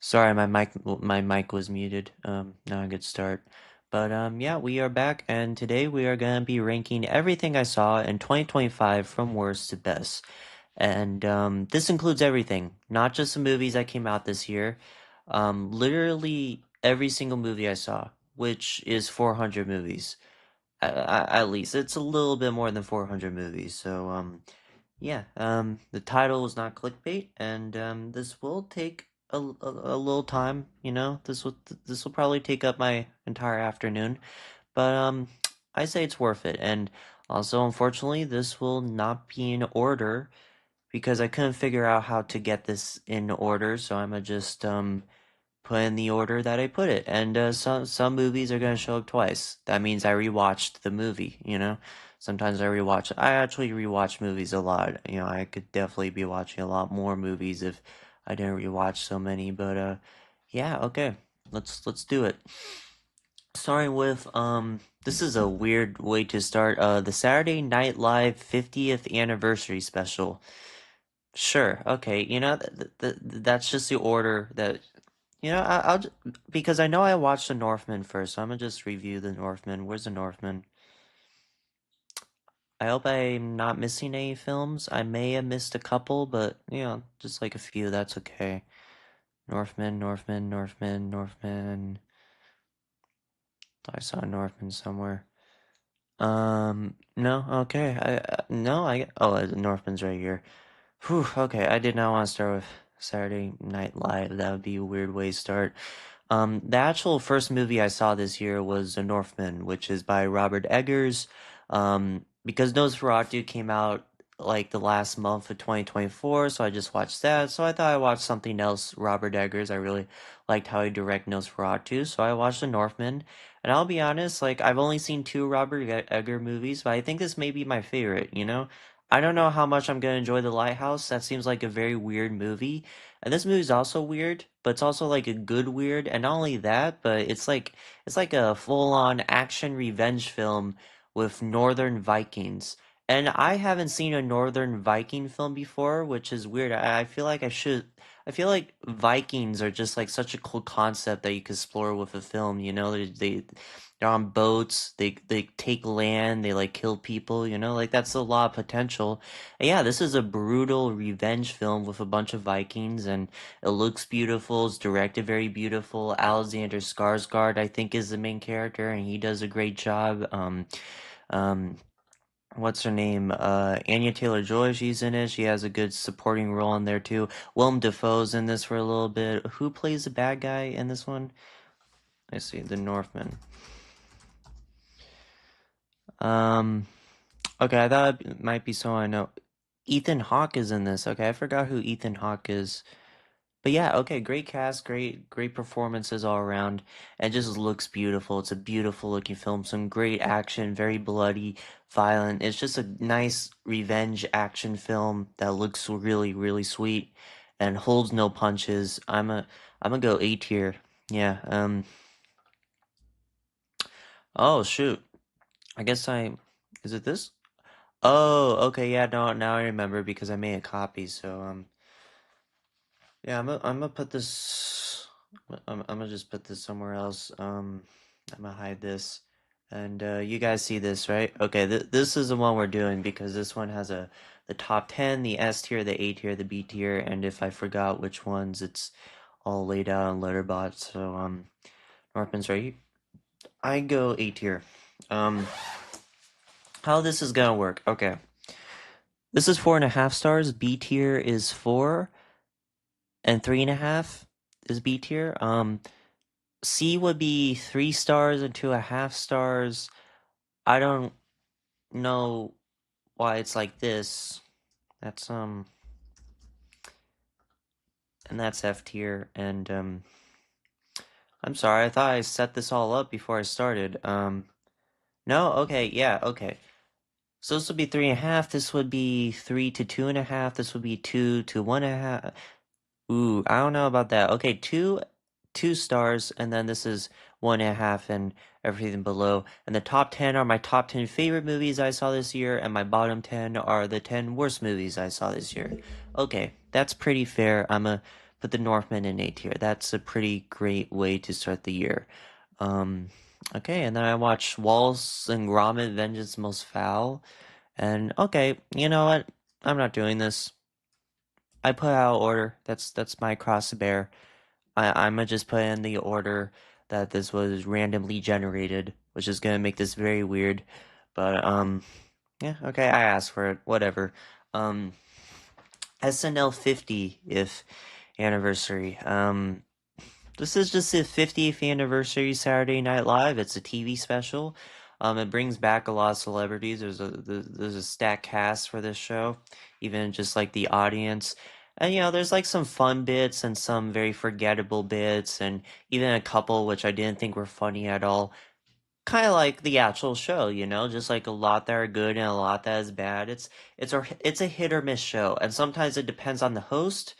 Sorry, my mic was muted. Now a good start. But yeah, we are back, and today we are gonna be ranking everything I saw in 2025 from worst to best. And this includes everything, not just the movies that came out this year. Literally every single movie I saw, which is 400 movies. At least it's a little bit more than 400 movies. So yeah, the title is not clickbait, and this will take a little time. This will probably take up my entire afternoon, but I say it's worth it. And also, unfortunately, this will not be in order because I couldn't figure out how to get this in order, so I'm gonna just put in the order that I put it. And some movies are gonna show up twice. That means I rewatched the movie. Sometimes I rewatch. I actually rewatch movies a lot. I could definitely be watching a lot more movies if I didn't rewatch so many. But yeah, okay. Let's do it. Starting with this is a weird way to start. The Saturday Night Live 50th anniversary special. Sure. Okay. That's just the order that because I know I watched The Northman first, so I'm gonna just review The Northman. Where's The Northman? I hope I'm not missing any films. I may have missed a couple, but just like a few, that's okay. Northman, Northman, Northman, Northman. I saw Northman somewhere. No, okay. No, Northman's right here. Whew, okay, I did not want to start with Saturday Night Live. That would be a weird way to start. The actual first movie I saw this year was The Northman, which is by Robert Eggers. Because Nosferatu came out like the last month of 2024, so I just watched that. So I thought I watched something else, Robert Eggers. I really liked how he directed Nosferatu, so I watched The Northman. And I'll be honest, like I've only seen two Robert Egger movies, but I think this may be my favorite. I don't know how much I'm gonna enjoy The Lighthouse. That seems like a very weird movie. And this movie's also weird, but it's also like a good weird. And not only that, but it's like a full-on action revenge film with Northern Vikings. And I haven't seen a Northern Viking film before, which is weird. I feel like I should. I feel like Vikings are just like such a cool concept that you could explore with a film. They're on boats. They take land. They like kill people. Like that's a lot of potential. And yeah, this is a brutal revenge film with a bunch of Vikings, and it looks beautiful. It's directed very beautiful. Alexander Skarsgård, I think, is the main character, and he does a great job. Um, what's her name? Anya Taylor-Joy, she's in it. She has a good supporting role in there too. Willem Dafoe's in this for a little bit. Who plays the bad guy in this one? I see, the Northman. Um, okay, I thought it might be someone I know. Ethan Hawke is in this. Okay, I forgot who Ethan Hawke is. But yeah, okay, great cast, great performances all around, and it just looks beautiful. It's a beautiful looking film, some great action, very bloody, violent. It's just a nice revenge action film that looks really, really sweet and holds no punches. I'm gonna go A tier. Yeah, oh shoot. I guess is it this? Oh, okay, yeah, no, now I remember because I made a copy, so yeah, I'm gonna put this. I'm gonna just put this somewhere else. I'm gonna hide this, and you guys see this, right? Okay, this is the one we're doing because this one has the top 10, the S tier, the A tier, the B tier, and if I forgot which ones, it's all laid out on Letterboxd. So Northman's right. I go A tier. Um, how this is gonna work? Okay, this is 4.5 stars. B tier is 4, and 3.5 is B tier. C would be 3 stars and 2.5 stars. I don't know why it's like this. That's and that's F tier. And I'm sorry, I thought I set this all up before I started. No, okay, yeah, okay. So this would be 3.5. This would be 3 to 2.5. This would be 2 to 1.5. Ooh, I don't know about that. Okay, 2 stars, and then this is 1.5 and everything below. And the top 10 are my top 10 favorite movies I saw this year, and my bottom 10 are the 10 worst movies I saw this year. Okay, that's pretty fair. I'm gonna put The Northman in A tier. That's a pretty great way to start the year. Um, okay, and then I watched Wallace and Gromit: Vengeance Most Foul, and okay, you know what? I'm not doing this. I put out order. That's my cross to bear. I'm gonna just put in the order that this was randomly generated, which is gonna make this very weird. But yeah, okay, I asked for it. Whatever. Um, SNL 50th anniversary. This is just the 50th anniversary Saturday Night Live. It's a TV special. It brings back a lot of celebrities. There's a stacked cast for this show, even just like the audience. And there's like some fun bits and some very forgettable bits, and even a couple which I didn't think were funny at all. Kind of like the actual show, just like a lot that are good and a lot that is bad. It's a hit or miss show, and sometimes it depends on the host.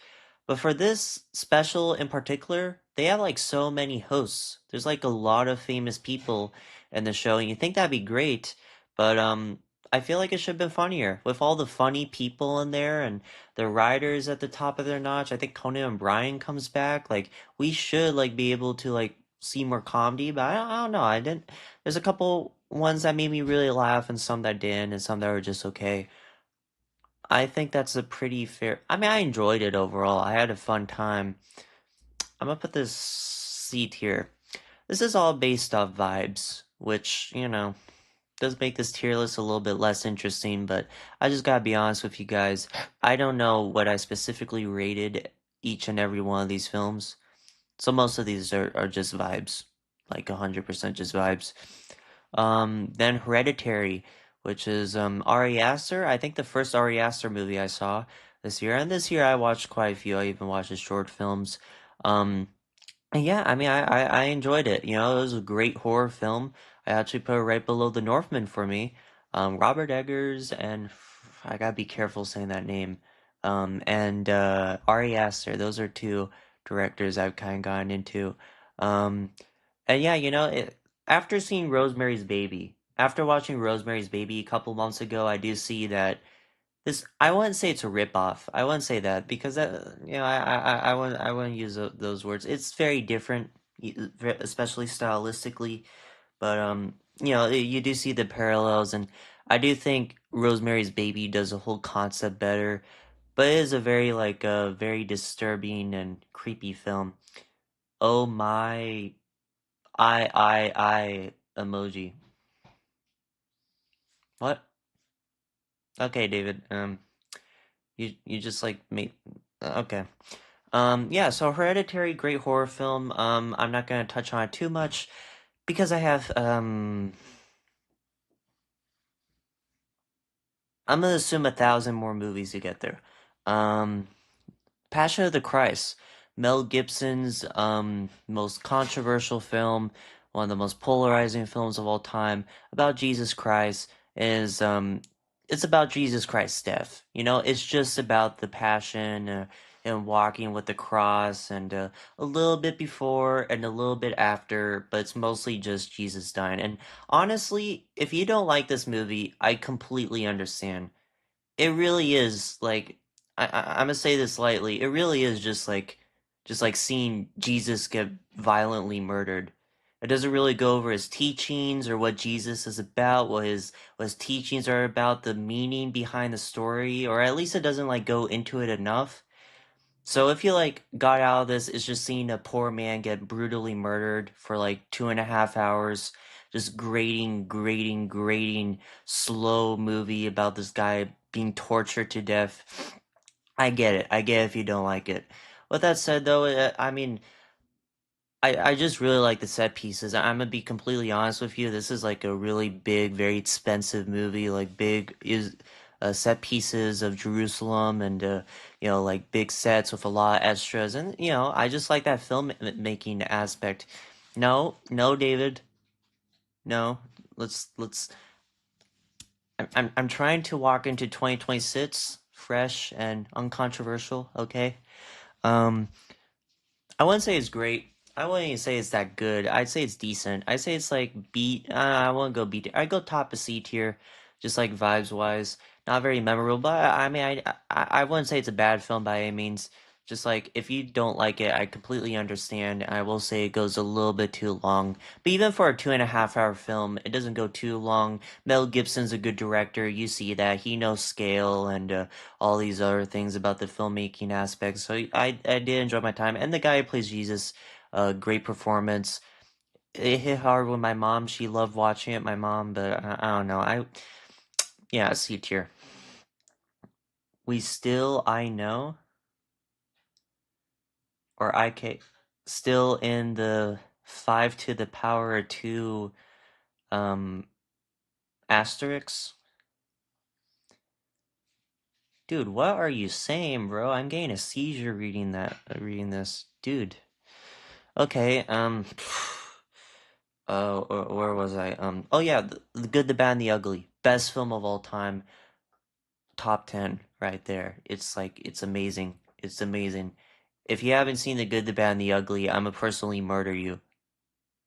But for this special in particular, they have like so many hosts. There's like a lot of famous people in the show, and you think that'd be great, but I feel like it should have been funnier with all the funny people in there and the writers at the top of their notch. I think Conan O'Brien comes back. Like we should like be able to like see more comedy, but I don't know. I didn't. There's a couple ones that made me really laugh, and some that didn't, and some that were just okay. I think that's a pretty fair. I mean, I enjoyed it overall. I had a fun time. I'm gonna put this C tier. This is all based off vibes, which, does make this tier list a little bit less interesting, but I just gotta be honest with you guys. I don't know what I specifically rated each and every one of these films. So most of these are just vibes. Like 100% just vibes. Then Hereditary, which is Ari Aster. I think the first Ari Aster movie I saw this year, and this year I watched quite a few. I even watched his short films. Um, and yeah, I mean, I enjoyed it. It was a great horror film. I actually put it right below The Northman for me. Robert Eggers and I gotta be careful saying that name. And Ari Aster. Those are two directors I've kind of gotten into. Um, and yeah, after seeing Rosemary's Baby, after watching Rosemary's Baby a couple months ago, I do see that I wouldn't say it's a ripoff. I wouldn't say that because I wouldn't use those words. It's very different, especially stylistically. But you do see the parallels, and I do think Rosemary's Baby does the whole concept better. But it is a very like a very disturbing and creepy film. Oh my, I emoji. What? Okay, David. You just like made. Okay. Yeah, so Hereditary, great horror film. I'm not gonna touch on it too much because I'm gonna assume 1,000 more movies to get there. Um, Passion of the Christ, Mel Gibson's most controversial film, one of the most polarizing films of all time about Jesus Christ is it's about Jesus Christ's death. It's just about the passion and walking with the cross and a little bit before and a little bit after, but it's mostly just Jesus dying. And honestly, if you don't like this movie, I completely understand. It really is like I'm gonna say this lightly. It really is just like seeing Jesus get violently murdered. It doesn't really go over his teachings or what Jesus is about, what his teachings are about, the meaning behind the story, or at least it doesn't like go into it enough. So if you like got out of this, it's just seeing a poor man get brutally murdered for like 2.5 hours, just grating, slow movie about this guy being tortured to death. I get it. I get it if you don't like it. With that said, though, I mean, I just really like the set pieces. I'm gonna be completely honest with you. This is like a really big, very expensive movie. Like big is set pieces of Jerusalem and like big sets with a lot of extras. And I just like that making aspect. No, no, David, no. Let's. I'm trying to walk into 2026 fresh and uncontroversial. Okay. Um. I wouldn't say it's great. I wouldn't even say it's that good. I'd say it's decent. I'd say it's like B. I wouldn't go B tier. I'd go top of C tier, just like vibes wise. Not very memorable, but I mean, I wouldn't say it's a bad film by any means. Just like if you don't like it, I completely understand. I will say it goes a little bit too long. But even for a 2.5 hour film, it doesn't go too long. Mel Gibson's a good director. You see that. He knows scale and all these other things about the filmmaking aspects. So I did enjoy my time. And the guy who plays Jesus, great performance. It hit hard with my mom. She loved watching it, my mom, but I don't know. Yeah, C tier. We still, I know, or IK, still in the 5 to the power of 2 um asterisks. Dude, what are you saying, bro? I'm getting a seizure reading this. Dude. Okay, where was I? Oh yeah, the Good, the Bad, and the Ugly. Best film of all time. Top 10 right there. It's like, it's amazing. It's amazing. If you haven't seen The Good, the Bad, and the Ugly, I'ma personally murder you.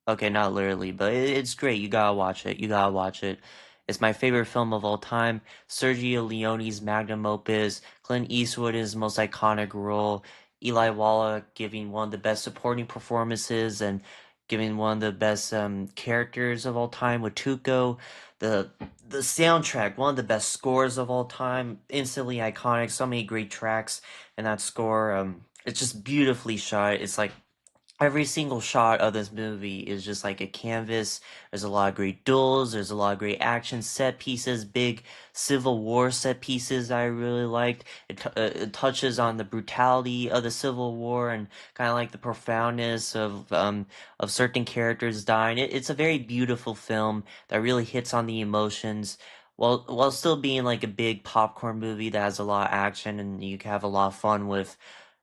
Okay, not literally, but it's great. You gotta watch it. You gotta watch it. It's my favorite film of all time. Sergio Leone's magnum opus. Clint Eastwood is his most iconic role. Eli Wallach giving one of the best supporting performances and giving one of the best characters of all time with Tuco. The the soundtrack, one of the best scores of all time. Instantly iconic. So many great tracks in that score. It's just beautifully shot. It's like every single shot of this movie is just like a canvas. There's a lot of great duels. There's a lot of great action set pieces, big Civil War set pieces I really liked. It touches on the brutality of the Civil War and kind of like the profoundness of certain characters dying. It's a very beautiful film that really hits on the emotions. While still being like a big popcorn movie that has a lot of action and you can have a lot of fun with.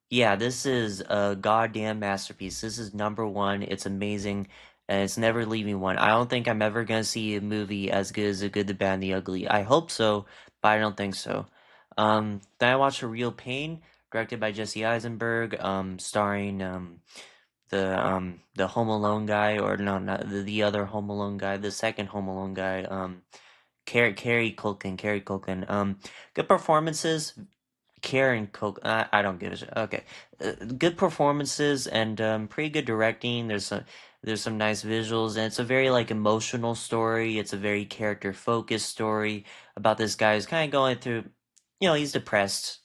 Yeah, this is a goddamn masterpiece. This is number one. It's amazing, and it's never leaving one. I don't think I'm ever gonna see a movie as good as The Good, the Bad, and the Ugly. I hope so, but I don't think so. Then I watched A Real Pain, directed by Jesse Eisenberg, starring the Home Alone guy, or no, not the other Home Alone guy, the second Home Alone guy, Carrie Culkin. Good performances, Karen Coke. I don't give a shit. Okay, good performances and pretty good directing. There's some nice visuals, and it's a very like emotional story. It's a very character focused story about this guy who's kind of going through. He's depressed,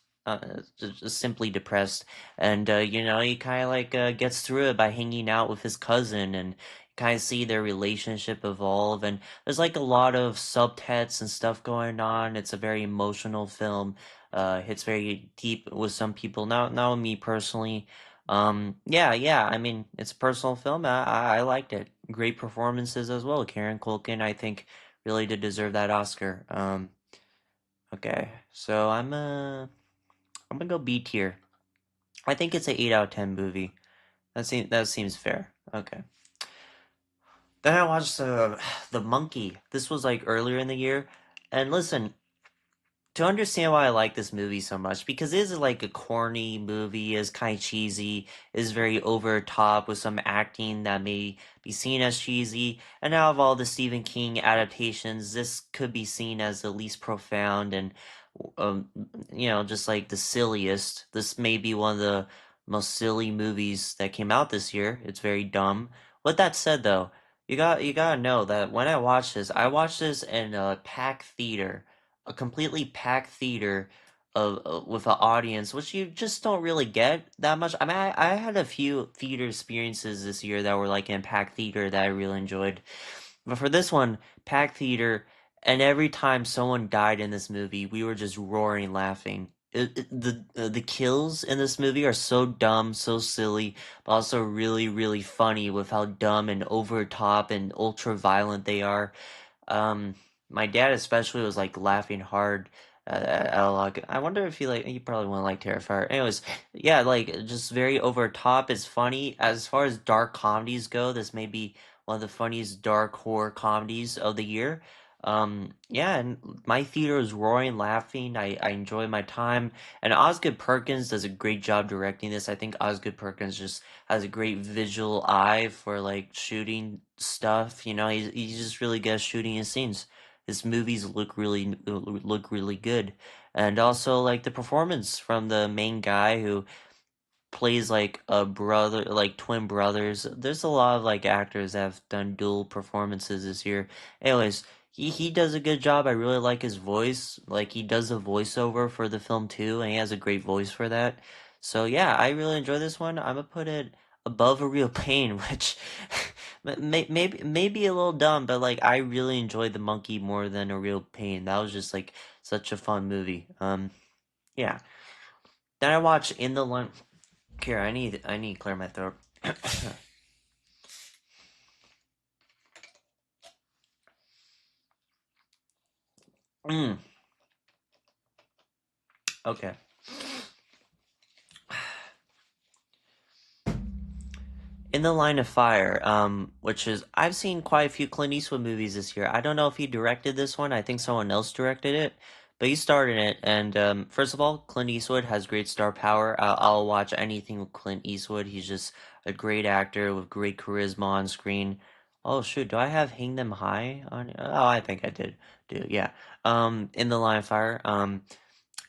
just simply depressed, and he kind of like gets through it by hanging out with his cousin and kind of see their relationship evolve. And there's like a lot of subtext and stuff going on. It's a very emotional film, hits very deep with some people. Not with me personally. Yeah. I mean, it's a personal film. I liked it. Great performances as well. Karen Culkin, I think, really did deserve that Oscar. Okay, so I'm gonna go B tier. I think it's an 8 out of 10 movie. That seems fair. Okay. Then I watched the Monkey. This was like earlier in the year, and listen, to understand why I like this movie so much, because it is like a corny movie, is kind of cheesy, is very over top with some acting that may be seen as cheesy. And out of all the Stephen King adaptations, this could be seen as the least profound and, um, just like the silliest. This may be one of the most silly movies that came out this year. It's very dumb. With that said, though, you gotta know that when I watched this in a packed theater, a completely packed theater of with an audience, which you just don't really get that much. I mean, I had a few theater experiences this year that were like in packed theater that I really enjoyed, but for this one, packed theater, and every time someone died in this movie, we were just roaring laughing. The kills in this movie are so dumb, so silly, but also really, really funny with how dumb and over top and ultra violent they are. Um, my dad especially was like laughing hard at a lot. I wonder if he probably wouldn't like Terrifier. Anyways, yeah, like just very over top. It's funny. As far as dark comedies go, this may be one of the funniest dark horror comedies of the year. Yeah, and my theater was roaring laughing. I enjoyed my time, and Osgood Perkins does a great job directing this. I think Osgood Perkins just has a great visual eye for like shooting stuff. He's just really good at shooting his scenes. His movies look really good, and also like the performance from the main guy who plays like a brother, like twin brothers. There's a lot of like actors that have done dual performances this year. Anyways, he does a good job. I really like his voice. Like he does a voiceover for the film too, and he has a great voice for that. So yeah, I really enjoy this one. I'm gonna put it above A Real Pain, which maybe a little dumb, but like I really enjoyed The Monkey more than A Real Pain. That was just like such a fun movie. Yeah. Then I watched In the Line. Here, I need to clear my throat. Mm, okay. In the Line of Fire, which is I've seen quite a few Clint Eastwood movies this year. I don't know if he directed this one. I think someone else directed it, but he starred in it. And first of all, Clint Eastwood has great star power. I'll watch anything with Clint Eastwood. He's just a great actor with great charisma on screen. Oh shoot, do I have Hang Them High on? Oh, I think I did. Do yeah. In the Line of Fire.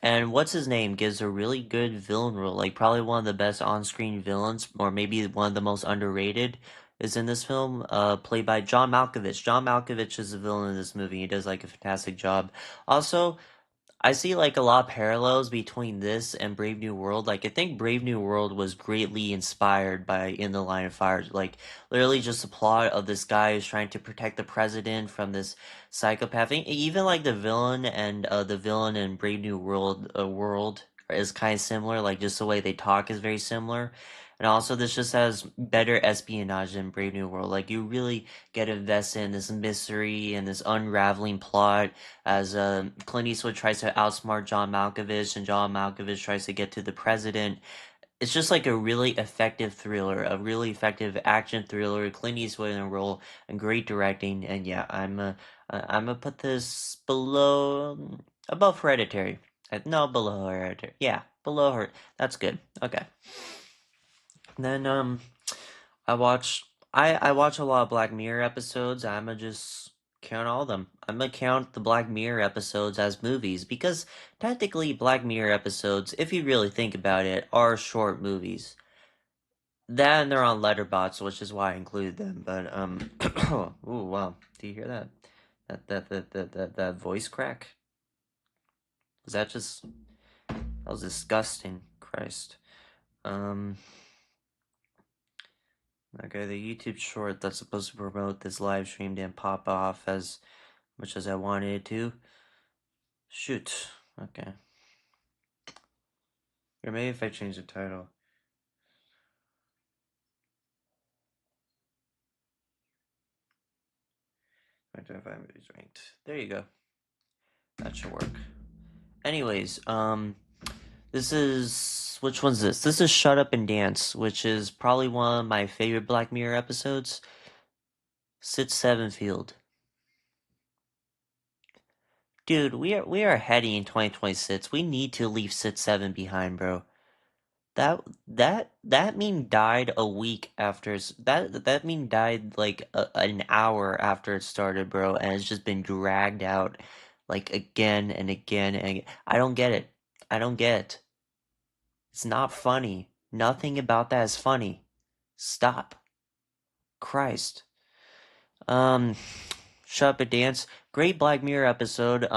And what's his name gives a really good villain role, like probably one of the best on-screen villains, or maybe one of the most underrated, is in this film, played by John Malkovich. John Malkovich is the villain in this movie. He does like a fantastic job. Also, I see like a lot of parallels between this and Brave New World. Like I think Brave New World was greatly inspired by In the Line of Fire. Like literally just the plot of this guy who's trying to protect the president from this psychopath. Even like the villain in Brave New World is kind of similar. Like just the way they talk is very similar. And also this just has better espionage than Brave New World. Like you really get invested in this mystery and this unraveling plot as Clint Eastwood tries to outsmart John Malkovich, and John Malkovich tries to get to the president. It's just like a really effective thriller, a really effective action thriller. Clint Eastwood in a role and great directing. And yeah, I'm gonna put this below, above Hereditary. No, below Hereditary. Yeah, below her. That's good. Okay. Then I watch I watch a lot of Black Mirror episodes. I'ma just count all of them. I'm gonna count the Black Mirror episodes as movies because technically Black Mirror episodes, if you really think about it, are short movies. That and they're on Letterboxd, which is why I included them. But ooh wow, do you hear that? That voice crack? Was that just that was disgusting? Christ. Um. Okay, the YouTube short that's supposed to promote this live stream didn't pop off as much as I wanted it to. Shoot. Okay. Or maybe if I change the title. Identify movies ranked. There you go. That should work. Anyways, this is which one's this? This is Shut Up and Dance, which is probably one of my favorite Black Mirror episodes. Sid Sevenfield. Dude, we are heading in 2026. We need to leave Sid 7 behind, bro. That meme died a week after that meme died like an hour after it started, bro, and it's just been dragged out like again and again and again. I don't get it. I don't get it. It's not funny. Nothing about that is funny. Stop. Christ. Um, Shut Up and Dance. Great Black Mirror episode.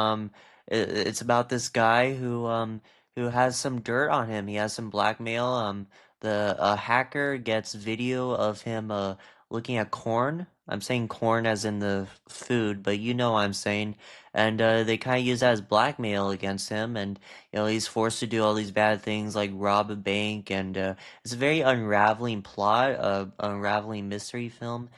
It's about this guy who has some dirt on him. He has some blackmail. The hacker gets video of him looking at corn. I'm saying corn as in the food, but you know what I'm saying. And they kind of use that as blackmail against him, and he's forced to do all these bad things like rob a bank, and it's a very unraveling plot, unraveling mystery film.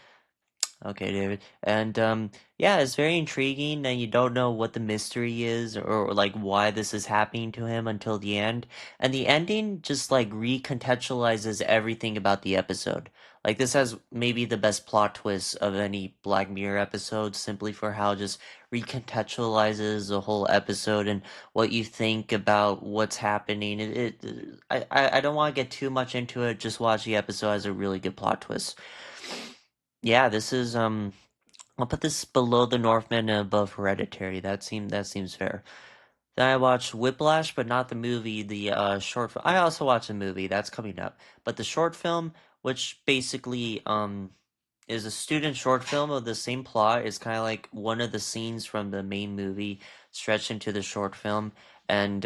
Okay, David. And yeah, it's very intriguing and you don't know what the mystery is or like why this is happening to him until the end. And the ending just like recontextualizes everything about the episode. Like this has maybe the best plot twist of any Black Mirror episode simply for how it just recontextualizes the whole episode and what you think about what's happening. I don't want to get too much into it. Just watch the episode as a really good plot twist. Yeah, this is I'll put this below the Northman and above Hereditary. That seems fair. Then I watched Whiplash, but not the movie, the short film. I also watched a movie that's coming up, but the short film, which basically is a student short film of the same plot. It's kind of like one of the scenes from the main movie stretched into the short film, and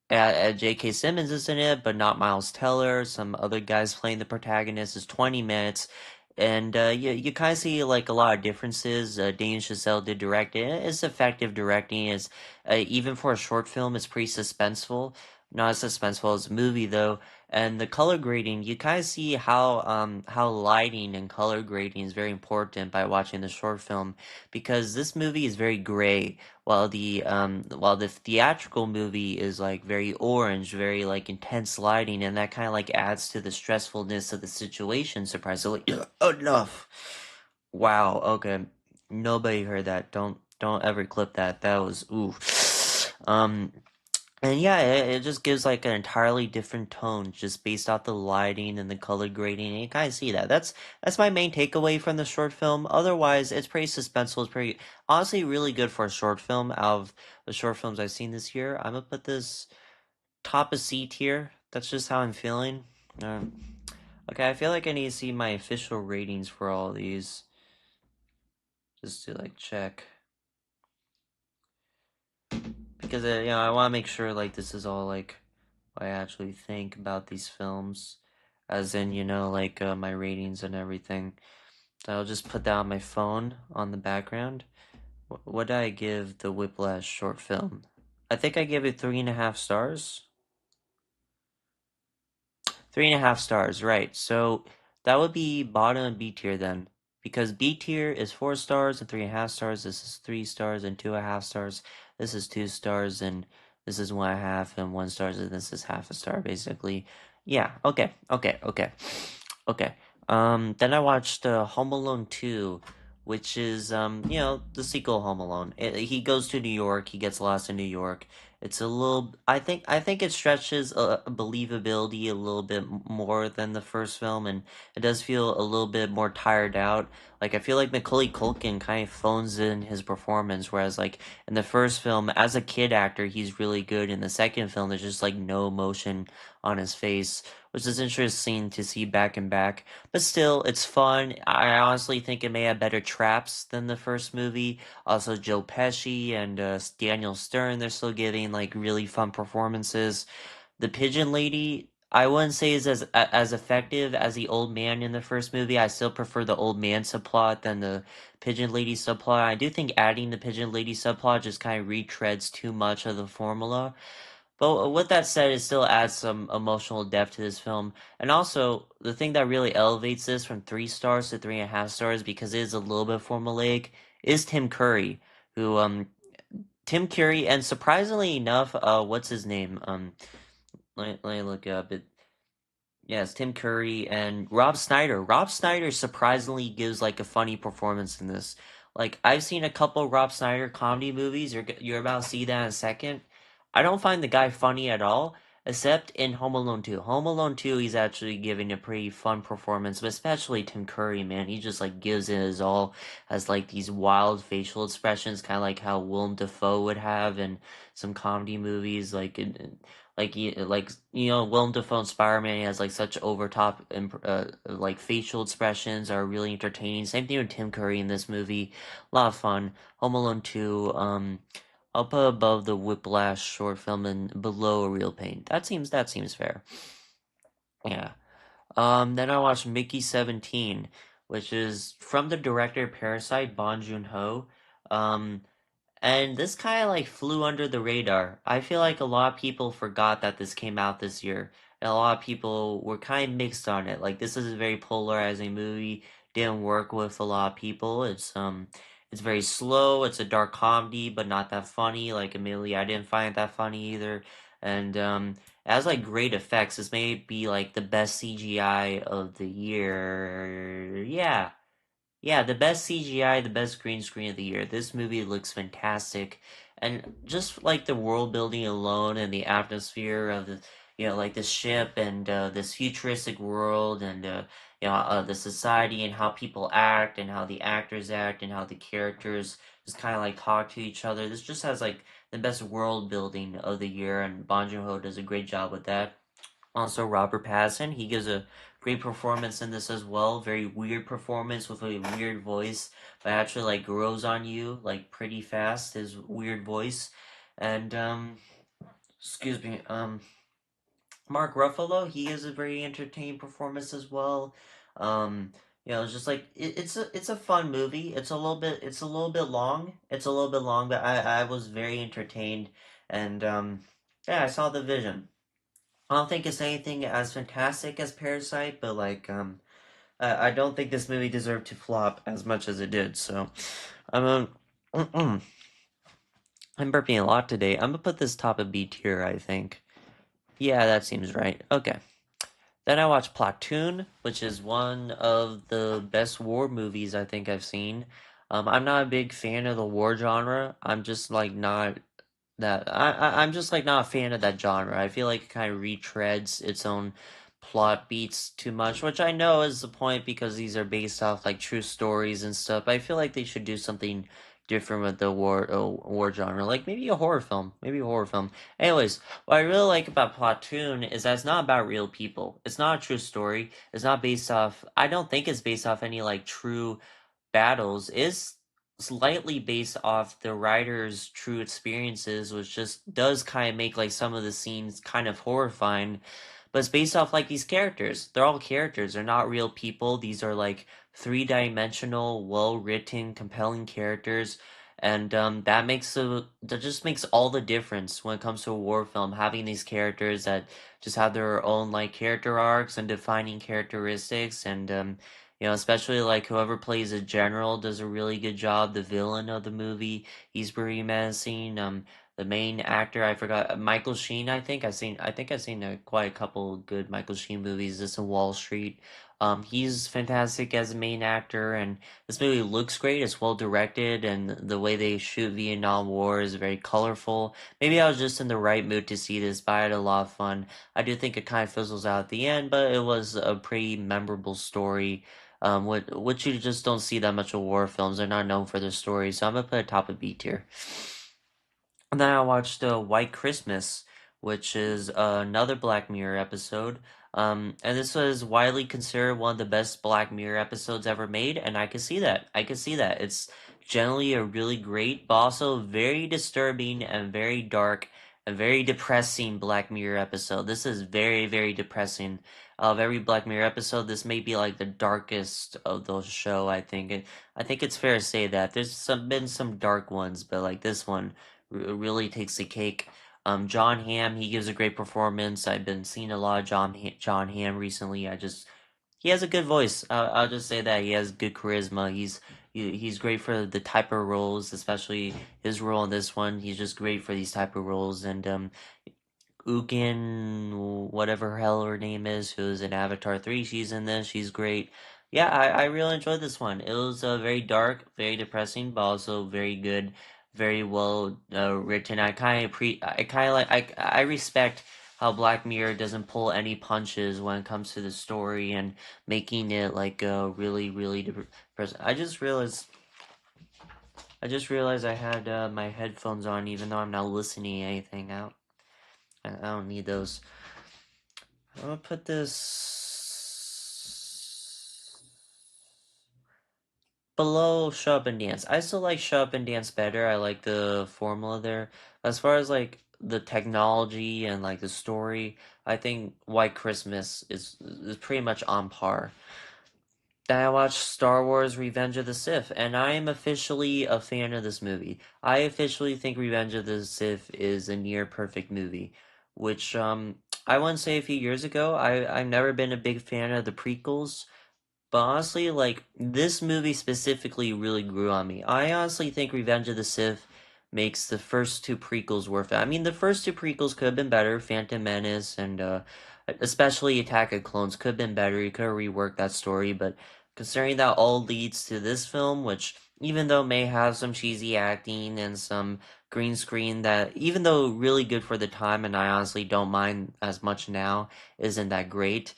J.K. Simmons is in it, but not Miles Teller. Some other guys playing the protagonist. Is 20 minutes. And you kind of see like a lot of differences. Damien Chazelle did direct it. It's effective directing. It's even for a short film, it's pretty suspenseful. Not as suspenseful as a movie though. And the color grading, you kind of see how lighting and color grading is very important by watching the short film, because this movie is very gray, while the theatrical movie is like very orange, very like intense lighting, and that kind of like adds to the stressfulness of the situation. Surprisingly enough. Wow. Okay. Nobody heard that. Don't ever clip that. That was ooh. Um. And yeah, it just gives like an entirely different tone just based off the lighting and the color grading. And you kind of see that. That's my main takeaway from the short film. Otherwise, it's pretty suspenseful. It's pretty honestly really good for a short film. Out of the short films I've seen this year, I'm gonna put this top of C tier. That's just how I'm feeling. Um, okay, I feel like I need to see my official ratings for all these just to like check, because I want to make sure like this is all like what I actually think about these films, as in like my ratings and everything. So I'll just put that on my phone on the background. What did I give the Whiplash short film? I think I gave it 3.5 stars. 3.5 stars, right? So that would be bottom and B tier then, because B tier is 4 stars and 3.5 stars. This is 3 stars and 2.5 stars. This is 2 stars and this is 1.5 and 1 stars, and this is half a star basically. Yeah. Okay. Okay. Okay. Okay. Then I watched Home Alone 2, which is the sequel Home Alone. He goes to New York. He gets lost in New York. It's a little. I think it stretches believability a little bit more than the first film, and it does feel a little bit more tired out. Like I feel like Macaulay Culkin kind of phones in his performance, whereas like in the first film, as a kid actor, he's really good. In the second film, there's just like no emotion on his face, which is interesting to see back and back. But still, it's fun. I honestly think it may have better traps than the first movie. Also, Joe Pesci and Daniel Stern, they're still giving like really fun performances. The Pigeon Lady, I wouldn't say is as effective as the old man in the first movie. I still prefer the old man subplot than the Pigeon Lady subplot. I do think adding the Pigeon Lady subplot just kind of retreads too much of the formula. But with that said, it still adds some emotional depth to this film. And also, the thing that really elevates this from 3 stars to 3.5 stars, because it is a little bit formulaic, is Tim Curry, who Tim Curry, and surprisingly enough, what's his name? Let me look it up. Yes, Tim Curry and Rob Schneider. Rob Schneider surprisingly gives like a funny performance in this. Like I've seen a couple Rob Schneider comedy movies. You're about to see that in a second. I don't find the guy funny at all, except in Home Alone 2. Home Alone 2, he's actually giving a pretty fun performance, but especially Tim Curry, man. He just like gives it his all, has like these wild facial expressions, kind of like how Willem Dafoe would have in some comedy movies, Willem Dafoe and Spider-Man, he has like such overtop like facial expressions are really entertaining. Same thing with Tim Curry in this movie, a lot of fun. Home Alone 2, I'll put above the Whiplash short film and below A Real Pain. That seems fair. Yeah. Then I watched Mickey 17, which is from the director of Parasite, Bong Joon-ho. Um, and this kind of like flew under the radar. I feel like a lot of people forgot that this came out this year. And a lot of people were kind of mixed on it. Like this is a very polarizing movie. Didn't work with a lot of people. It's very slow. It's a dark comedy, but not that funny. Like Amelia, I didn't find it that funny either. And it has like great effects. This may be like the best CGI of the year. Yeah. Yeah, the best CGI, the best green screen of the year. This movie looks fantastic. And just like the world building alone and the atmosphere of like the ship and this futuristic world and the society and how people act and how the actors act and how the characters just kind of like talk to each other. This just has like the best world building of the year, and Bong Joon-ho does a great job with that. Also, Robert Pattinson, he gives a great performance in this as well. Very weird performance with a weird voice, but actually like grows on you like pretty fast. His weird voice, and excuse me, Mark Ruffalo, he is a very entertaining performance as well. Um, it's just like it's a fun movie. It's a little bit long. It's a little bit long, but I was very entertained, and yeah, I saw the vision. I don't think it's anything as fantastic as Parasite, but like I don't think this movie deserved to flop as much as it did. So I'm I'm burping a lot today. I'm gonna put this top of B tier. I think. Yeah, that seems right. Okay. Then I watched Platoon, which is one of the best war movies I think I've seen. I'm not a big fan of the war genre. I'm just like not that I'm just like not a fan of that genre. I feel like it kind of retreads its own plot beats too much, which I know is the point because these are based off like true stories and stuff. But I feel like they should do something different with the war genre, like maybe a horror film, maybe a horror film. Anyways, what I really like about Platoon is that it's not about real people. It's not a true story. It's not based off. I don't think it's based off any like true battles. Is slightly based off the writer's true experiences, which just does kind of make like some of the scenes kind of horrifying. But it's based off like these characters. They're all characters. They're not real people. These are like three-dimensional, well-written, compelling characters. And that just makes all the difference when it comes to a war film, having these characters that just have their own like character arcs and defining characteristics, and especially like whoever plays a general does a really good job. The villain of the movie, he's pretty menacing. The main actor, I forgot, Michael Sheen. I think I've seen quite a couple good Michael Sheen movies. This in Wall Street. He's fantastic as a main actor, and this movie looks great. It's well directed, and the way they shoot Vietnam War is very colorful. Maybe I was just in the right mood to see this, but I had a lot of fun. I do think it kind of fizzles out at the end, but it was a pretty memorable story. Which you just don't see that much of war films. They're not known for their stories, so I'm gonna put it top of B tier. And then I watched White Christmas, which is another Black Mirror episode. And this was widely considered one of the best Black Mirror episodes ever made, and I can see that. I can see that. It's generally a really great, but also very disturbing and very dark and very depressing Black Mirror episode. This is very, very depressing. Of every Black Mirror episode, this may be like the darkest of those show. I think it's fair to say that there's been some dark ones, but like this one really takes the cake. John Hamm, he gives a great performance. I've been seeing a lot of John Hamm recently. He has a good voice. I'll just say that he has good charisma. He's great for the type of roles, especially his role in this one. He's just great for these type of roles. And Ukin, whatever hell her name is, who's in Avatar 3, she's in this. She's great. Yeah, I really enjoyed this one. It was very dark, very depressing, but also very good, very well written. I respect how Black Mirror doesn't pull any punches when it comes to the story and making it like really, really depressing. I just realized I had my headphones on, even though I'm not listening to anything out. I don't need those. I'm gonna put this below Show Up and Dance. I still like Show Up and Dance better. I like the formula there. As far as like the technology and like the story, I think White Christmas is pretty much on par. Then I watched Star Wars Revenge of the Sith, and I am officially a fan of this movie. I officially think Revenge of the Sith is a near perfect movie, which I wouldn't say a few years ago. I've never been a big fan of the prequels, but honestly, like this movie specifically really grew on me. I honestly think Revenge of the Sith makes the first two prequels worth it. I mean, the first two prequels could have been better, Phantom Menace and especially Attack of Clones could have been better. You could have reworked that story, but considering that all leads to this film, which even though may have some cheesy acting and some green screen that even though really good for the time and I honestly don't mind as much now, isn't that great,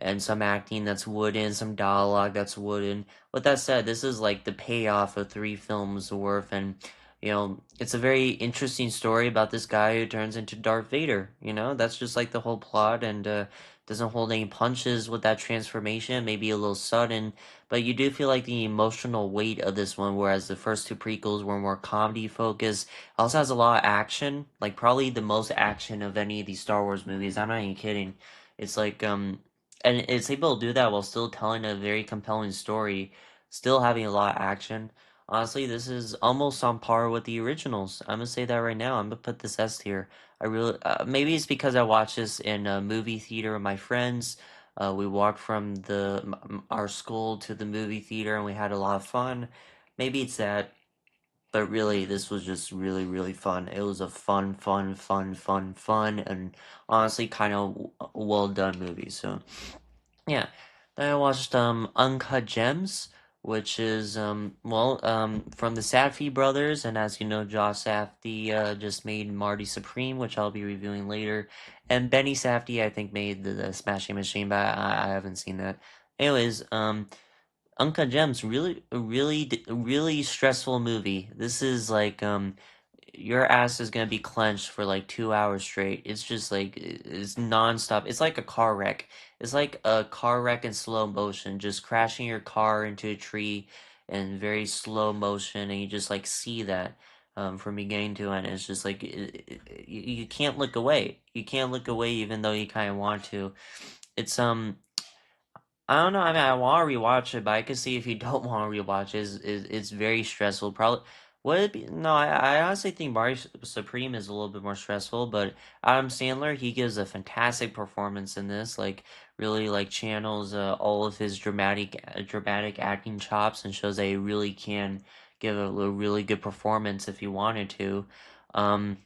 and some acting that's wooden, some dialogue that's wooden. With that said, this is like the payoff of three films worth, and It's a very interesting story about this guy who turns into Darth Vader. That's just like the whole plot, and doesn't hold any punches with that transformation. Maybe a little sudden, but you do feel like the emotional weight of this one, whereas the first two prequels were more comedy focused. Also has a lot of action, like probably the most action of any of these Star Wars movies. I'm not even kidding. It's like and it's able to do that while still telling a very compelling story, still having a lot of action. Honestly, this is almost on par with the originals. I'm gonna say that right now. I'm gonna put this S tier. I really, maybe it's because I watched this in a movie theater with my friends. We walked from our school to the movie theater, and we had a lot of fun. Maybe it's that, but really, this was just really, really fun. It was a fun, fun, fun, fun, fun, and honestly, kind of well done movie. So. Yeah. Then I watched Uncut Gems, which is from the Safdie brothers, and as you know, Josh Safdie just made Marty Supreme, which I'll be reviewing later, and Benny Safdie I think made the Smashing Machine, but I haven't seen that. Anyways, Uncut Gems, really, really stressful movie. This is like your ass is gonna be clenched for like 2 hours straight. It's just like it's nonstop. It's like a car wreck. It's like a car wreck in slow motion, just crashing your car into a tree in very slow motion, and you just like see that from beginning to end. It's just like you can't look away. You can't look away even though you kind of want to. It's I don't know. I mean, I want to rewatch it, but I can see if you don't want to rewatch it, it's very stressful. Probably would it be? No, I honestly think Barry Supreme is a little bit more stressful, but Adam Sandler, he gives a fantastic performance in this. Like really, like channels all of his dramatic acting chops and shows that he really can give a really good performance if he wanted to. Um,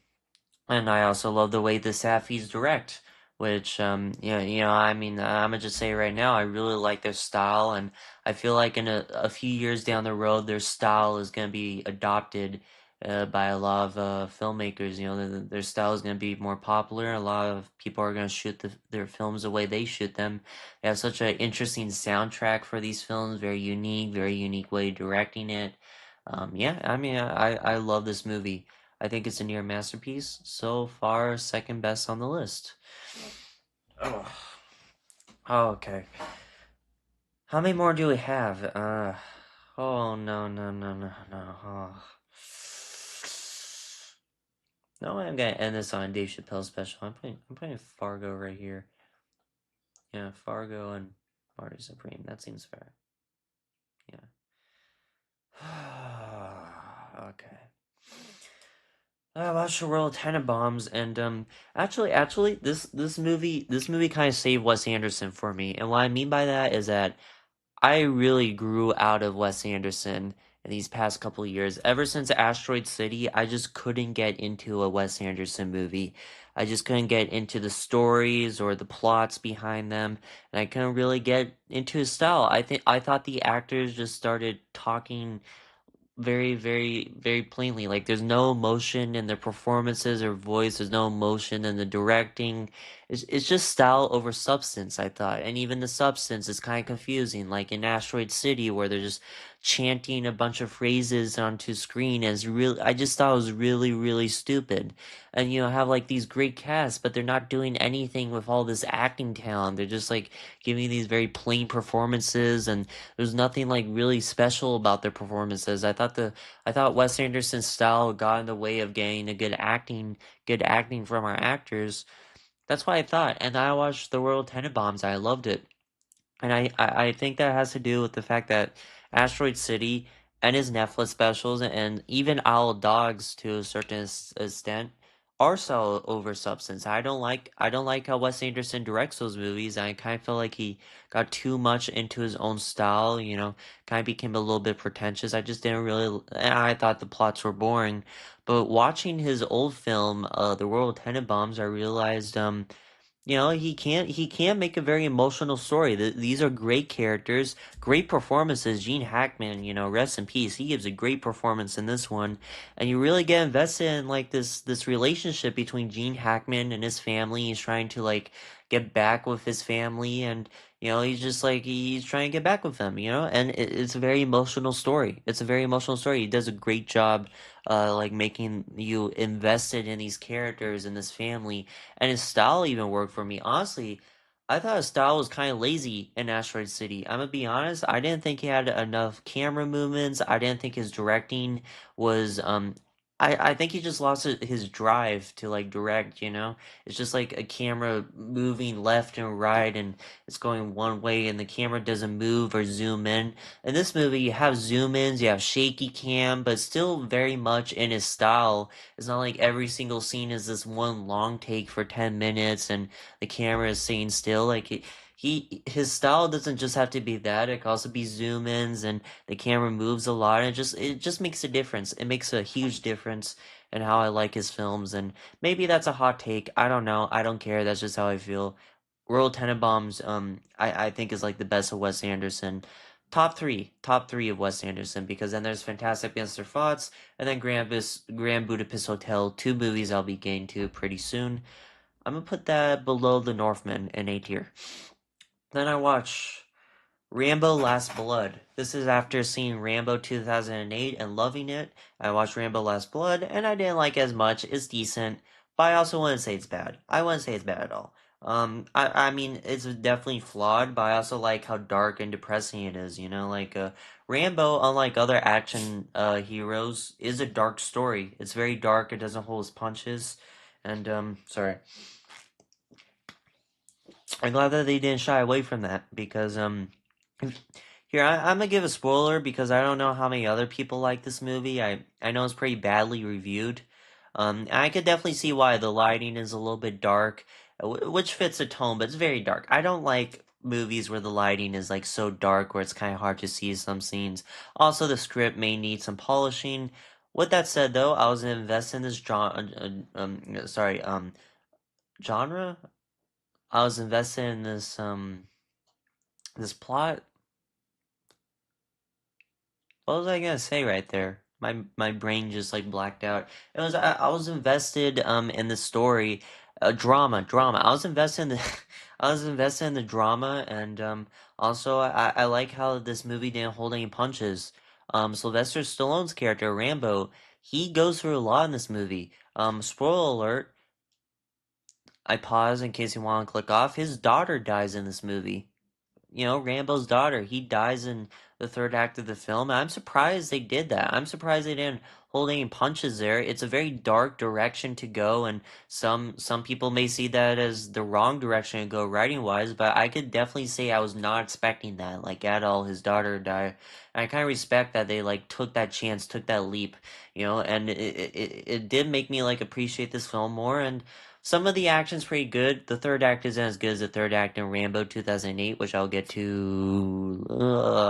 and I also love the way the Safis direct, which yeah, I mean, I'm gonna just say right now, I really like their style, and I feel like in a few years down the road, their style is gonna be adopted by a lot of filmmakers. Their style is gonna be more popular. A lot of people are gonna shoot their films the way they shoot them. They have such an interesting soundtrack for these films, very unique way of directing it. Yeah, I mean, I love this movie. I think it's a near masterpiece. So far, second best on the list. Oh, okay. How many more do we have? Oh no no no no no. Oh. No, I'm gonna end this on Dave Chappelle special. I'm putting Fargo right here. Yeah, Fargo and Marty Supreme. That seems fair. Yeah. Okay. I watched The Royal Tenenbaums, and actually, this movie kind of saved Wes Anderson for me. And what I mean by that is that I really grew out of Wes Anderson in these past couple of years. Ever since Asteroid City, I just couldn't get into a Wes Anderson movie. I just couldn't get into the stories or the plots behind them, and I couldn't really get into his style. I thought the actors just started talking very, very, very plainly. Like there's no emotion in their performances or voice. There's no emotion in the directing. It's just style over substance, I thought. And even the substance is kind of confusing. Like in Asteroid City, where they're just chanting a bunch of phrases onto screen, and I just thought it was really, really stupid. And have like these great casts, but they're not doing anything with all this acting talent. They're just like giving these very plain performances, and there's nothing like really special about their performances. I thought Wes Anderson's style got in the way of getting a good acting from our actors. That's what I thought. And I watched The Royal Tenenbaums. I loved it. And I think that has to do with the fact that Asteroid City and his Netflix specials and even Isle of Dogs to a certain extent are so over substance. I don't like how Wes Anderson directs those movies. I kind of feel like he got too much into his own style, kind of became a little bit pretentious. I just didn't really I thought the plots were boring. But watching his old film, The Royal Tenenbaums, I realized he can't make a very emotional story. These are great characters, great performances. Gene Hackman, rest in peace. He gives a great performance in this one, and you really get invested in like this relationship between Gene Hackman and his family. He's trying to like get back with his family, and he's just like he's trying to get back with them, and it's a very emotional story. It's a very emotional story. He does a great job, like making you invested in these characters and this family, and his style even worked for me. Honestly, I thought his style was kind of lazy in Asteroid City. I'm gonna be honest. I didn't think he had enough camera movements. I didn't think his directing was I think he just lost his drive to like direct. It's just like a camera moving left and right, and it's going one way, and the camera doesn't move or zoom in. In this movie, you have zoom ins, you have shaky cam, but still very much in his style. It's not like every single scene is this one long take for 10 minutes and the camera is staying still. Like his style doesn't just have to be that, it can also be zoom ins, and the camera moves a lot, and it just makes a difference. It makes a huge difference in how I like his films, and maybe that's a hot take. I don't know. I don't care. That's just how I feel. Royal Tenenbaums, I think is like the best of Wes Anderson. Top three of Wes Anderson, because then there's Fantastic Mr. Fox, and then Grand Budapest Hotel, two movies I'll be getting to pretty soon. I'm gonna put that below The Northman in A tier. Then I watch Rambo Last Blood. This is after seeing Rambo 2008 and loving it. I watched Rambo Last Blood and I didn't like it as much. It's decent, but I also wouldn't say it's bad. I wouldn't say it's bad at all. I mean, it's definitely flawed, but I also like how dark and depressing it is. Like Rambo, unlike other action heroes, is a dark story. It's very dark. It doesn't hold its punches, and sorry. I'm glad that they didn't shy away from that, because here I'm gonna give a spoiler because I don't know how many other people like this movie. I know it's pretty badly reviewed. I could definitely see why the lighting is a little bit dark, which fits the tone, but it's very dark. I don't like movies where the lighting is like so dark where it's kind of hard to see some scenes. Also, the script may need some polishing. With that said, though, I was invested in this genre. I was invested in this plot. What was I gonna say right there? My brain just like blacked out. I was invested in the story, drama. I was invested in the I was invested in the drama, and also I like how this movie didn't hold any punches. Sylvester Stallone's character Rambo, he goes through a lot in this movie. Spoiler alert. I pause in case you want to click off. His daughter dies in this movie. Rambo's daughter. He dies in the third act of the film. I'm surprised they did that. I'm surprised they didn't hold any punches there. It's a very dark direction to go, and some people may see that as the wrong direction to go writing wise, but I could definitely say I was not expecting that, like at all. His daughter died. And I kind of respect that they like took that chance, took that leap, and it did make me like appreciate this film more. And some of the action's pretty good. The third act isn't as good as the third act in Rambo 2008, which I'll get to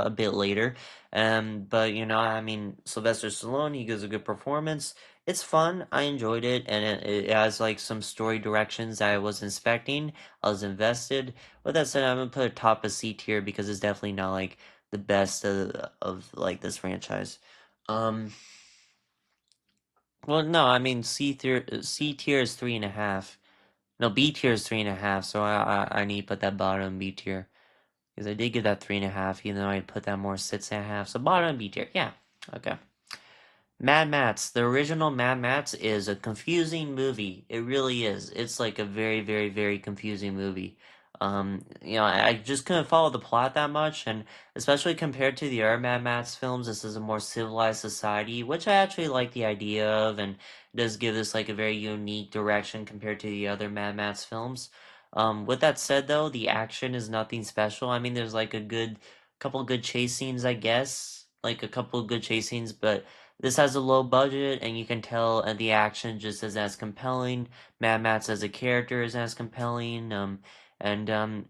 a bit later. But I mean, Sylvester Stallone, he gives a good performance. It's fun. I enjoyed it, and it has like some story directions that I was expecting. I was invested. With that said, I'm gonna put it top of C tier because it's definitely not like the best of like this franchise. Um, well, no, I mean C tier is 3.5. No, B tier is 3.5, so I need to put that bottom B tier. Because I did give that 3.5, even though I put that more 6.5. So bottom B tier, yeah. Okay. Mad Max. The original Mad Max is a confusing movie. It really is. It's like a very, very, very confusing movie. I just couldn't follow the plot that much, and especially compared to the other Mad Max films, this is a more civilized society, which I actually like the idea of, and does give this like a very unique direction compared to the other Mad Max films. With that said, though, the action is nothing special. I mean, there's like a good couple good chase scenes, I guess, like a couple good chase scenes, but this has a low budget, and you can tell, and the action just isn't as compelling. Mad Max as a character isn't as compelling. And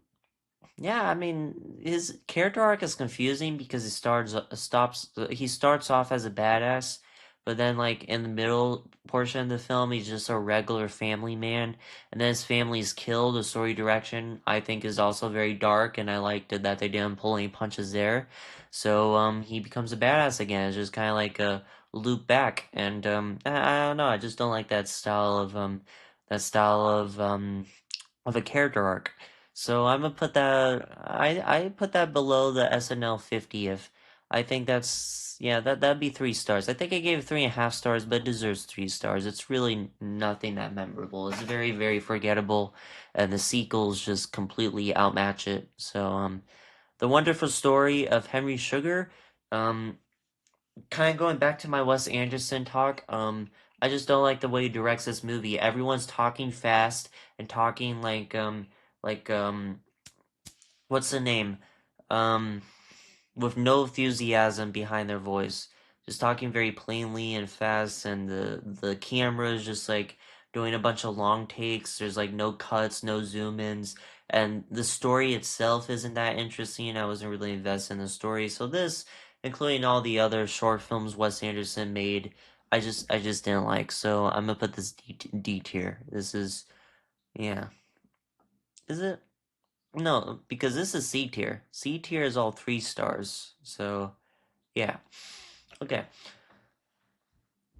yeah, I mean, his character arc is confusing because he starts off as a badass, but then like in the middle portion of the film, he's just a regular family man, and then his family is killed. The story direction I think is also very dark, and I liked it that they didn't pull any punches there. So he becomes a badass again. It's just kind of like a loop back, and I don't know. I just don't like that style of of a character arc. So I'm gonna put that. I put that below the SNL 50th. I think that's yeah that'd be 3 stars. I think I gave it 3.5 stars, but it deserves 3 stars. It's really nothing that memorable. It's very forgettable, and the sequels just completely outmatch it. So The Wonderful Story of Henry Sugar. Um, Kind of going back to my Wes Anderson talk, I just don't like the way he directs this movie. Everyone's talking fast and talking like what's the name? Um, with no enthusiasm behind their voice. Just talking very plainly and fast, and the camera is just like doing a bunch of long takes. There's like no cuts, no zoom ins, and the story itself isn't that interesting. I wasn't really invested in the story. So this, including all the other short films Wes Anderson made, I just didn't like. So I'm gonna put this D tier. This is yeah. Is it? No, because this is C tier. C tier is all 3 stars. So yeah. Okay.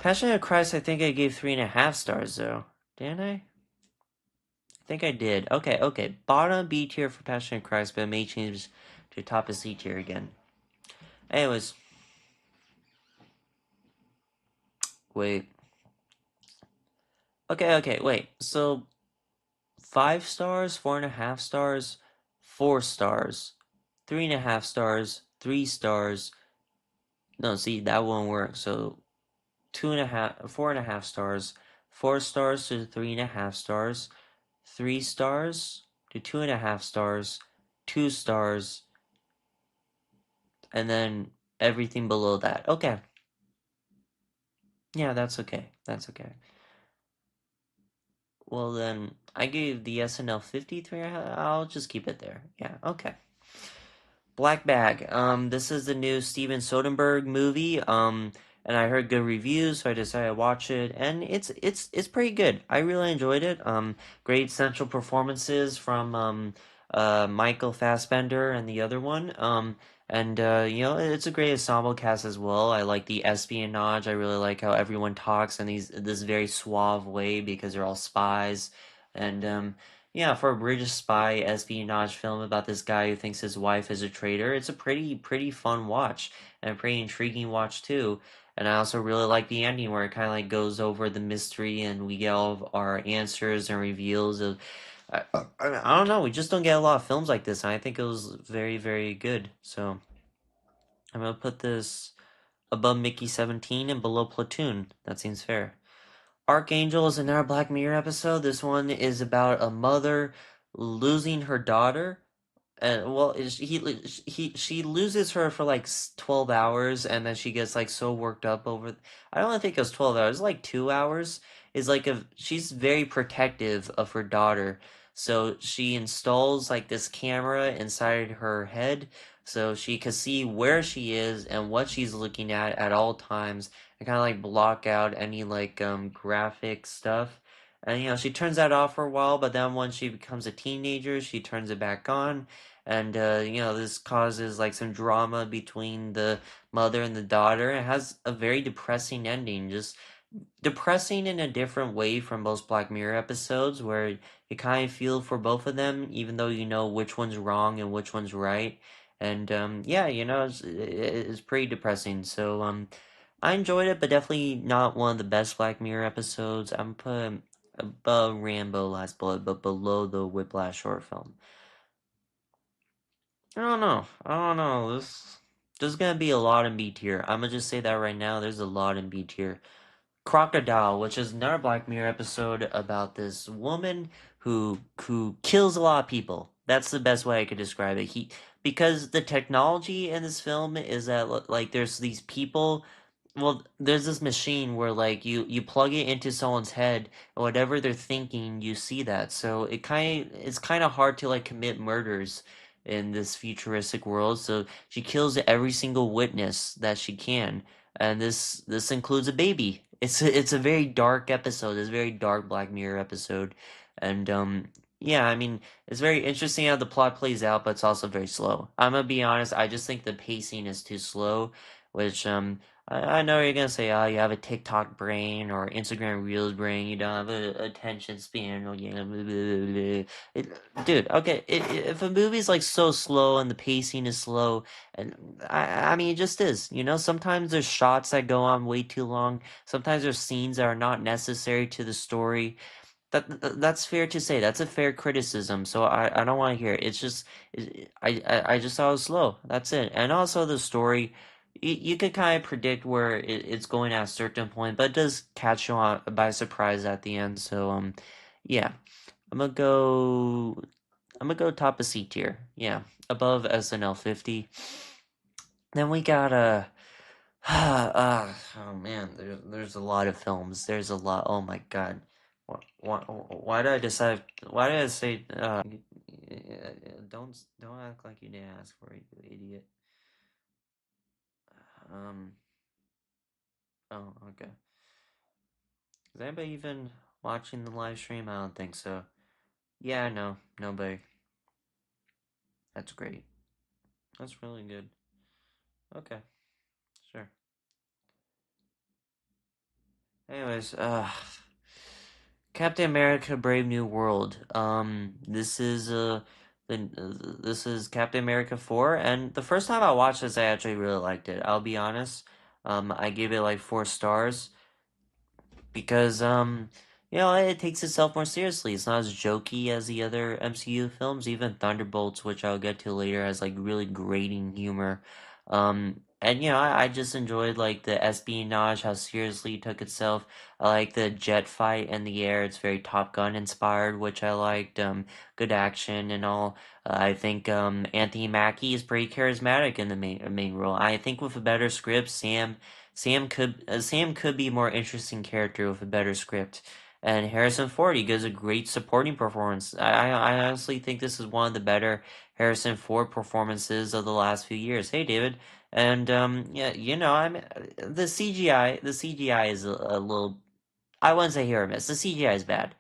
Passion of Christ, I think I gave 3.5 stars though. Didn't I? I think I did. Okay. Bottom B tier for Passion of Christ, but it may change to top of C tier again. Anyways, wait. Okay, wait. So 5 stars, 4.5 stars, 4 stars, 3.5 stars, 3 stars. No, see that won't work. So 2.5, 4.5 stars, 4 stars to 3.5 stars, 3 stars to 2.5 stars, 2 stars, and then everything below that. Okay. Yeah, that's okay. That's okay. Well, then I gave the SNL 53. I'll just keep it there. Yeah, okay. Black Bag. This is the new Steven Soderbergh movie. And I heard good reviews, so I decided to watch it, and it's pretty good. I really enjoyed it. Great central performances from Michael Fassbender and the other one. And it's a great ensemble cast as well. I like the espionage. I really like how everyone talks in this very suave way because they're all spies, and yeah, for a British spy espionage film about this guy who thinks his wife is a traitor, it's a pretty fun watch and a pretty intriguing watch too. And I also really like the ending where it kind of like goes over the mystery and we get all of our answers and reveals of. I don't know. We just don't get a lot of films like this, and I think it was very good. So I'm gonna put this above Mickey 17 and below Platoon. That seems fair. Archangel is another Black Mirror episode. This one is about a mother losing her daughter. And well, she loses her for like 12 hours, and then she gets like so worked up over. I don't think it was 12 hours, like 2 hours. Is like she's very protective of her daughter, so she installs like this camera inside her head, so she can see where she is and what she's looking at all times, and kind of like block out any like graphic stuff. And she turns that off for a while, but then when she becomes a teenager, she turns it back on, and this causes like some drama between the mother and the daughter. It has a very depressing ending, just depressing in a different way from most Black Mirror episodes, where you kind of feel for both of them, even though you know which one's wrong and which one's right. And yeah, it's pretty depressing. So I enjoyed it, but definitely not one of the best Black Mirror episodes. I'm put above Rambo Last Blood, but below the Whiplash short film. I don't know. I don't know. There's gonna be a lot in B tier. I'm gonna just say that right now. There's a lot in B tier. Crocodile, which is another Black Mirror episode about this woman who kills a lot of people. That's the best way I could describe it. Because the technology in this film is that like there's these people. Well, there's this machine where like you plug it into someone's head, and whatever they're thinking, you see that. So it's kind of hard to like commit murders in this futuristic world. So she kills every single witness that she can, and this includes a baby. It's a very dark episode. It's a very dark Black Mirror episode, and yeah, I mean it's very interesting how the plot plays out, but it's also very slow. I'm gonna be honest. I just think the pacing is too slow, which I know you're gonna say, oh, you have a TikTok brain or Instagram Reels brain. You don't have a attention span. Or, you know, blah, blah, blah, blah. Dude, okay. If a movie's like so slow and the pacing is slow, and I mean, it just is. You know, sometimes there's shots that go on way too long. Sometimes there's scenes that are not necessary to the story. That's fair to say. That's a fair criticism. So I don't want to hear it. It's just I just thought it was slow. That's it. And also the story, you could kind of predict where it's going at a certain point, but it does catch you on by surprise at the end. So yeah, I'm gonna go. I'm gonna go top of C tier. Yeah, above SNL 50. Then we got oh man, there's a lot of films. There's a lot. Oh my God. Why did I decide? Why did I say? Don't act like you didn't ask for it, you idiot. Um. Oh, okay. Is anybody even watching the live stream? I don't think so. Yeah, no, nobody. That's great. That's really good. Okay, sure. Anyways, Captain America: Brave New World. This is Captain America 4, and the first time I watched this, I actually really liked it. I'll be honest. I gave it like 4 stars because you know, it takes itself more seriously. It's not as jokey as the other MCU films. Even Thunderbolts, which I'll get to later, has like really grating humor. And you know, I just enjoyed like the espionage, how seriously it took itself. I like the jet fight in the air. It's very Top Gun inspired, which I liked. Good action and all. I think Anthony Mackie is pretty charismatic in the main role. I think with a better script, Sam could be a more interesting character with a better script. And Harrison Ford, he gives a great supporting performance. I honestly think this is one of the better Harrison Ford performances of the last few years. Hey, David. And yeah, you know, the CGI is a little, I wouldn't say hit or miss. The CGI is bad.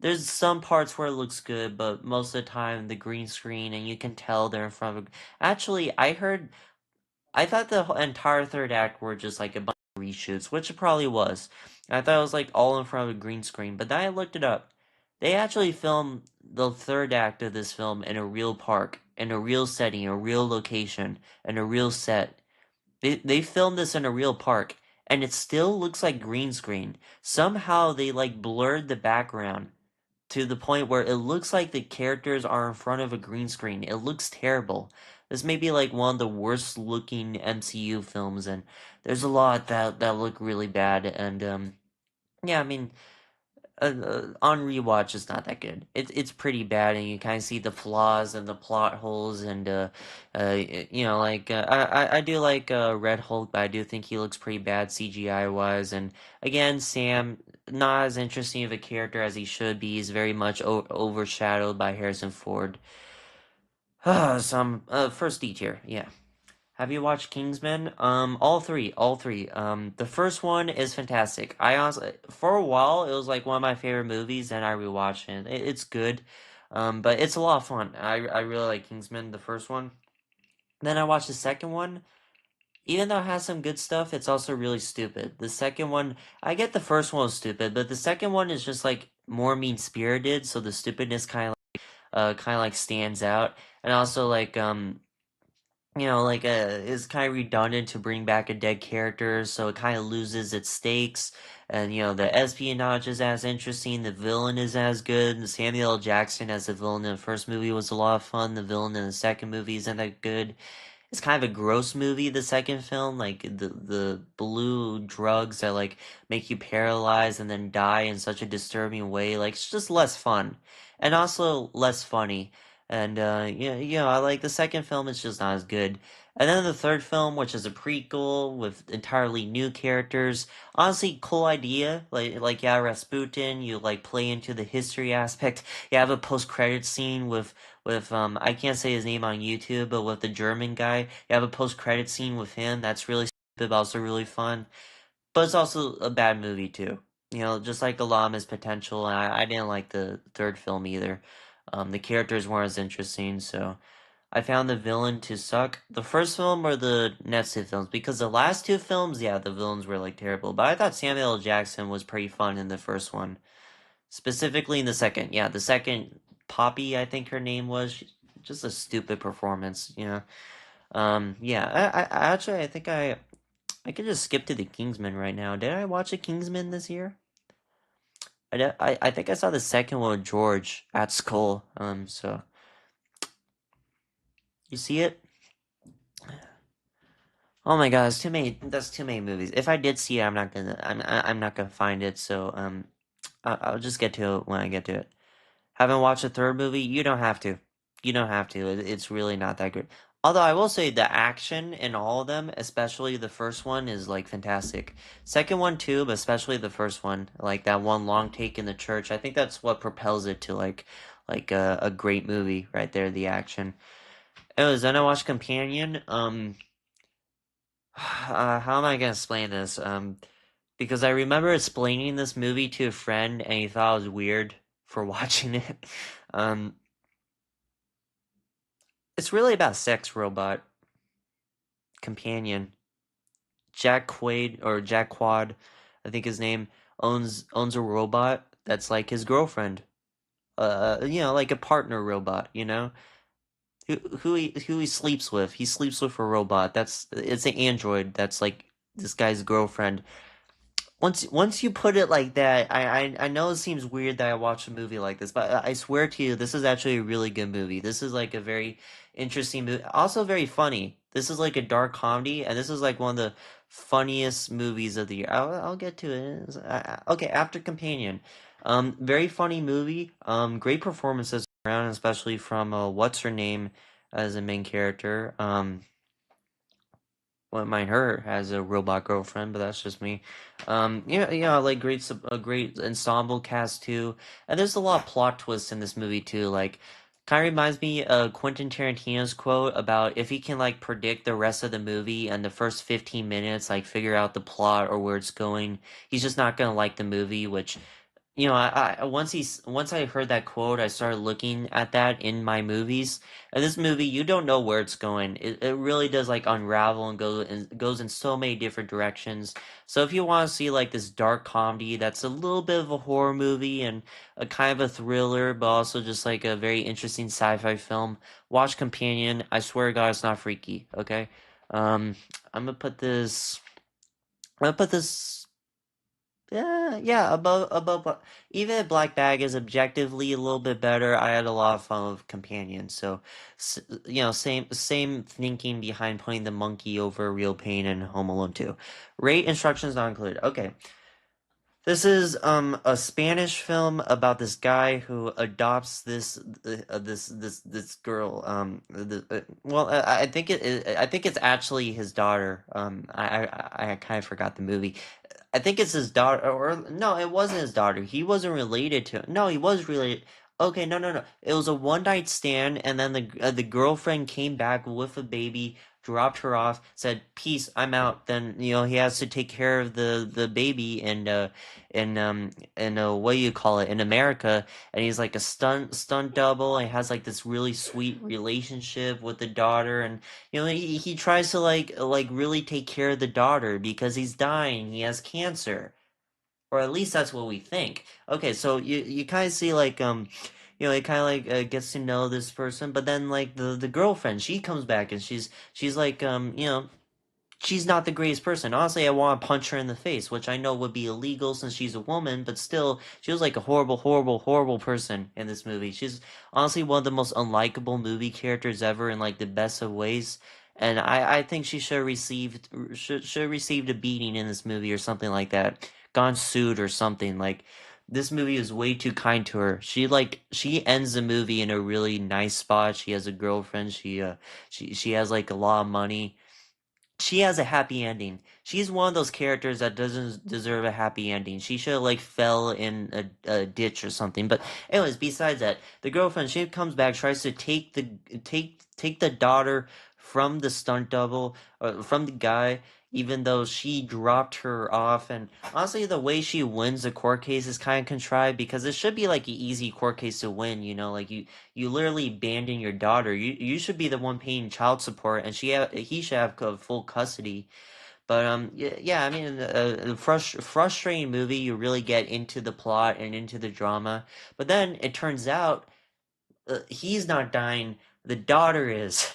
There's some parts where it looks good, but most of the time the green screen and you can tell they're in front of. Actually, I thought the entire third act were just like a bunch of reshoots, which it probably was. I thought it was like all in front of a green screen, but then I looked it up. They actually filmed the third act of this film in a real park, in a real setting, a real location, and a real set. They filmed this in a real park, and it still looks like green screen. Somehow they like blurred the background to the point where it looks like the characters are in front of a green screen. It looks terrible. This may be like one of the worst looking MCU films, and there's a lot that look really bad. And yeah, I mean, on rewatch, it's not that good. It's pretty bad, and you kind of see the flaws and the plot holes, and you know, like I do like Red Hulk, but I do think he looks pretty bad CGI wise. And again, Sam, not as interesting of a character as he should be. He's very much overshadowed by Harrison Ford. Some first D tier, yeah. Have you watched Kingsman? All three. The first one is fantastic. I honestly, for a while, it was like one of my favorite movies, and I rewatched it. It's good, but it's a lot of fun. I really like Kingsman, the first one. Then I watched the second one. Even though it has some good stuff, it's also really stupid. The second one, I get the first one was stupid, but the second one is just like more mean spirited, so the stupidness kind of like stands out, and also like you know, like is kind of redundant to bring back a dead character, so it kind of loses its stakes. And you know, the espionage is as interesting, the villain is as good. And Samuel L. Jackson as the villain in the first movie was a lot of fun. The villain in the second movie isn't that good. It's kind of a gross movie, the second film, like the blue drugs that like make you paralyzed and then die in such a disturbing way. Like it's just less fun, and also less funny. And you know, I like the second film. It's just not as good. And then the third film, which is a prequel with entirely new characters. Honestly, cool idea. Like yeah, Rasputin. You like play into the history aspect. You have a post-credit scene with I can't say his name on YouTube, but with the German guy. You have a post-credit scene with him. That's really stupid, but also really fun. But it's also a bad movie too. You know, just like Alama's potential. And I didn't like the third film either. The characters weren't as interesting, so. I found the villain to suck. The first film or the next two films? Because the last two films, yeah, the villains were like terrible. But I thought Samuel L. Jackson was pretty fun in the first one. Specifically in the second. Yeah, the second, Poppy, I think her name was. Just a stupid performance, you know. Yeah, I think I could just skip to the Kingsman right now. Did I watch the Kingsman this year? I think I saw the second one with George at school. So you see it? Oh my God, it's too many. That's too many movies. If I did see it, I'm not gonna find it. So I'll just get to it when I get to it. Haven't watched the third movie? You don't have to. You don't have to. It's really not that good. Although I will say the action in all of them, especially the first one, is like fantastic. Second one too, but especially the first one, like that one long take in the church. I think that's what propels it to like a great movie right there. The action. Anyways, then I watched Companion. How am I gonna explain this? Because I remember explaining this movie to a friend and he thought it was weird for watching it. Um, it's really about sex robot companion. Jack Quaid or Jack Quad, I think his name, owns a robot that's like his girlfriend. Like a partner robot, who he sleeps with. He sleeps with a robot. It's an android that's like this guy's girlfriend. Once you put it like that, I know it seems weird that I watch a movie like this, but I swear to you, this is actually a really good movie. This is like a very interesting movie, also very funny. This is like a dark comedy, and this is like one of the funniest movies of the year. I'll get to it. Okay, after Companion, very funny movie. Great performances around, especially from what's her name as a main character. Wouldn't mind her as a robot girlfriend, but that's just me. Yeah, like a great ensemble cast too, and there's a lot of plot twists in this movie too. Like, kind of reminds me of Quentin Tarantino's quote about if he can like predict the rest of the movie and the first 15 minutes, like figure out the plot or where it's going, he's just not gonna like the movie, which once I heard that quote, I started looking at that in my movies. And this movie, you don't know where it's going. It really does like unravel and goes in so many different directions. So if you want to see like this dark comedy that's a little bit of a horror movie and a kind of a thriller, but also just like a very interesting sci-fi film, watch Companion. I swear to God, it's not freaky. Okay, um, I'm gonna put this. I'm gonna put this. Yeah, even if Black Bag is objectively a little bit better, I had a lot of fun with Companion. So, same thinking behind putting the monkey over Real Pain and Home Alone 2. Rate instructions not included. Okay. This is a Spanish film about this guy who adopts this girl. I think I think it's actually his daughter. I kind of forgot the movie. I think it's his daughter, or no, it wasn't his daughter. He wasn't related to. No, he was related. Okay, no. It was a one night stand, and then the girlfriend came back with a baby, dropped her off, said, "Peace, I'm out." Then he has to take care of the baby, and what do you call it in America, and he's like a stunt double, and has like this really sweet relationship with the daughter, and he tries to like really take care of the daughter because he's dying. He has cancer, or at least that's what we think. Okay, so you kind of see like he kind of like gets to know this person, but then like the girlfriend, she comes back and she's like she's not the greatest person. Honestly, I want to punch her in the face, which I know would be illegal since she's a woman, but still, she was like a horrible person in this movie. She's honestly one of the most unlikable movie characters ever in like the best of ways. And I think she should have received a beating in this movie or something like that. Gone sued or something. Like this movie is way too kind to her. She ends the movie in a really nice spot. She has a girlfriend. She has like a lot of money. She has a happy ending. She's one of those characters that doesn't deserve a happy ending. She should have like fell in a ditch or something. But anyways, besides that, the girlfriend, she comes back, tries to take the daughter from the stunt double, from the guy. even though she dropped her off. And honestly, the way she wins the court case is kind of contrived because it should be like an easy court case to win. Like you literally abandon your daughter. You should be the one paying child support, and he should have full custody. But yeah, yeah, I mean, a frustrating movie. You really get into the plot and into the drama, but then it turns out he's not dying. The daughter is.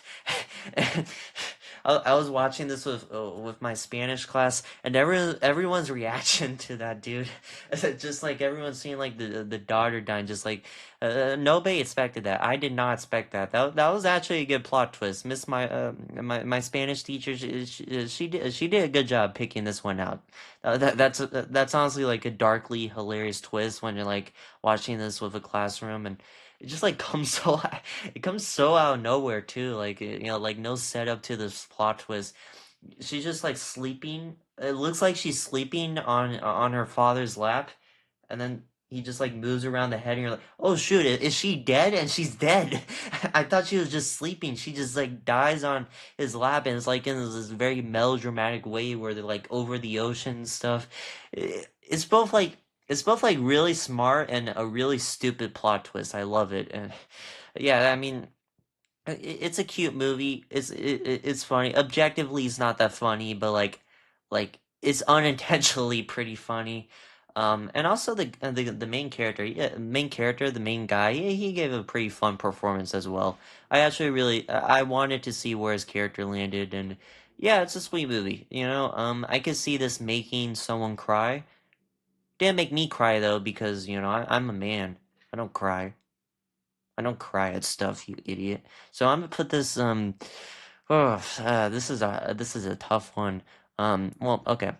I was watching this with my Spanish class, and everyone's reaction to that dude, just like everyone's seeing like the daughter dying, just like nobody expected that. I did not expect that. That was actually a good plot twist. Miss my Spanish teacher, she did a good job picking this one out. That's honestly like a darkly hilarious twist when you're like watching this with a classroom and it just like comes so it comes so out of nowhere too. Like like no setup to this plot twist. She's just like sleeping. It looks like she's sleeping on her father's lap, and then he just like moves around the head, and you're like, "Oh shoot, is she dead?" And she's dead. I thought she was just sleeping. She just like dies on his lap, and it's like in this very melodramatic way where they're like over the ocean and stuff. It's both like really smart and a really stupid plot twist. I love it, and yeah, I mean, it's a cute movie. It's funny. Objectively, it's not that funny, but like it's unintentionally pretty funny. And also the main character, yeah, the main guy, he gave a pretty fun performance as well. I actually really I wanted to see where his character landed, and yeah, it's a sweet movie. I could see this making someone cry. Didn't make me cry though because I'm a man. I don't cry. I don't cry at stuff, you idiot. So I'm gonna put this. This is a tough one. Well, okay.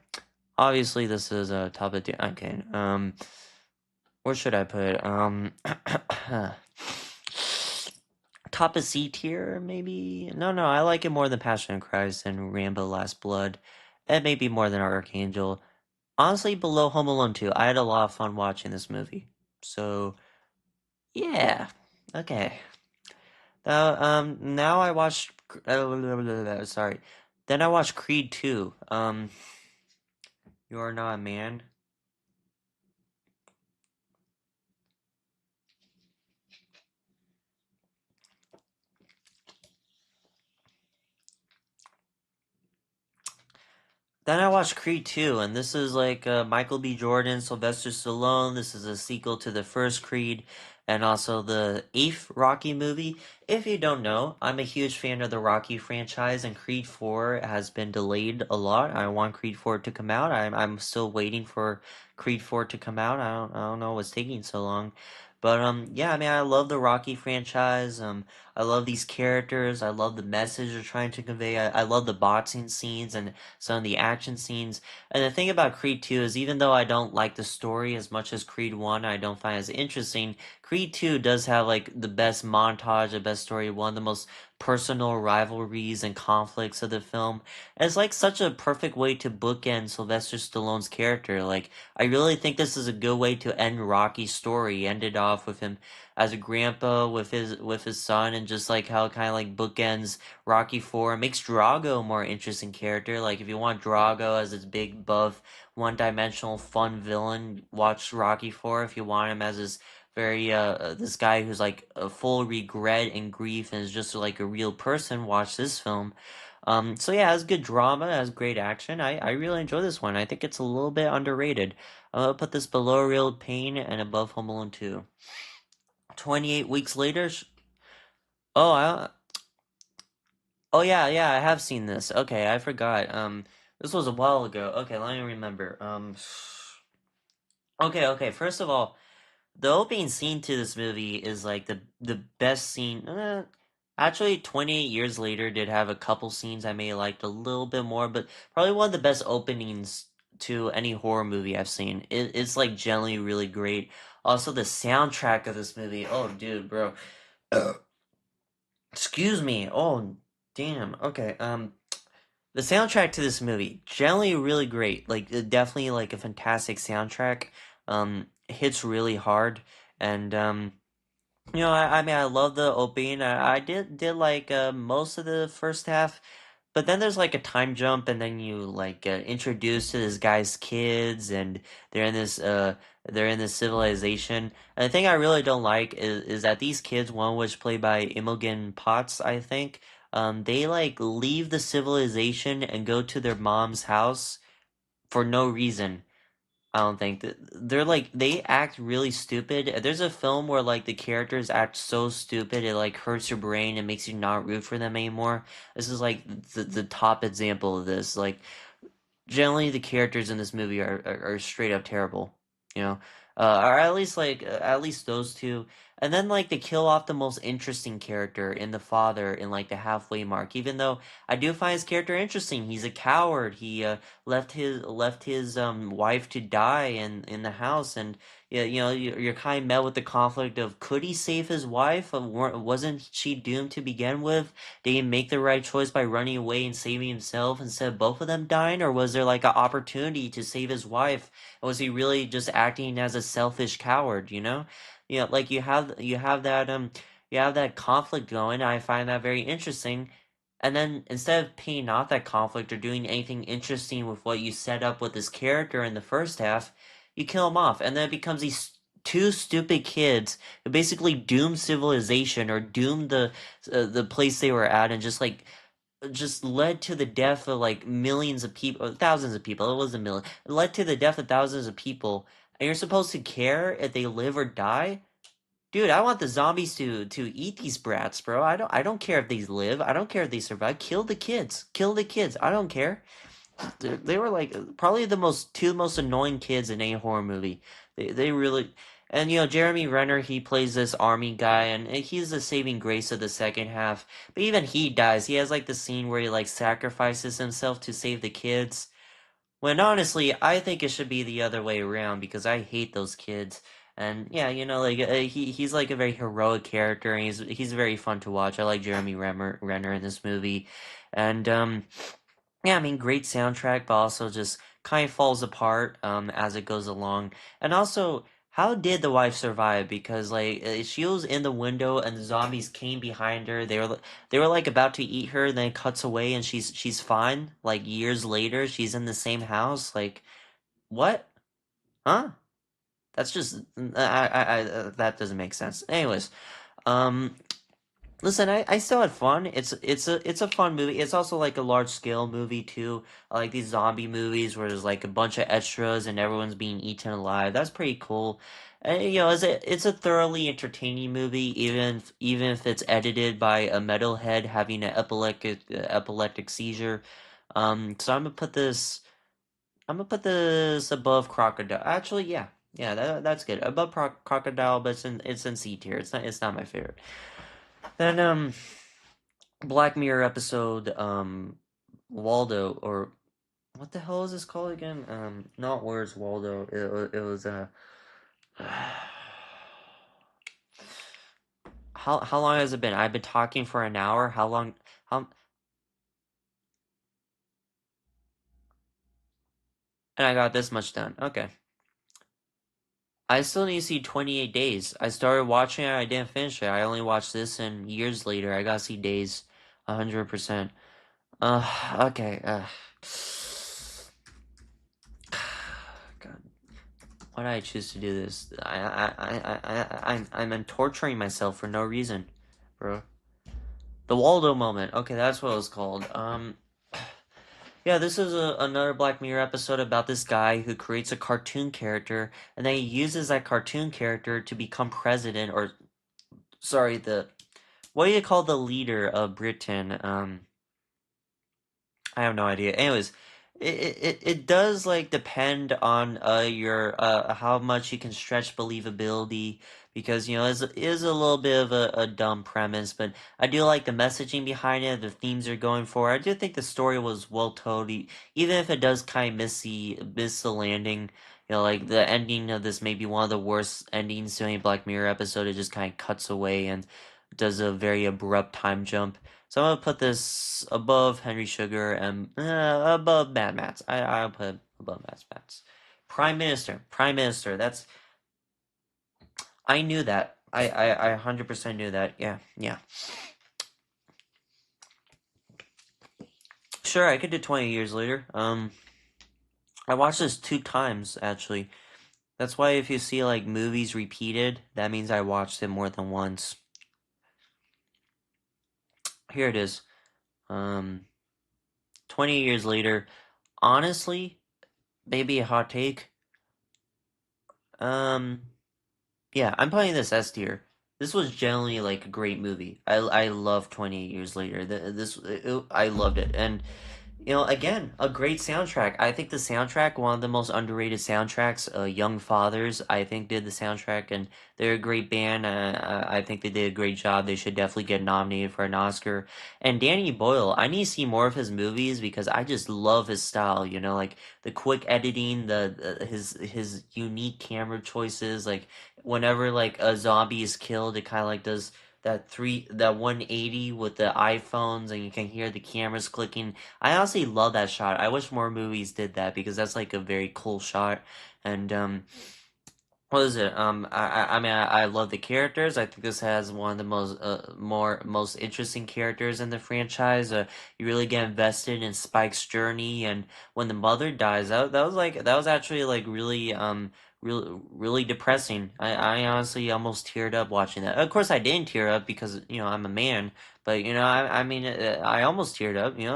Obviously, this is a top of okay. Where should I put it? Top of C tier, maybe. No, no, I like it more than Passion of Christ and Rambo: Last Blood, and maybe more than Archangel. Honestly, below Home Alone 2. I had a lot of fun watching this movie. So yeah, okay. Now I watched. Sorry. Then I watched Creed 2. You Are Not a Man. Then I watched Creed 2, and this is like Michael B. Jordan, Sylvester Stallone. This is a sequel to the first Creed and also the eighth Rocky movie. If you don't know, I'm a huge fan of the Rocky franchise, and Creed 4 has been delayed a lot. I want Creed 4 to come out. I'm still waiting for Creed 4 to come out. I don't know what's taking so long. But yeah, I mean I love the Rocky franchise. I love these characters. I love the message they're trying to convey. I love the boxing scenes and some of the action scenes. And the thing about Creed 2 is even though I don't like the story as much as Creed 1, I don't find it as interesting, Creed 2 does have like the best montage, the best story, one of the most personal rivalries and conflicts of the film. And it's like such a perfect way to bookend Sylvester Stallone's character. Like I really think this is a good way to end Rocky's story. He ended off with him as a grandpa with his son and just like how it kind of like bookends Rocky 4. It makes Drago a more interesting character. Like if you want Drago as this big buff one-dimensional fun villain, watch Rocky 4. If you want him as this very this guy who's like a full regret and grief and is just like a real person, watch this film. So yeah, it has good drama, it has great action. I really enjoy this one. I think it's a little bit underrated. I'll put this below Real Pain and above Home Alone 2. 28 weeks later. Oh, oh yeah, yeah, I have seen this. Okay, I forgot. This was a while ago. Okay, let me remember. Okay, okay. First of all, the opening scene to this movie is like the best scene. Actually, 28 years later did have a couple scenes I may have liked a little bit more, but probably one of the best openings to any horror movie I've seen. It's like generally really great. Also, the soundtrack of this movie. Oh, dude, bro. Excuse me. Oh, damn. Okay. The soundtrack to this movie generally really great. Like definitely like a fantastic soundtrack. Hits really hard, and I mean I love the opening. I did like most of the first half. but then there's like a time jump, and then you like get introduced to this guy's kids, and they're in this uh they're in this civilization. And the thing I really don't like is that these kids, one was played by Imogen Potts, I think. They like leave the civilization and go to their mom's house for no reason. I don't think that they're like they act really stupid. There's a film where like the characters act so stupid it like hurts your brain and makes you not root for them anymore. This is like the top example of this. Like generally the characters in this movie are straight up terrible, you know, or at least at least those two. And then like they kill off the most interesting character in the father in like the halfway mark. Even though I do find his character interesting, he's a coward. He left his wife to die in the house, and yeah, you know you're kind of met with the conflict of could he save his wife? Wasn't she doomed to begin with? Did he make the right choice by running away and saving himself instead of both of them dying, or was there like an opportunity to save his wife? And was he really just acting as a selfish coward? Like you have that conflict going. I find that very interesting. And then instead of paying off that conflict or doing anything interesting with what you set up with this character in the first half, you kill him off, and then it becomes these two stupid kids who basically doom civilization or doom the place they were at, and just led to the death of like millions of people, thousands of people. It was a million. It led to the death of thousands of people, and you're supposed to care if they live or die. Dude, I want the zombies to eat these brats, bro. I don't care if they live. I don't care if they survive. Kill the kids. Kill the kids. I don't care. They were like probably the two most annoying kids in a horror movie. They really, and Jeremy Renner, he plays this army guy, and he's the saving grace of the second half. But even he dies. He has like the scene where he like sacrifices himself to save the kids. When honestly, I think it should be the other way around because I hate those kids. And yeah, like he's like a very heroic character, and he's very fun to watch. I like Renner in this movie, and yeah, I mean, great soundtrack, but also just kind of falls apart as it goes along. And also, how did the wife survive? Because like she was in the window and the zombies came behind her. They were like about to eat her, then it cuts away and she's fine. Like years later, she's in the same house. Like what? Huh? That's just that doesn't make sense. Anyways, um, listen, I still had fun. It's a fun movie. It's also like a large scale movie too. I like these zombie movies where there's like a bunch of extras and everyone's being eaten alive. That's pretty cool. And, it's a thoroughly entertaining movie, even if it's edited by a metalhead having an epileptic seizure. So I'm gonna put this above Crocodile. Actually, yeah, yeah, that's good. Above Crocodile, but it's in C tier. It's not my favorite. Then Black Mirror episode, Waldo, or what the hell is this called again? Not Where's Waldo. It was how long has it been? I've been talking for an hour. How long? How? And I got this much done. Okay. I still need to see 28 Days. I started watching it. I didn't finish it. I only watched this, and years later, I gotta see Days, 100%. Okay. God. Why did I choose to do this? I'm torturing myself for no reason, bro. The Waldo moment. Okay, that's what it was called. Yeah, this is another Black Mirror episode about this guy who creates a cartoon character, and then he uses that cartoon character to become president, or sorry, what do you call the leader of Britain? I have no idea. Anyways, it does like depend on your how much you can stretch believability, because it is a little bit of a dumb premise, but I do like the messaging behind it, the themes are going for. I do think the story was well told, even if it does kind of miss the landing. Like the ending of this may be one of the worst endings to any Black Mirror episode. It just kind of cuts away and does a very abrupt time jump. So I'm gonna put this above Henry Sugar and above Mad Max. I'll put above Mad Max. Prime Minister, Prime Minister. I knew that. I 100% knew that. Yeah, yeah. sure, I could do 20 years later. I watched this two times actually. That's why if you see like movies repeated, that means I watched it more than once. Here it is. Um, 20 years later. Honestly, maybe a hot take. Um, yeah, I'm putting this S tier. This was generally like a great movie. I love 28 Years Later. I loved it, and again, a great soundtrack. I think the soundtrack, one of the most underrated soundtracks. Young Fathers, I think, did the soundtrack, and they're a great band. I think they did a great job. They should definitely get nominated for an Oscar. And Danny Boyle, I need to see more of his movies because I just love his style. Like the quick editing, his unique camera choices. Like whenever like a zombie is killed, it kind of like does that 180 with the iPhones, and you can hear the cameras clicking. I honestly love that shot. I wish more movies did that because that's like a very cool shot. And what is it? I mean, I love the characters. I think this has one of the most interesting characters in the franchise. You really get invested in Spike's journey, and when the mother dies, that was actually like really depressing. I honestly almost teared up watching that. Of course, I didn't tear up because I'm a man, but I mean, I almost teared up. It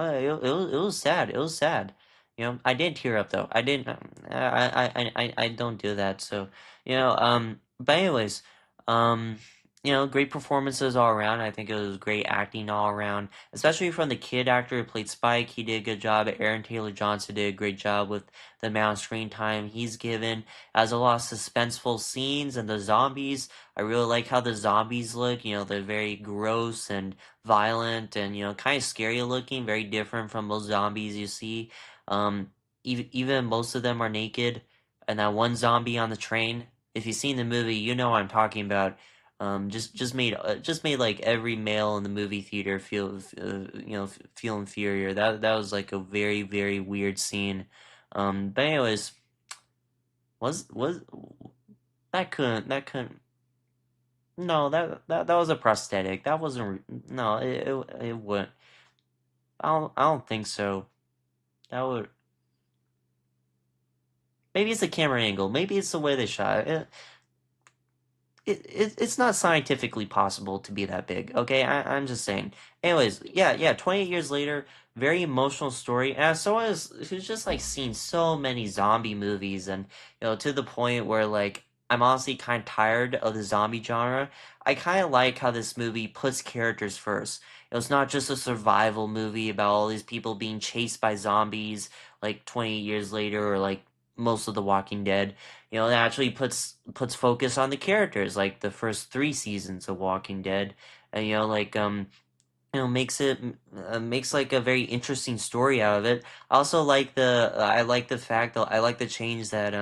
was sad. It was sad. I didn't tear up though. I didn't. I don't do that. So. But anyways, um, great performances all around. I think it was great acting all around, especially from the kid actor who played Spike. He did a good job. Aaron Taylor Johnson did a great job with the amount of screen time he's given. As a lot of suspenseful scenes and the zombies. I really like how the zombies look. They're very gross and violent and kind of scary looking. Very different from most zombies you see. Um, even most of them are naked. And that one zombie on the train, if you've seen the movie, you know what I'm talking about. Just made like every male in the movie theater feel inferior. That was like a very very weird scene. But anyways, was that couldn't no that was a prosthetic. That wasn't no it wouldn't. I don't think so. That would maybe it's the camera angle. Maybe it's the way they shot it. It's not scientifically possible to be that big. Okay, I'm just saying. Anyways, yeah. 28 years later, very emotional story. And as someone who's just like seen so many zombie movies, and to the point where like I'm honestly kind of tired of the zombie genre. I kind of like how this movie puts characters first. It's not just a survival movie about all these people being chased by zombies like 20 years later, or like most of The Walking Dead. It actually puts focus on the characters, like the first three seasons of Walking Dead, and like makes like a very interesting story out of it. I like the fact that I like the change that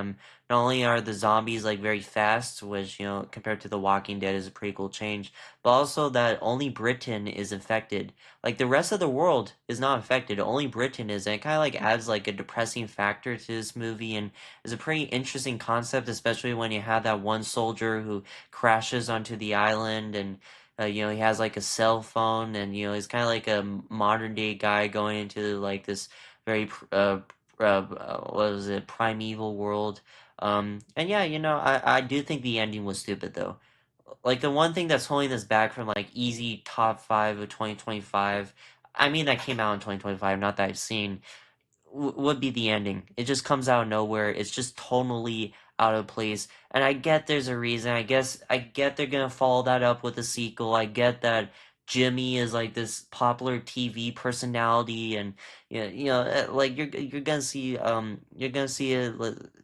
not only are the zombies like very fast, which compared to The Walking Dead is a pretty cool change, but also that only Britain is infected. Like the rest of the world is not affected. Only Britain is, and it kind of like adds like a depressing factor to this movie, and is a pretty interesting concept, especially when you have that one soldier who crashes onto the island and he has like a cell phone, and he's kind of like a modern day guy going into like this very what was it, primeval world. And yeah, I do think the ending was stupid though. Like the one thing that's holding this back from like easy top five of 2025. I mean, that came out in 2025, not that I've seen, would be the ending. It just comes out of nowhere. It's just totally out of place. And I get there's a reason. I get they're gonna follow that up with a sequel. I get that Jimmy is like this popular TV personality, and like you're gonna see it.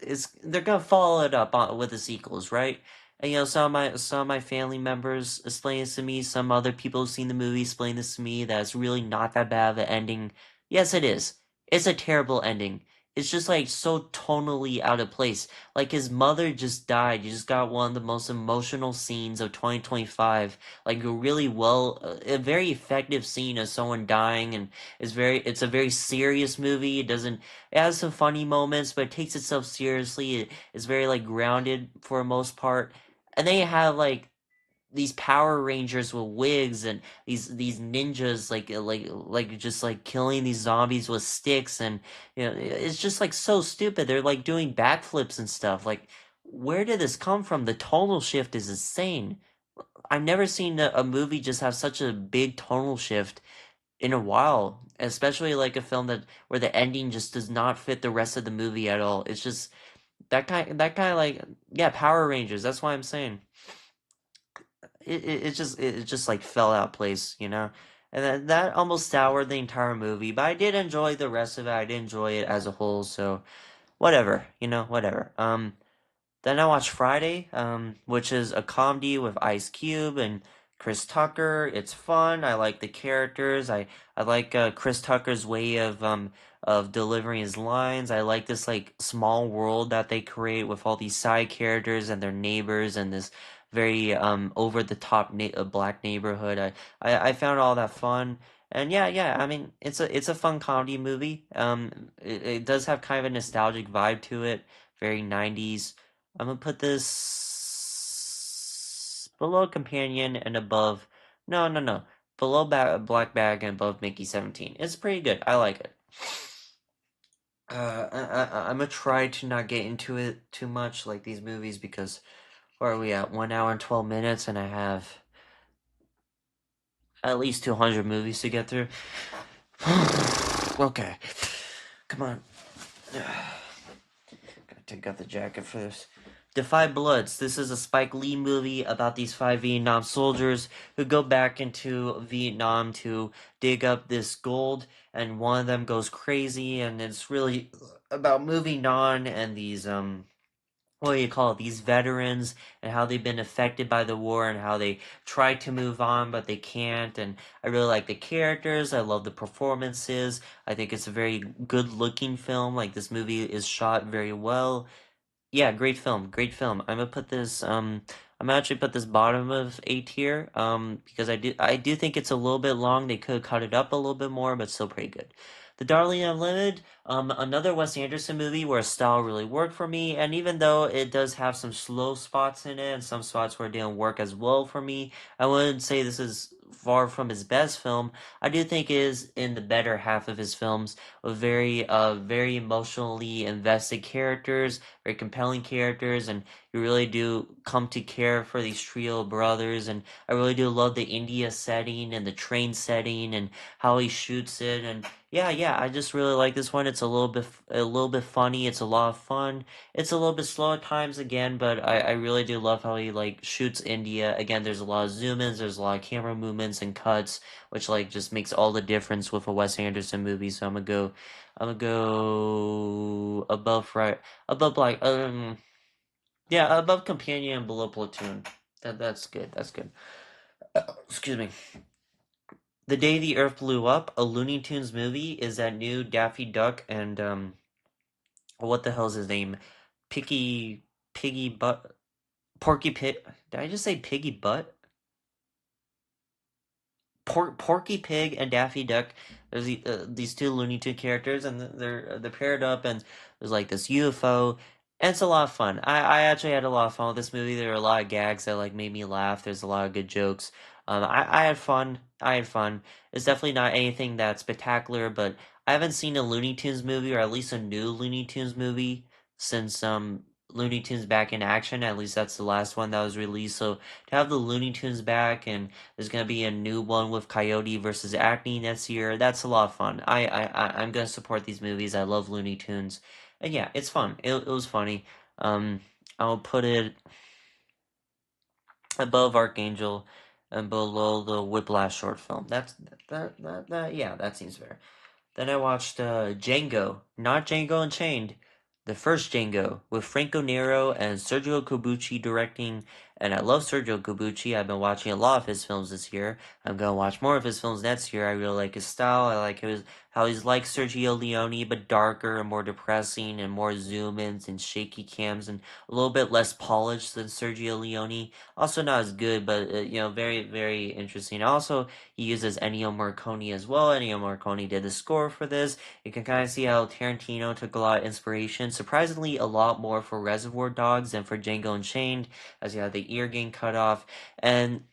It's they're gonna follow it up with the sequels, right? And some of my family members explain this to me. Some other people who've seen the movie explain this to me that it's really not that bad of an ending. Yes, it is. It's a terrible ending. It's just like so tonally out of place. Like his mother just died. You just got one of the most emotional scenes of 2025. Like a very effective scene of someone dying, and it's a very serious movie. It has some funny moments, but it takes itself seriously. It's very like grounded for the most part. And then you have like these Power Rangers with wigs and these ninjas like just like killing these zombies with sticks and it's just like so stupid. They're like doing backflips and stuff. Like where did this come from? The tonal shift is insane. I've never seen a movie just have such a big tonal shift in a while, especially like a film that where the ending just does not fit the rest of the movie at all. It's just that kind of like yeah, Power Rangers. That's why I'm saying it just like fell out of place, and that almost soured the entire movie. But I did enjoy the rest of it. I did enjoy it as a whole. So whatever, whatever. Then I watched Friday, which is a comedy with Ice Cube and Chris Tucker. It's fun. I like the characters. I like Chris Tucker's way of delivering his lines. I like this like small world that they create with all these side characters and their neighbors and this very over the top black neighborhood. I found all that fun. And yeah, yeah, I mean it's a fun comedy movie. It does have kind of a nostalgic vibe to it, very 90s. I'm gonna put this below Companion and above. No, no, no. Below Black Bag and above Mickey 17. It's pretty good. I like it. I'm gonna try to not get into it too much, like these movies, because where are we at? 1 hour and 12 minutes, and I have at least 200 movies to get through. Okay, come on. Gotta take out the jacket for this. Da 5 Bloods. This is a Spike Lee movie about these five Vietnam soldiers who go back into Vietnam to dig up this gold, and one of them goes crazy, and it's really about moving on and these what do you call it? These veterans and how they've been affected by the war and how they try to move on but they can't. And I really like the characters. I love the performances. I think it's a very good looking film. Like this movie is shot very well. Yeah, great film, great film. I'm gonna actually put this bottom of A tier, because I do think it's a little bit long. They could cut it up a little bit more, but still pretty good. The Darling Unlimited, another Wes Anderson movie where style really worked for me, and even though it does have some slow spots in it and some spots where it didn't work as well for me, I wouldn't say this is far from his best film. I do think it is in the better half of his films, with very emotionally invested characters, very compelling characters, and you really do come to care for these trio of brothers. And I really do love the India setting and the train setting and how he shoots it. And yeah, yeah, I just really like this one. It's a little bit funny. It's a lot of fun. It's a little bit slow at times again, but I really do love how he like shoots India. Again, there's a lot of zoom ins, there's a lot of camera movements and cuts, which like just makes all the difference with a Wes Anderson movie. So I'm gonna go above right above like yeah, above Companion and below Platoon. That's good. That's good. Excuse me. The Day the Earth Blew Up, a Looney Tunes movie, is that new Daffy Duck and what the hell's his name? Piggy Butt Porky Pig. Did I just say Piggy Butt? Porky Pig and Daffy Duck. There's these two Looney Tune characters, and they're paired up, and there's like this UFO, and it's a lot of fun. I actually had a lot of fun with this movie. There were a lot of gags that like made me laugh. There's a lot of good jokes. I had fun. I had fun. It's definitely not anything that spectacular, but I haven't seen a Looney Tunes movie, or at least a new Looney Tunes movie, since Looney Tunes Back in Action. At least that's the last one that was released. So to have the Looney Tunes back and there's gonna be a new one with Coyote versus Acne next year. That's a lot of fun. I'm gonna support these movies. I love Looney Tunes, and yeah, it's fun. It was funny. Um, I'll put it above Archangel and below the Whiplash short film. Yeah, that seems fair. Then I watched Django, not Django Unchained, the first Django with Franco Nero and Sergio Corbucci directing. And I love Sergio Corbucci. I've been watching a lot of his films this year. I'm gonna watch more of his films next year. I really like his style. how he's like Sergio Leone but darker and more depressing and more zoom ins and shaky cams and a little bit less polished than Sergio Leone. Also not as good, but very very interesting. Also, he uses Ennio Morricone as well. Ennio Morricone did the score for this. You can kind of see how Tarantino took a lot of inspiration, surprisingly a lot more for Reservoir Dogs than for Django Unchained, as you have the ear getting cut off. And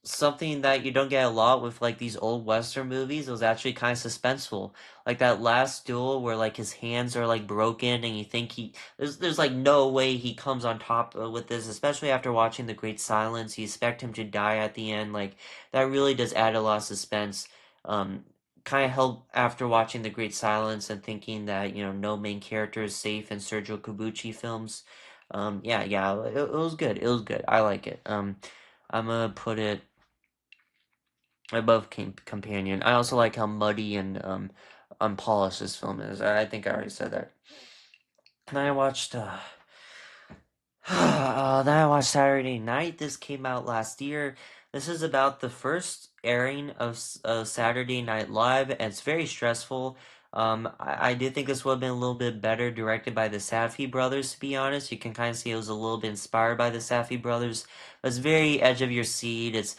something that you don't get a lot with like these old western movies, it was actually kind of suspenseful, like that last duel where like his hands are like broken and you think there's like no way he comes on top with this, especially after watching The Great Silence. You expect him to die at the end. Like that really does add a lot of suspense. um kind of help after watching The Great Silence and thinking that no main character is safe in Sergio Corbucci films. Yeah, it was good, it was good, I like it. I'm gonna put it above Companion. I also like how muddy and unpolished this film is. I think I already said that. And I watched then I watched Saturday Night. This came out last year. This is about the first airing of Saturday Night Live, and it's very stressful. I did think this would have been a little bit better directed by the Safdie brothers, to be honest. You can kind of see it was a little bit inspired by the Safdie brothers. It's very edge of your seat. It's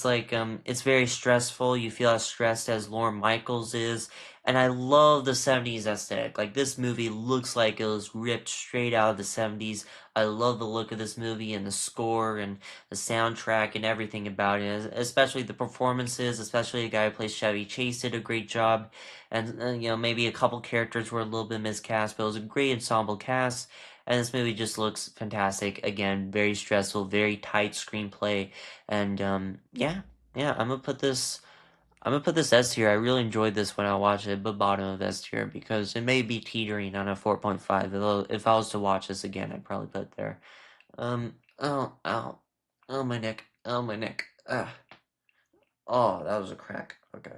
like it's very stressful. You feel as stressed as Lorne Michaels is. And I love the 70s aesthetic. Like, this movie looks like it was ripped straight out of the 70s. I love the look of this movie and the score and the soundtrack and everything about it, especially the performances, especially the guy who plays Chevy Chase did a great job. And, maybe a couple characters were a little bit miscast, but it was a great ensemble cast. And this movie just looks fantastic. Again, very stressful, very tight screenplay. And, yeah, I'm gonna put this S tier. I really enjoyed this when I watched it, but bottom of S tier because it may be teetering on a 4.5. Although if I was to watch this again, I'd probably put it there. Oh my neck, oh my neck. Oh, that was a crack. Okay.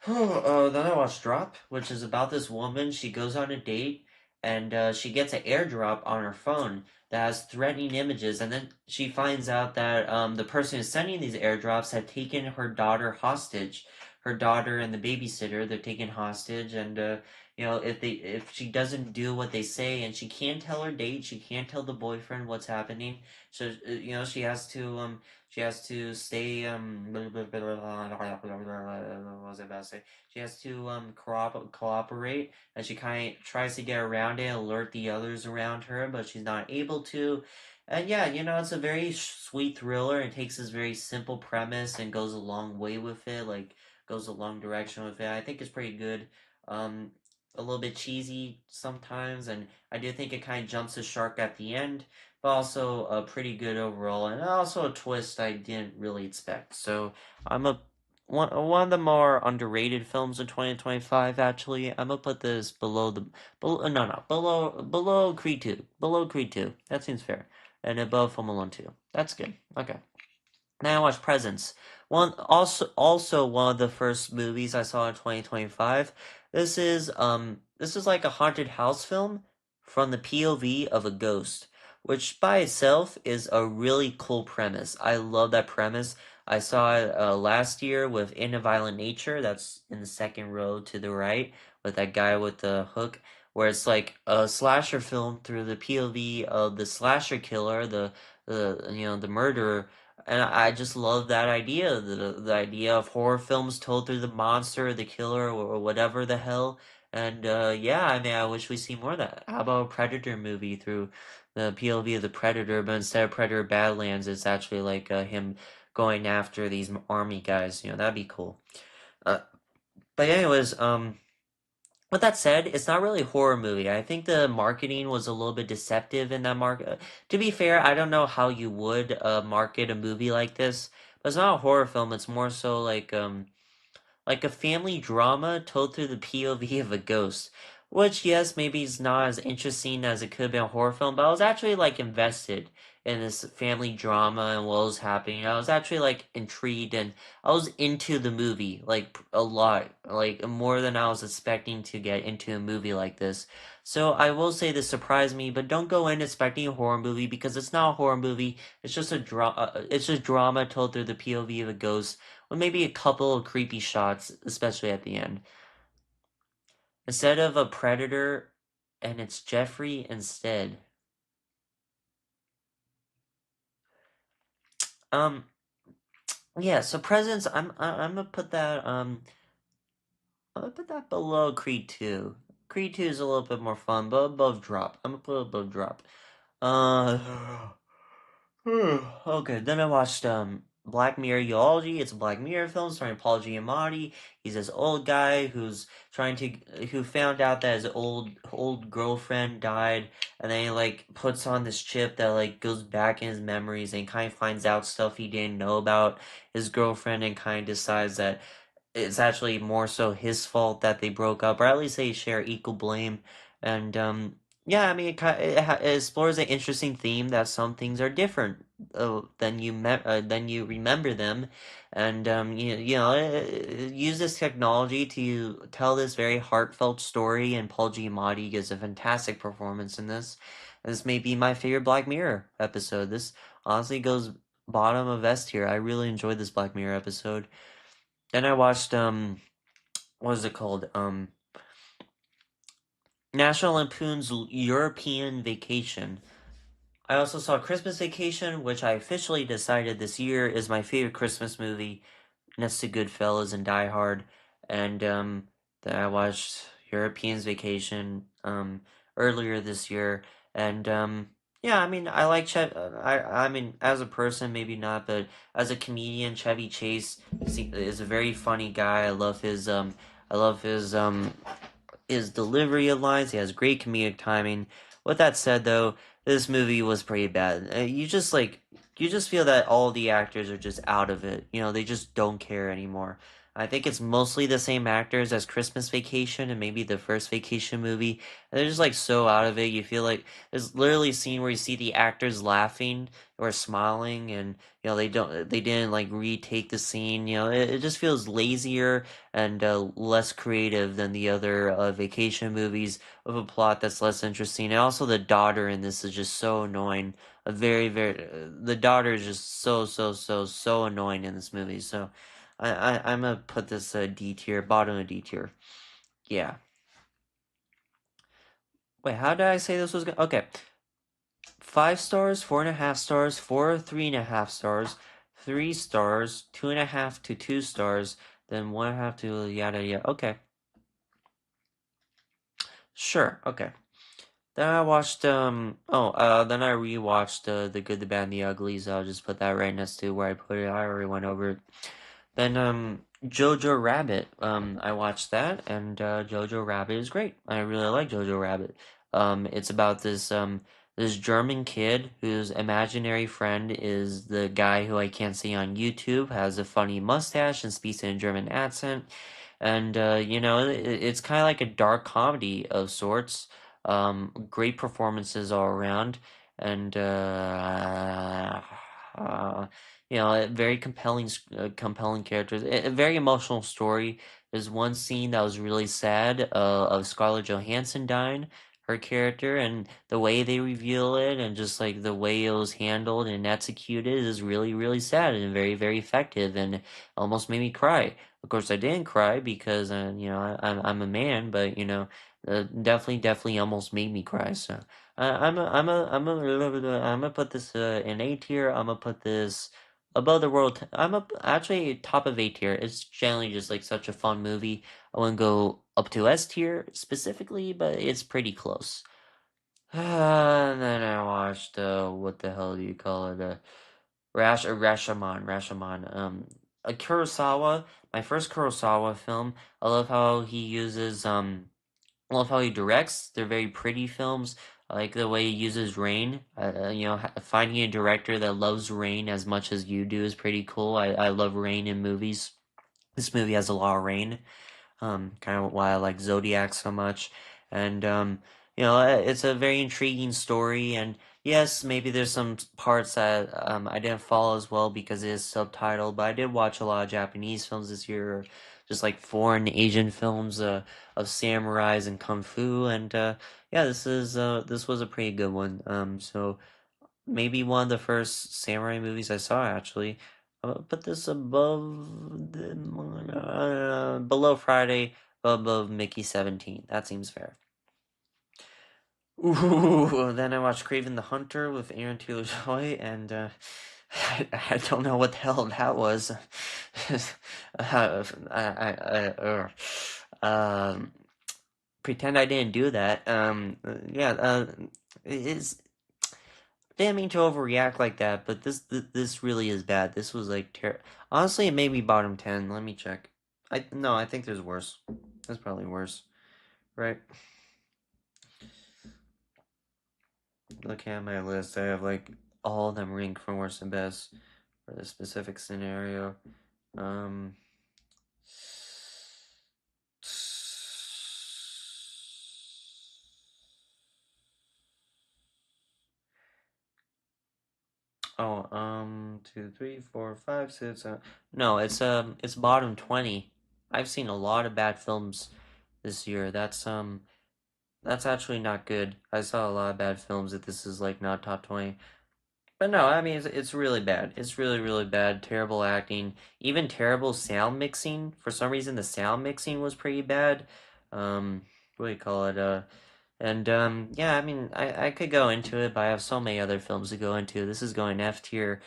Then I watched Drop, which is about this woman. She goes on a date and she gets an airdrop on her phone that has threatening images, and then she finds out that the person who's sending these airdrops had taken her daughter hostage. Her daughter and the babysitter, they're taken hostage, and if she doesn't do what they say, and she can't tell her date, she can't tell the boyfriend what's happening. So she has to stay. What was I about to say? She has to cooperate, and she kind of tries to get around it, alert the others around her, but she's not able to. And yeah, it's a very sweet thriller. It takes this very simple premise and goes a long way with it. Like goes a long direction with it. I think it's pretty good. Um, a little bit cheesy sometimes, and I do think it kind of jumps the shark at the end, but also pretty good overall, and also a twist I didn't really expect. So I'm a one of the more underrated films of 2025. Actually, I'm gonna put this below no below Creed 2, below Creed 2. That seems fair, and above Home Alone 2. That's good. Okay. Now I watched Presents. Also one of the first movies I saw in 2025. This is like a haunted house film from the POV of a ghost, which by itself is a really cool premise. I love that premise. I saw it last year with In a Violent Nature. That's in the second row to the right with that guy with the hook, where it's like a slasher film through the POV of the slasher killer, the murderer. And I just love that idea, the idea of horror films told through the monster, the killer, or whatever the hell. And yeah, I mean, I wish we see more of that. How about a Predator movie through the POV of the Predator, but instead of Predator Badlands, it's actually like him going after these army guys. That'd be cool. Uh, but anyways, with that said, it's not really a horror movie. I think the marketing was a little bit deceptive in that market. To be fair, I don't know how you would market a movie like this, but it's not a horror film. It's more so like a family drama told through the POV of a ghost. Which, yes, maybe is not as interesting as it could have been a horror film, but I was actually like invested in this family drama and what was happening. I was actually like intrigued and I was into the movie like a lot, like more than I was expecting to get into a movie like this. So I will say this surprised me, but don't go in expecting a horror movie because it's not a horror movie. It's just a drama told through the POV of a ghost Or maybe a couple of creepy shots, especially at the end. Instead of a predator, and it's Jeffrey instead. Um, yeah. So presence, I'm gonna put that I'm gonna put that below Creed 2. Creed 2 is a little bit more fun, but above drop. I'm gonna put it above drop. Uh, okay, then I watched Black Mirror Eulogy. It's a Black Mirror film starring Paul Giamatti. He's this old guy who found out that his old girlfriend died, and then he like puts on this chip that like goes back in his memories and kind of finds out stuff he didn't know about his girlfriend, and kind of decides that it's actually more so his fault that they broke up, or at least they share equal blame. And yeah, I mean, it explores an interesting theme that some things are different than you remember them, and use this technology to tell this very heartfelt story. And Paul Giamatti gives a fantastic performance in this. This may be my favorite Black Mirror episode. This honestly goes bottom of S tier. I really enjoyed this Black Mirror episode. Then I watched what is it called? National Lampoon's European Vacation. I also saw Christmas Vacation, which I officially decided this year is my favorite Christmas movie, next to Goodfellas and Die Hard. And then I watched European's Vacation earlier this year, and yeah, I mean I like I mean as a person maybe not, but as a comedian, Chevy Chase is a very funny guy. I love his delivery of lines. He has great comedic timing. With that said, though, this movie was pretty bad. You just feel that all the actors are just out of it. You know, they just don't care anymore. I think it's mostly the same actors as Christmas Vacation and maybe the first Vacation movie. And they're just like so out of it. You feel like there's literally a scene where you see the actors laughing or smiling, and they didn't like retake the scene. It just feels lazier and less creative than the other vacation movies, with a plot that's less interesting. And also, the daughter in this is just so annoying. The daughter is just so annoying in this movie. So, I'm gonna put this D tier, bottom of D tier. Yeah. Wait, how did I say this was good? Okay, 5 stars, 4.5 stars, 3.5 stars, 3 stars, 2.5 to 2 stars, then 1.5 to yada yada. Okay, sure. Okay. Then I watched then I rewatched The Good, the Bad, and the Ugly, so I'll just put that right next to where I put it. I already went over it. Then Jojo Rabbit. I watched that, and Jojo Rabbit is great. I really like Jojo Rabbit. It's about this German kid whose imaginary friend is the guy who I can't see on YouTube, has a funny mustache and speaks in a German accent. And it's kind of like a dark comedy of sorts. Great performances all around, and very compelling characters. A very emotional story. There's one scene that was really sad, of Scarlett Johansson dying, her character, and the way they reveal it, and just like the way it was handled and executed is really, really sad and very, very effective, and almost made me cry. Of course, I didn't cry because I'm a man, but definitely almost made me cry. So I'm gonna put this in A tier. I'm gonna put this above the world. Actually top of A tier. It's generally just like such a fun movie. I wouldn't go up to S tier specifically, but it's pretty close. And then I watched what the hell do you call it? Rashomon. A Kurosawa, my first Kurosawa film. I love how he uses I love how he directs. They're very pretty films. I like the way he uses rain. Finding a director that loves rain as much as you do is pretty cool. I love rain in movies. This movie has a lot of rain. Kind of why I like Zodiac so much. And it's a very intriguing story. And yes, maybe there's some parts that I didn't follow as well because it is subtitled. But I did watch a lot of Japanese films this year, or just like foreign Asian films of samurais and kung fu. And yeah, this was a pretty good one. So maybe one of the first samurai movies I saw actually. put this above below Friday, above Mickey 17. That seems fair. Ooh, then I watched Craven the Hunter with Aaron Taylor-Joy, and I don't know what the hell that was. Um, pretend I didn't do that. Yeah, it's didn't mean to overreact like that, but this really is bad. This was like honestly, it made me bottom 10. Let me check. I think there's worse. There's probably worse, right? Looking at my list, I have like all of them ranked from worst to best for this specific scenario. Um, oh, 2, 3, 4, 5, 6. No, it's bottom 20. I've seen a lot of bad films this year. That's actually not good. I saw a lot of bad films that this is like not top 20. But no, I mean it's really bad. It's really really bad. Terrible acting, even terrible sound mixing. For some reason, the sound mixing was pretty bad. What do you call it? And yeah, I mean, I could go into it, but I have so many other films to go into. This is going F tier.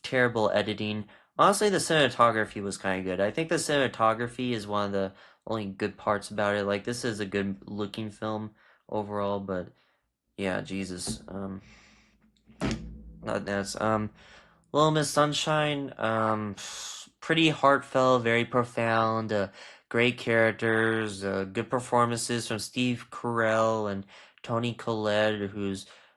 Terrible editing. Honestly, the cinematography was kind of good. I think the cinematography is one of the only good parts about it. Like this is a good looking film overall, but yeah, Jesus. Not that's Little Miss Sunshine, pretty heartfelt, very profound, great characters, good performances from Steve Carell and Toni Collette,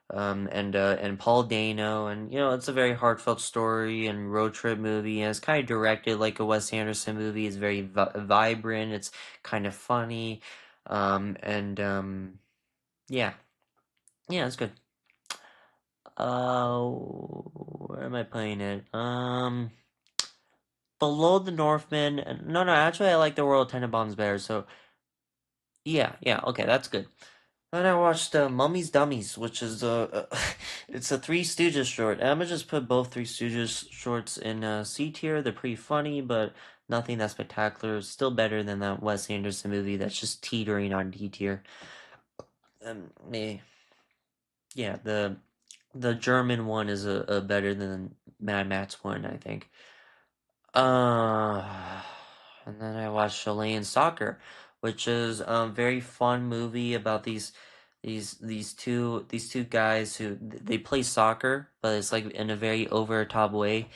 and Paul Dano, and it's a very heartfelt story and road trip movie, and it's kind of directed like a Wes Anderson movie. It's very vibrant. It's kind of funny, and yeah, yeah, it's good. Where am I playing it? Below the Northman. No, no, actually, I like the Royal Tenenbaums better. So yeah, yeah, okay, that's good. Then I watched Mummy's Dummies, which is it's a Three Stooges short. I'm gonna just put both Three Stooges shorts in C tier. They're pretty funny, but nothing that spectacular. Still better than that Wes Anderson movie that's just teetering on D tier. Me, yeah, the German one is a better than Mad Max one, I think. Uh, and then I watched Chilean Soccer, which is a very fun movie about these two guys who they play soccer, but it's like in a very over the top way.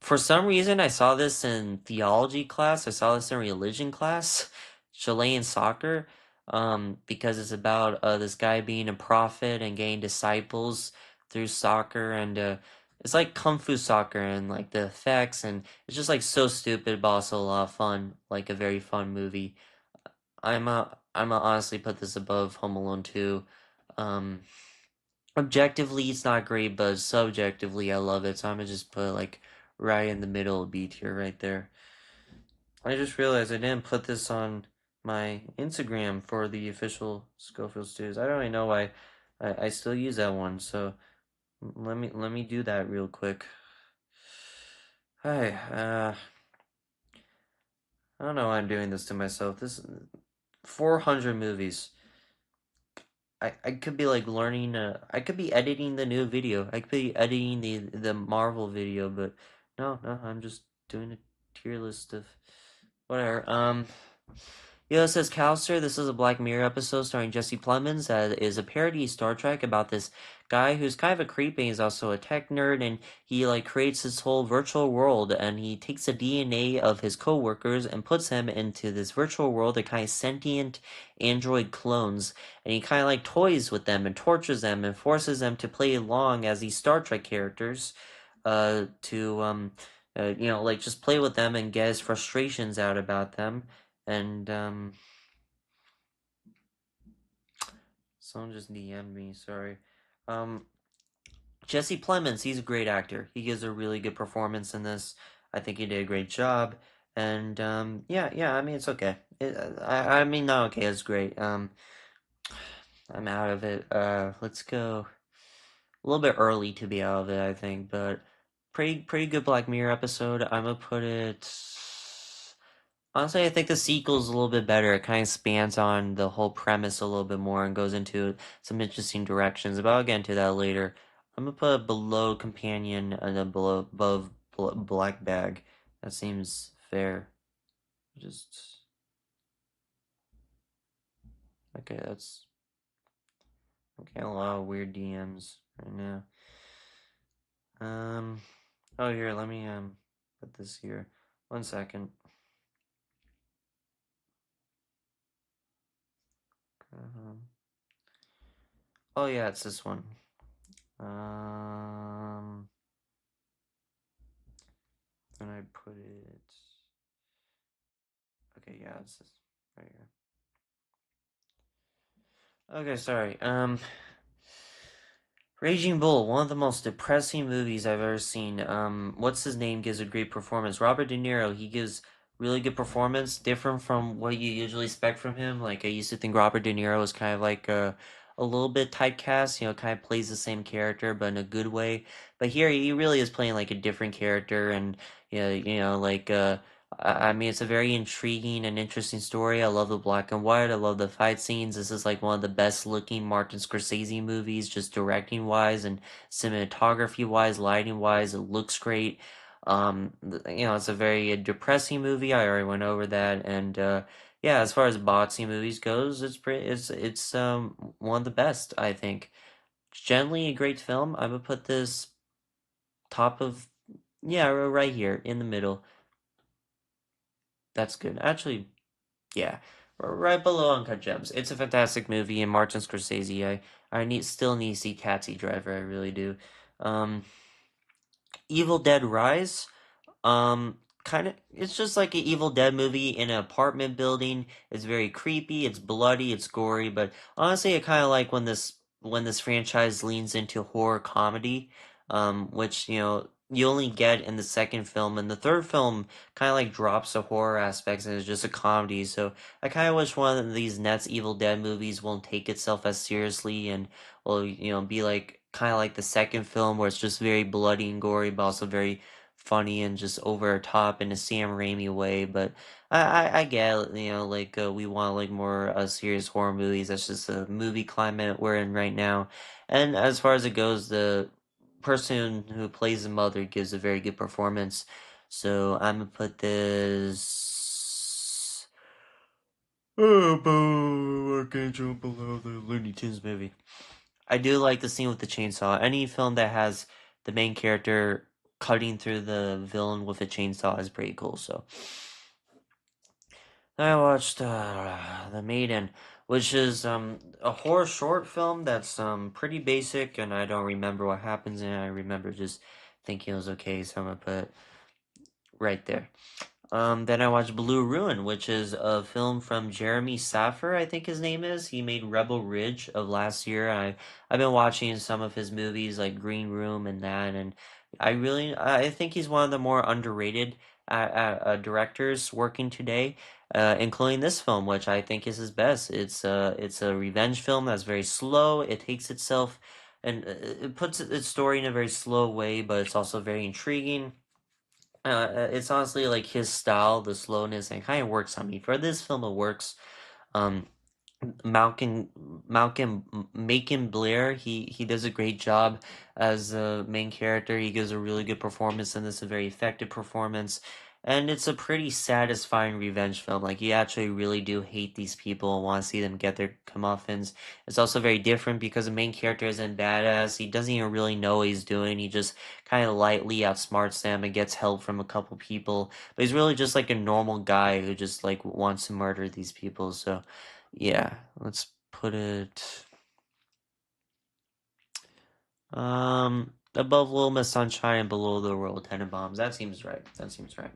For some reason, I saw this in theology class. I saw this in religion class, Chilean soccer, because it's about this guy being a prophet and getting disciples through soccer, and it's like kung fu soccer and like the effects, and it's just like so stupid, but also a lot of fun, like a very fun movie. I'm a honestly put this above Home Alone 2. Um, Objectively, it's not great, but subjectively, I love it. So I'm gonna just put like right in the middle B tier right there. I just realized I didn't put this on my Instagram for the official Schofield Studios. I don't even know why I still use that one. So let me do that real quick. Hi, I don't know why I'm doing this to myself. This 400 movies. I could be like learning I could be editing the new video. I could be editing the Marvel video, but no, I'm just doing a tier list of whatever. It says Callister. This is a Black Mirror episode starring Jesse Plemons that is a parody of Star Trek about this guy who's kind of a creep and he's also a tech nerd, and he like creates this whole virtual world, and he takes the DNA of his coworkers and puts them into this virtual world of kind of sentient android clones, and he kind of like toys with them and tortures them and forces them to play along as these Star Trek characters, to like just play with them and get his frustrations out about them. And someone just DM'd me, sorry. Um, Jesse Plemons, he's a great actor. He gives a really good performance in this. I think he did a great job. And yeah, I mean it's okay. I mean not okay, it's great. I'm out of it. Let's go. A little bit early to be out of it, I think, but pretty good Black Mirror episode. I'm gonna put it. Honestly, I think the sequel's a little bit better. It kind of expands on the whole premise a little bit more and goes into some interesting directions. But I'll get into that later. I'm gonna put below Companion and then below above Black Bag. That seems fair. Just okay. That's okay. A lot of weird DMs right now. Um. Oh, here. Let me put this here. 1 second. Um, oh yeah, it's this one. Um, and I put it. Okay, yeah, it's this right here. Okay, sorry. Raging Bull, one of the most depressing movies I've ever seen. What's his name gives a great performance. Robert De Niro, he gives really good performance, different from what you usually expect from him. Like I used to think Robert De Niro was kind of like a little bit typecast, kind of plays the same character, but in a good way. But here he really is playing like a different character, and like I mean, it's a very intriguing and interesting story. I love the black and white. I love the fight scenes. This is like one of the best looking Martin Scorsese movies, just directing wise and cinematography wise, lighting wise. It looks great. It's a very depressing movie. I already went over that, and yeah, as far as boxing movies goes, it's one of the best. I think. Generally, a great film. I would put this top of yeah, right here in the middle. That's good. Actually, yeah, right below Uncut Gems. It's a fantastic movie, and Martin Scorsese. I still need to see Taxi Driver. I really do. Um, Evil Dead Rise. Kind of, it's just like an Evil Dead movie in an apartment building. It's very creepy, it's bloody, it's gory, but honestly, I kind of like when this franchise leans into horror comedy, which you only get in the second film, and the third film kind of like drops the horror aspects and is just a comedy. So I kind of wish one of these next Evil Dead movies won't take itself as seriously and will be like kind of like the second film where it's just very bloody and gory, but also very funny and just over the top in a Sam Raimi way. But I get it, like we want like more serious horror movies. That's just the movie climate we're in right now. And as far as it goes, the person who plays the mother gives a very good performance. So I'm gonna put this. Oh, Archangel below the Looney Tunes movie. I do like the scene with the chainsaw. Any film that has the main character cutting through the villain with a chainsaw is pretty cool. So I watched The Maiden, which is a horror short film that's pretty basic, and I don't remember what happens in it. I remember just thinking it was okay, so I'm gonna put it right there. Then I watched Blue Ruin, which is a film from Jeremy Safer, I think his name is. He made Rebel Ridge of last year. I've been watching some of his movies like Green Room and that, and I think he's one of the more underrated directors working today, including this film, which I think is his best. It's a revenge film that's very slow. It takes itself and it puts its story in a very slow way, but it's also very intriguing. It's honestly like his style, the slowness, and kind of works on me. For this film, it works. Um, Malcolm Macon Blair, he does a great job as the main character. He gives a really good performance in this, a very effective performance. And it's a pretty satisfying revenge film. Like you actually really do hate these people and want to see them get their comeuppance. It's also very different because the main character isn't badass. He doesn't even really know what he's doing. He just kind of lightly outsmarts them and gets help from a couple people. But he's really just like a normal guy who just like wants to murder these people. So yeah, let's put it above Little Miss Sunshine and below the Royal Tenenbaums. That seems right. That seems right.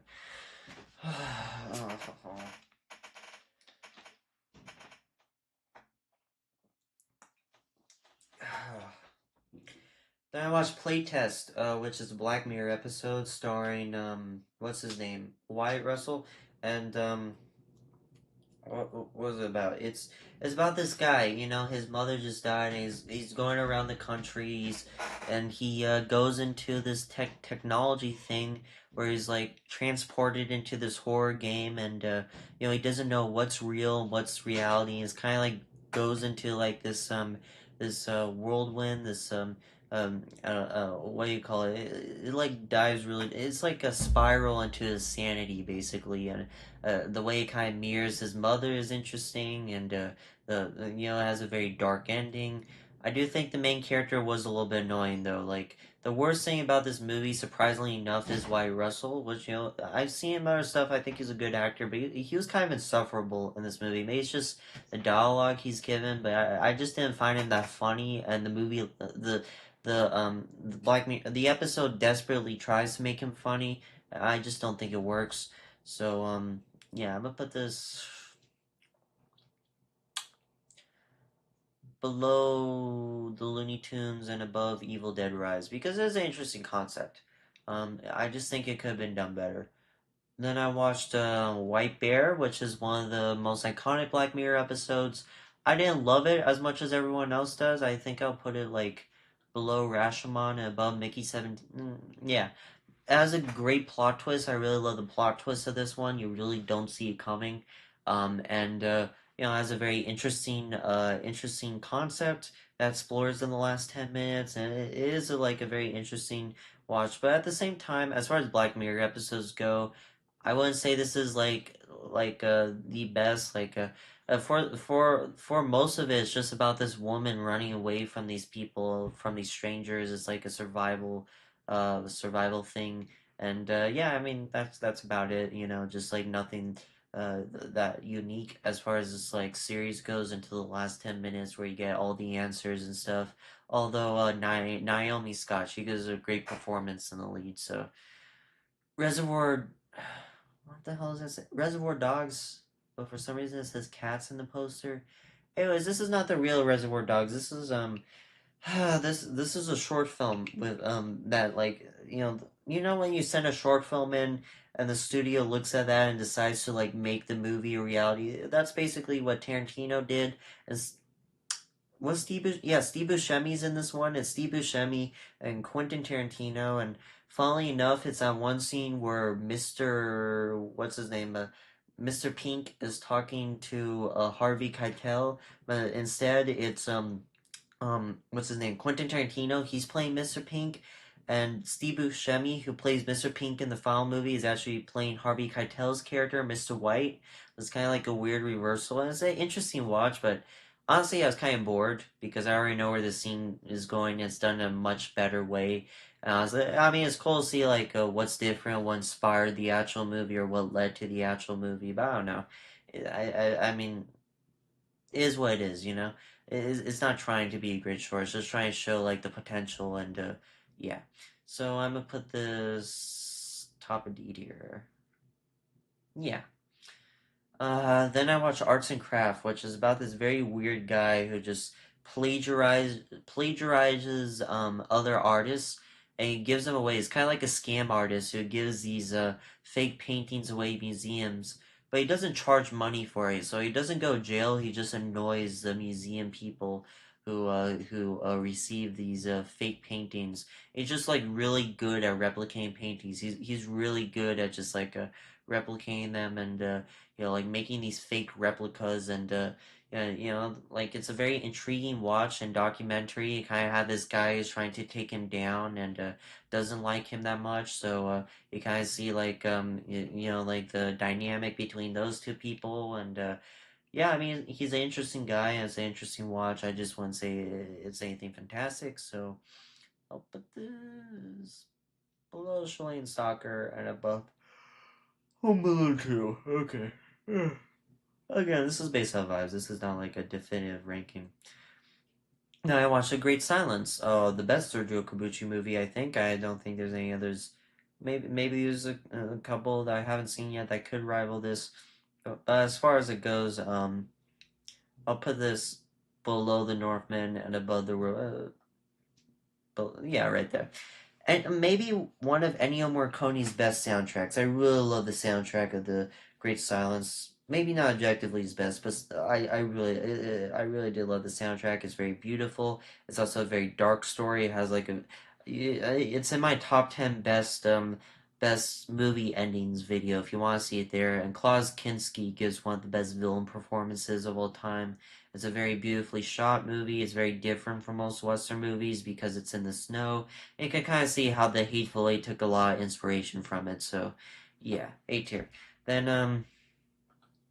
Then I watched Playtest, which is a Black Mirror episode starring what's his name? Wyatt Russell. And What was it about? It's about this guy. His mother just died, and he's going around the country. And he goes into this technology thing where he's like transported into this horror game, and he doesn't know what's real, and what's reality. It's kind of like goes into like this whirlwind, this what do you call it? It like dives really. It's like a spiral into insanity, basically, and the way it kind of mirrors his mother is interesting, and it has a very dark ending. I do think the main character was a little bit annoying though. Like the worst thing about this movie, surprisingly enough, is Wyatt Russell, which I've seen him other stuff. I think he's a good actor, but he was kind of insufferable in this movie. Maybe it's just the dialogue he's given, but I just didn't find him that funny. And the movie, the episode desperately tries to make him funny. I just don't think it works. So yeah, I'm gonna put this below the Looney Tunes and above Evil Dead Rise because it's an interesting concept. I just think it could have been done better. Then I watched White Bear, which is one of the most iconic Black Mirror episodes. I didn't love it as much as everyone else does. I think I'll put it like below Rashomon and above Mickey 17. Yeah, it has a great plot twist. I really love the plot twist of this one. You really don't see it coming, and it has a very interesting concept that explores in the last 10 minutes, and it is like a very interesting watch. But at the same time, as far as Black Mirror episodes go, I wouldn't say this is like the best. For most of it, it's just about this woman running away from these people, from these strangers. It's like a survival thing. And yeah, I mean that's about it. Just like nothing that unique as far as this like series goes until the last 10 minutes where you get all the answers and stuff. Although Naomi Scott, she gives a great performance in the lead. So Reservoir, what the hell is this? Reservoir Dogs, but for some reason it says cats in the poster. Anyways, this is not the real Reservoir Dogs. This is this is a short film with that like when you send a short film in and the studio looks at that and decides to like make the movie a reality. That's basically what Tarantino did. Is was Steve Buscemi's in this one. It's Steve Buscemi and Quentin Tarantino, and funnily enough, it's on one scene where what's his name, Mr. Pink is talking to Harvey Keitel, but instead it's what's his name? Quentin Tarantino. He's playing Mr. Pink, and Steve Buscemi, who plays Mr. Pink in the final movie, is actually playing Harvey Keitel's character, Mr. White. It's kind of like a weird reversal, and it's an interesting watch. But honestly, I was kind of bored because I already know where the scene is going. It's done in a much better way. And I mean, it's cool to see like what's different, what inspired the actual movie, or what led to the actual movie. But I don't know. I mean, it is what it is, it's not trying to be a great short. It's just trying to show like the potential and yeah. So I'm gonna put this top of D tier. Yeah. Then I watched Arts and Craft, which is about this very weird guy who just plagiarizes other artists and he gives them away. It's kind of like a scam artist who gives these fake paintings away at museums, but he doesn't charge money for it, so he doesn't go to jail. He just annoys the museum people who receive these fake paintings. He's just like really good at replicating paintings. He's really good at just like replicating them and like making these fake replicas and like it's a very intriguing watch and documentary. You kind of have this guy who's trying to take him down and doesn't like him that much, so you kind of see like like the dynamic between those two people and yeah, I mean he's an interesting guy and it's an interesting watch. I just wouldn't say it's anything fantastic, so I'll put this below Chilean soccer and above below two. Okay. Again, this is based on vibes. This is not like a definitive ranking. Now I watched A Great Silence. The best Sergio Corbucci movie, I think. I don't think there's any others. Maybe there's a couple that I haven't seen yet that could rival this. But as far as it goes, I'll put this below The Northman and above yeah, right there. And maybe one of Ennio Morricone's best soundtracks. I really love the soundtrack of The Great Silence. maybe not objectively his best, but I really did love the soundtrack. It's very beautiful. It's also a very dark story. It has like a it's in my top 10 best movie endings video if you want to see it there. And Klaus Kinski gives one of the best villain performances of all time. It's a very beautifully shot movie. It's very different from most Western movies because it's in the snow. You can kind of see how the Hateful Eight took a lot of inspiration from it. So, yeah, A tier. Then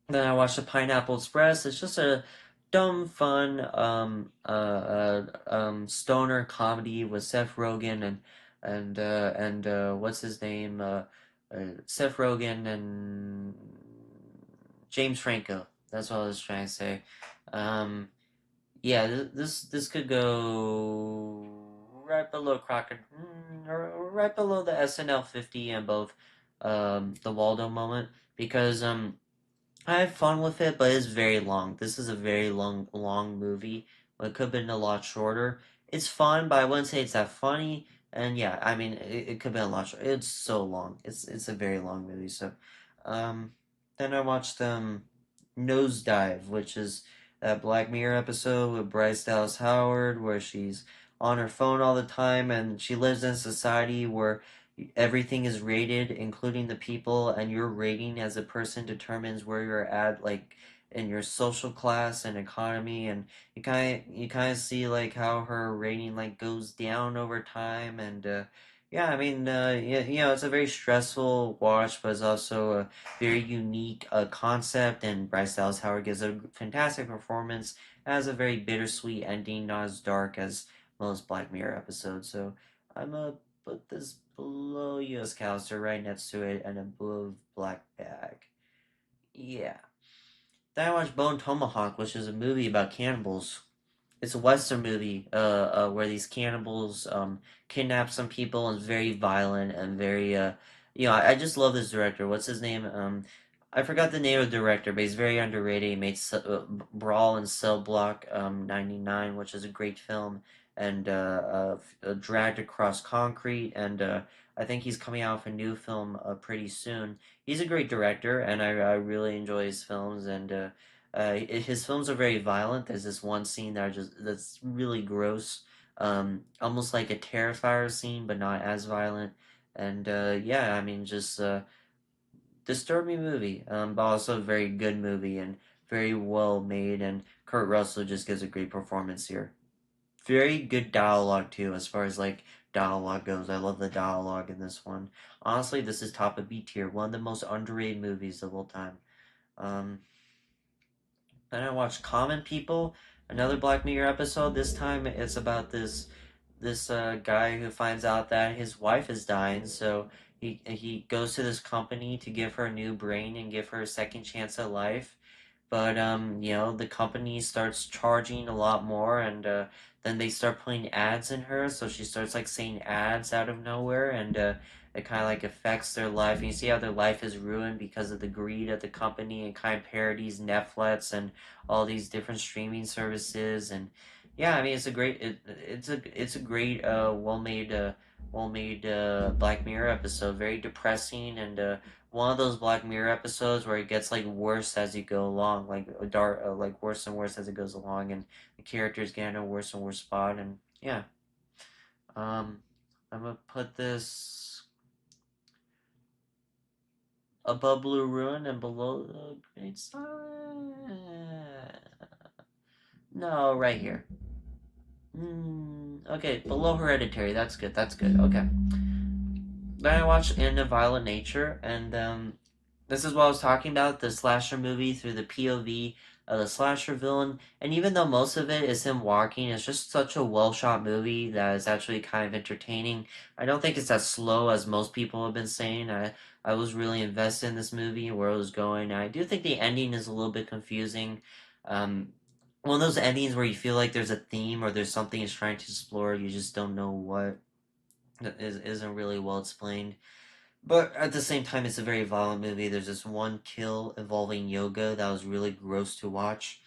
then I watched the Pineapple Express. It's just a dumb, fun, stoner comedy with Seth Rogen and what's his name? Seth Rogen and James Franco. That's what I was trying to say. Um, yeah, this could go right below Crockett, or right below the SNL 50 and both the Waldo moment because I had fun with it, but it's very long. This is a very long movie. It could have been a lot shorter. It's fun, but I wouldn't say it's that funny. And yeah, I mean, it could have been a lot shorter. It's so long. It's a very long movie. So, um, then I watched Nosedive, which is that Black Mirror episode with Bryce Dallas Howard, where she's on her phone all the time, and she lives in a society where everything is rated, including the people, and your rating as a person determines where you're at, like in your social class and economy, and you kind of see like how her rating like goes down over time, and yeah, I mean, yeah, it's a very stressful watch, but it's also a very unique concept, and Bryce Dallas Howard gives a fantastic performance. It has a very bittersweet ending, not as dark as most Black Mirror episodes. So I'm a put this below US Callister right next to it and above Black Bag. Yeah. Then I watched Bone Tomahawk, which is a movie about cannibals. It's a Western movie, where these cannibals kidnap some people and it's very violent and very I just love this director. What's his name? I forgot the name of the director, but he's very underrated. He made Brawl and Cell Block 99, which is a great film, and Dragged Across Concrete, and I think he's coming out with a new film pretty soon. He's a great director, and I really enjoy his films, and his films are very violent. There's this one scene that's really gross, almost like a Terrifier scene, but not as violent. And yeah, I mean, just disturbing movie, but also a very good movie and very well made. And Kurt Russell just gives a great performance here. Very good dialogue too, as far as like dialogue goes. I love the dialogue in this one. Honestly, this is top of B tier, one of the most underrated movies of all time. Um, then I watched Common People, another Black Mirror episode. This time it's about this guy who finds out that his wife is dying, so he goes to this company to give her a new brain and give her a second chance at life. But the company starts charging a lot more, and then they start putting ads in her, so she starts like saying ads out of nowhere, and it kind of like affects their life. And you see how their life is ruined because of the greed of the company, and kind of parodies Netflix and all these different streaming services. And yeah, I mean it's a great well made Black Mirror episode. Very depressing and one of those Black Mirror episodes where it gets like worse as you go along, like like worse and worse as it goes along, and the characters get in a worse and worse spot. And yeah, um, I'm gonna put this above Blue Ruin and below the Great Sign. No, right here. Okay, below Hereditary. That's good. That's good. Okay. Then I watched In a Violent Nature, and this is what I was talking about, the slasher movie through the POV of the slasher villain. And even though most of it is him walking, it's just such a well shot movie that is actually kind of entertaining. I don't think it's as slow as most people have been saying. I was really invested in this movie and where it was going. I do think the ending is a little bit confusing. Um, One of those endings where you feel like there's a theme or there's something it's trying to explore, you just don't know what. Isn't really well explained. But at the same time, it's a very violent movie. There's this one kill involving yoga that was really gross to watch.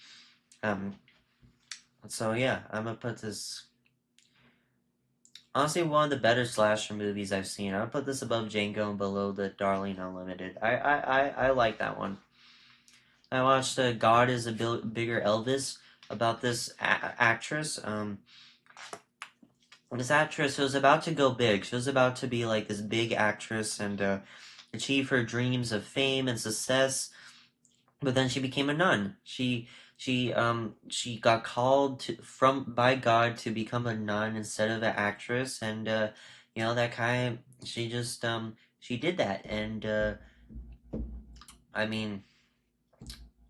Um, so yeah, I'm gonna put this honestly one of the better slasher movies I've seen. I'm gonna put this above Django and below the Darling Unlimited. I like that one. I watched God is a Bigger Elvis about this actress. This actress was about to go big. She was about to be like this big actress and achieve her dreams of fame and success. But then she became a nun. She got called from by God to become a nun instead of an actress, and that kind of she did that, and I mean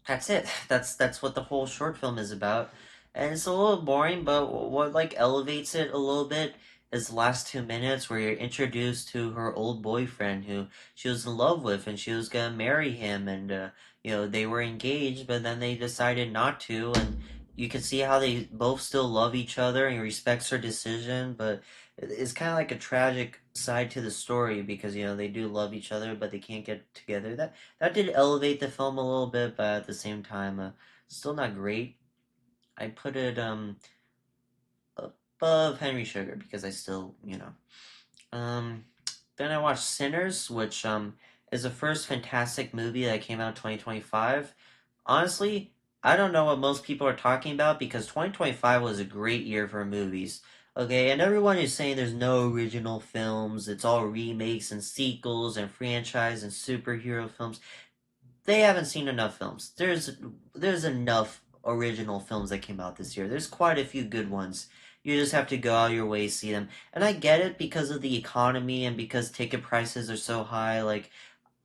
that's it. That's what the whole short film is about, and it's a little boring. But what like elevates it a little bit is the last 2 minutes where you're introduced to her old boyfriend who she was in love with, and she was gonna marry him, and they were engaged, but then they decided not to, and you can see how they both still love each other and he respects her decision, but it's kind of like a tragic side to the story because they do love each other, but they can't get together. That did elevate the film a little bit, but at the same time, still not great. I put it above Henry Sugar because I still, Um, then I watched Sinners, which is the first fantastic movie that came out in 2025. Honestly, I don't know what most people are talking about because 2025 was a great year for movies. Okay, and everyone is saying there's no original films, it's all remakes and sequels and franchise and superhero films. They haven't seen enough films. There's enough original films that came out this year. There's quite a few good ones. You just have to go out your way to see them. And I get it because of the economy and because ticket prices are so high. Like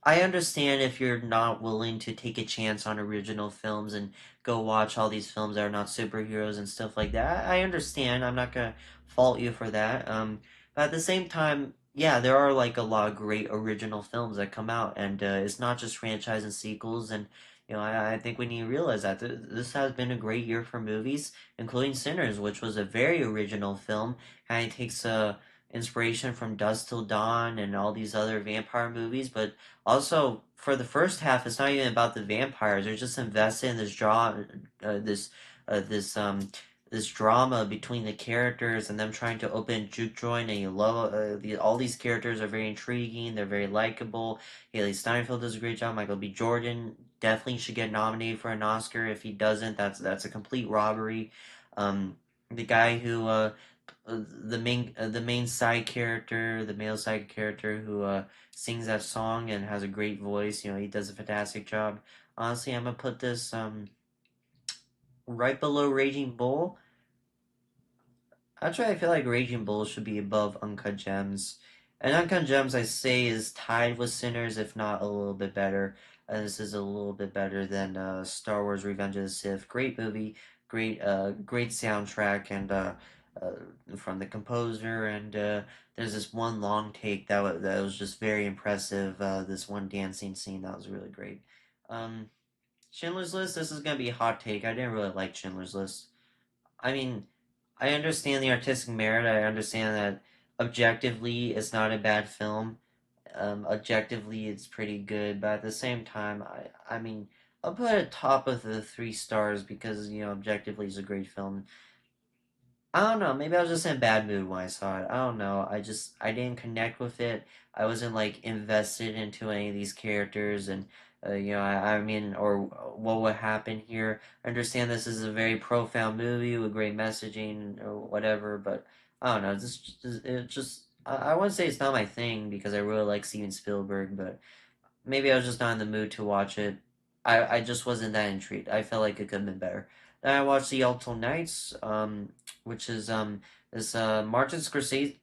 I understand if you're not willing to take a chance on original films and go watch all these films that are not superheroes and stuff like that. I understand. I'm not gonna fault you for that. But at the same time, yeah, there are like a lot of great original films that come out, and it's not just franchise and sequels. And I think we need to realize that this has been a great year for movies, including Sinners, which was a very original film. Kind of takes inspiration from Dusk Till Dawn and all these other vampire movies, but also, for the first half, it's not even about the vampires. They're just invested in this drama between the characters and them trying to open juke joint. And you love all these characters are very intriguing. They're very likable. Haley Steinfeld does a great job. Michael B. Jordan definitely should get nominated for an Oscar. If he doesn't, that's a complete robbery. The guy who the main side character, the male side character who sings that song and has a great voice. He does a fantastic job. Honestly, I'm gonna put this right below Raging Bull. Actually, I feel like Raging Bull should be above Uncut Gems. And Uncut Gems, I say, is tied with Sinners, if not a little bit better. This is a little bit better than Star Wars: Revenge of the Sith. Great movie, great soundtrack, and from the composer. And there's this one long take that was just very impressive. This one dancing scene that was really great. Um, Schindler's List. This is gonna be a hot take. I didn't really like Schindler's List. I mean, I understand the artistic merit. I understand that objectively it's not a bad film. Objectively it's pretty good, but at the same time, I mean, I'll put it top of the 3 stars because objectively it's a great film. I don't know. Maybe I was just in a bad mood when I saw it. I don't know. I didn't connect with it. I wasn't like invested into any of these characters, and I mean, or what would happen here. I understand this is a very profound movie with great messaging or whatever, but I don't know. I wouldn't say it's not my thing because I really like Steven Spielberg, but maybe I was just not in the mood to watch it. I just wasn't that intrigued. I felt like it could have been better. Then I watched The Alto Knights, which is this Martin Scorsese.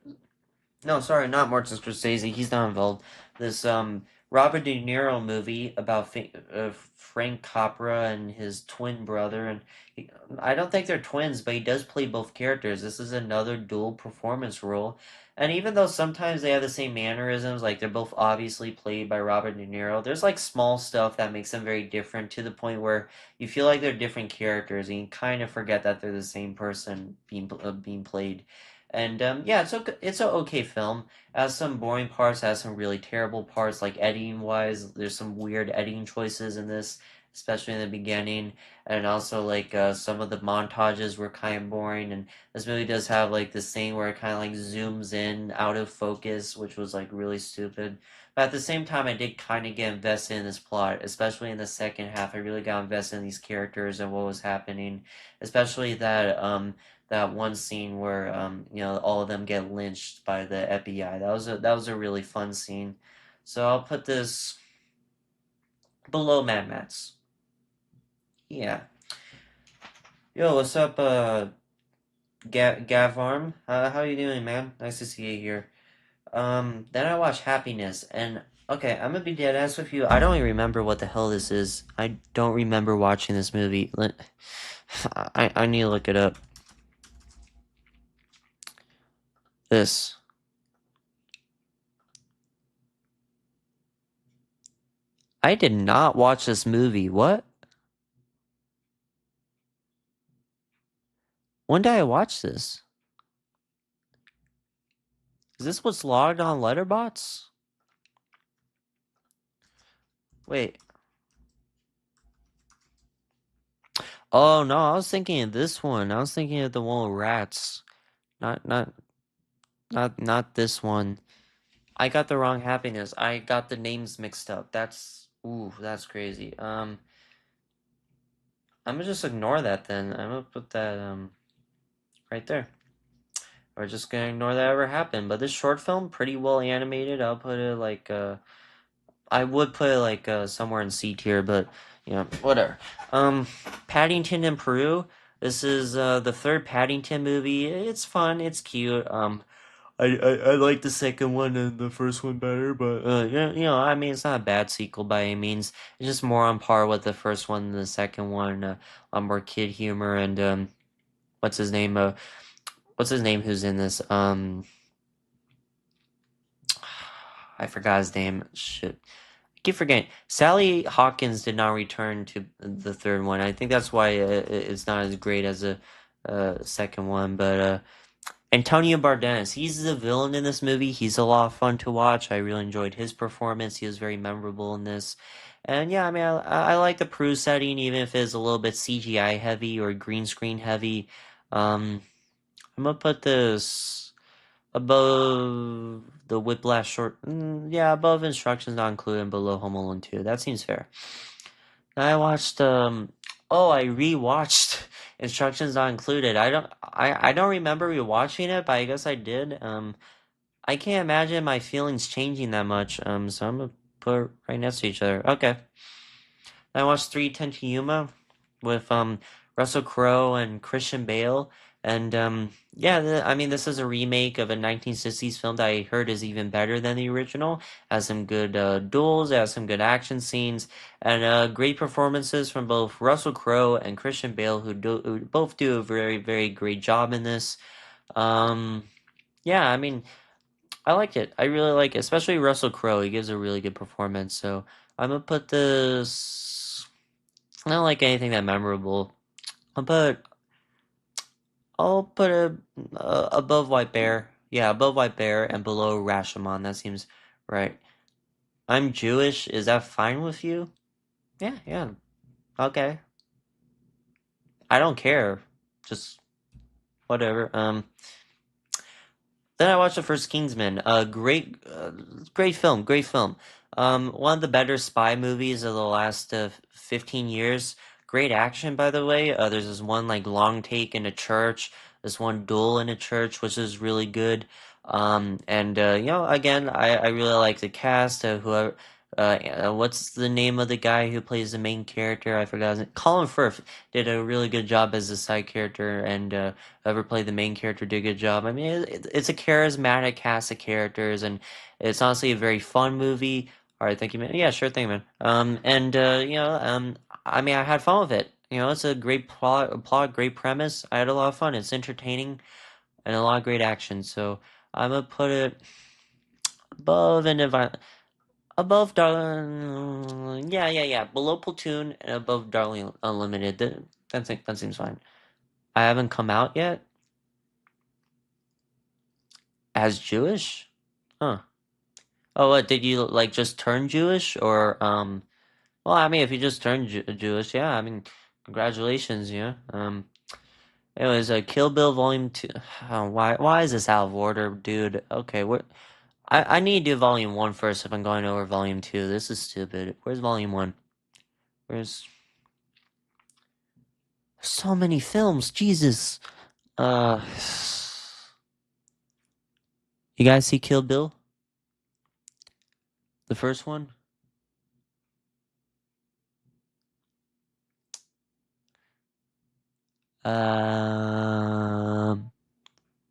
No, sorry, not Martin Scorsese. He's not involved. This Robert De Niro movie about Frank Capra and his twin brother, and I don't think they're twins, but he does play both characters. This is another dual performance role, and even though sometimes they have the same mannerisms, like they're both obviously played by Robert De Niro, there's like small stuff that makes them very different to the point where you feel like they're different characters, and you kind of forget that they're the same person being played. And yeah, it's a okay film. It has some boring parts, has some really terrible parts, like editing wise. There's some weird editing choices in this, especially in the beginning, and also like some of the montages were kind of boring. And this movie does have like this thing where it kind of like zooms in out of focus, which was like really stupid. But at the same time, I did kind of get invested in this plot, especially in the second half. I really got invested in these characters and what was happening, especially that one scene where all of them get lynched by the FBI. That was a really fun scene. So I'll put this below Mad Max. Yeah. Yo, what's up, Gavarm? How you doing, man? Nice to see you here. Then I watched Happiness, and okay, I'm gonna be dead ass with you. I don't even remember what the hell this is. I don't remember watching this movie. I need to look it up. This. I did not watch this movie. What? When did I watch this? Is this what's logged on Letterboxd? Wait. Oh no, I was thinking of this one. I was thinking of the one with rats. Not not not this one. I got the wrong Happiness. I got the names mixed up. That's crazy. I'm gonna just ignore that then. I'm gonna put that right there. We're just gonna ignore that ever happened. But this short film, pretty well animated. I'll put it like I would put it like somewhere in C tier, but whatever. Paddington in Peru. This is the third Paddington movie. It's fun. It's cute. I like the second one and the first one better, but I mean, it's not a bad sequel by any means. It's just more on par with the first one and the second one. A lot more kid humor and what's his name? What's his name? Who's in this? I forgot his name. Shit, I keep forgetting. Sally Hawkins did not return to the third one. I think that's why it's not as great as the second one, but Antonio Banderas, he's the villain in this movie. He's a lot of fun to watch. I really enjoyed his performance. He was very memorable in this. And yeah, I mean, I like the Peru setting, even if it's a little bit CGI heavy or green screen heavy. I'm gonna put this above the Whiplash short. Yeah, above Instructions Not Included and below Home Alone 2. That seems fair. I watched oh, I rewatched Instructions Not Included. I don't remember rewatching it, but I guess I did. I can't imagine my feelings changing that much. So I'm gonna put right next to each other. Okay. I watched 3:10 to Yuma with Russell Crowe and Christian Bale. And yeah, I mean this is a remake of a 1960s film that I heard is even better than the original. Has some good duels, has some good action scenes, and great performances from both Russell Crowe and Christian Bale, who both do a very very great job in this. Um, yeah, I mean I liked it. I really like it, especially Russell Crowe. He gives a really good performance. So I'm gonna put this. I don't like anything that memorable. I'll put I'll put it above White Bear. Yeah, above White Bear and below Rashomon. That seems right. I'm Jewish. Is that fine with you? Yeah, yeah. Okay. I don't care. Just whatever. Then I watched the first Kingsman. Great film. Great film. One of the better spy movies of the last 15 years. Great action, by the way. There's this one like long take in a church. This one duel in a church, which is really good. And again, I really like the cast. Whoever, what's the name of the guy who plays the main character? I forgot. His name. Colin Firth did a really good job as the side character, and whoever played the main character did a good job. I mean, it's a charismatic cast of characters, and it's honestly a very fun movie. All right, thank you, man. Yeah, sure thing, man. And I mean, I had fun with it. It's a great plot, great premise. I had a lot of fun. It's entertaining and a lot of great action. So I'm gonna put it above and above Darling. Yeah. Below Platoon and above Darling Unlimited. That seems fine. I haven't come out yet as Jewish? Huh. Oh, what, did you like just turn Jewish or well, I mean if you just turned Jewish, yeah, I mean congratulations, yeah. Anyways, Kill Bill Volume 2. Oh, why is this out of order, dude? Okay, what I need to do volume one first if I'm going over volume two. This is stupid. Where's volume one? Where's so many films? Jesus. Uh, you guys see Kill Bill? The first one?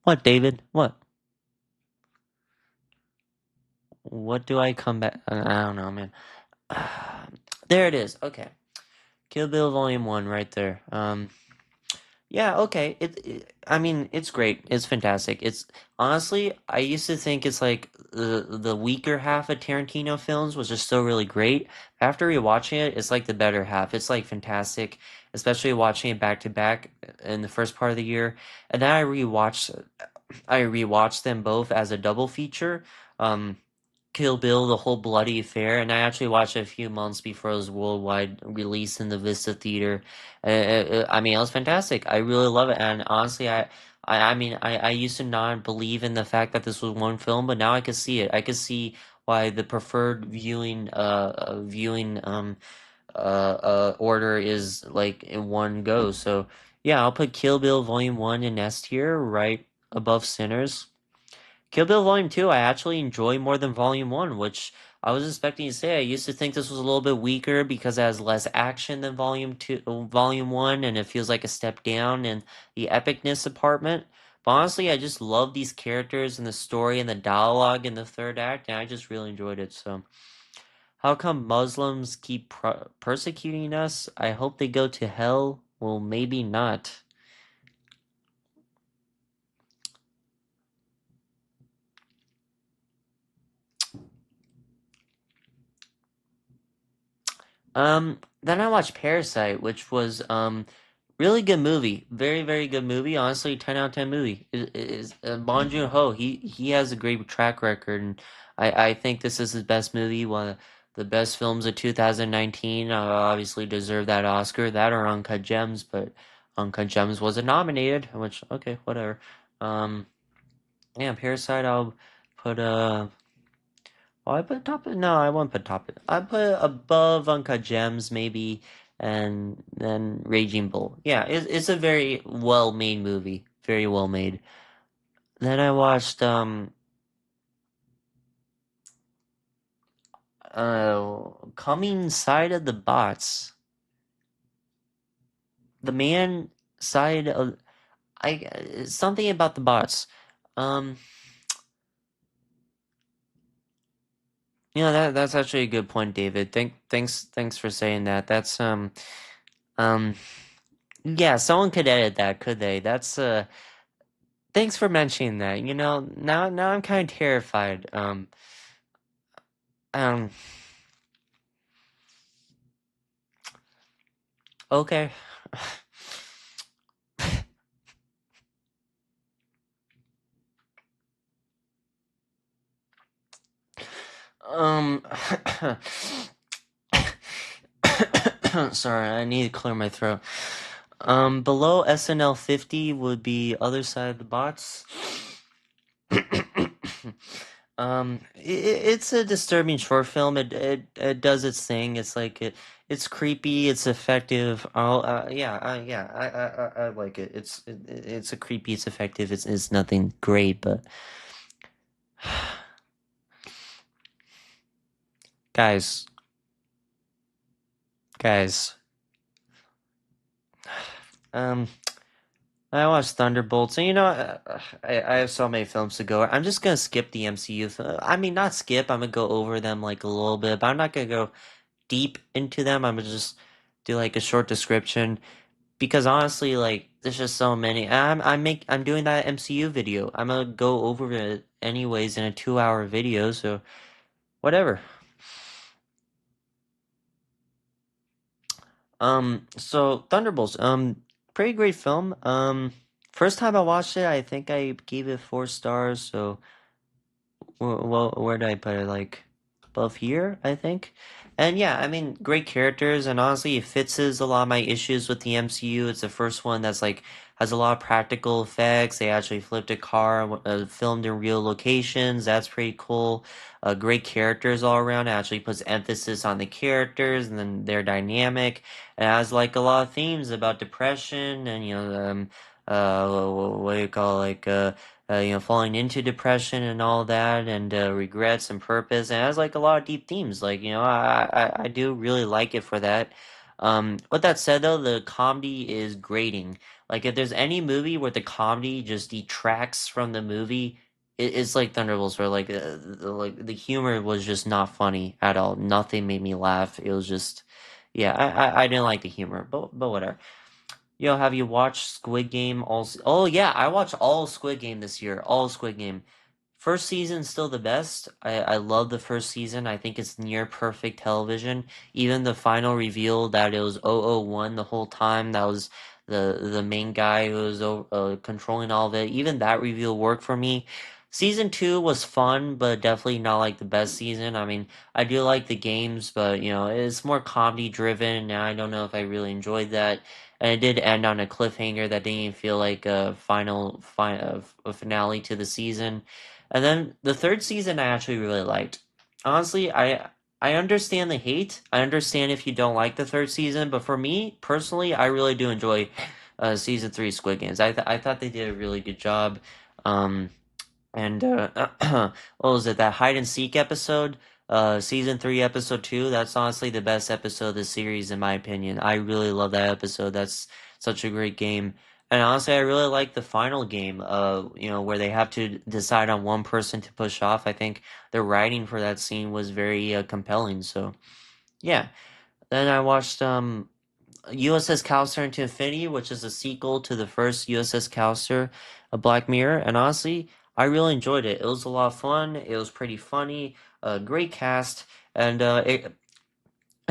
What, David? What? What do I come back? I don't know, man. There it is. Okay. Kill Bill Volume 1 right there. Yeah, okay. I mean, it's great. It's fantastic. It's honestly, I used to think it's like the weaker half of Tarantino films was just still really great. After rewatching it, it's like the better half. It's like fantastic, especially watching it back to back in the first part of the year. And then I rewatched them both as a double feature. Um, Kill Bill, the whole bloody affair, and I actually watched it a few months before it was worldwide release in the Vista Theater. I mean, it was fantastic. I really love it, and honestly, I used to not believe in the fact that this was one film, but now I could see it. I could see why the preferred order is like in one go. So yeah, I'll put Kill Bill Volume 1 in S tier, right above Sinners. Kill Bill Volume 2, I actually enjoy more than Volume 1, which I was expecting to say. I used to think this was a little bit weaker because it has less action than Volume 1, and it feels like a step down in the epicness department. But honestly, I just love these characters and the story and the dialogue in the third act, and I just really enjoyed it. So, how come Muslims keep persecuting us? I hope they go to hell. Well, maybe not. Then I watched Parasite, which was really good movie, very very good movie. Honestly, 10 out of 10 movie. Is Bong Joon Ho? He has a great track record, and I think this is his best movie. One of the best films of 2019. Obviously deserved that Oscar. That or Uncut Gems, but Uncut Gems wasn't nominated. Which okay, whatever. Um, yeah, Parasite. I'll put Oh, I put top. No, I won't put top. I put above Uncut Gems maybe, and then Raging Bull. Yeah, it's a very well made movie. Very well made. Then I watched Coming Side of the Bots. The man side of something about the bots. Um, that's actually a good point, David. Thanks for saying that. That's um yeah, someone could edit that, could they? That's thanks for mentioning that. Now I'm kind of terrified. Um, okay. Um, sorry, I need to clear my throat. Below SNL 50 would be Other Side of the Bots. It's a disturbing short film. It does its thing. It's like it's creepy. It's effective. Yeah, I like it. It's a creepy. It's effective. It's nothing great, but guys, guys, um, I watched Thunderbolts, and I have so many films to go. I'm just gonna skip the MCU. I mean, not skip. I'm gonna go over them like a little bit, but I'm not gonna go deep into them. I'm gonna just do like a short description because honestly, like there's just so many. I'm doing that MCU video. I'm gonna go over it anyways in a 2 hour video, so whatever. So Thunderbolts, pretty great film. First time I watched it, I think I gave it 4 stars. So, well, where did I put it? Like above here, I think. And yeah, I mean, great characters, and honestly, it fixes a lot of my issues with the MCU. It's the first one that's like has a lot of practical effects. They actually flipped a car, filmed in real locations. That's pretty cool. Great characters all around. It actually puts emphasis on the characters and then their dynamic. It has like a lot of themes about depression and what do you call falling into depression and all that, and regrets and purpose. And it has like a lot of deep themes. Like, I do really like it for that. With that said, though, the comedy is grating. Like, if there's any movie where the comedy just detracts from the movie, it's like Thunderbolts, where like the humor was just not funny at all. Nothing made me laugh. It was just, yeah, I didn't like the humor, but whatever. Yo, have you watched Squid Game? Oh yeah, I watched all Squid Game this year. All Squid Game. First season still the best. I love the first season. I think it's near perfect television. Even the final reveal that it was 001 the whole time. That was the main guy who was controlling all of it. Even that reveal worked for me. Season two was fun, but definitely not like the best season. I mean, I do like the games, but it's more comedy driven, and I don't know if I really enjoyed that. And it did end on a cliffhanger that didn't even feel like a finale to the season. And then the third season I actually really liked. Honestly, I understand the hate. I understand if you don't like the third season, but for me personally, I really do enjoy season three Squid Games. I thought they did a really good job. Um, and what was it? That hide and seek episode, season three, episode two. That's honestly the best episode of the series, in my opinion. I really love that episode. That's such a great game. And honestly, I really like the final game. Where they have to decide on one person to push off. I think the writing for that scene was very compelling. So yeah. Then I watched USS Callister into Infinity, which is a sequel to the first USS Callister, a Black Mirror, and honestly, I really enjoyed it. It was a lot of fun. It was pretty funny. Great cast, and it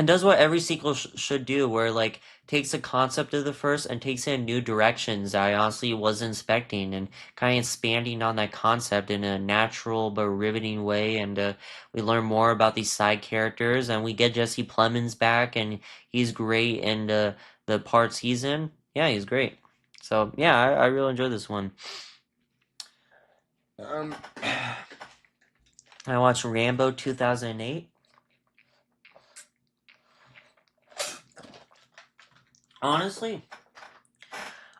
does what every sequel should do, where like takes the concept of the first and takes it in new directions that I honestly wasn't expecting, and kind of expanding on that concept in a natural but riveting way. And we learn more about these side characters, and we get Jesse Plemons back, and he's great in the parts he's in. Yeah, he's great. So yeah, I really enjoyed this one. Um, I watched Rambo 2008. Honestly,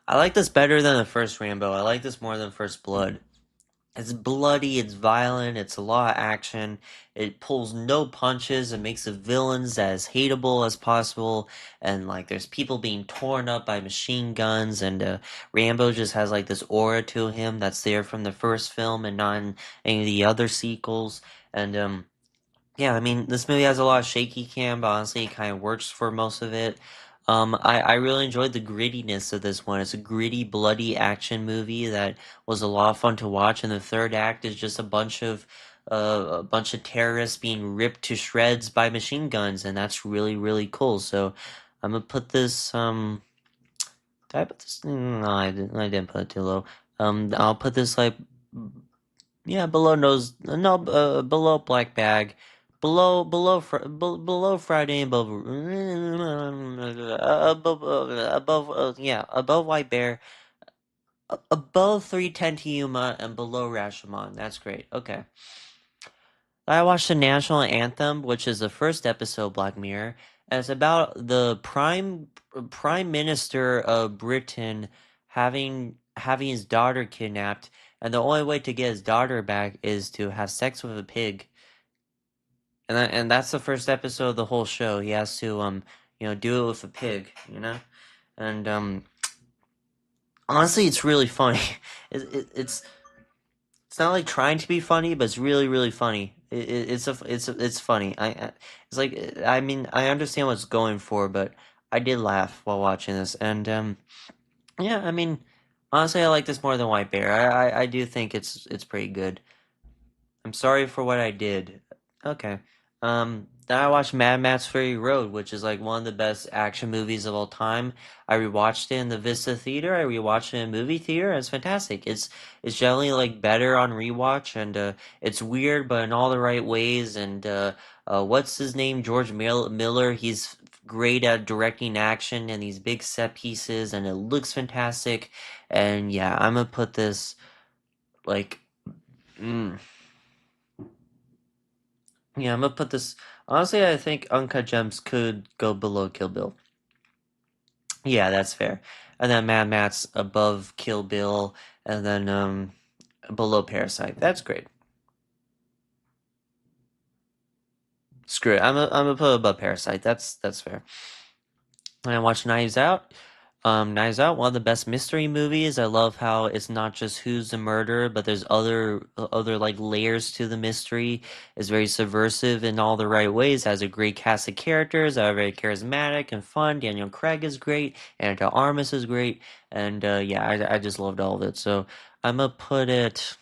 I like this better than the first Rambo. I like this more than First Blood. It's bloody, it's violent, it's a lot of action. It pulls no punches and makes the villains as hateable as possible. And like, there's people being torn up by machine guns, and Rambo just has like this aura to him that's there from the first film and not in any of the other sequels. And yeah, I mean, this movie has a lot of shaky cam, but honestly, it kind of works for most of it. I really enjoyed the grittiness of this one. It's a gritty, bloody action movie that was a lot of fun to watch, and the third act is just a bunch of terrorists being ripped to shreds by machine guns, and that's really, really cool. So I'm gonna put this. Did I put this? No, I didn't. I didn't put it too low. I'll put this like yeah, below nose, no, below black bag, below Friday, above yeah, above white bear, above 310 to Yuma, and below Rashomon. That's great. Okay. I watched the national anthem, which is the first episode of Black Mirror, and it's about the prime minister of Britain having his daughter kidnapped, and the only way to get his daughter back is to have sex with a pig. And that's the first episode of the whole show. He has to do it with a pig, And honestly, it's really funny. It's not like trying to be funny, but it's really, really funny. It's funny. It's like, I mean, I understand what's going for, but I did laugh while watching this. And yeah, I mean, honestly, I like this more than White Bear. I do think it's pretty good. I'm sorry for what I did. Okay. Then I watched Mad Max Fury Road, which is like one of the best action movies of all time. I rewatched it in the Vista Theater. I rewatched it in movie theater. And it's fantastic. It's generally like better on rewatch, and it's weird, but in all the right ways. And What's his name? Miller. He's great at directing action and these big set pieces, and it looks fantastic. And yeah, I'm gonna put this like, mm, yeah, I'm gonna put this. Honestly, I think Uncut Gems could go below Kill Bill. Yeah, that's fair. And then Mad Max above Kill Bill, and then below Parasite. That's great. Screw it. I'm gonna put above Parasite. That's fair. And I watched Knives Out. Knives Out, one of the best mystery movies. I love how it's not just who's the murderer, but there's other like layers to the mystery. It's very subversive in all the right ways. Has a great cast of characters that are very charismatic and fun. Daniel Craig is great. Ana de Armas is great. And yeah, I just loved all of it. So I'm gonna put it.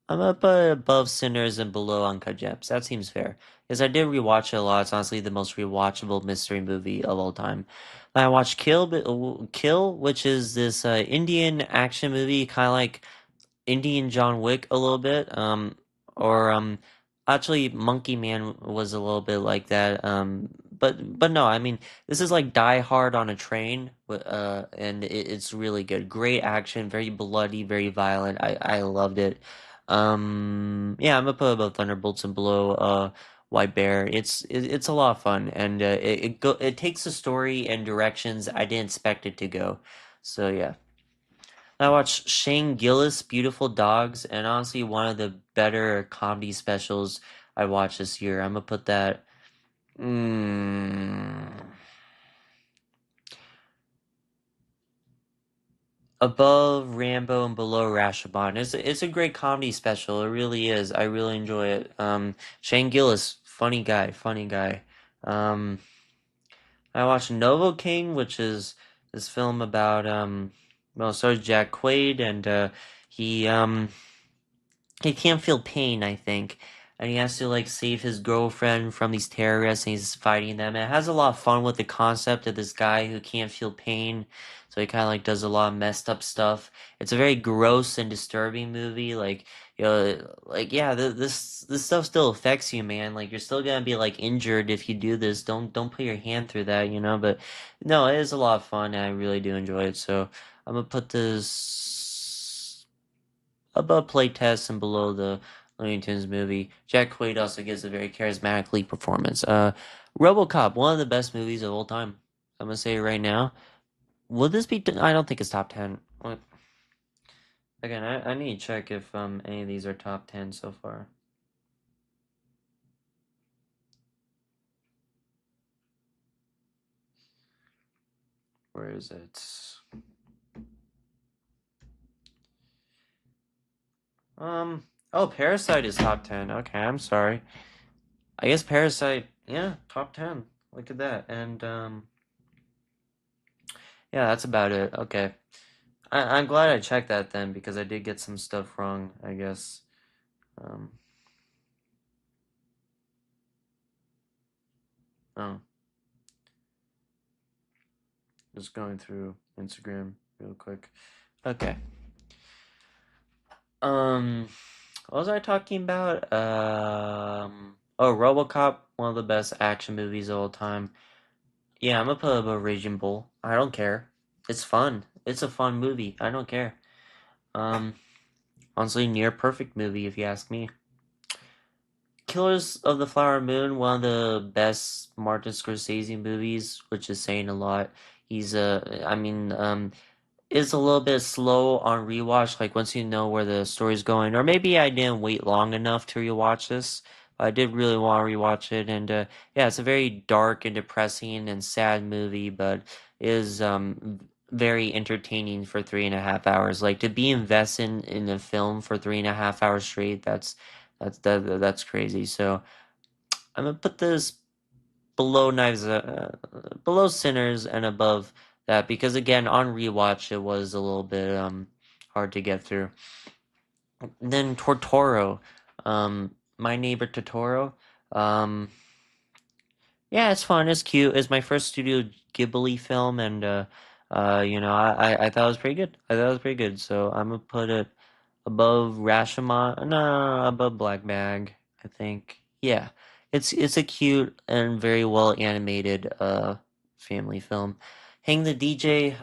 I'm gonna put it above Sinners and below Uncut Gems. That seems fair. Because I did rewatch it a lot. It's honestly the most rewatchable mystery movie of all time. I watched Kill, which is this Indian action movie, kind of like Indian John Wick a little bit. Or actually Monkey Man was a little bit like that. But no, I mean this is like Die Hard on a train. And it's really good. Great action, very bloody, very violent. I loved it. Yeah, I'm gonna put above Thunderbolts and below White Bear. It's a lot of fun, and it takes a story and directions I didn't expect it to go. So yeah. I watched Shane Gillis, Beautiful Dogs, and honestly, one of the better comedy specials I watched this year. I'm gonna put that mm, above Rambo and below Rashomon. It's a great comedy special. It really is. I really enjoy it. Shane Gillis, funny guy, funny guy. Um, I watched Novo King, which is this film about well, it stars Jack Quaid, and he um he can't feel pain, I think, and he has to like save his girlfriend from these terrorists, and he's fighting them. And it has a lot of fun with the concept of this guy who can't feel pain, so he kind of like does a lot of messed up stuff. It's a very gross and disturbing movie. Like, like yeah, this stuff still affects you, man. Like you're still gonna be like injured if you do this. Don't put your hand through that, you know. But no, it is a lot of fun, and I really do enjoy it. So I'm gonna put this above Playtest and below the Looney Tunes movie. Jack Quaid also gives a very charismatic lead performance. RoboCop, one of the best movies of all time. I'm gonna say it right now. Will this be? I don't think it's top 10. What? Again, I need to check if any of these are top 10 so far. Where is it? Oh, Parasite is top 10. Okay, I'm sorry. I guess Parasite, yeah, top 10. Look at that. And yeah, that's about it. Okay. I'm glad I checked that then because I did get some stuff wrong, I guess. Um, oh, just going through Instagram real quick. Okay. Um, what was I talking about? Oh, RoboCop, one of the best action movies of all time. Yeah, I'm gonna put it above Raging Bull. I don't care. It's fun. It's a fun movie. I don't care. Um, honestly, near perfect movie if you ask me. Killers of the Flower Moon, one of the best Martin Scorsese movies, which is saying a lot. I mean, is a little bit slow on rewatch, like once you know where the story's going, or maybe I didn't wait long enough to rewatch this. I did really want to rewatch it, and yeah, it's a very dark and depressing and sad movie, but is very entertaining for 3.5 hours. Like to be invested in a film for 3.5 hours straight, that's crazy. So I'm gonna put this below Sinners and above that because again on rewatch it was a little bit hard to get through. Then Tortoro, My Neighbor Totoro, um, yeah, it's fun, it's cute. It's my first Studio Ghibli film, and I thought it was pretty good. I thought it was pretty good, so I'm gonna put it above Rashomon, no, above Black Bag, I think. Yeah, it's a cute and very well animated family film. Hang the DJ,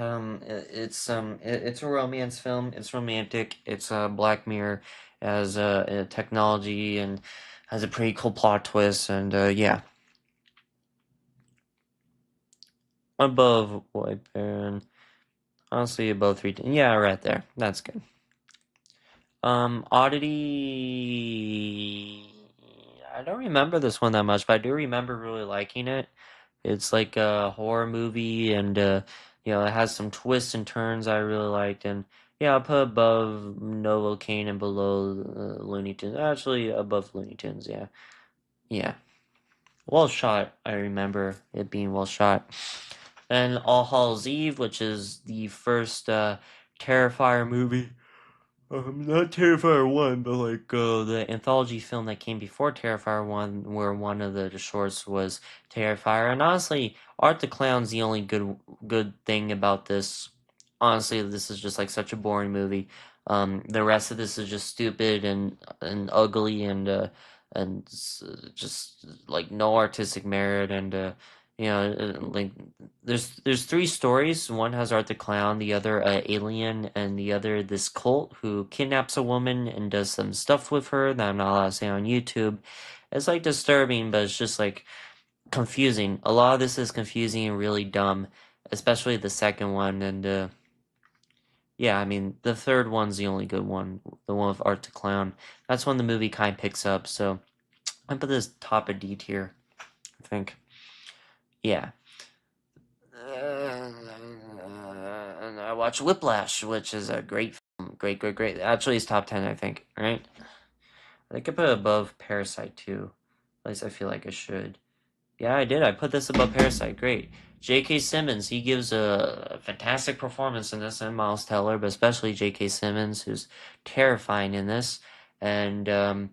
it's a romance film. It's romantic. It's Black Mirror as technology and has a pretty cool plot twist and yeah, above White Baron. Honestly, above three. Yeah, right there. That's good. Oddity. I don't remember this one that much, but I do remember really liking it. It's like a horror movie, and it has some twists and turns I really liked. And yeah, I'll put above Novocaine and below Looney Tunes. Actually, above Looney Tunes. Yeah, yeah. Well shot. I remember it being well shot. Then All Hallows Eve, which is the first Terrifier movie. Not Terrifier 1, but like the anthology film that came before Terrifier 1, where one of the shorts was Terrifier. And honestly, Art the Clown's the only good thing about this. Honestly, this is just like such a boring movie. The rest of this is just stupid and ugly and just like no artistic merit and like there's three stories. One has Art the Clown, the other alien, and the other this cult who kidnaps a woman and does some stuff with her that I'm not allowed to say on YouTube. It's like disturbing, but it's just like confusing. A lot of this is confusing and really dumb, especially the second one. And yeah, I mean the third one's the only good one, the one with Art the Clown. That's when the movie kind of picks up. So I put this top of D tier, I think. Yeah. And I watched Whiplash, which is a great film. Great, great, great. Actually, it's top 10, I think, right? I think I put it above Parasite too. At least I feel like I should. Yeah, I did. I put this above Parasite. Great. J.K. Simmons, he gives a fantastic performance in this, and Miles Teller, but especially J.K. Simmons, who's terrifying in this. And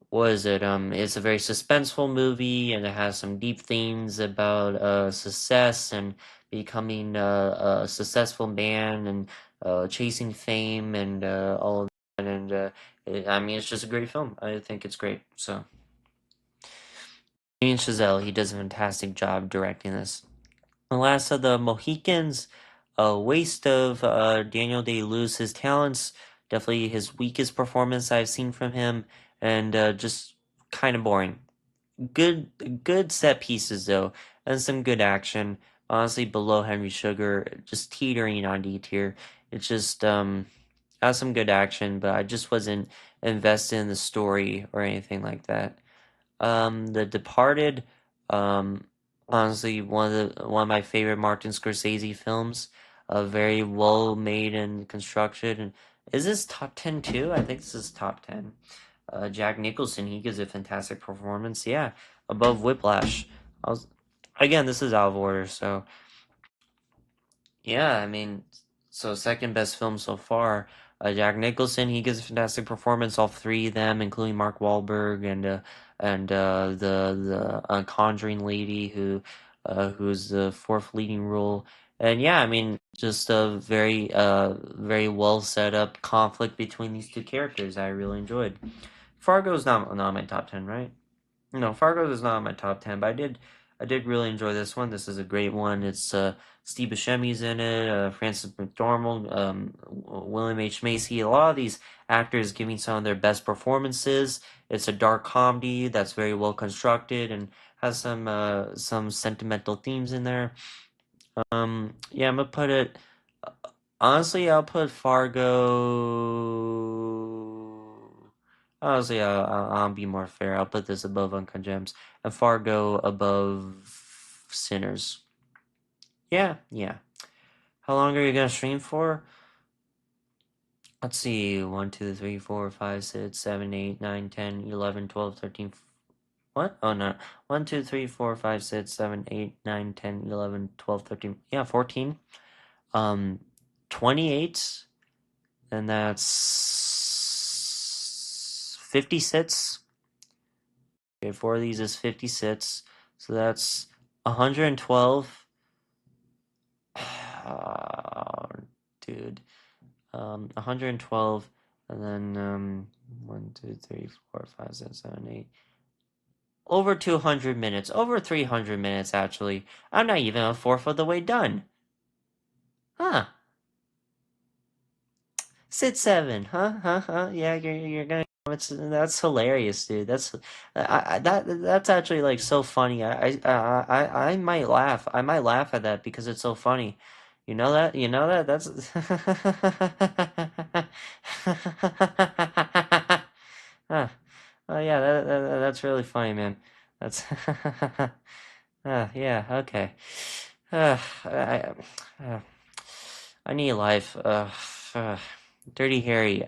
what is it? It's a very suspenseful movie, and it has some deep themes about success and becoming a successful man and chasing fame and all of that. And I mean, it's just a great film. I think it's great. So, Damien Chazelle, he does a fantastic job directing this. The Last of the Mohicans, a waste of Daniel Day-Lewis. His talents, definitely his weakest performance I've seen from him, and just kind of boring. Good set pieces though, and some good action. Honestly, below Henry Sugar, just teetering on D tier. It's just has some good action, but I just wasn't invested in the story or anything like that. The Departed, um, honestly, one of my favorite Martin Scorsese films. Very well made and constructed. And is this top 10 too? I think this is top 10. Jack Nicholson, he gives a fantastic performance. Yeah, above Whiplash. I was again, this is out of order, so yeah, I mean, so second best film so far. Jack Nicholson, he gives a fantastic performance. All three of them, including Mark Wahlberg and the Conjuring lady who's the fourth leading role. And yeah, I mean, just a very well set up conflict between these two characters. I really enjoyed. Fargo's not my top 10, right? No, Fargo is not on my top 10, but I did really enjoy this one. This is a great one. It's Steve Buscemi's in it, Francis McDormand, William H. Macy. A lot of these actors giving some of their best performances. It's a dark comedy that's very well constructed and has some sentimental themes in there. Yeah, I'm gonna put it. Honestly, I'll put Fargo. Honestly, I'll be more fair. I'll put this above Uncut Gems and Fargo above Sinners. Yeah, yeah. How long are you gonna stream for? Let's see. 1, 2, 3, 4, 5, 6, 7, 8, 9, 10, 11, 12, 13. What? Oh no. 1, 2, 3, 4, 5, 6, 7, 8, 9, 10, 11, 12, 13. Yeah, 14. Um, 28. And that's 50 sits. Okay, four of these is 50 sits. So that's 112. Oh, dude. 112. And then 1, 2, 3, 4, 5, 6, 7, 8. over 200 minutes, over 300 minutes actually. I'm not even a fourth of the way done. Huh. Sit seven, huh? Yeah, you're gonna. That's hilarious, dude. That's actually like so funny. I might laugh. I might laugh at that because it's so funny. You know that? You know that? That's. Huh. Oh yeah, that's really funny, man. That's. Yeah. Okay. I need life. Uh, Dirty Harry.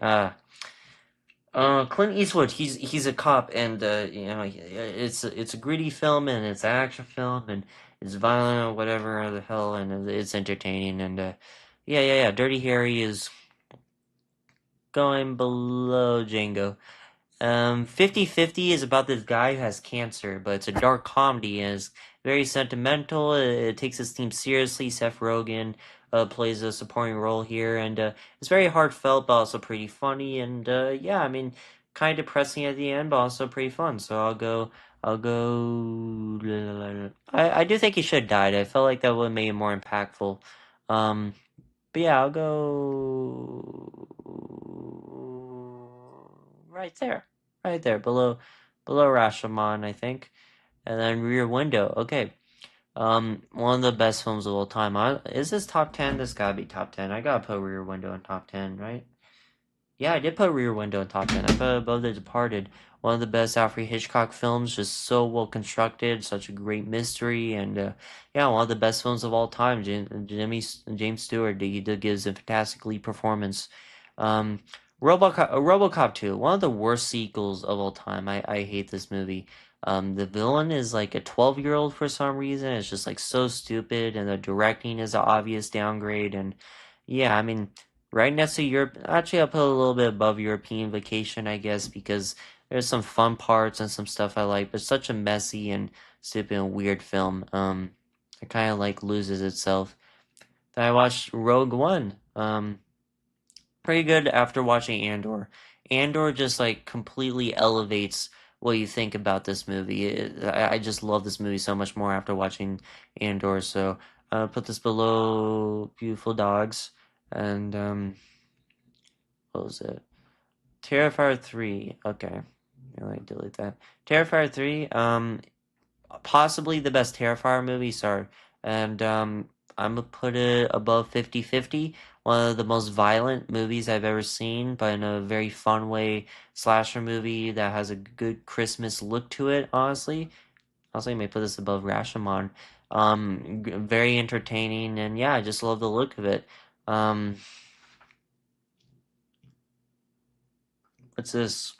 Clint Eastwood. He's a cop, and it's a gritty film, and it's an action film, and it's violent or whatever the hell, and it's entertaining, and yeah. Dirty Harry is going below Django. 50/50 is about this guy who has cancer, but it's a dark comedy and it's very sentimental. It takes its theme seriously. Seth Rogen plays a supporting role here, and it's very heartfelt, but also pretty funny. And yeah, I mean, kind of depressing at the end, but also pretty fun. So I'll go. I do think he should have died. I felt like that would have made it more impactful. Um, but yeah, I'll go right there, right there, below Rashomon, I think, and then Rear Window. Okay, one of the best films of all time. Is this top 10? This gotta be top 10. I gotta put Rear Window in top 10, right? Yeah, I did put Rear Window in top 10. I put it above The Departed. One of the best Alfred Hitchcock films, just so well constructed, such a great mystery, and yeah, one of the best films of all time. James Stewart, he gives a fantastic lead performance. Um, RoboCop 2, one of the worst sequels of all time. I hate this movie. The villain is like a 12-year-old for some reason. It's just like so stupid, and the directing is an obvious downgrade. And yeah, I mean, right next to Europe, actually, I'll put a little bit above European Vacation, I guess, because there's some fun parts and some stuff I like, but such a messy and stupid and weird film. It kind of like loses itself. Then I watched Rogue One. Pretty good after watching Andor. Andor just like completely elevates what you think about this movie. I just love this movie so much more after watching Andor. So put this below Beautiful Dogs and what was it? Terrifier 3. Okay. Like delete that. Terrifier 3, possibly the best Terrifier movie, sorry. And I'm gonna put it above 50/50. One of the most violent movies I've ever seen, but in a very fun way. Slasher movie that has a good Christmas look to it, honestly. I may put this above Rashomon. Very entertaining, and yeah, I just love the look of it. Um, what's this?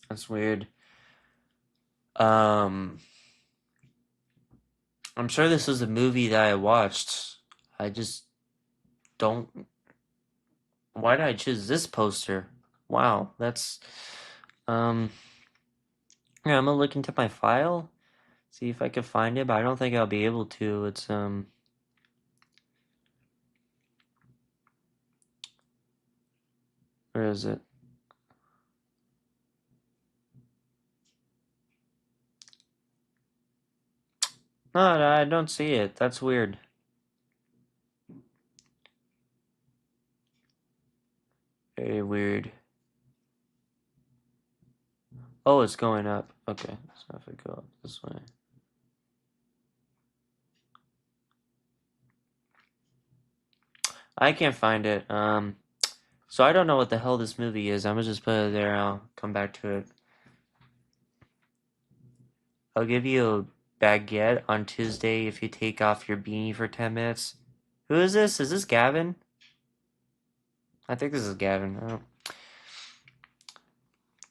That's weird. Um, I'm sure this was a movie that I watched. I just don't. Why did I choose this poster? Wow, that's. Um, yeah, I'm gonna look into my file, see if I can find it, but I don't think I'll be able to. It's. Where is it? No, I don't see it. That's weird. Very weird. Oh, it's going up. Okay, so if I go up this way. I can't find it. So I don't know what the hell this movie is. I'm gonna just put it there. I'll come back to it. I'll give you a baguette on Tuesday if you take off your beanie for 10 minutes. Who is this? Is this Gavin? I think this is Gavin. Oh.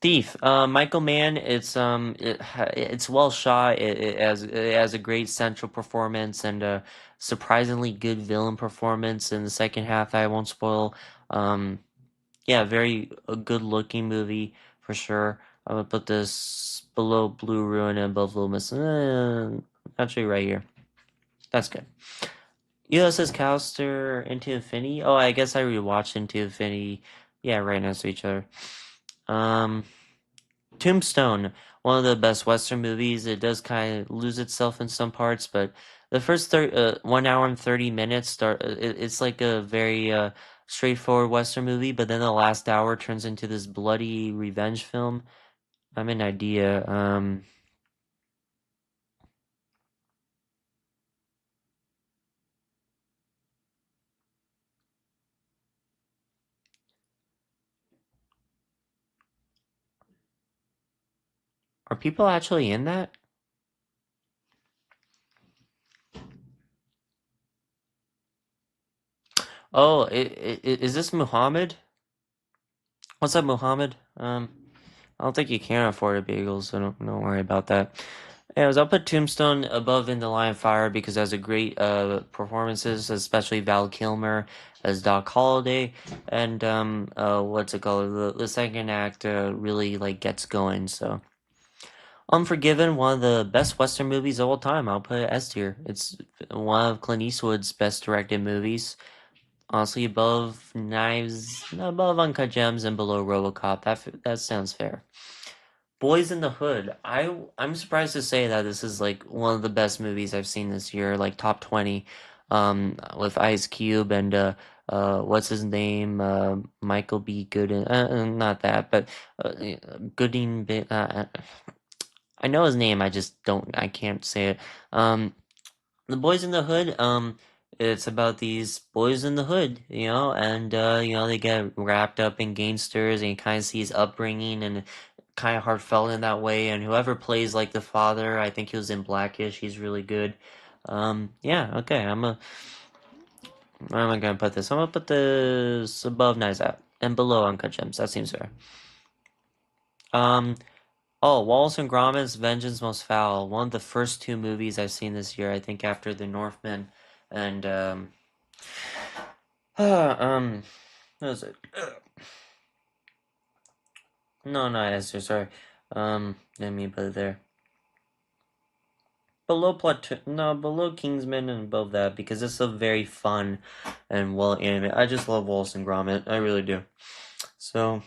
Thief. Michael Mann. It's well shot. It has a great central performance and a surprisingly good villain performance in the second half. I won't spoil. Um, yeah, very a good looking movie for sure. I'm gonna put this below Blue Ruin and above Little Miss. Actually, right here. That's good. USS Callister, Into Infinity. Oh, I guess I rewatched Into Infinity. Yeah, right next to each other. Um, Tombstone, one of the best Western movies. It does kind of lose itself in some parts, but the first 1 hour and 30 minutes it's like a very straightforward Western movie, but then the last hour turns into this bloody revenge film. I'm an idea. Are people actually in that? Oh, is this Muhammad? What's up, Muhammad? I don't think you can afford a bagel, so don't worry about that. Anyways, I'll put Tombstone above In the Line of Fire because it has a great performances, especially Val Kilmer as Doc Holliday, and what's it called? The second act really like gets going. So, Unforgiven, one of the best Western movies of all time. I'll put it S tier. It's one of Clint Eastwood's best directed movies. Honestly, above Knives, above Uncut Gems, and below RoboCop. That sounds fair. Boys in the Hood. I'm surprised to say that this is like one of the best movies I've seen this year, like top 20, with Ice Cube and what's his name? Michael B. Gooden. Not that, but Gooding. I know his name. I can't say it. Um, the Boys in the Hood. It's about these boys in the hood, and they get wrapped up in gangsters, and you kind of see his upbringing and kind of heartfelt in that way. And whoever plays like the father, I think he was in Blackish. He's really good. Yeah, okay. Where am I gonna put this? I'm gonna put this above Knives Out and below Uncut Gems. That seems fair. Um. Oh, Wallace and Gromit's Vengeance Most Foul. One of the first two movies I've seen this year. I think after The Northman and um. What was it? No, not Esther. Sorry. Let me put it there. Below Platoon, no, below Kingsman and above that because it's a very fun and well animated. I just love Wallace and Gromit, I really do. So,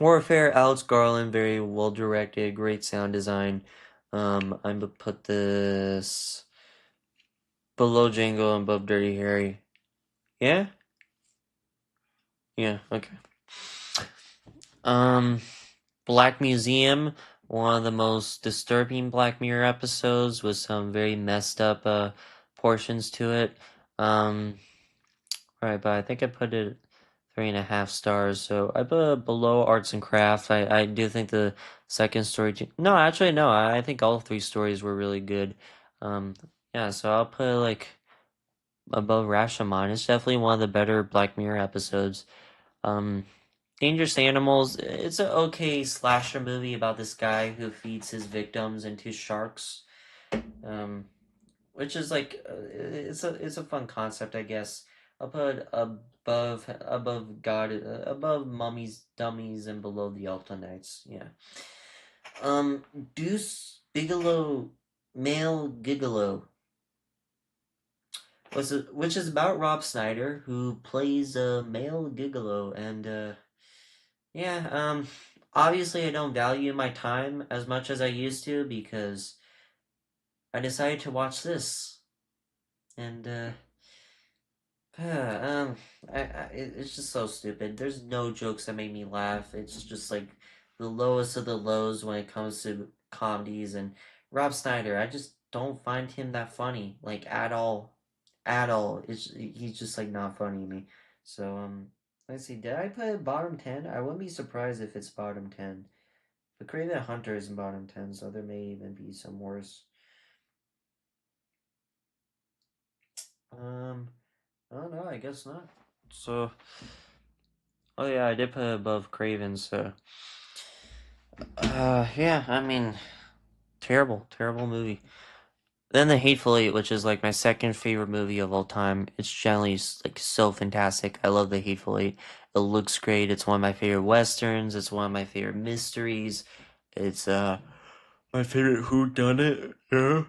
Warfare, Alex Garland, very well directed, great sound design. I'm gonna put this below Django and above Dirty Harry. Yeah, yeah, okay. Um, Black Museum, one of the most disturbing Black Mirror episodes with some very messed up portions to it. Um, right, but I think I put it 3.5 stars. So I put it below Arts and Crafts. I do think the second story. No, actually, no. I think all three stories were really good. Um, yeah, so I'll put it like above Rashomon. It's definitely one of the better Black Mirror episodes. Um, Dangerous Animals. It's an okay slasher movie about this guy who feeds his victims into sharks. Um, which is like it's a fun concept, I guess. I'll put above God, above Mummies, Dummies, and below the Alto Knights. Yeah. Um, Deuce Bigelow, Male Gigolo, which is about Rob Snyder who plays a male gigolo, and yeah, obviously I don't value my time as much as I used to because I decided to watch this, and um, it's just so stupid. There's no jokes that make me laugh. It's just like the lowest of the lows when it comes to comedies. And Rob Schneider, I just don't find him that funny, like at all. He's just like not funny to me. So let's see. Did I put it bottom 10? I wouldn't be surprised if it's bottom 10. But Craven Hunter is in bottom 10, so there may even be some worse. Um, I don't know. I guess not. So. Oh yeah, I did put it above Craven, so yeah, I mean terrible, terrible movie. Then The Hateful Eight, which is like my second favorite movie of all time. It's generally like so fantastic. I love The Hateful Eight. It looks great. It's one of my favorite westerns. It's one of my favorite mysteries. It's my favorite Who Done It. Yeah.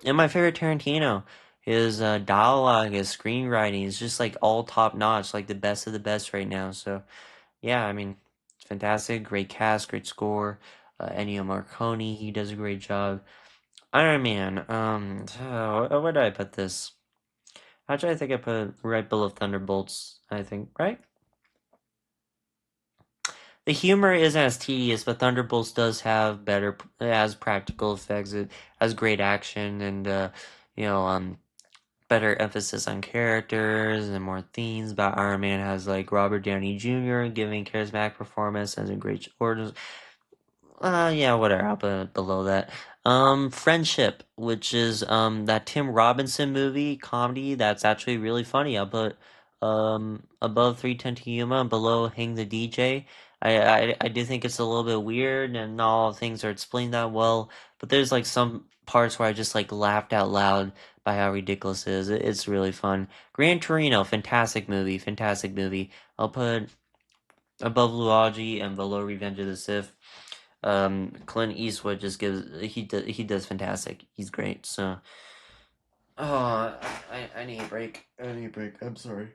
And my favorite Tarantino. His dialogue, his screenwriting is just like all top notch, like the best of the best right now. So yeah, I mean, it's fantastic, great cast, great score. Ennio Morricone, he does a great job. Iron Man. So, where did I put this? Actually, I think I put it right below Thunderbolts. I think right. The humor isn't as tedious, but Thunderbolts does have better, it has practical effects. It has great action and you know, better emphasis on characters and more themes. But Iron Man has like Robert Downey Jr. giving charismatic performance as a great order. Yeah, whatever. I'll put it below that. Friendship, which is that Tim Robinson movie comedy that's actually really funny. I'll put above 310 to Yuma and below Hang the DJ. I do think it's a little bit weird and not all things are explained that well, but there's like some parts where I just like laughed out loud by how ridiculous it is. It's really fun. Gran Torino, fantastic movie, fantastic movie. I'll put above Luigi and below Revenge of the Sith. Clint Eastwood just gives he does fantastic. He's great. So, oh, I need a break. I need a break. I'm sorry.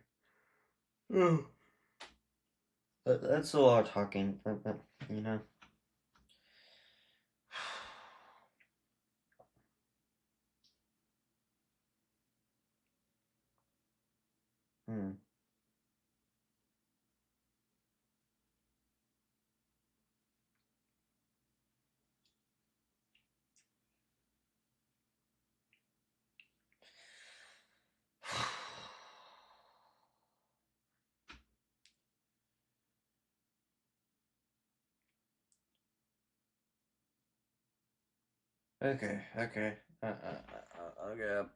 Oh, that's a lot of talking. You know. Hmm. Okay. Okay. Okay.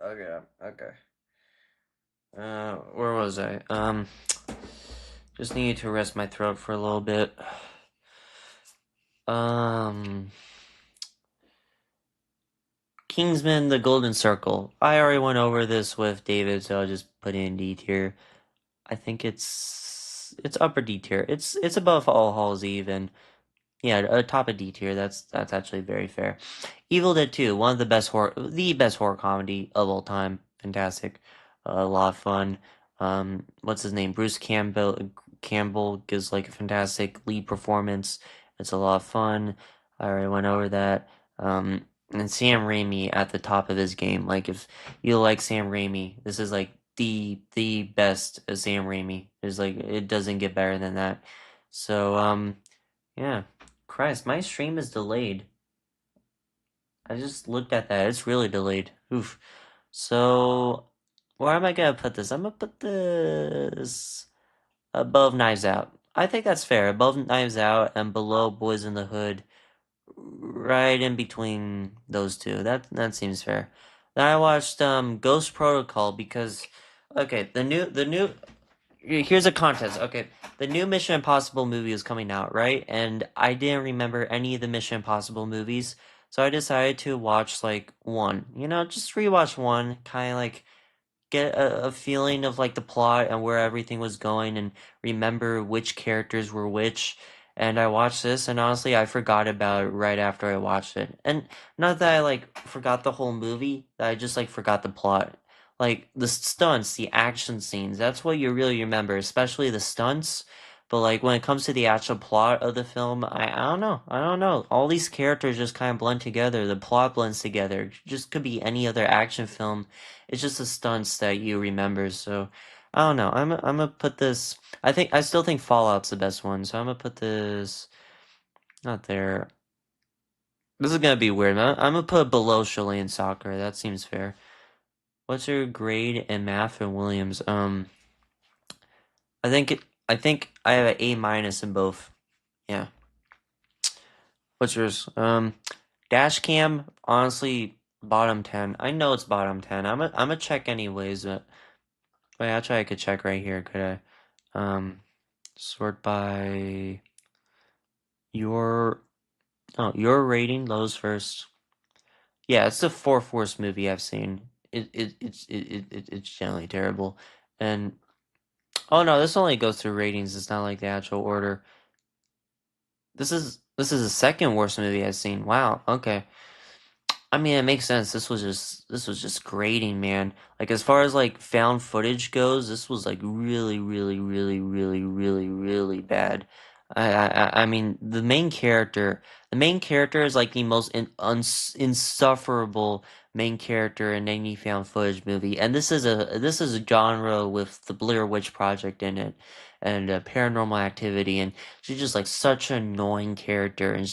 Okay. Okay. Where was I? Just needed to rest my throat for a little bit. Um. Kingsman: The Golden Circle. I already went over this with David, so I'll just put it in D tier. I think it's upper D tier. It's above All Halls Eve and yeah, top of D tier. That's actually very fair. Evil Dead 2, one of the best horror comedy of all time. Fantastic, a lot of fun. What's his name? Bruce Campbell gives like a fantastic lead performance. It's a lot of fun. I already went over that. And Sam Raimi at the top of his game. Like if you like Sam Raimi, this is like the best of Sam Raimi. There's like it doesn't get better than that. So yeah. Christ, my stream is delayed. I just looked at that. It's really delayed. Oof. So, where am I gonna put this? I'm gonna put this above Knives Out. I think that's fair. Above Knives Out and below Boys in the Hood. Right in between those two. That seems fair. Then I watched Ghost Protocol because okay, the new here's a contest. Okay, the new Mission Impossible movie is coming out, right? And I didn't remember any of the Mission Impossible movies, so I decided to watch like one. You know, just rewatch one, kind of like get a feeling of like the plot and where everything was going and remember which characters were which. And I watched this and honestly I forgot about it right after I watched it. And not that I like forgot the whole movie, that I just like forgot the plot. Like the stunts, the action scenes, that's what you really remember, especially the stunts. But like when it comes to the actual plot of the film, I don't know. I don't know. All these characters just kind of blend together. The plot blends together. It just could be any other action film. It's just the stunts that you remember. So I don't know. I'm gonna put this. I still think Fallout's the best one. So I'm gonna put this not there. This is gonna be weird. I'm gonna put it below Chilean soccer. That seems fair. What's your grade in math and Williams? I think I have an A minus in both. Yeah. What's yours? Dash cam. Honestly, bottom 10. I know it's bottom 10. I'm gonna check anyways. Wait, actually, I could check right here. Could I? Sort by your your rating. Lows first. Yeah, it's the fourth worst movie I've seen. It's generally terrible. And oh no, this only goes through ratings. It's not like the actual order. This is the second worst movie I've seen. Wow. Okay. I mean, it makes sense. This was just grating, man. Like as far as like found footage goes, this was like really, really, really, really, really, really bad. I mean, the main character is like the most insufferable main character in any found footage movie, and this is a genre with the Blair Witch Project in it, and Paranormal Activity, and she's just like such an annoying character, and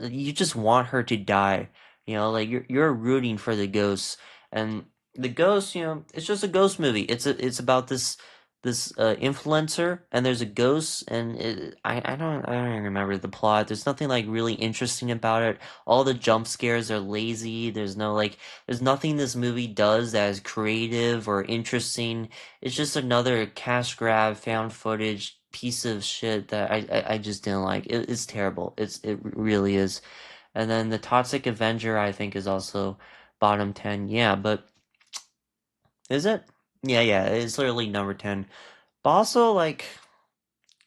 you just want her to die. Like you're rooting for the ghosts, and the ghost, it's just a ghost movie. It's about this influencer, and there's a ghost, and I don't even remember the plot. There's nothing like really interesting about it. All the jump scares are lazy. There's nothing this movie does that is creative or interesting. It's just another cash grab, found footage piece of shit that I just didn't like. It's terrible. It really is. And then the Toxic Avenger, I think, is also bottom 10. Yeah, but is it? Yeah, yeah, it's literally number 10. But also, like,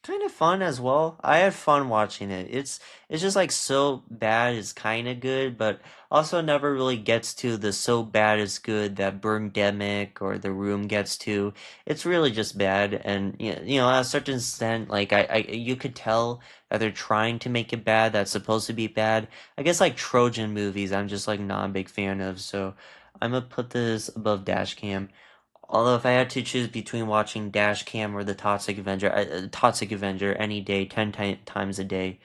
kind of fun as well. I had fun watching it. It's just like so bad is kind of good, but also never really gets to the so bad is good that Birdemic or The Room gets to. It's really just bad, and at a certain extent, like you could tell that they're trying to make it bad. That's supposed to be bad. I guess like Trojan movies, I'm just like not a big fan of. So I'm gonna put this above Dashcam. Although if I had to choose between watching Dashcam or the Toxic Avenger any day, times a day,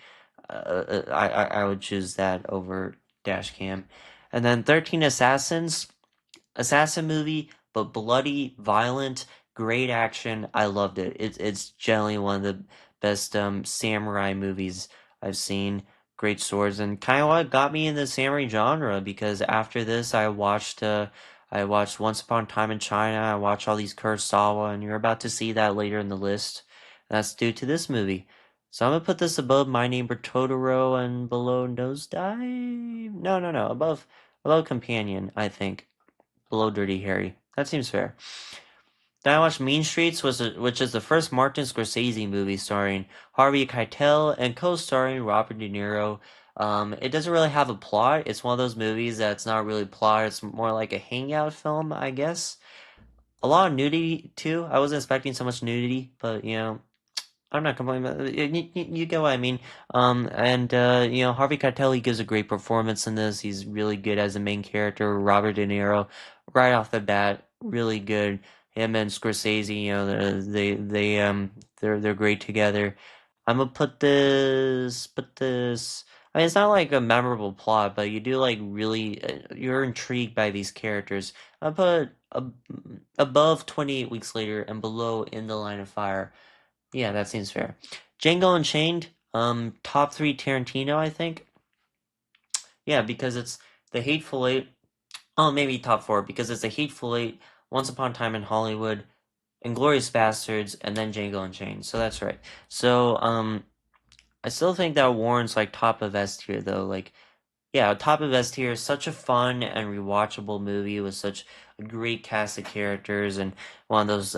I would choose that over Dashcam. And then 13 Assassins, assassin movie, but bloody, violent, great action. I loved it. It's generally one of the best samurai movies I've seen. Great swords, and kind of what got me in the samurai genre, because after this I watched Once Upon a Time in China. I watched all these Kurosawa, and you're about to see that later in the list. That's due to this movie. So I'm gonna put this above My Neighbor Totoro and below Nosedive. No, no, no, above Companion, I think, below Dirty Harry. That seems fair. Then I watched Mean Streets, which is the first Martin Scorsese movie starring Harvey Keitel and co-starring Robert De Niro. It doesn't really have a plot. It's one of those movies that's not really plot. It's more like a hangout film, I guess. A lot of nudity too. I wasn't expecting so much nudity, but I'm not complaining. But you get what I mean. And Harvey Keitel, he gives a great performance in this. He's really good as a main character. Robert De Niro, right off the bat, really good. Him and Scorsese, they're great together. I'm gonna put this. I mean, it's not like a memorable plot, but you do like really, you're intrigued by these characters. I put above 28 Weeks Later and below In the Line of Fire. Yeah, that seems fair. Django Unchained, top three Tarantino, I think. Yeah, because it's The Hateful Eight. Oh, maybe top four because it's The Hateful Eight, Once Upon a Time in Hollywood, Inglourious Bastards, and then Django Unchained. So that's right. So, I still think that warrants like top of S tier though. Like, yeah, top of S tier is such a fun and rewatchable movie with such a great cast of characters, and one of those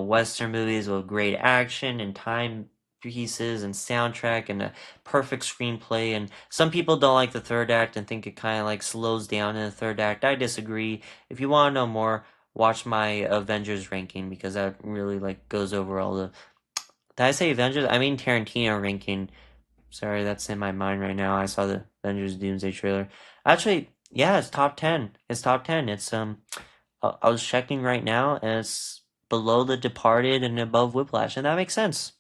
Western movies with great action and time pieces and soundtrack and a perfect screenplay. And some people don't like the third act and think it kind of like slows down in the third act. I disagree. If you want to know more, watch my Avengers ranking, because that really like goes over all the. Did I say Avengers? I mean Tarantino ranking. Sorry, that's in my mind right now. I saw the Avengers Doomsday trailer. Actually, yeah, it's top 10. It's top 10. I was checking right now, and it's below The Departed and above Whiplash, and that makes sense.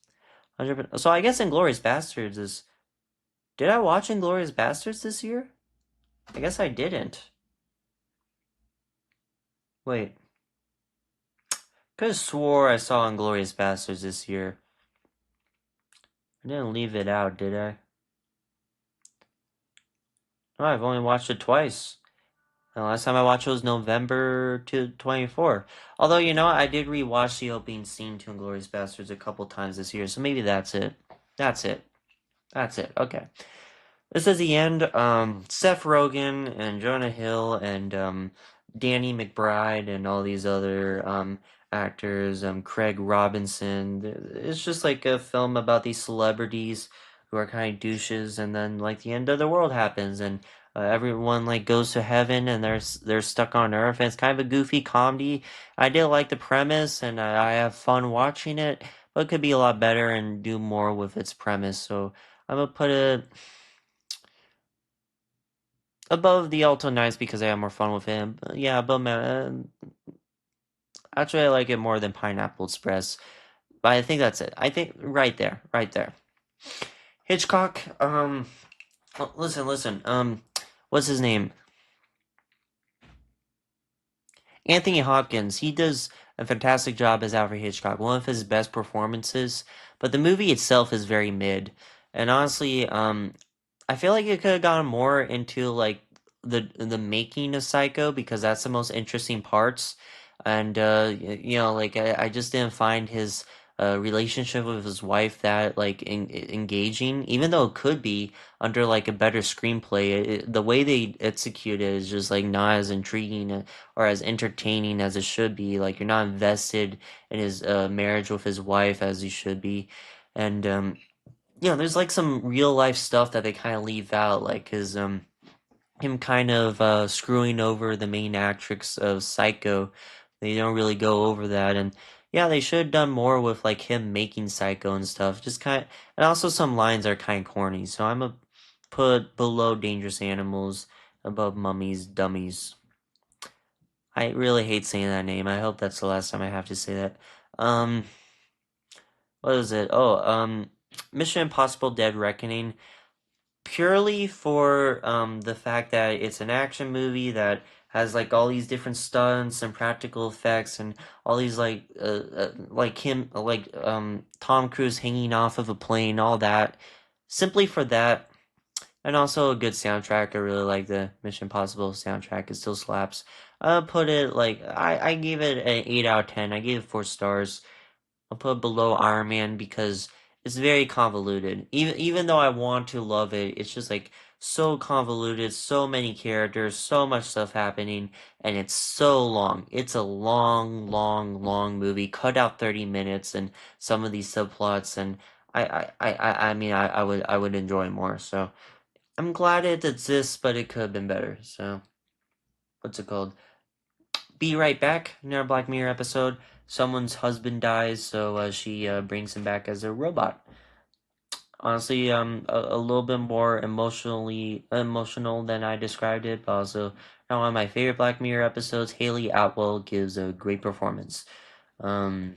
100%. So I guess Inglourious Bastards is. Did I watch Inglourious Bastards this year? I guess I didn't. Wait, could have swore I saw Inglourious Bastards this year. I didn't leave it out, did I? Oh, I've only watched it twice. The last time I watched it was November 2024. Although, I did rewatch the opening scene to Inglourious Bastards a couple times this year, so maybe that's it. That's it. That's it. Okay. This is the end. Seth Rogen and Jonah Hill and Danny McBride and all these other actors, Craig Robinson. It's just like a film about these celebrities who are kind of douches, and then like the end of the world happens, and everyone like goes to heaven and they're stuck on Earth, and it's kind of a goofy comedy. I did like the premise, and I have fun watching it, but it could be a lot better and do more with its premise. So I'm gonna put it above the Alto Knights because I have more fun with him. Yeah, above actually I like it more than Pineapple Express. But I think that's it. I think right there, right there. Hitchcock. Listen. What's his name? Anthony Hopkins. He does a fantastic job as Alfred Hitchcock. One of his best performances. But the movie itself is very mid. And honestly, I feel like it could have gone more into like the making of Psycho because that's the most interesting parts. And like I just didn't find his relationship with his wife that like engaging, even though it could be under like a better screenplay. The way they execute it is just like not as intriguing or as entertaining as it should be. Like you're not invested in his marriage with his wife as you should be, and there's like some real life stuff that they kind of leave out, like him kind of screwing over the main actress of Psycho. They don't really go over that, and yeah, they should have done more with like him making Psycho and stuff. Just kind of, and also some lines are kind of corny. So I'm gonna put below Dangerous Animals, above Mummies, Dummies. I really hate saying that name. I hope that's the last time I have to say that. Um, what is it? Oh, Mission Impossible: Dead Reckoning. Purely for the fact that it's an action movie that has like all these different stunts and practical effects and all these like him like Tom Cruise hanging off of a plane, all that. Simply for that, and also a good soundtrack. I really like the Mission Impossible soundtrack. It still slaps. I'll put it like I gave it an 8 out of 10. I gave it 4 stars. I'll put below Iron Man because it's very convoluted. Even though I want to love it, it's just like so convoluted, so many characters, so much stuff happening, and it's so long. It's a long, long, long movie. Cut out 30 minutes and some of these subplots, and I mean I would enjoy more. So I'm glad it exists, but it could have been better. So what's it called? Be right back. In our Black Mirror episode, someone's husband dies, so she brings him back as a robot. Honestly, a little bit more emotional than I described it, but also now one of my favorite Black Mirror episodes. Haley Atwell gives a great performance. Um,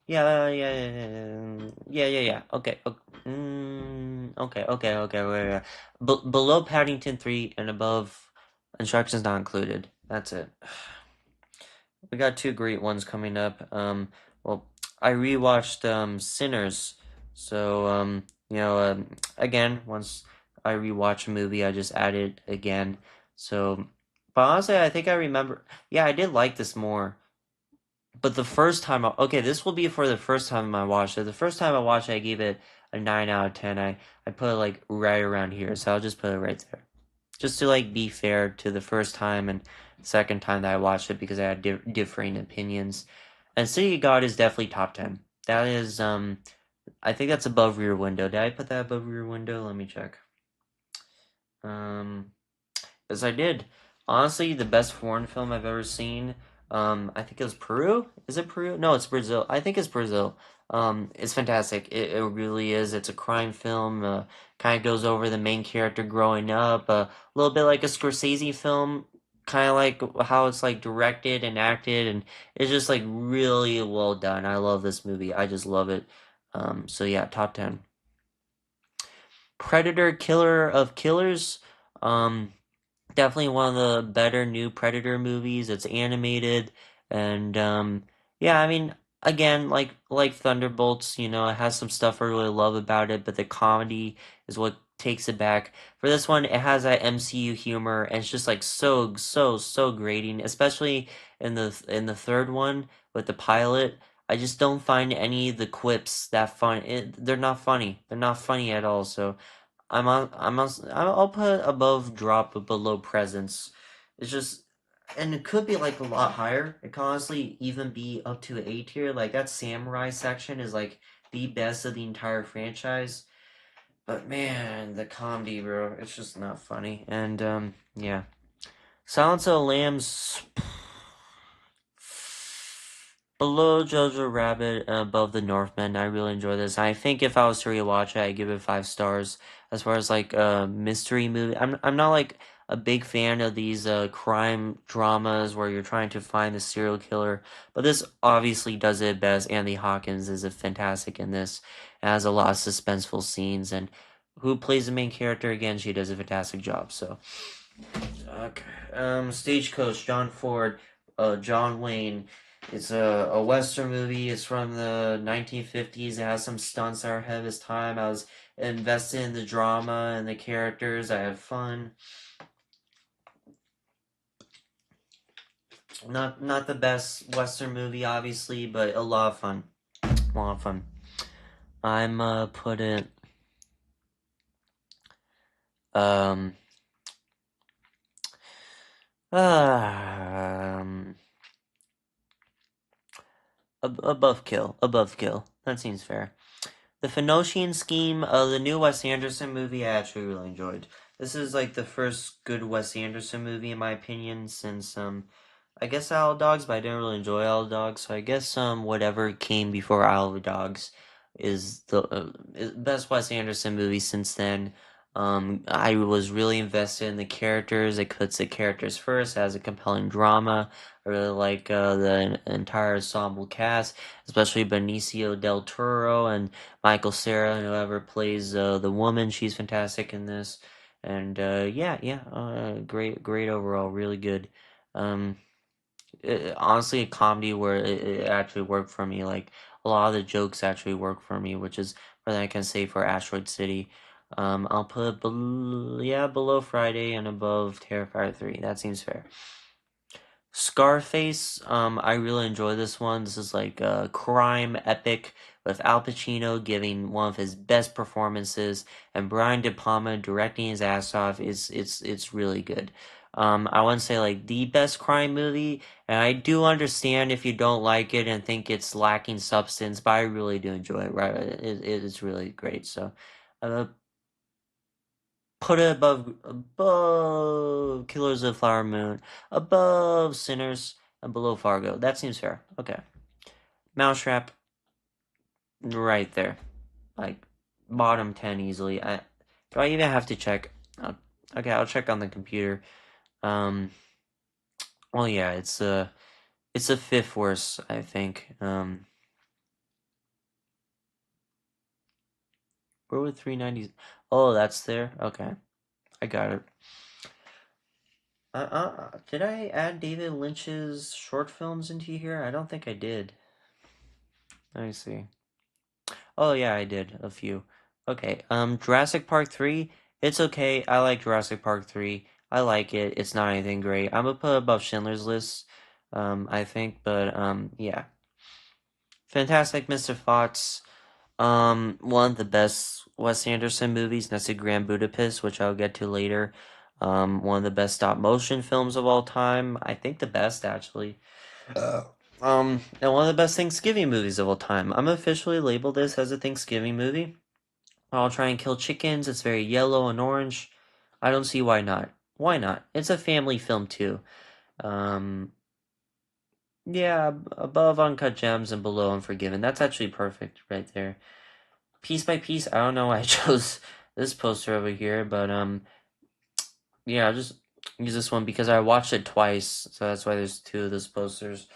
yeah. Okay. Okay. Below Paddington 3 and above instructions not included. That's it. We got two great ones coming up. Well, I rewatched Sinners, so again, once I rewatch a movie, I just add it again. So, but honestly, I think I remember. Yeah, I did like this more. But the first time, okay, this will be for the first time I watched it. The first time I watched it, I gave it a 9 out of 10. I put it like right around here, so I'll just put it right there, just to like be fair to the first time and second time that I watched it because I had differing opinions. And City of God is definitely top 10. That is I think that's above Rear Window. Did I put that above Rear Window? Let me check. Um Yes, I did. Honestly, the best foreign film I've ever seen. I think it was Peru. Is it Peru? No, it's Brazil. I think it's Brazil. It's fantastic. It really is. It's a crime film. Kind of goes over the main character growing up. A little bit like a Scorsese film. Kind of like how it's like directed and acted, and it's just like really well done. I love this movie. I just love it. So yeah, top 10. Predator, Killer of Killers. Um, Definitely one of the better new Predator movies. It's animated, and yeah, I mean, again, like Thunderbolts, it has some stuff I really love about it, but the comedy is what takes it back. For this one, it has that MCU humor, and it's just like so grating, especially in the third one with the pilot. I just don't find any of the quips that fun. They're not funny. They're not funny at all. So I'll put above drop but below presence. It's just, and it could be like a lot higher. It can honestly even be up to A tier. Like that samurai section is like the best of the entire franchise. But man, the comedy, bro, it's just not funny. And yeah, Silence of the Lambs below Jojo Rabbit, above The Northman. I really enjoy this. I think if I was to rewatch it, I'd give it 5 stars. As far as like mystery movie, I'm not like a big fan of these crime dramas where you're trying to find the serial killer. But this obviously does it best. Anthony Hawkins is a fantastic in this. It has a lot of suspenseful scenes, and who plays the main character again? She does a fantastic job. So, okay. Stagecoach, John Ford, John Wayne. It's a Western movie. It's from the 1950s. It has some stunts that are ahead of its time. I was invested in the drama and the characters. I had fun. Not the best Western movie, obviously, but a lot of fun. A lot of fun. I'm put it um um above Kill. That seems fair. The Fenosian Scheme, the new Wes Anderson movie, I actually really enjoyed. This is like the first good Wes Anderson movie in my opinion since I guess Isle of Dogs, but I didn't really enjoy Isle of Dogs, so I guess whatever came before Isle of Dogs is the best Wes Anderson movie since then. I was really invested in the characters. It puts the characters first, has a compelling drama. I really like the entire ensemble cast, especially Benicio del Toro and Michael Cera, whoever plays the woman. She's fantastic in this, and great overall, really good. Um, Honestly, a comedy where it actually worked for me. Like a lot of the jokes actually work for me, which is more than I can say for Asteroid City. I'll put below Friday and above Terrifier 3. That seems fair. Scarface, I really enjoy this one. This is like a crime epic with Al Pacino giving one of his best performances and Brian De Palma directing his ass off. It's really good. I wouldn't say like the best crime movie, and I do understand if you don't like it and think it's lacking substance, but I really do enjoy it. Right, it's really great. So, uh, put it above Killers of the Flower Moon, above Sinners, and below Fargo. That seems fair. Okay. Mousetrap, right there. Like bottom 10 easily. Do I even have to check? Okay, I'll check on the computer. Um well yeah, it's a fifth worst, I think. Where would 390s? Oh, that's there. Okay. I got it. Did I add David Lynch's short films into here? I don't think I did. Let me see. Oh yeah, I did a few. Okay, Jurassic Park 3, it's okay. I like Jurassic Park 3. I like it. It's not anything great. I'm gonna put it above Schindler's List, I think, but yeah. Fantastic Mr. Fox, one of the best Wes Anderson movies, that's the Grand Budapest, which I'll get to later. One of the best stop motion films of all time. I think the best actually. And one of the best Thanksgiving movies of all time. I'm officially labeled this as a Thanksgiving movie. I'll try and kill chickens. It's very yellow and orange. I don't see why not. Why not? It's a family film too. Um, yeah, above Uncut Gems and below Unforgiven. That's actually perfect right there. Piece by piece, I don't know why I chose this poster over here, but yeah, I'll just use this one because I watched it twice, so that's why there's two of those posters.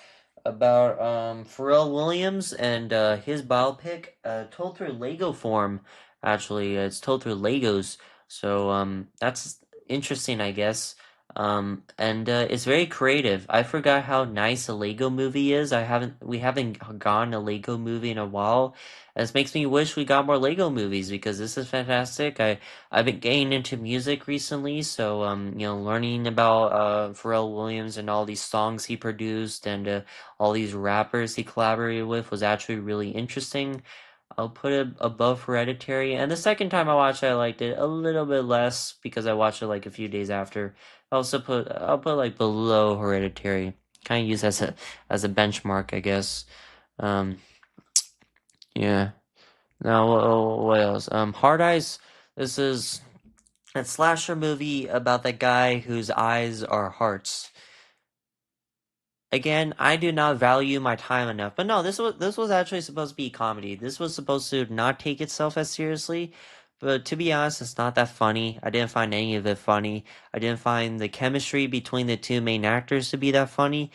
About Pharrell Williams and his biopic, told through Lego form. Actually, it's told through Legos, so that's interesting, I guess. And it's very creative. I forgot how nice a Lego movie is. We haven't gone a Lego movie in a while. And this makes me wish we got more Lego movies because this is fantastic. I've been getting into music recently, so learning about Pharrell Williams and all these songs he produced and all these rappers he collaborated with was actually really interesting. I'll put it above Hereditary, and the second time I watched it, I liked it a little bit less because I watched it like a few days after. I'll put like below Hereditary, kind of use as a benchmark, I guess. Um, yeah. Now, what else? Hard Eyes. This is a slasher movie about that guy whose eyes are hearts. Again, I do not value my time enough. But no, this was actually supposed to be a comedy. This was supposed to not take itself as seriously. But to be honest, it's not that funny. I didn't find any of it funny. I didn't find the chemistry between the two main actors to be that funny.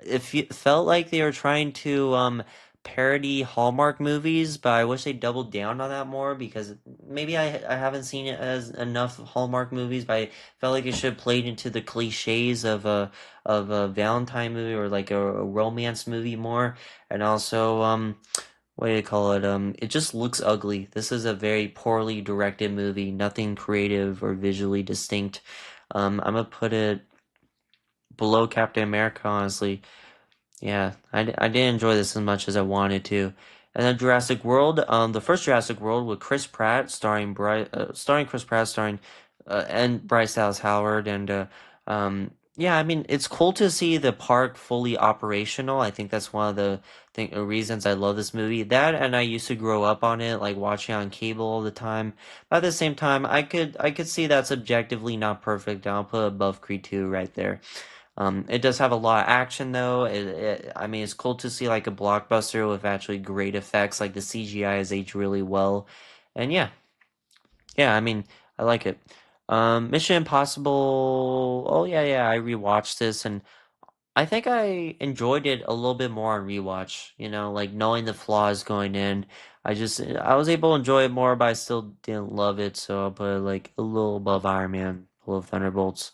It felt like they were trying to parody Hallmark movies, but I wish they doubled down on that more because maybe I haven't seen it as enough Hallmark movies, but I felt like it should have played into the cliches of a Valentine movie or like a romance movie more. And also, what do you call it? It just looks ugly. This is a very poorly directed movie, nothing creative or visually distinct. I'm gonna put it below Captain America, honestly. Yeah, I didn't enjoy this as much as I wanted to. And then Jurassic World, the first Jurassic World with Chris Pratt, starring Chris Pratt, and Bryce Dallas Howard, and yeah, I mean it's cool to see the park fully operational. I think that's one of the reasons I love this movie. That and I used to grow up on it, like watching on cable all the time. But at the same time, I could see that's objectively not perfect. I'll put above Creed 2 right there. It does have a lot of action though. I mean, it's cool to see like a blockbuster with actually great effects. Like the CGI is aged really well, and yeah, yeah. I mean, I like it. Mission Impossible. Oh yeah, yeah. I rewatched this, and I think I enjoyed it a little bit more on rewatch. Like knowing the flaws going in. I was able to enjoy it more, but I still didn't love it. So I'll put it like a little above Iron Man, below Thunderbolts.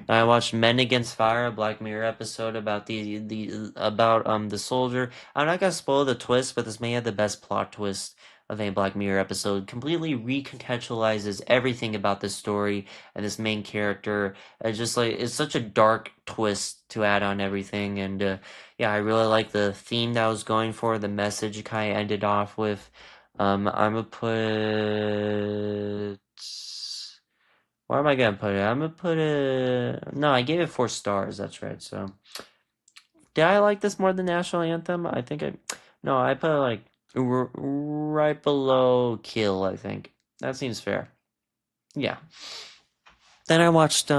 I watched Men Against Fire, a Black Mirror episode about the soldier. I'm not gonna spoil the twist, but this may have the best plot twist of a Black Mirror episode. Completely recontextualizes everything about this story and this main character. It's just like it's such a dark twist to add on everything, and yeah, I really like the theme that I was going for. The message it kind of ended off with. I'm gonna put. Where am I gonna put it? I'm gonna put it. No, I gave it 4 stars. That's right. So, did I like this more than National Anthem? I think I. No, I put it like right below Kill. I think that seems fair. Yeah. Then I watched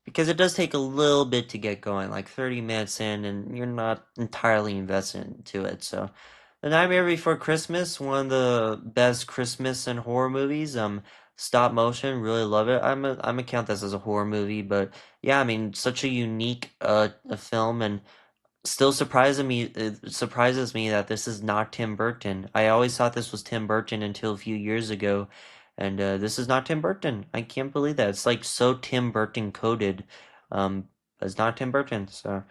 because it does take a little bit to get going, like 30 minutes in, and you're not entirely invested into it. So, The Nightmare Before Christmas, one of the best Christmas and horror movies. Stop motion, really love it. I'm gonna count this as a horror movie, but yeah, I mean, such a unique a film, and still surprises me. It surprises me that this is not Tim Burton. I always thought this was Tim Burton until a few years ago, and this is not Tim Burton. I can't believe that. It's like so Tim Burton coded. It's not Tim Burton. So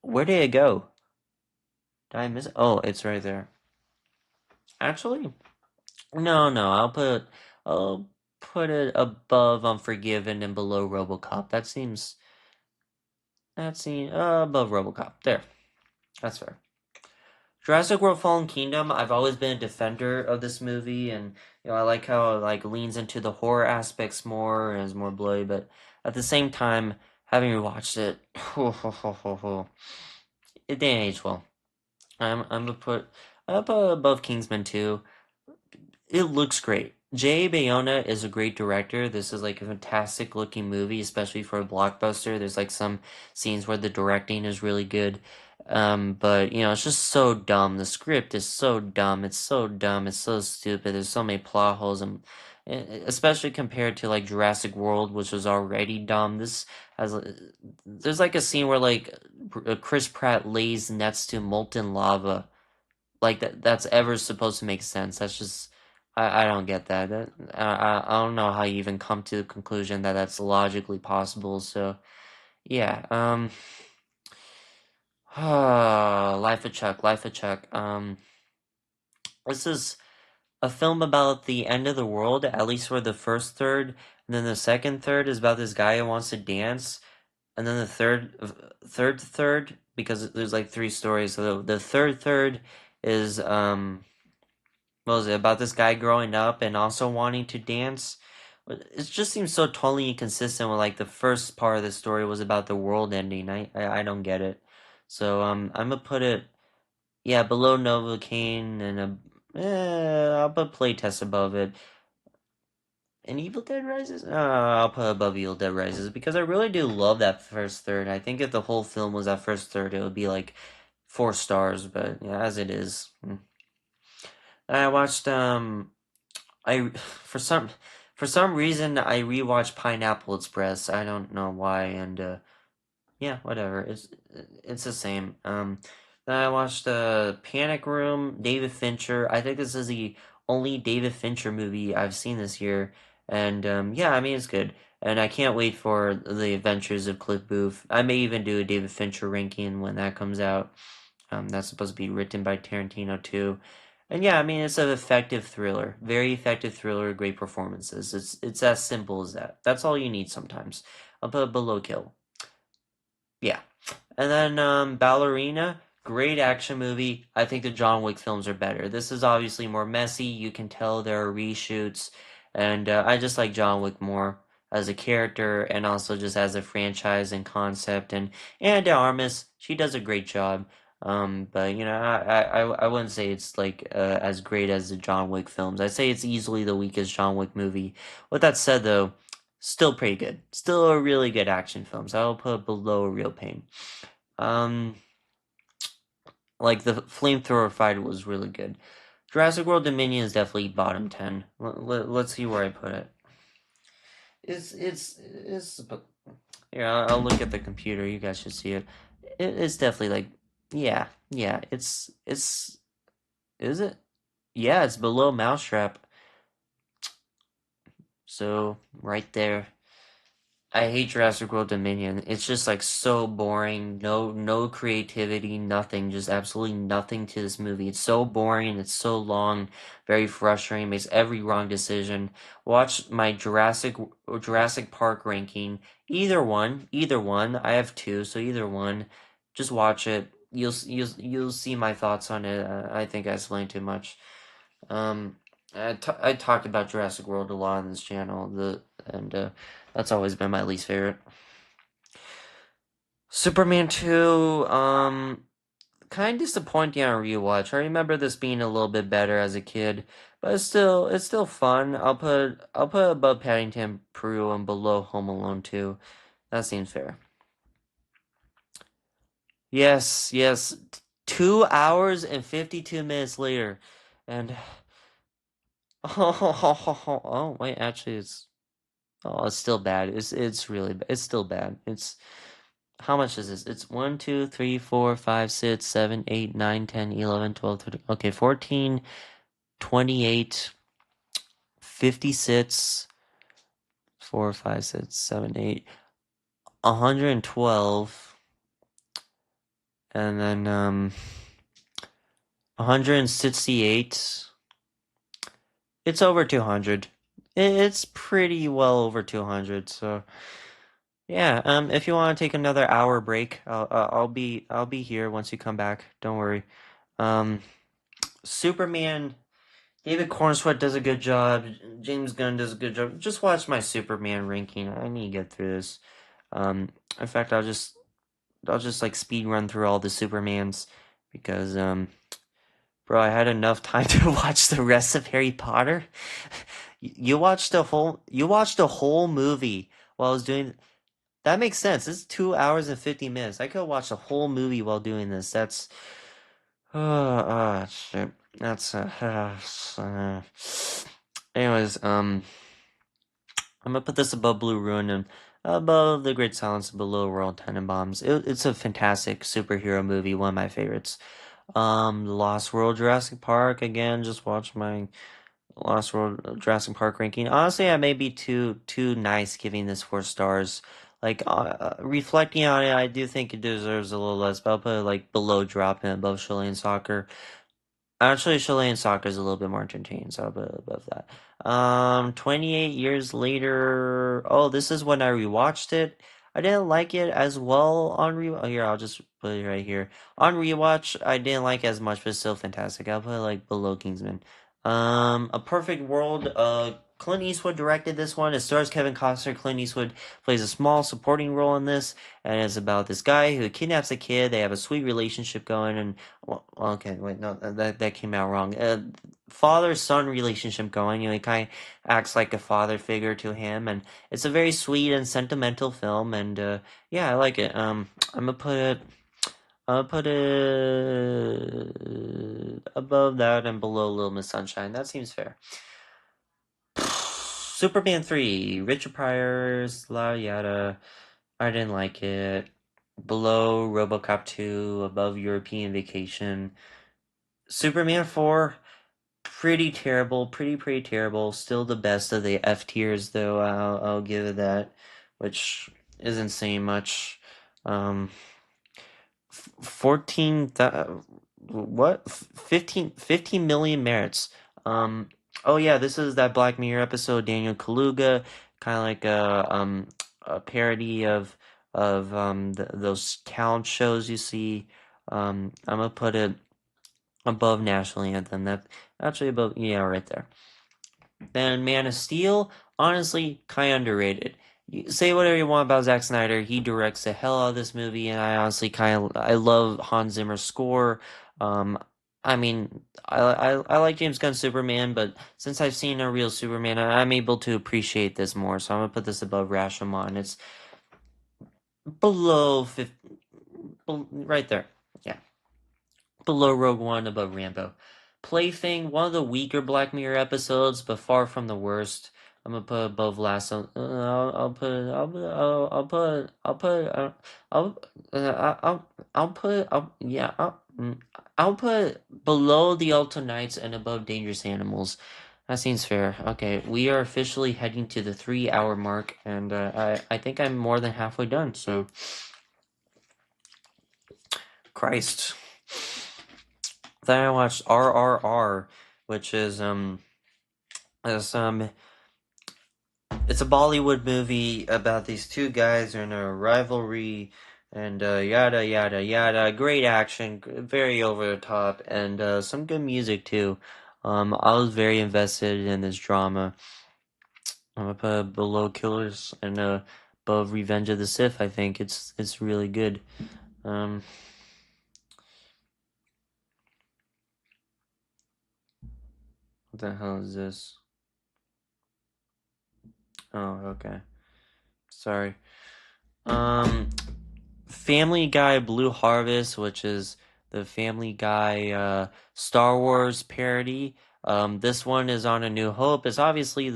where did it go? Did I miss it? Oh, it's right there. Actually, no, no. I'll put it above Unforgiven and below RoboCop. That seems above RoboCop. There. That's fair. Jurassic World Fallen Kingdom, I've always been a defender of this movie, and I like how it like leans into the horror aspects more and is more bloody, but at the same time, having rewatched it, it didn't age well. I'm gonna put up above Kingsman 2. It looks great. Jay Bayona is a great director. This is like a fantastic looking movie, especially for a blockbuster. There's like some scenes where the directing is really good. But it's just so dumb. The script is so dumb. It's so dumb. It's so stupid. There's so many plot holes, and especially compared to like Jurassic World, which was already dumb. This has there's like a scene where like Chris Pratt lays next to molten lava like that's ever supposed to make sense. That's just I don't get that. I don't know how you even come to the conclusion that that's logically possible. So yeah, Life of Chuck, Life of Chuck. This is a film about the end of the world, at least for the first third, and then the second third is about this guy who wants to dance, and then the third because there's like 3 stories. So the third is what was it about this guy growing up and also wanting to dance? It just seems so totally inconsistent with like the first part of the story was about the world ending. I don't get it. So I'm gonna put it yeah below Novocaine and I'll put Playtest above it. And Evil Dead Rises? I'll put above Evil Dead Rises because I really do love that first third. I think if the whole film was that first third, it would be like 4 stars. But yeah, as it is, I watched I for some reason I rewatched Pineapple Express. I don't know why, and yeah, whatever. It's the same. Then I watched Panic Room, David Fincher. I think this is the only David Fincher movie I've seen this year, and yeah, I mean it's good. And I can't wait for the Adventures of Cliff Booth. I may even do a David Fincher ranking when that comes out. That's supposed to be written by Tarantino too. And yeah, I mean it's an effective thriller, very effective thriller, great performances. It's as simple as that. That's all you need sometimes. I'll put Below Kill. Yeah. And then Ballerina, great action movie. I think the John Wick films are better. This is obviously more messy. You can tell there are reshoots, and I just like John Wick more as a character and also just as a franchise and concept. And Anna de Armas, she does a great job. But you know, I wouldn't say it's like as great as the John Wick films. I'd say it's easily the weakest John Wick movie. With that said, though, still pretty good. Still a really good action film. So I'll put below Real Pain. Um, like the flamethrower fight was really good. Jurassic World Dominion is definitely bottom 10. Let's see where I put it. It's here. I'll look at the computer. You guys should see it. It's definitely like yeah, yeah. It's is it? Yeah, it's below Mousetrap. So right there. I hate Jurassic World Dominion. It's just like so boring. No creativity, nothing. Just absolutely nothing to this movie. It's so boring. It's so long. Very frustrating. Makes every wrong decision. Watch my Jurassic Park ranking. Either one. I have two, so either one. Just watch it. You'll see my thoughts on it. I think I explained too much. Um, I talked about Jurassic World a lot on this channel. And that's always been my least favorite. Superman 2, kind of disappointing on rewatch. I remember this being a little bit better as a kid, but it's still fun. I'll put above Paddington Peru and below Home Alone 2. That seems fair. Yes, yes. 2 hours and 52 minutes later, and oh wait, actually it's still bad. It's really it's still bad. It's how much is this? It's 1, 2, 3, 4, 5, 6, 7, 8, 9, 10, 11, 12, 13. Okay, 14, 28, 56, 4, 5, 6, 7, 8, 112, and then 168. It's over 200. It's pretty well over 200, so yeah, if you want to take another hour break, I'll be here once you come back. Don't worry. Um, Superman, David Cornsweet does a good job. James Gunn does a good job. Just watch my Superman ranking. I need to get through this. In fact, I'll just like speed run through all the Supermans because bro, I had enough time to watch the rest of Harry Potter. You watched the whole movie while I was doing. That makes sense. This is 2 hours and 50 minutes. I could watch the whole movie while doing this. That's shit. That's anyways, I'm gonna put this above Blue Ruin and above The Great Silence, below Royal Tenenbaums. It's a fantastic superhero movie, one of my favorites. Lost World, Jurassic Park. Again, just watch my Lost World, Jurassic Park ranking. Honestly, I may be too nice giving this 4 stars. Like reflecting on it, I do think it deserves a little less, but I'll put it like below Drop and above Chilean Soccer. Actually, Chilean Soccer is a little bit more entertaining, so I'll put it above that. 28 years later. Oh, this is when I rewatched it. I didn't like it as well on re. Oh, here, I'll just put it right here. On rewatch, I didn't like it as much, but it's still fantastic. I'll put it like below Kingsman. A Perfect World. Clint Eastwood directed this one. It stars Kevin Costner. Clint Eastwood plays a small supporting role in this, and it's about this guy who kidnaps a kid. They have a sweet relationship going, and well, okay, wait, no, that came out wrong. Father-son relationship going. He kind of acts like a father figure to him, and it's a very sweet and sentimental film. And yeah, I like it. I'm gonna put it. I'll put it above that and below Little Miss Sunshine. That seems fair. Superman 3, Richard Pryor's La Yada. I didn't like it. Below RoboCop 2, above European Vacation. Superman 4, pretty terrible, pretty terrible. Still the best of the F tiers, though. I'll give it that, which isn't saying much. 14 what 15 million merits. Oh yeah, this is that Black Mirror episode, Daniel Kaluuya, kind of like a parody of those talent shows you see. I'm gonna put it above National Anthem. That actually above, yeah, right there. Then Man of Steel, honestly, kind of underrated. You say whatever you want about Zack Snyder, he directs the hell out of this movie, and I honestly I love Hans Zimmer's score. Um, I mean, I like James Gunn's Superman, but since I've seen a real Superman, I'm able to appreciate this more. So I'm gonna put this above Rashomon. It's below 50, right there. Yeah, below Rogue One, above Rambo. Plaything, one of the weaker Black Mirror episodes, but far from the worst. I'm gonna put above last. I'll, yeah, I'll put below the Alto Knights and above Dangerous Animals. That seems fair. Okay, we are officially heading to the 3 hour mark, and I think I'm more than halfway done. So, Christ. Then I watched RRR, which is it's it's a Bollywood movie about these two guys in a rivalry and yada yada yada. Great action, very over the top, and some good music too. I was very invested in this drama. I'm gonna put below Killers and above Revenge of the Sith. I think it's really good. Um, what the hell is this? Oh, okay. Sorry. Um, Family Guy Blue Harvest, which is the Family Guy Star Wars parody. This one is on A New Hope. It's arguably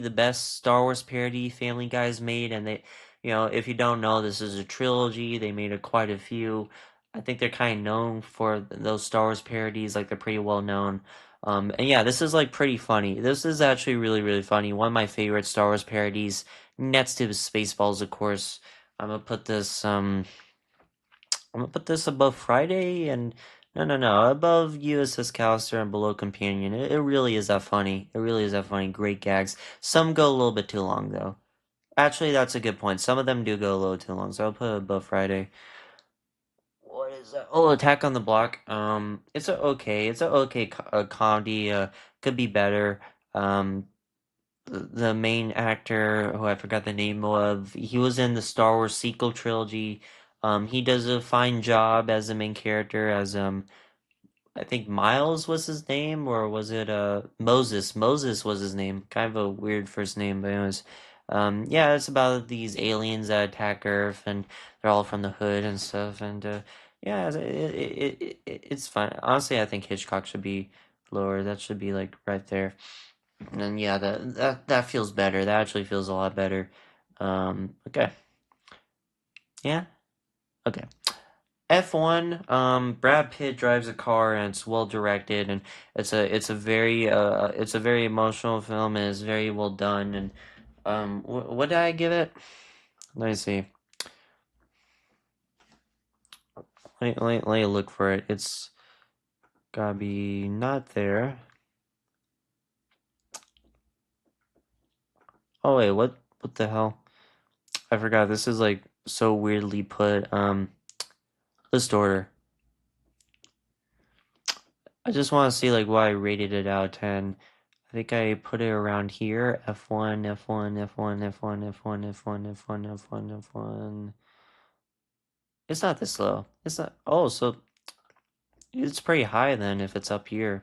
the best Star Wars parody Family Guy's made, and if you don't know, this is a trilogy. They made quite a few. I think they're kind of known for those Star Wars parodies, like they're pretty well known. And yeah, this is like pretty funny. This is actually really funny. One of my favorite Star Wars parodies, next to Spaceballs, of course. I'm gonna put this I'm gonna put this above Friday and no, above USS Callister and below Companion. It really is that funny. It really is that funny. Great gags. Some go a little bit too long though. Actually, that's a good point. Some of them do go a little too long, so I'll put it above Friday. What is that? Oh, Attack on the Block. It's a okay comedy. Could be better. The main actor who I forgot the name of, he was in the Star Wars sequel trilogy. He does a fine job as the main character as I think Miles was his name, or was it Moses? Moses was his name. Kind of a weird first name, but anyways. Yeah, it's about these aliens that attack Earth, and they're all from the hood and stuff. And yeah, it's fun. Honestly, I think Hitchcock should be lower. That should be like right there. And yeah, that feels better. That actually feels a lot better. Okay. Yeah. Okay. F1, Brad Pitt drives a car and it's well directed and it's a very emotional film and it's very well done and what did I give it? Let me see. Let me look for it. It's gotta be not there. Oh wait, what the hell? I forgot. This is like so weirdly put. List order. I just want to see like why I rated it out of 10. I think I put it around here. F1, F1, F1, F1, F1, F1, F1, F1, F1. It's not this low. It's not. Oh, so it's pretty high then if it's up here.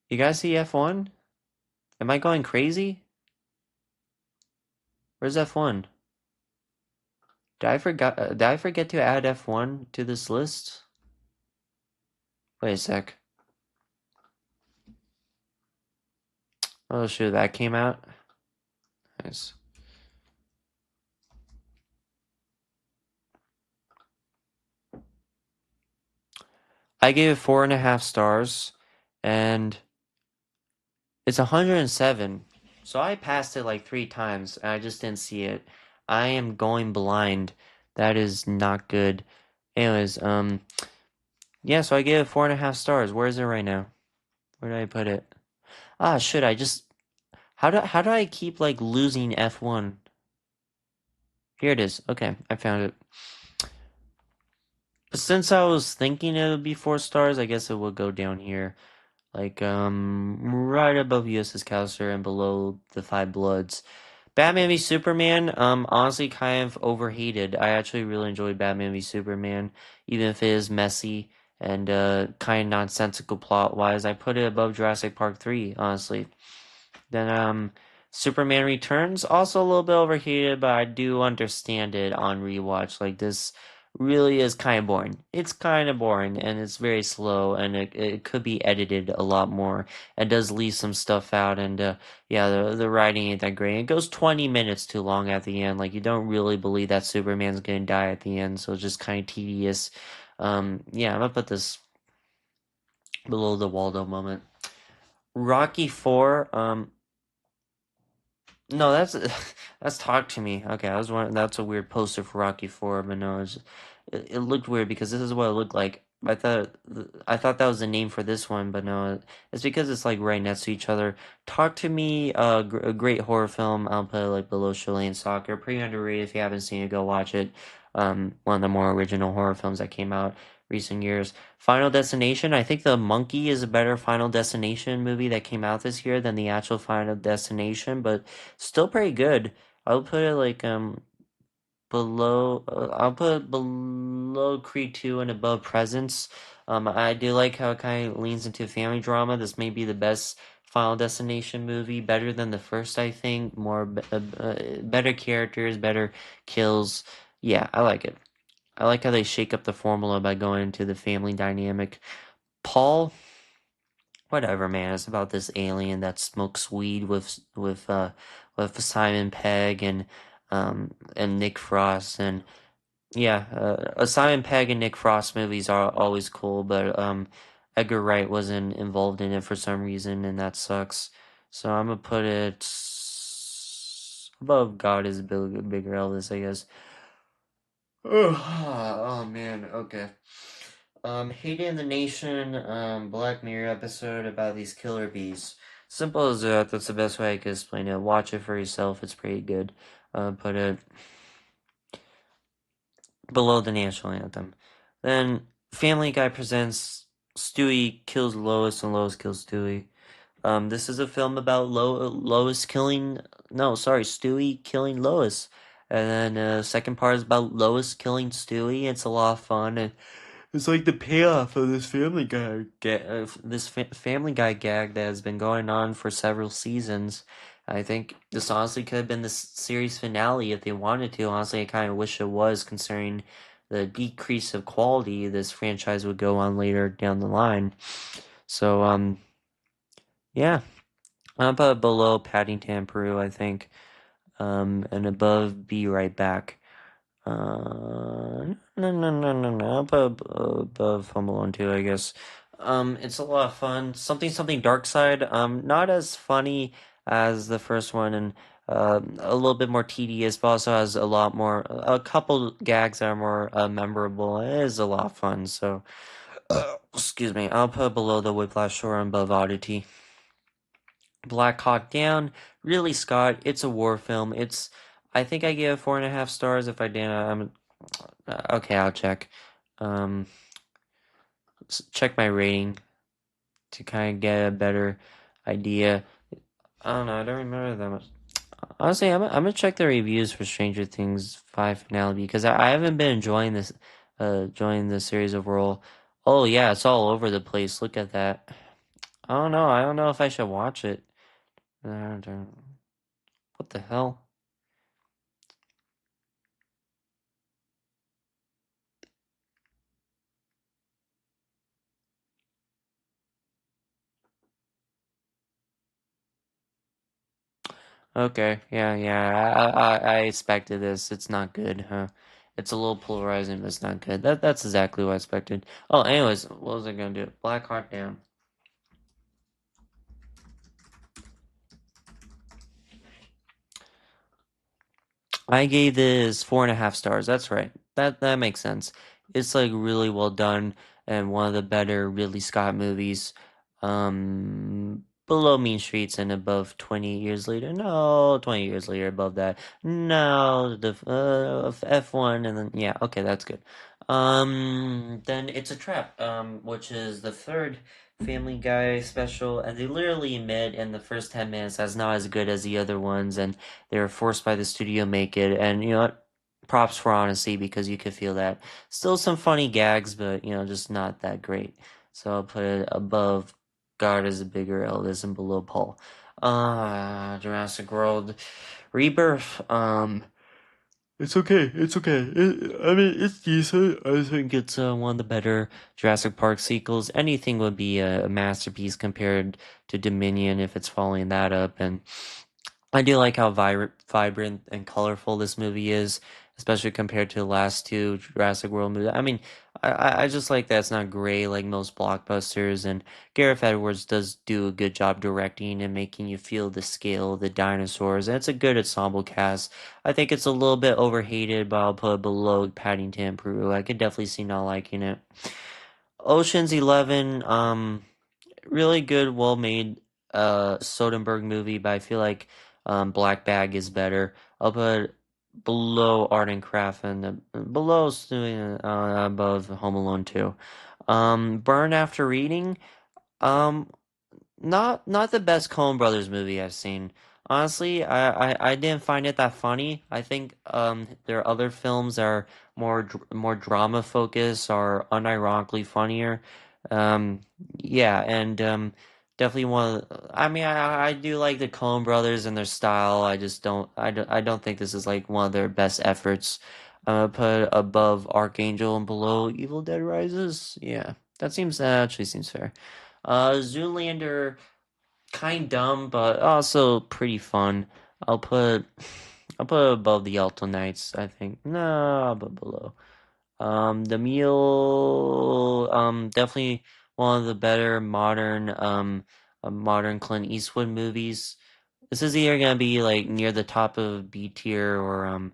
You guys see F1? Am I going crazy? Where's F1? Did I forget to add F1 to this list? Wait a sec. Oh shoot, that came out. Nice. I gave it 4.5 stars, and it's 107. So I passed it like 3 times, and I just didn't see it. I am going blind. That is not good. Anyways, yeah. So I gave it 4.5 stars. Where is it right now? Where did I put it? Ah, should I just? How do I keep like losing F1? Here it is. Okay, I found it. Since I was thinking it would be 4 stars, I guess it would go down here. Like, right above USS Callister and below the Five Bloods. Batman v Superman, honestly kind of overhated. I actually really enjoyed Batman v Superman, even if it is messy and, kind of nonsensical plot-wise. I put it above Jurassic Park 3, honestly. Then Superman Returns also a little bit overheated, but I do understand it on rewatch. Like this really is kind of boring. It's kind of boring and it's very slow and it could be edited a lot more. It does leave some stuff out and yeah, the writing ain't that great. It goes 20 minutes too long at the end. Like you don't really believe that Superman's gonna die at the end, so it's just kind of tedious. Yeah, I'm gonna put this below the Waldo moment. Rocky 4, no, that's that's Talk to Me. Okay, I was wondering that's a weird poster for Rocky 4, but no, it looked weird because this is what it looked like. I thought that was the name for this one, but no, it's because it's like right next to each other. Talk to Me, a great horror film. I'll put it like below Chilean Soccer. Pretty underrated. If you haven't seen it, go watch it. One of the more original horror films that came out recent years. Final Destination. I think The Monkey is a better Final Destination movie that came out this year than the actual Final Destination, but still pretty good. I'll put it like below. I'll put it below Creed 2 and above Presence. I do like how it kind of leans into family drama. This may be the best Final Destination movie, better than the first, I think. Better characters, better kills. Yeah, I like it. I like how they shake up the formula by going into the family dynamic. Paul, whatever, man. It's about this alien that smokes weed with Simon Pegg and Nick Frost and yeah, Simon Pegg and Nick Frost movies are always cool, but Edgar Wright wasn't involved in it for some reason, and that sucks. So I'm gonna put it above God is Bigger Elvis, I guess. Oh man, okay. Hated in the Nation, Black Mirror episode about these killer bees. Simple as that. That's the best way I could explain it. Watch it for yourself. It's pretty good. Put it below the national anthem. Then Family Guy presents Stewie kills Lois and Lois kills Stewie. This is a film about Lois killing. No, sorry, Stewie killing Lois. And then second part is about Lois killing Stewie. It's a lot of fun. And it's like the payoff of this Family Guy gag that has been going on for several seasons. I think this honestly could have been the series finale if they wanted to. Honestly, I kind of wish it was, considering the decrease of quality this franchise would go on later down the line. So, yeah, I'm about below Paddington Peru, I think, and above Be Right Back. No. Above Home Alone 2, I guess. It's a lot of fun. Something Dark Side. Not as funny as the first one, and a little bit more tedious, but also has a couple gags that are more memorable. It is a lot of fun. So, excuse me. I'll put below the Whiplash Shore and above Oddity. Black Hawk Down. Really, Scott. It's a war film. I think I gave it 4.5 stars. If I didn't, okay. I'll check. Um, check my rating. to kind of get a better idea. I don't know. I don't remember that much. Honestly, I'm gonna check the reviews for Stranger Things 5 finale because I haven't been enjoying the series overall. Oh yeah, it's all over the place. Look at that. I don't know. I don't know if I should watch it. What the hell? Okay, yeah. I expected this. It's not good, huh? It's a little polarizing, but it's not good. That's exactly what I expected. Oh, anyways, what was I gonna do? Black Hawk Down. I gave this 4.5 stars. That's right. That makes sense. It's like really well done and one of the better Ridley Scott movies. Below Mean Streets and above 20 years later. No, 20 years later above that. No, the F1 and then yeah, okay, that's good. Then It's a Trap, which is the third Family Guy special, and they literally admit in the first 10 minutes that's not as good as the other ones, and they were forced by the studio to make it. And you know what? Props for honesty because you could feel that. Still some funny gags, but you know, just not that great. So I'll put it above God is a bigger Elvis and below Paul. Jurassic World Rebirth. It's okay. It's okay. I mean, it's decent. I think it's one of the better Jurassic Park sequels. Anything would be a masterpiece compared to Dominion if it's following that up. And I do like how vibrant and colorful this movie is, especially compared to the last two Jurassic World movies. I mean, I just like that it's not gray like most blockbusters, and Gareth Edwards does do a good job directing and making you feel the scale of the dinosaurs, and it's a good ensemble cast. I think it's a little bit overhated, but I'll put it below Paddington and Peru. I could definitely see not liking it. Ocean's 11, really good, well made Soderbergh movie, but I feel like Black Bag is better. I'll put below Art and Craft and below above Home Alone 2. Burn After Reading. Um not the best Coen Brothers movie I've seen. Honestly, I didn't find it that funny. I think their other films are more drama focused or unironically funnier. Um yeah, and definitely I mean I do like the Coen Brothers and their style. I don't think this is like one of their best efforts. I'm gonna put above Archangel and below Evil Dead Rises. Yeah, that actually seems fair. Zoolander, kind dumb, but also pretty fun. I'll put I'll put it above the Alto Knights, I think. No, I'll put below. The Mule, definitely one of the better modern Clint Eastwood movies. This is either gonna be like near the top of B tier or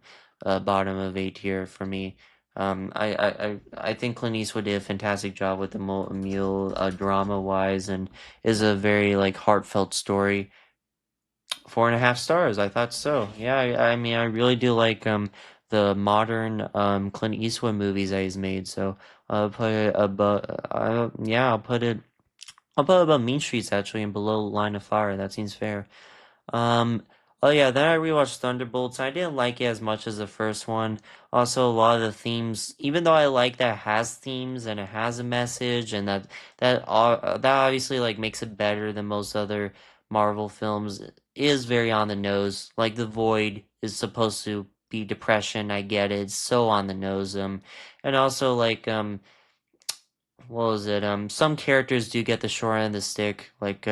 bottom of A tier for me. I think Clint Eastwood did a fantastic job with the Mule, drama wise, and is a very like heartfelt story. 4.5 stars. I thought so. Yeah, I mean, I really do like the modern Clint Eastwood movies that he's made. So I'll put it above. Yeah, I'll put it above Mean Streets actually, and below Line of Fire. That seems fair. Um, oh yeah, then I rewatched Thunderbolts. I didn't like it as much as the first one. Also, a lot of the themes, even though I like that it has themes and it has a message, and that obviously like makes it better than most other Marvel films, is very on the nose. Like The Void is supposed to be depression. I get it. It's so on the nose. And also like what was it? Some characters do get the short end of the stick. Like,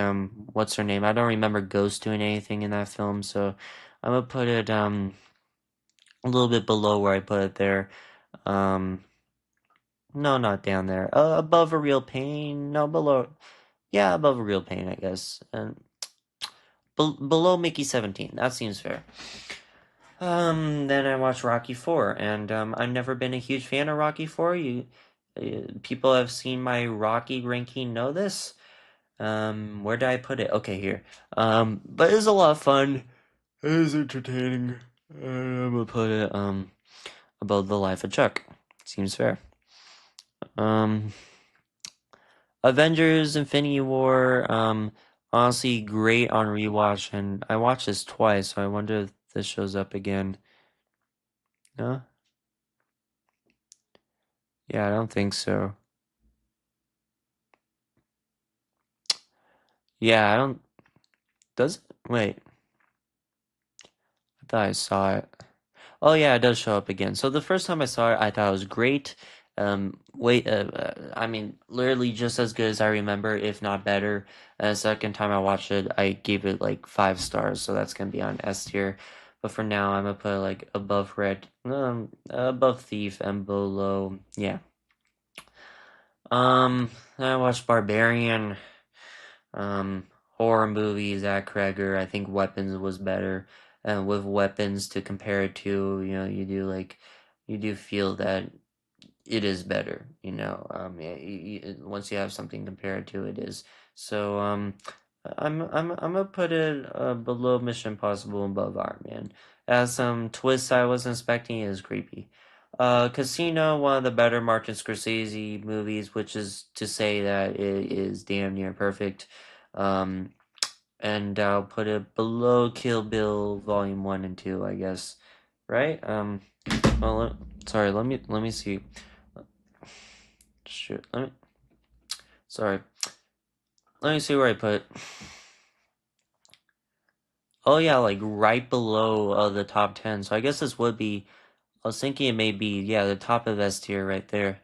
what's her name? I don't remember Ghost doing anything in that film, so I'm gonna put it a little bit below where I put it there. Um, no, not down there. Above a real pain. No, below. Yeah, above a real pain, I guess. And below Mickey 17. That seems fair. Then I watched Rocky 4, and I've never been a huge fan of Rocky 4. People have seen my Rocky ranking know this. Where did I put it? Okay, here. But it was a lot of fun. It was entertaining. I'm gonna put it above The Life of Chuck. Seems fair. Um, Avengers Infinity War, honestly great on rewatch, and I watched this twice, so I wonder if this shows up again. No? Yeah, I don't think so. Yeah, I don't. Does it? Wait, I thought I saw it. Oh yeah, it does show up again. So the first time I saw it, I thought it was great. I mean, literally just as good as I remember, if not better. And the second time I watched it, I gave it like 5 stars, so that's gonna be on S tier. But for now, I'm gonna put it like above Thief and below. Yeah. I watched Barbarian. Horror movie, Zach Kreger. I think Weapons was better, and with Weapons to compare it to, you do feel that it is better. Yeah, once you have something compared to, it is. So, I'm gonna put it below Mission Impossible, above Iron Man. As some twists I wasn't expecting, it is creepy. Casino, one of the better Martin Scorsese movies, which is to say that it is damn near perfect. Um, and I'll put it below Kill Bill Volume 1 and 2, I guess. Right? Well, sorry, let me see. Shoot, sorry. Let me see where I put. Oh yeah, like right below the top 10. So I guess this would be. I was thinking it may be, yeah, the top of S tier right there.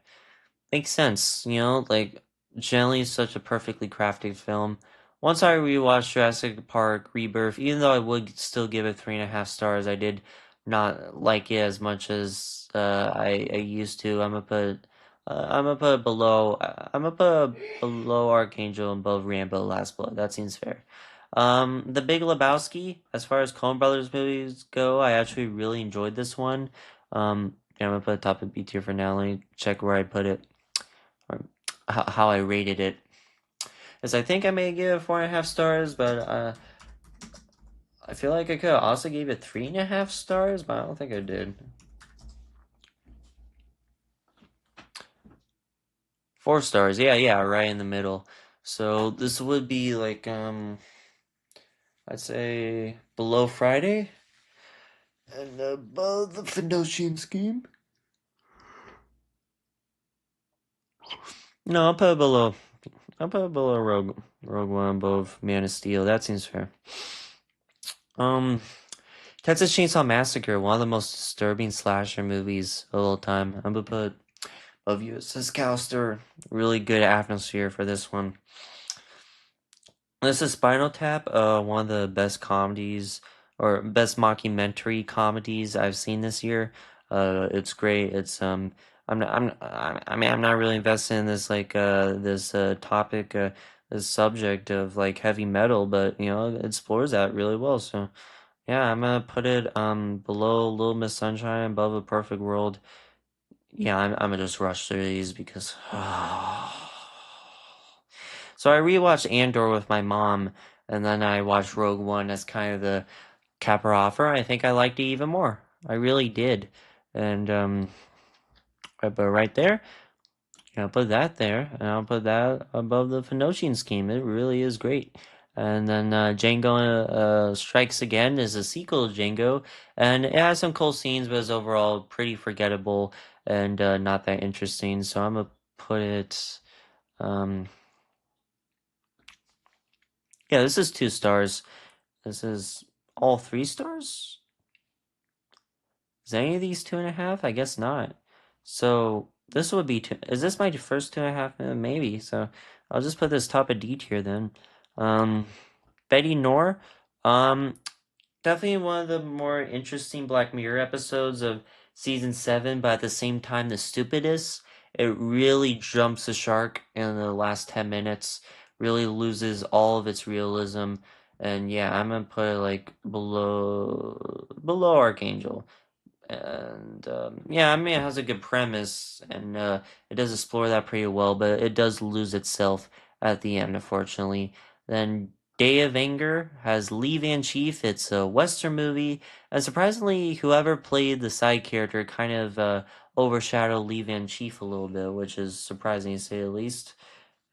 Makes sense, like generally such a perfectly crafted film. Once I rewatched Jurassic Park Rebirth, even though I would still give it 3.5 stars, I did not like it as much as I used to. I'm gonna put it below. I'm gonna put it below Archangel and above Rambo: Last Blood. That seems fair. The Big Lebowski. As far as Coen Brothers movies go, I actually really enjoyed this one. Yeah, I'm gonna put it top of B tier for now. Let me check where I put it, or how I rated it. As I think I may give it 4.5 stars, but I feel like I could also gave it 3.5 stars, but I don't think I did. 4 stars, yeah, yeah, right in the middle. So this would be like I'd say below Friday and above the Findosian Scheme. No, I'll put it below. I'll put it below Rogue One, above Man of Steel. That seems fair. Um, Texas Chainsaw Massacre, one of the most disturbing slasher movies of all time. I'm gonna put of USS Callister. Really good atmosphere for this one. This is Spinal Tap, one of the best comedies or best mockumentary comedies I've seen this year. It's great. I mean, I'm not really invested in this this topic, this subject of like heavy metal, but it explores that really well. So yeah, I'm gonna put it below Little Miss Sunshine, above A Perfect World. Yeah, I'm gonna just rush through these because. So I rewatched Andor with my mom, and then I watched Rogue One as kind of the capper offer. I think I liked it even more. I really did, and but right there, I'll put that there, and I'll put that above the Fenocian Scheme. It really is great. And then Django Strikes Again is a sequel to Django, and it has some cool scenes, but it's overall pretty forgettable and not that interesting. So I'm gonna put it. Um, yeah, this is 2 stars. This is all 3 stars. Is any of these 2.5? I guess not. So this would be two. Is this my first 2.5? Maybe. So I'll just put this top of D tier then. Um, Betty Nor. Um, Definitely one of the more interesting Black Mirror episodes of season 7, but at the same time the stupidest. It really jumps the shark in the last 10 minutes, really loses all of its realism. And yeah, I'm gonna put it like below Archangel. And yeah, I mean it has a good premise and it does explore that pretty well, but it does lose itself at the end, unfortunately. Then Day of Anger has Lee Van Chief. It's a Western movie, and surprisingly, whoever played the side character kind of overshadowed Lee Van Chief a little bit, which is surprising to say the least.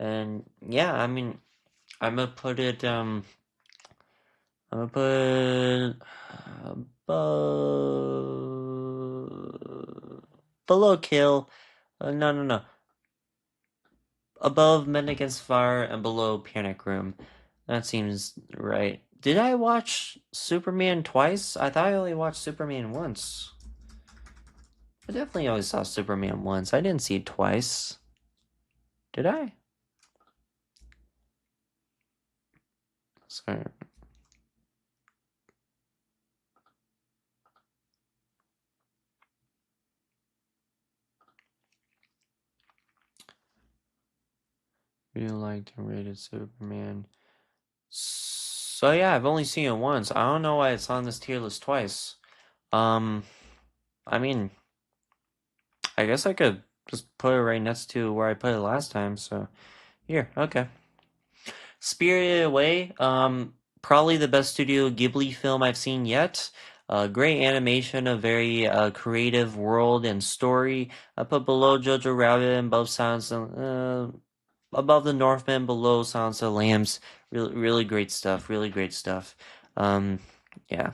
And yeah, I mean, I'm gonna put it I'm gonna put below Kill. No, no, no. Above Men Against Fire and below Panic Room. That seems right. Did I watch Superman twice? I thought I only watched Superman once. I definitely only saw Superman once. I didn't see it twice. Did I? Sorry. Really liked and rated Superman. So yeah, I've only seen it once. I don't know why it's on this tier list twice. Um, I mean, I guess I could just put it right next to where I put it last time. So here, okay. Spirited Away, probably the best Studio Ghibli film I've seen yet. Great animation, a very creative world and story. I put below Jojo Rabbit and above Silence, above The Northman, below Silence of the Lambs. Really, really great stuff. Really great stuff. Um, yeah.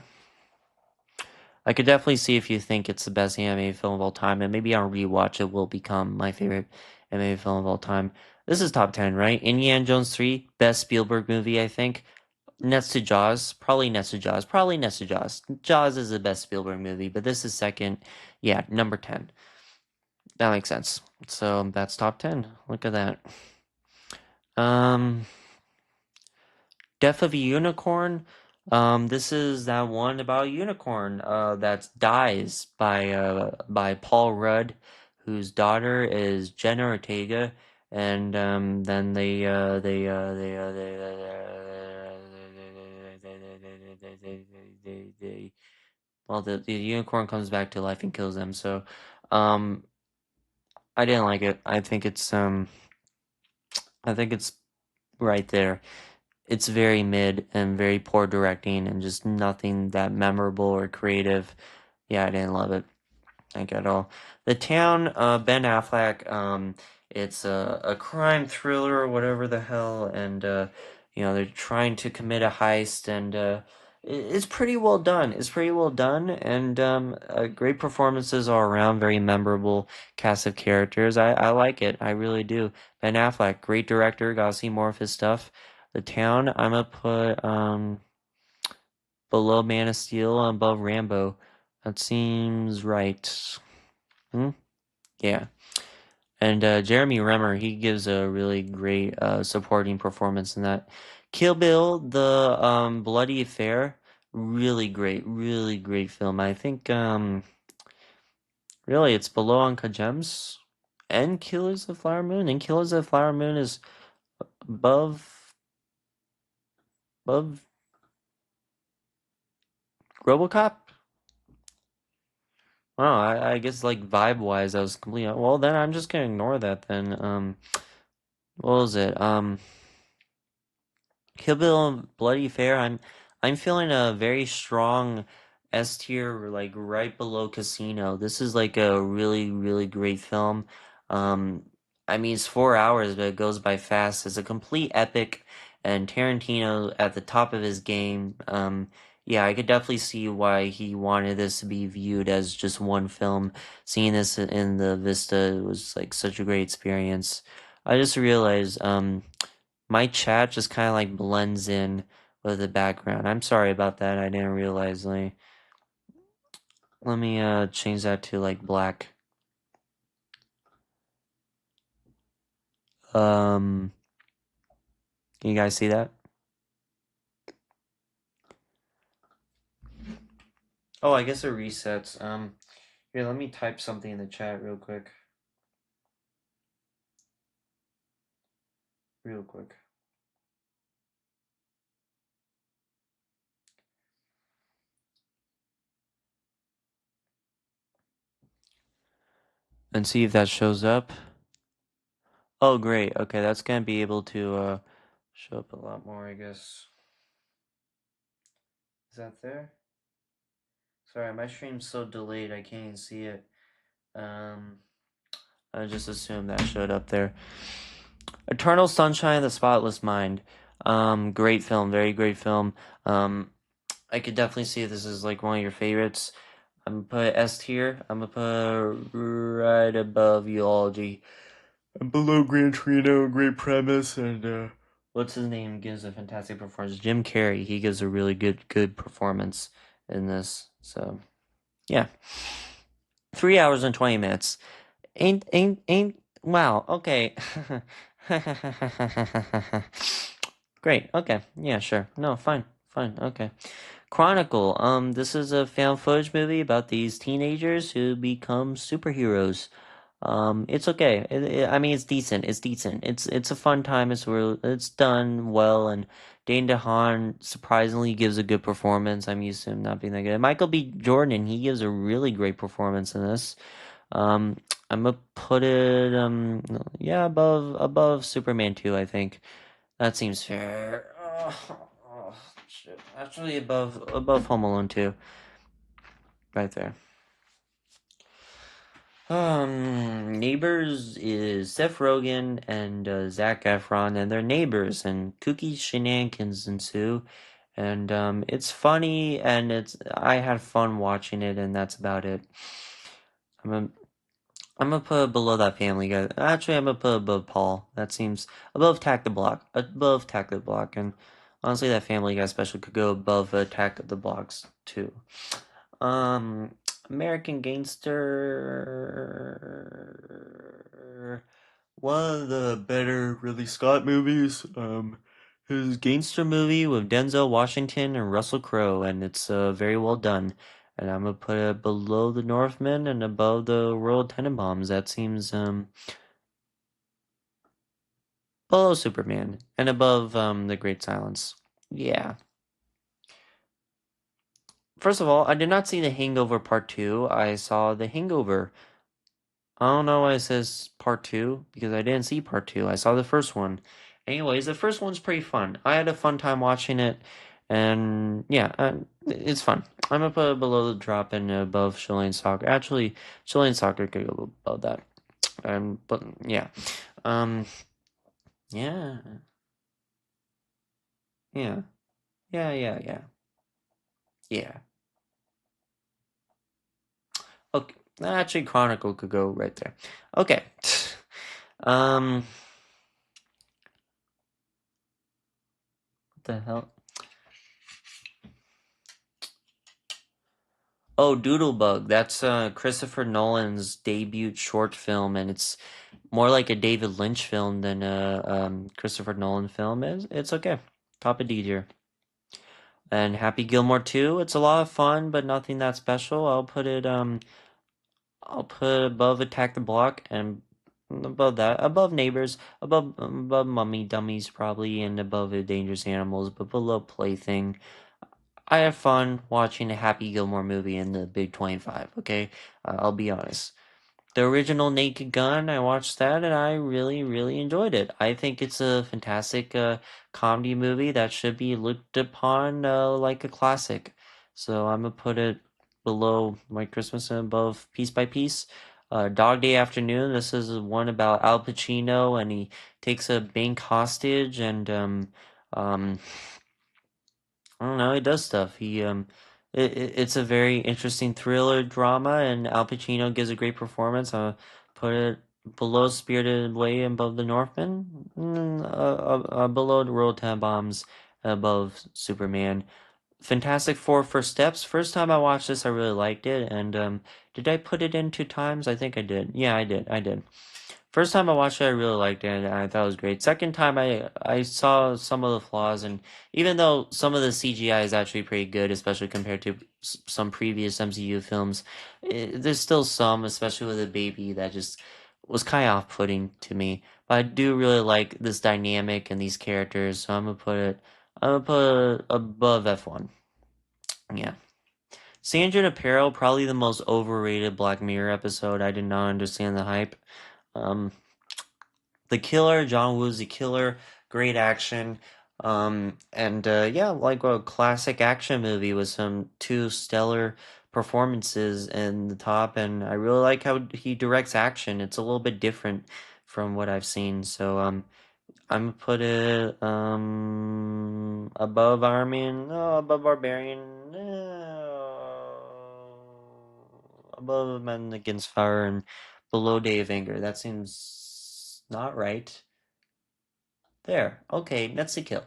I could definitely see if you think it's the best animated film of all time, and maybe on rewatch it will become my favorite animated film of all time. This is top 10, right? Indiana Jones 3, best Spielberg movie, I think. Next to Jaws, probably next to Jaws, probably next to Jaws. Jaws is the best Spielberg movie, but this is second. Yeah, number 10. That makes sense. So that's top 10. Look at that. Um, Death of a Unicorn. This is that one about a unicorn that dies by Paul Rudd, whose daughter is Jenna Ortega, and then well, the unicorn comes back to life and kills them. So, um, I didn't like it. I think it's right there. It's very mid and very poor directing and just nothing that memorable or creative. Yeah, I didn't love it like at all. The Town, Ben Affleck, it's a crime thriller or whatever the hell, and they're trying to commit a heist, and it's pretty well done. It's pretty well done, and great performances all around. Very memorable cast of characters. I like it. I really do. Ben Affleck, great director. Gotta see more of his stuff. The Town, I'm gonna put below Man of Steel and above Rambo. That seems right. Hmm? Yeah. And Jeremy Renner, he gives a really great supporting performance in that. Kill Bill, the Bloody Affair, really great film. I think really it's below Uncut Gems and Killers of the Flower Moon, and Killers of the Flower Moon is above RoboCop. Wow, I guess like vibe wise, I was completely well. Then I'm just gonna ignore that. Then what was it? Kill Bill and Bloody Fair. I'm feeling a very strong S tier, like right below Casino. This is like a really great film. Um, I mean it's 4 hours, but it goes by fast. It's a complete epic, and Tarantino at the top of his game. Yeah, I could definitely see why he wanted this to be viewed as just one film. Seeing this in the Vista was like such a great experience. I just realized, my chat just kind of like blends in with the background. I'm sorry about that. I didn't realize. Let me change that to like black. Um, can you guys see that? Oh, I guess it resets. Here, let me type something in the chat real quick. Real quick. And see if that shows up. Oh, great. Okay, that's gonna be able to show up a lot more, I guess. Is that there? Sorry, my stream's so delayed I can't even see it. I just assumed that showed up there. Eternal Sunshine of the Spotless Mind. Great film, very great film. Um, I could definitely see this is like one of your favorites. I'm gonna put S tier. I'm gonna put right above Eulogy. And below Gran Torino, great premise, and what's his name gives a fantastic performance. Jim Carrey, he gives a really good performance in this. So yeah, 3 hours and 20 minutes. Ain't wow. Okay. Great. Okay. Yeah, sure. No, fine. Fine. Okay. Chronicle. This is a found footage movie about these teenagers who become superheroes. It's okay. I mean, it's decent. It's decent. It's a fun time. It's done well, and Dane DeHaan surprisingly gives a good performance. I'm used to him not being that good. Michael B. Jordan, he gives a really great performance in this. Um, I'm gonna put it yeah, above Superman 2, I think. That seems fair. Oh, shit. Actually above Home Alone 2. Right there. Neighbors is Seth Rogen and Zac Efron, and they're neighbors, and kooky shenanigans ensue. And it's funny, and I had fun watching it, and that's about it. I'm gonna, I'm gonna put it below that Family Guy. Actually, I'm gonna put it above Paul. That seems above Attack the Block, and honestly, that Family Guy special could go above Attack of the Blocks too. Um, American Gangster, one of the better Ridley Scott movies. His gangster movie with Denzel Washington and Russell Crowe, and it's very well done. And I'm gonna put it below The Northman and above the Royal Tenenbaums. That seems below Superman and above The Great Silence. Yeah. First of all, I did not see The Hangover Part 2. I saw The Hangover. I don't know why it says part two because I didn't see part two. I saw the first one. Anyways, the first one's pretty fun. I had a fun time watching it, and yeah, it's fun. I'm up below the drop and above Chilean soccer. Actually, Chilean soccer could go above that. But yeah, um, yeah, yeah, yeah. Yeah. Okay, actually, Chronicle could go right there. Okay. What the hell? Oh, Doodlebug. That's Christopher Nolan's debut short film, and it's more like a David Lynch film than a Christopher Nolan film. It's okay. Top of D tier. And Happy Gilmore 2. It's a lot of fun, but nothing that special. I'll put above Attack the Block and above that, above Neighbors, above Mummy Dummies probably, and above Dangerous Animals, but below Plaything. I have fun watching a Happy Gilmore movie in the Big 25, okay? I'll be honest. The original Naked Gun, I watched that and I really, really enjoyed it. I think it's a fantastic comedy movie that should be looked upon like a classic. So I'm gonna put it below White Christmas and above Piece by Piece. Dog Day Afternoon, this is one about Al Pacino and he takes a bank hostage and um, I don't know. He does stuff. It's a very interesting thriller drama, and Al Pacino gives a great performance. Put it below Spirited Away and above The Northman, below the Royal Tenenbaums, above Superman. Fantastic Four First Steps. First time I watched this, I really liked it, and did I put it in 2 times? I think I did. Yeah, I did. I did. First time I watched it, I really liked it, and I thought it was great. Second time, I saw some of the flaws, and even though some of the CGI is actually pretty good, especially compared to some previous MCU films, there's still some, especially with the baby, that just was kind of off-putting to me. But I do really like this dynamic and these characters, so I'm gonna put it above F1. Yeah. Sandra Apparel, probably the most overrated Black Mirror episode. I did not understand the hype. Um, the Killer, John Woo's The Killer, great action. And yeah, like a classic action movie with some two stellar performances in the top, and I really like how he directs action. It's a little bit different from what I've seen. So I'm gonna put it above Armin, no, above Barbarian, no, above Men Against Fire, and below Day of Anger. That seems not right. There. Okay, that's a kill.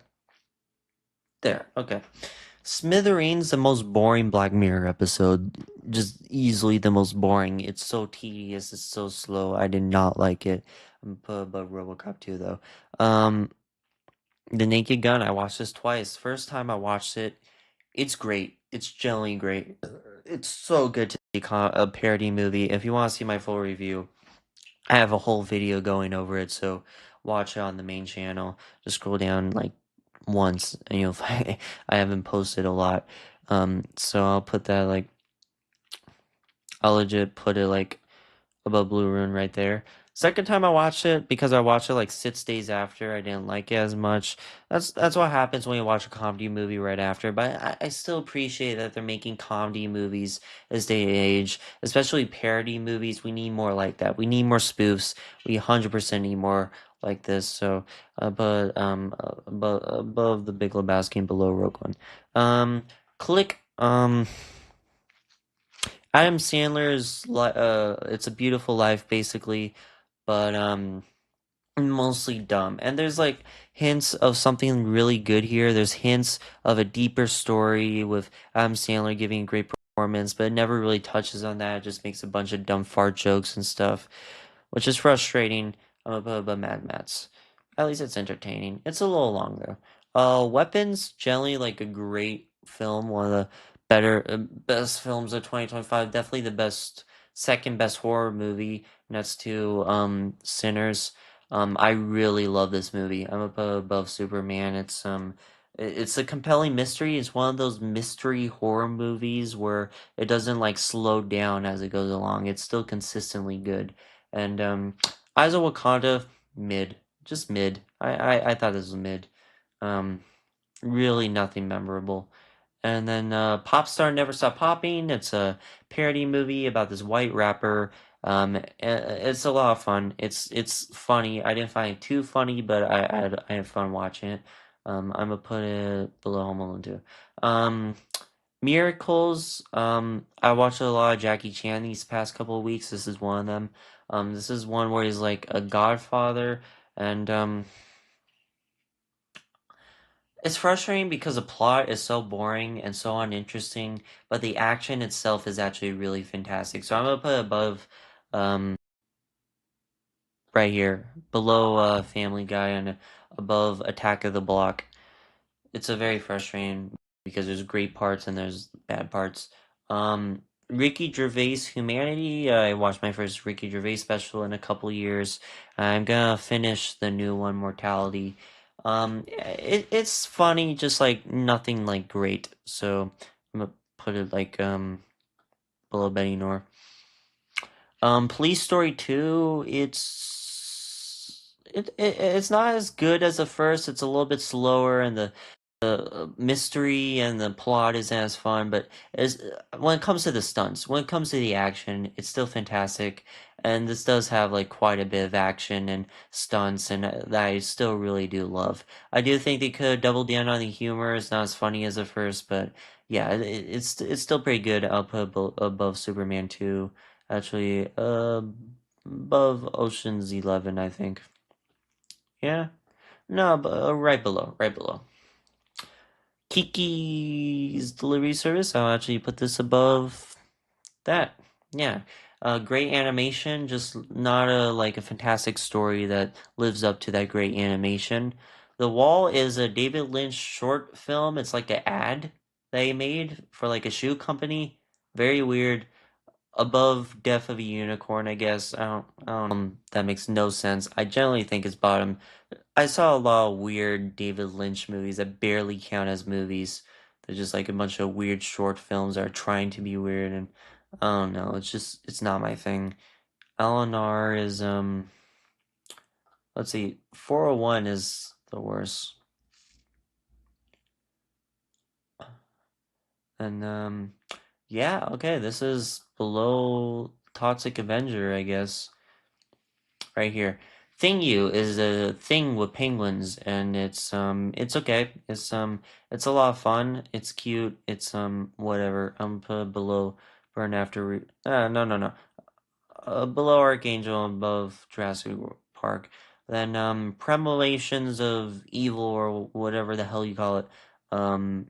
There. Okay. Smithereens, the most boring Black Mirror episode. Just easily the most boring. It's so tedious. It's so slow. I did not like it. I'm gonna put above RoboCop 2 though. Um, The Naked Gun. I watched this twice. First time I watched it, it's great. It's generally great. It's so good to see a parody movie. If you want to see my full review, I have a whole video going over it. So watch it on the main channel. Just scroll down like once, and you'll find I haven't posted a lot. So I'll put that like I'll legit put it like above Blue Ruin right there. Second time I watched it, because I watched it like 6 days after, I didn't like it as much. That's what happens when you watch a comedy movie right after. But I still appreciate that they're making comedy movies this day and age, especially parody movies. We need more like that. We need more spoofs. We 100% need more like this. So, above the Big Lebowski and below Rogue One. Click. Adam Sandler's It's a Beautiful Life basically, but mostly dumb. And there's like hints of something really good here. There's hints of a deeper story with Adam Sandler giving a great performance, but it never really touches on that. It just makes a bunch of dumb fart jokes and stuff, which is frustrating. But Mad Max. At least it's entertaining. It's a little long though. Weapons, generally like a great film, one of the best films of 2025. Definitely the second best horror movie next to Sinners. I really love this movie. I'm above Superman. It's a compelling mystery. It's one of those mystery horror movies where it doesn't like slow down as it goes along. It's still consistently good. And Eyes of Wakanda, mid, just mid. I thought this was mid. Um, Really nothing memorable. And then Popstar Never Stop Popping. It's a parody movie about this white rapper. It's a lot of fun. It's funny. I didn't find it too funny, but I had fun watching it. I'm gonna put it below Home Alone too. Um, Miracles. I watched a lot of Jackie Chan these past couple of weeks. This is one of them. This is one where he's like a godfather, and it's frustrating because the plot is so boring and so uninteresting, but the action itself is actually really fantastic. So I'm gonna put it above, um, right here, below Family Guy and above Attack of the Block. It's a very frustrating because there's great parts and there's bad parts. Ricky Gervais Humanity. I watched my first Ricky Gervais special in a couple years. I'm gonna finish the new one, Mortality. It's funny, just like nothing like great. So I'm gonna put it like below Betty Nor. Police Story 2, it's not as good as the first. It's a little bit slower, and the mystery and the plot isn't as fun. But as when it comes to the stunts, when it comes to the action, it's still fantastic. And this does have like quite a bit of action and stunts, and that I still really do love. I do think they could have doubled down on the humor. It's not as funny as the first, but yeah, it's still pretty good. I'll put above Superman 2. Actually, above Ocean's 11, I think. Yeah, no, right below, right below. Kiki's Delivery Service. I'll actually put this above that. Yeah, great animation, just not a fantastic story that lives up to that great animation. The Wall is a David Lynch short film. It's like an ad they made for like a shoe company. Very weird. Above Death of a Unicorn, I guess. That makes no sense. I generally think it's bottom. I saw a lot of weird David Lynch movies that barely count as movies. They're just like a bunch of weird short films that are trying to be weird, and I don't know. It's not my thing. Eleanor is let's see, 401 is the worst, and yeah, okay, this is below Toxic Avenger, I guess. Right here. Thingu is a thing with penguins, and it's okay. It's a lot of fun. It's cute. It's whatever. Put below Burn After no, no, no. Below Archangel, above Jurassic Park. Then Premolations of Evil, or whatever the hell you call it. Um,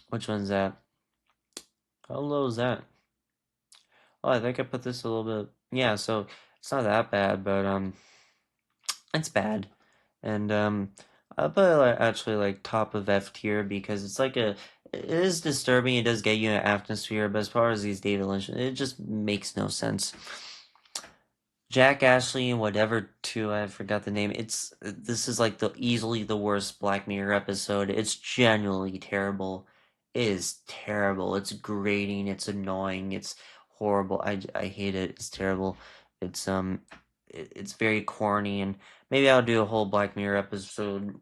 which one's that? How low is that? Oh, I think I put this a little bit. Yeah, so it's not that bad, but it's bad. And I put it like, actually like top of F tier because it's like it is disturbing. It does get you an atmosphere, but as far as these David Lynch, it just makes no sense. Jack Ashley and whatever too, I forgot the name. This is like the easily the worst Black Mirror episode. It's genuinely terrible. It is terrible. It's grating. It's annoying. It's horrible. I hate it. It's terrible. It's it's very corny, and maybe I'll do a whole Black Mirror episode,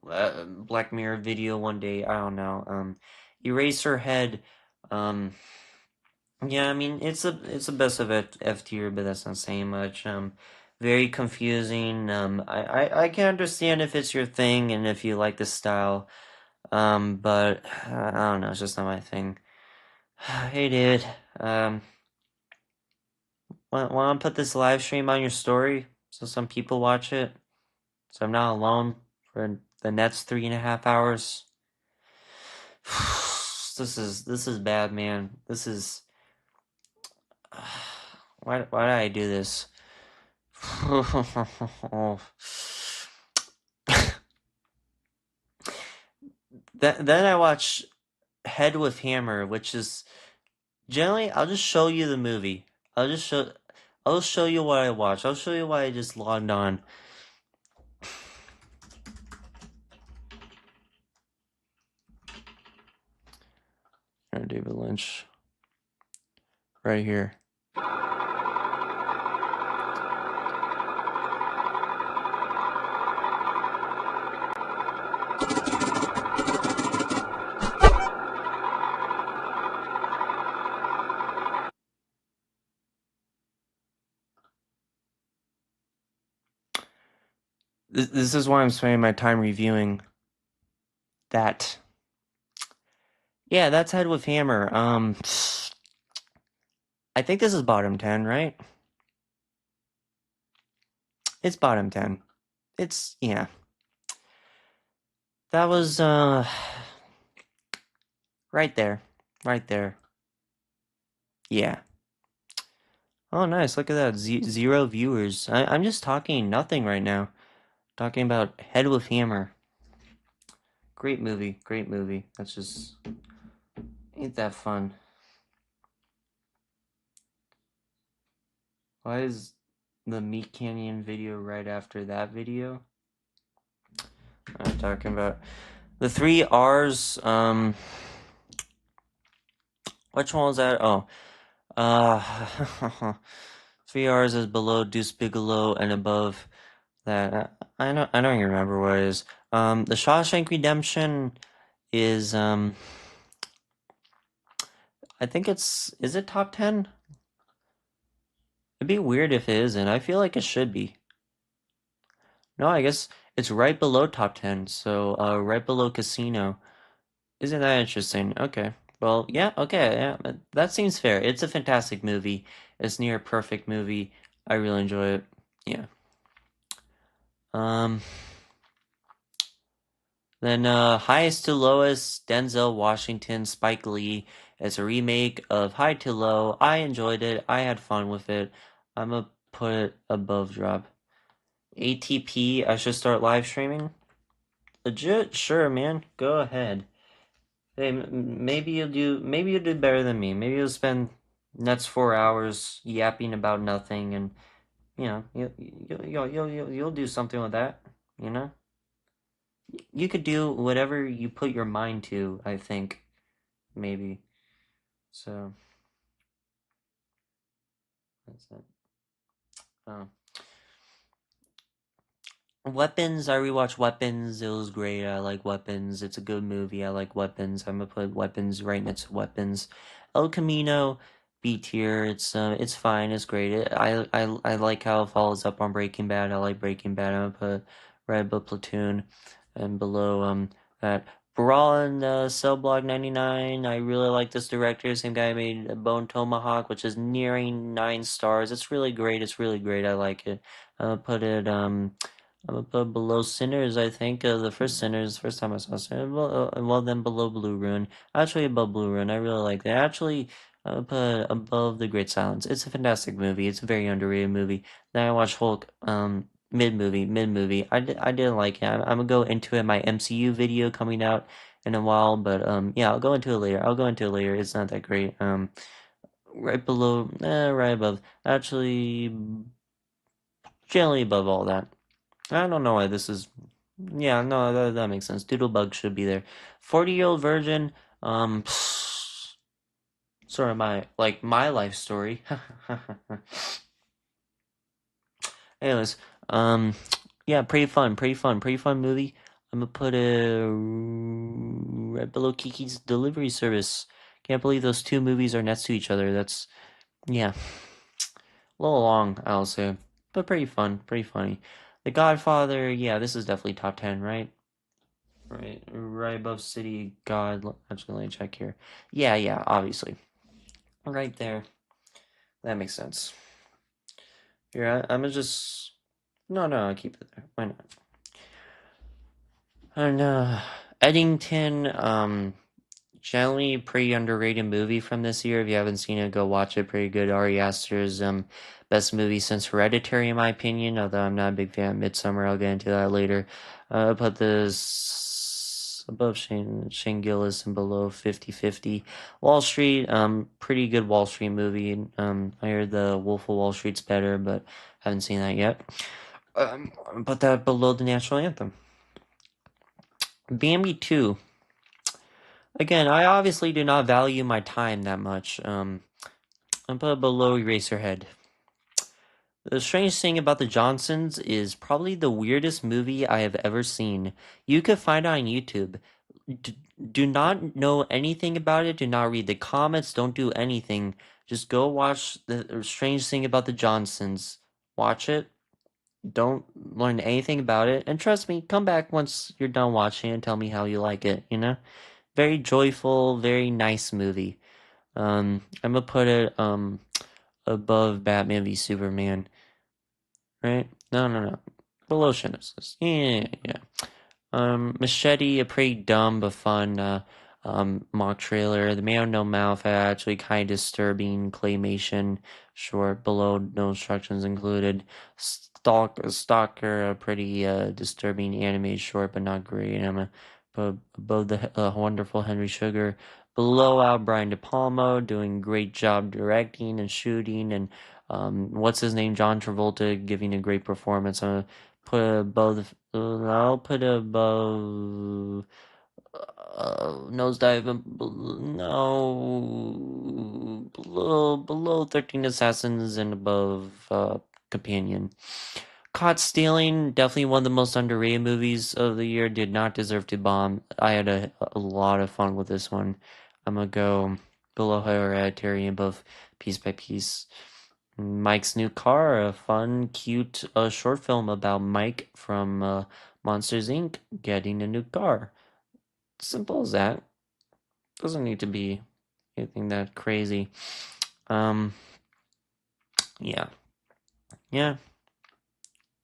Black Mirror video one day. I don't know. Eraserhead. Um, yeah, I mean it's a best of F tier, but that's not saying much. Very confusing. I can understand if it's your thing and if you like the style. But I don't know, it's just not my thing. Hey, dude. Want to put this live stream on your story so some people watch it, so I'm not alone for the next 3.5 hours. This is bad, man. This is why did I do this? Then I watch Head with Hammer, which is generally I'll just show you the movie. I'll show you what I watched. I'll show you why I just logged on. David Lynch. Right here. This is why I'm spending my time reviewing that. Yeah, that's Head with Hammer. I think this is bottom 10, right? It's bottom 10. It's, yeah. That was, right there. Right there. Yeah. Oh, nice. Look at that. 0 viewers. I'm just talking nothing right now. Talking about Head with Hammer. Great movie. Great movie. That's just... ain't that fun. Why is the Meat Canyon video right after that video? I'm talking about the 3 R's. Which one was that? Oh, 3 R's is below Deuce Bigelow and above that. I don't even remember what it is. The Shawshank Redemption is I think is it top 10? It'd be weird if it isn't. I feel like it should be. No, I guess it's right below top 10. So, right below Casino. Isn't that interesting? Okay. Well, yeah, okay, yeah, that seems fair. It's a fantastic movie. It's near a perfect movie. I really enjoy it. Yeah. Um, then Highest to Lowest, Denzel Washington, Spike Lee. It's a remake of High to Low. I enjoyed it. I had fun with it. I'm gonna put it above drop. ATP, I should start live streaming. Legit? Sure, man. Go ahead. Hey, maybe you'll do better than me. Maybe you'll spend next 4 hours yapping about nothing, and you know you'll do something with that. You know, you could do whatever you put your mind to. I think maybe. So that's it. Oh. Weapons, I rewatched Weapons. It was great. I like Weapons. It's a good movie. I like Weapons. I'm gonna put Weapons right next to Weapons. El Camino, B tier. It's fine. It's great. I like how it follows up on Breaking Bad. I like Breaking Bad. I'm gonna put right above Platoon, and below that. Brawl and Cell Block 99. I really like this director. Same guy made Bone Tomahawk, which is nearing 9 stars. It's really great. It's really great. I like it. Put it I'm above below Sinners, I think. The first Sinners, first time I saw Sinners. Well, then below Blue Ruin. Actually, above Blue Ruin. I really like that. Actually, put above The Great Silence. It's a fantastic movie. It's a very underrated movie. Then I watched Hulk, mid movie. I didn't like it. I'm gonna go into it in my MCU video coming out in a while, but yeah, I'll go into it later. I'll go into it later. It's not that great. Right below, right above. Actually, generally above all that. I don't know why this is. Yeah, no, that makes sense. Doodlebug should be there. 40-year-old virgin. Sort of my life story. Anyways, um, yeah, pretty fun movie. I'm gonna put it right below Kiki's Delivery Service. Can't believe those two movies are next to each other. That's yeah, a little long, I'll say, but pretty fun, pretty funny. The Godfather, yeah, this is definitely top 10, right? Right above City God. Actually, let me check here. Yeah, obviously, right there. That makes sense. Here, I'm gonna just no, I'll keep it there. Why not? And Eddington, generally pretty underrated movie from this year. If you haven't seen it, go watch it. Pretty good. Ari Aster's best movie since Hereditary, in my opinion. Although I'm not a big fan of Midsummer, I'll get into that later. Put this above Shane Gillis and below 50-50. Wall Street, pretty good Wall Street movie. I heard the Wolf of Wall Street's better, but haven't seen that yet. Put that below the national anthem. Bambi 2. Again, I obviously do not value my time that much. I put it below Eraserhead. The strange thing about the Johnsons is probably the weirdest movie I have ever seen. You could find it on YouTube. Do not know anything about it. Do not read the comments. Don't do anything. Just go watch the strange thing about the Johnsons. Watch it. Don't learn anything about it. And trust me, come back once you're done watching and tell me how you like it, you know? Very joyful, very nice movie. I'm gonna put it above Batman v Superman, right? No. Below Genesis. Yeah. Machete, a pretty dumb but fun mock trailer. The Man with No Mouth actually kind of disturbing claymation short. Below, no instructions included. Stalker, a pretty disturbing animated short, but not great. I'm above the wonderful Henry Sugar. Below out Brian De Palma doing great job directing and shooting, and what's his name, John Travolta giving a great performance. Put above. I'll put above. Nosedive. No, below 13 Assassins and above Companion. Caught Stealing, definitely one of the most underrated movies of the year. Did not deserve to bomb. I had a lot of fun with this one. I'm gonna go below Hereditary and above Piece by Piece. Mike's New Car, a fun, cute short film about Mike from Monsters Inc. getting a new car. Simple as that. Doesn't need to be anything that crazy. Um, yeah. Yeah.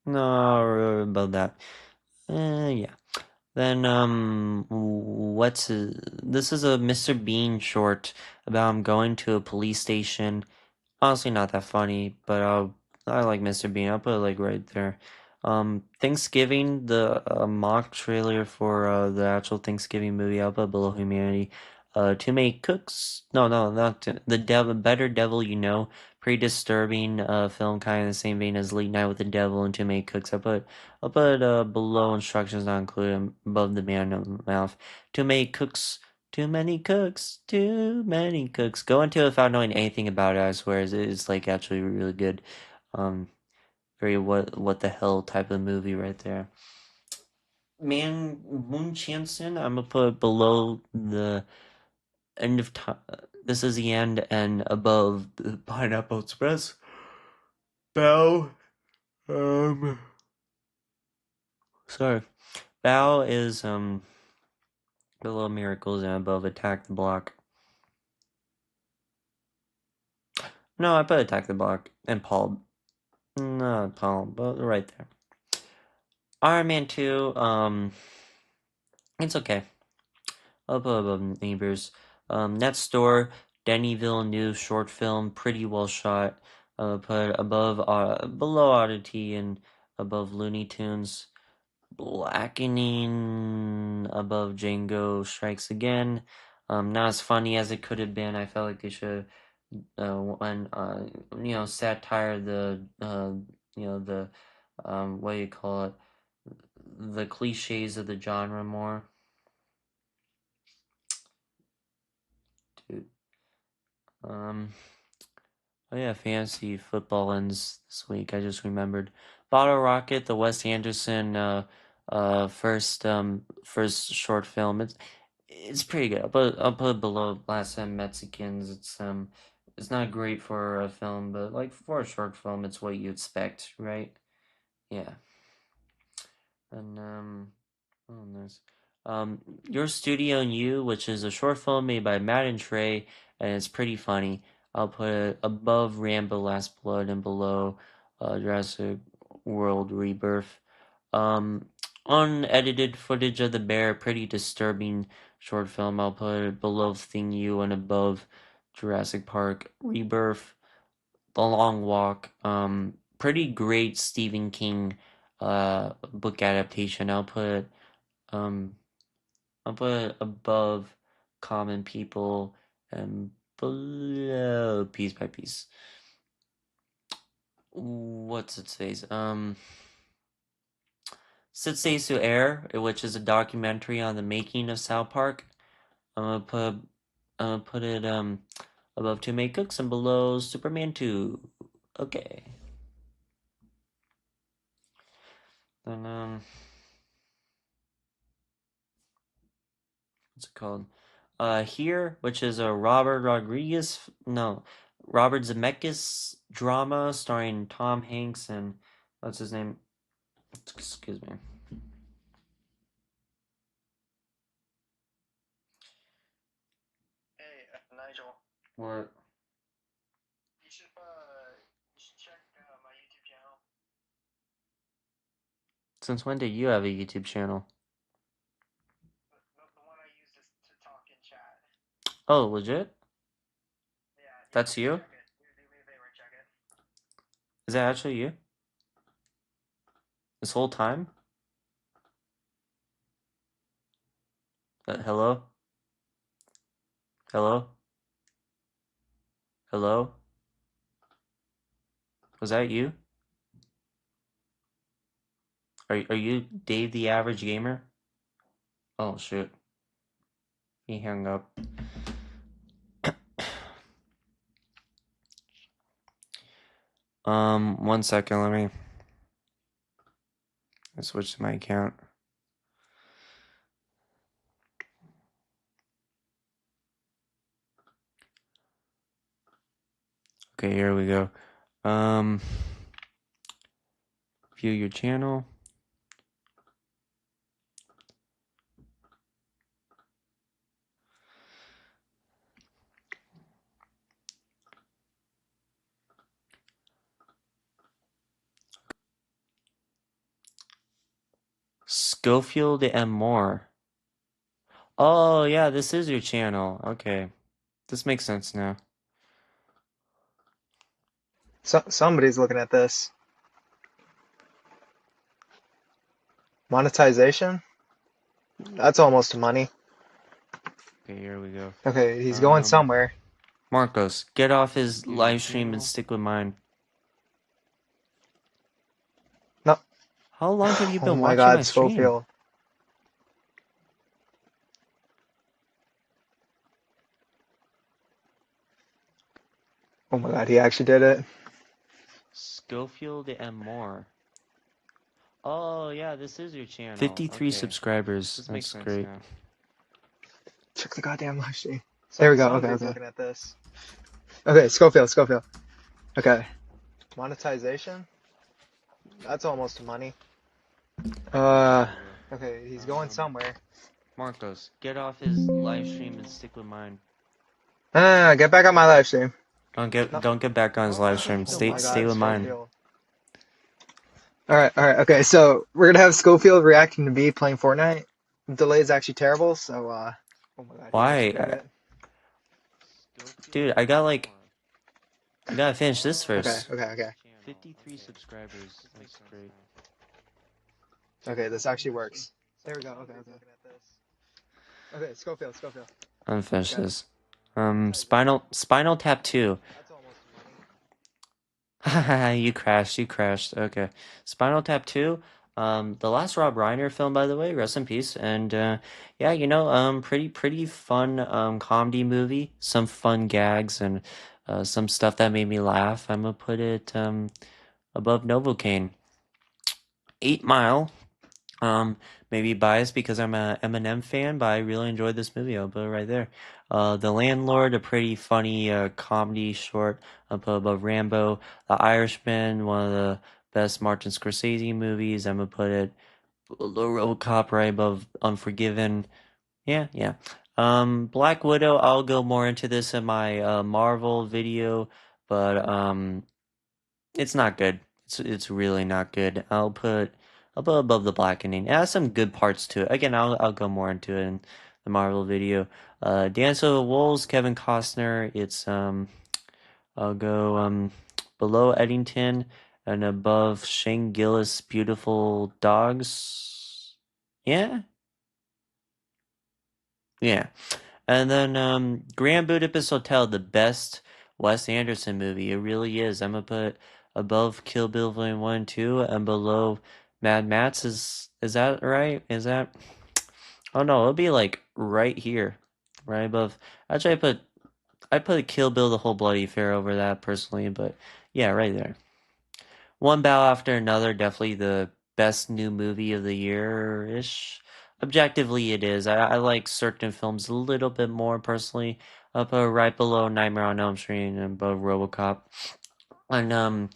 No, about that. Yeah. Then, this is a Mr. Bean short about him going to a police station. Honestly, not that funny, but I like Mr. Bean. I'll put it like right there. Thanksgiving, the mock trailer for the actual Thanksgiving movie. I'll put below Humanity. Too Many Cooks. No, not the Devil. Better Devil, you know. Pretty disturbing film, kind of the same vein as Late Night with the Devil and Too Many Cooks. I'll put below instructions not included, above the Man of the Mouth. Too Many Cooks. Too many cooks, too many cooks. Go into it without knowing anything about it, I swear. It's like actually really good. Um, very what the hell type of movie right there. Man, Moon Chanson, I'm gonna put below the end of time. this is the end, and above the Pineapple Express, Bow, sorry, Bow is, the Little Miracles, and above Attack the Block. No, I put Attack the Block, and Paul, no, Paul, but right there. Iron Man 2, it's okay. Up above Neighbors. Next door, Denny Villeneuve short film, pretty well shot. Put above, below Oddity and above Looney Tunes. Blackening above Django Strikes Again. Not as funny as it could have been. I felt like they should, when satire the what do you call it, the cliches of the genre more. Dude. Oh yeah, fantasy football ends this week. I just remembered. Bottle Rocket, the Wes Anderson first short film. It's pretty good. I'll put it below Last Time Mexicans. It's not great for a film, but like for a short film, it's what you expect, right? Yeah. And oh nice. Your Studio and You, which is a short film made by Matt and Trey, and it's pretty funny. I'll put it above Rambo Last Blood and below Jurassic World Rebirth. Um, Unedited footage of the bear, pretty disturbing short film. I'll put it below Thing You and above Jurassic Park Rebirth. The Long Walk, pretty great Stephen King book adaptation. Um I'll put it above Common People and below Piece by Piece. What's it says? Sit Stays to Air, which is a documentary on the making of South Park. I'm gonna put it above Two Made Cooks and below Superman 2. Okay. Then what's it called? Here, which is a Robert Zemeckis drama starring Tom Hanks and what's his name? Excuse me. Hey, Nigel, What? you should check my YouTube channel. Since when did you have a YouTube channel? The one I use to talk in chat. Oh, legit? Yeah, That's please you? check it. Do me a favor and check it. Is that actually you? This whole time? Hello? Hello? Hello? Was that you? Are you Dave the Average Gamer? Oh shoot. He hung up. One second, let me switch to my account. Okay, here we go. View your channel. Schofield and more. Oh, yeah, this is your channel. Okay. This makes sense now. Somebody's looking at this. Monetization? That's almost money. Okay, here we go. Okay, he's going somewhere. Marcos, get off his View your live stream and channel. stick with mine. No. How long have you Oh been my watching my God, stream? Schofield. Oh my God, he actually did it. Schofield and more. Oh, yeah, this is your channel. 53 Okay. subscribers. This makes That's sense great. now. Check the goddamn live stream. There we go. Okay, okay. Looking at this. Okay, Schofield. Okay. Monetization? That's almost money. Uh, Whatever. okay, he's going Um, somewhere. Marcos, get off his live stream and stick with mine. Get back on my live stream. No. Don't get back on his live stream. Oh Stay my stay God, with mine. Schofield. All right. Okay. So we're gonna have Schofield reacting to me playing Fortnite. The delay is actually terrible. So, oh my God, he Why? actually did it. Dude, I gotta finish this Okay. first. Okay. 53 subscribers. That's great. Okay. This actually works. There we go. Okay. Okay. Schofield. I'm gonna finish Okay. this. Spinal Tap 2. That's almost Haha, you crashed. Okay. Spinal Tap 2. The last Rob Reiner film, by the way, rest in peace. And yeah, pretty fun comedy movie. Some fun gags and some stuff that made me laugh. I'm gonna put it above Novocaine. 8 Mile. Um, Maybe biased because I'm a Eminem fan, but I really enjoyed this movie. I'll put it right there. The Landlord, a pretty funny comedy short. I'll put above Rambo. The Irishman, one of the best Martin Scorsese movies. I'm gonna put it below RoboCop, right above Unforgiven. Yeah. Black Widow. I'll go more into this in my Marvel video, but it's not good. It's really not good. I'll put above the blackening. It has some good parts to it. Again, I'll go more into it in the Marvel video. Dance of the Wolves, Kevin Costner. It's I'll go below Eddington and above Shane Gillis, Beautiful Dogs. Yeah, yeah. And then Grand Budapest Hotel, the best Wes Anderson movie. It really is. I'm gonna put above Kill Bill Volume 1 and 2 and below Mad Max. Is that right? Is that Oh no, it'll be like right here. Right above. Actually I put Kill Bill the Whole Bloody Affair over that personally, but yeah, right there. One Bow After Another, definitely the best new movie of the year-ish. Objectively, it is. I like certain films a little bit more personally. Up right below Nightmare on Elm Street and above RoboCop. And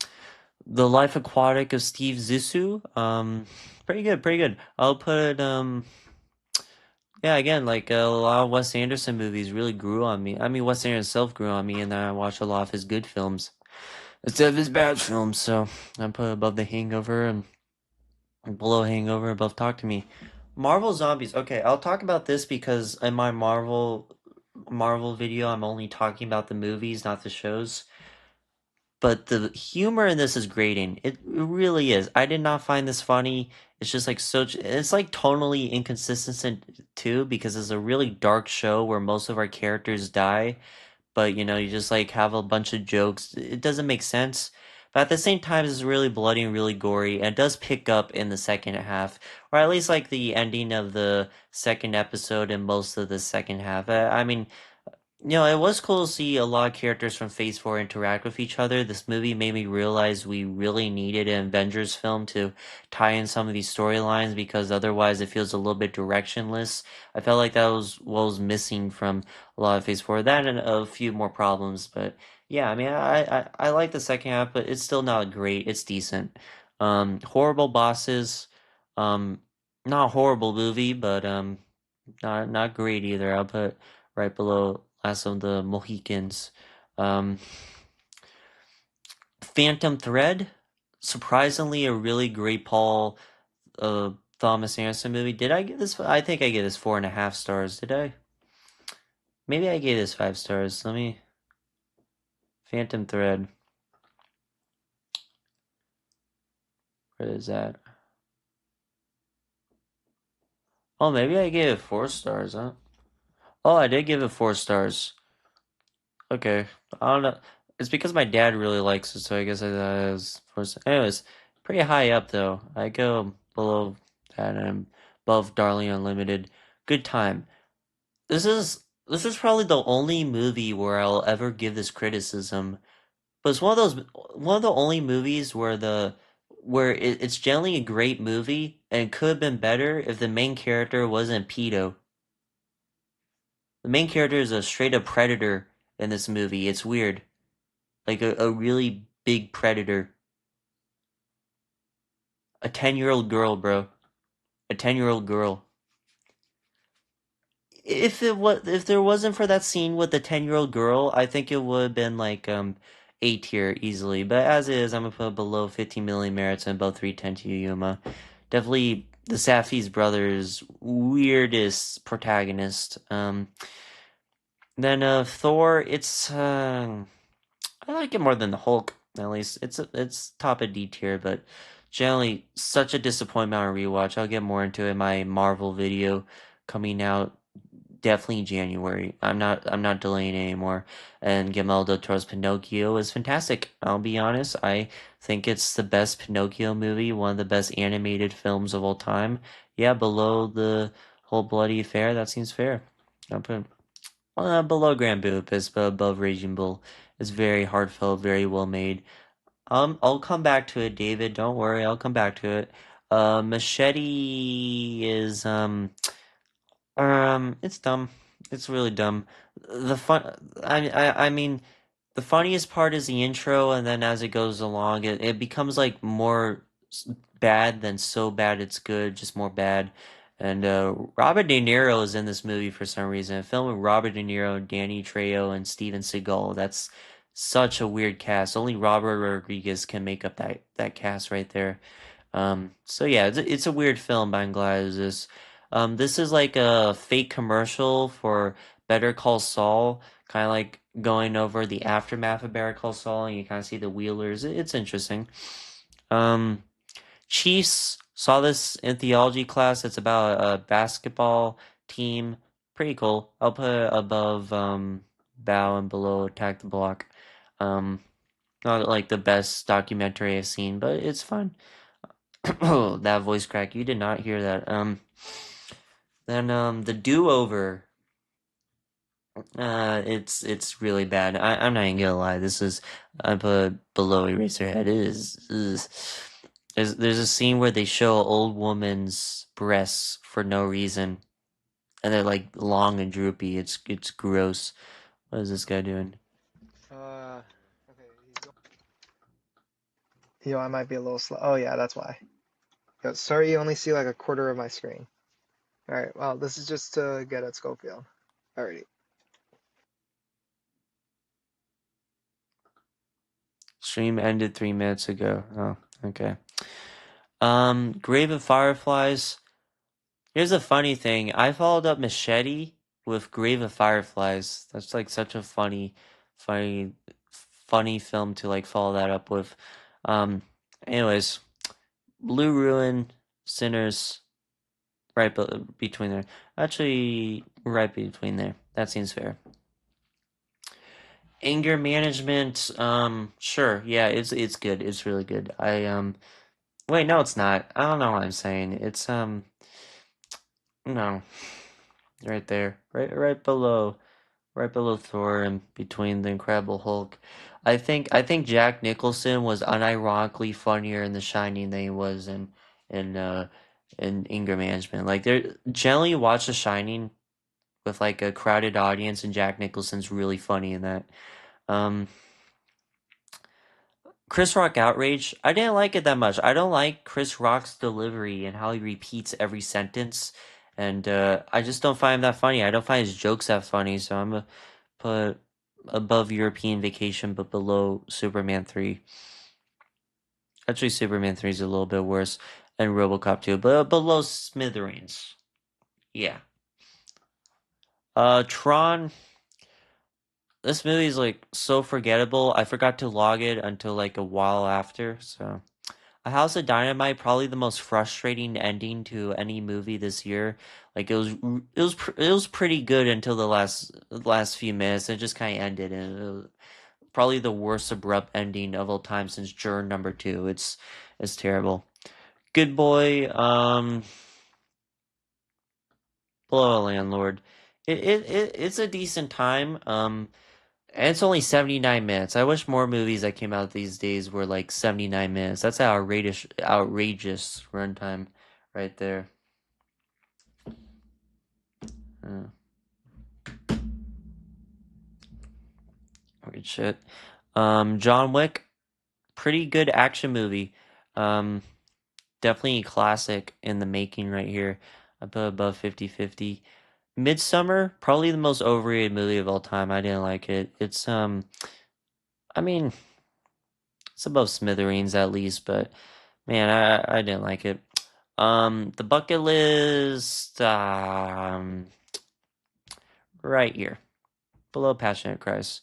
The Life Aquatic of Steve Zissou. Pretty good. I'll put yeah, again, like a lot of Wes Anderson movies really grew on me. I mean, Wes Anderson himself grew on me, and then I watched a lot of his good films instead of his bad films. So I put above The Hangover and below Hangover, above Talk to Me. Marvel Zombies. Okay, I'll talk about this because in my Marvel video, I'm only talking about the movies, not the shows. But the humor in this is grating. It really is. I did not find this funny. It's just like it's like tonally inconsistent too because it's a really dark show where most of our characters die, but you just like have a bunch of jokes. It doesn't make sense. But at the same time, it's really bloody and really gory, and it does pick up in the second half, or at least like the ending of the second episode and most of the second half. I mean, it was cool to see a lot of characters from Phase 4 interact with each other. This movie made me realize we really needed an Avengers film to tie in some of these storylines because otherwise it feels a little bit directionless. I felt like that was what was missing from a lot of Phase 4. That and a few more problems, but yeah, I mean, I like the second half, but it's still not great. It's decent. Horrible Bosses, um, not a horrible movie, but not great either. I'll put right below Last of the Mohicans. Um, Phantom Thread, surprisingly a really great Paul Thomas Anderson movie. Did I give this? I think I gave this 4.5 stars. Did I? Maybe I gave this 5 stars. Let me. Phantom Thread. Where is that? Oh, maybe I gave it 4 stars, huh? Oh, I did give it 4 stars. Okay. I don't know. It's because my dad really likes it, so I guess I thought it was 4 stars. Anyways, pretty high up though. I go below that and I'm above Darling Unlimited. Good time. This is probably the only movie where I'll ever give this criticism. But it's one of the only movies where it's generally a great movie and could have been better if the main character wasn't pedo. The main character is a straight up predator in this movie. It's weird. Like a really big predator. A 10-year-old girl, bro. A 10-year-old girl. If there wasn't for that scene with the 10-year-old girl, I think it would have been like A tier easily. But as is, I'm gonna put below 15 million merits and above 310 to Yuma. Definitely the Safdie's brothers weirdest protagonist. Then Thor, it's I like it more than the Hulk. At least it's top of D tier, but generally such a disappointment on rewatch. I'll get more into it in my Marvel video coming out definitely January. I'm not delaying anymore. And Guillermo del Toro's Pinocchio is fantastic. I'll be honest. I think it's the best Pinocchio movie, one of the best animated films of all time. Yeah, below the whole bloody affair. That seems fair. I'll put below Grand Budapest, but above Raging Bull. It's very heartfelt, very well made. I'll come back to it, David. Don't worry, I'll come back to it. Machete is it's dumb. It's really dumb. The fun, I mean, the funniest part is the intro, and then as it goes along, it becomes like more bad than so bad it's good, just more bad. And Robert De Niro is in this movie for some reason. A film with Robert De Niro, Danny Trejo, and Steven Seagal. That's such a weird cast. Only Robert Rodriguez can make up that cast right there. So yeah, it's a weird film, but I'm glad it's this. This is like a fake commercial for Better Call Saul, kind of like going over the aftermath of Better Call Saul, and you kind of see the Wheelers. It's interesting. Um, Chiefs saw this in theology class. It's about a basketball team. Pretty cool. I'll put it above Bow and below Attack the Block. Um, Not like the best documentary I've seen, but it's fun. Oh, that voice crack. You did not hear that. Then the do-over. It's really bad. I'm not even gonna lie. This is I put below Eraserhead. It is. There's a scene where they show an old woman's breasts for no reason, and they're like long and droopy. It's gross. What is this guy doing? Okay, Yo, I might be a little slow. Oh yeah, that's why. Yo, sorry you only see like a quarter of my screen. All right, well, this is just to get at Schofield. Alrighty. Stream ended 3 minutes ago. Oh, okay. Grave of Fireflies. Here's a funny thing. I followed up Machete with Grave of Fireflies. That's like such a funny, funny film to like follow that up with. Um, anyways, Blue Ruin, Sinners, right between there. Actually, right between there. That seems fair. Anger management, sure, yeah, it's good. It's really good. Wait, no, it's not. I don't know what I'm saying. It's no, right there, right below Thor and between the Incredible Hulk. I think Jack Nicholson was unironically funnier in The Shining than he was in in Anger Management. Like there generally you watch The Shining with like a crowded audience and Jack Nicholson's really funny in that. Um Chris Rock outrage. I didn't like it that much. I don't like Chris Rock's delivery and how he repeats every sentence, and I just don't find him that funny. I don't find his jokes that funny, so I'm gonna put above European Vacation, but below Superman 3. Actually, Superman 3 is a little bit worse, and RoboCop 2, but below Smithereens. Yeah. Tron. This movie is like so forgettable. I forgot to log it until like a while after, so. A House of Dynamite, probably the most frustrating ending to any movie this year. Like it was pretty good until the last few minutes. It just kind of ended, and it was probably the worst abrupt ending of all time since Juror number two. It's terrible. Good Boy, Below a Landlord. It's a decent time. And it's only 79 minutes. I wish more movies that came out these days were like 79 minutes. That's an outrageous runtime right there. Uh, Good shit. John Wick, pretty good action movie. Um, Definitely a classic in the making right here. I put above 50-50. Midsummer, probably the most overrated movie of all time. I didn't like it. I mean, it's above Smithereens at least, but man, I didn't like it. The bucket list, right here, below Passionate Christ.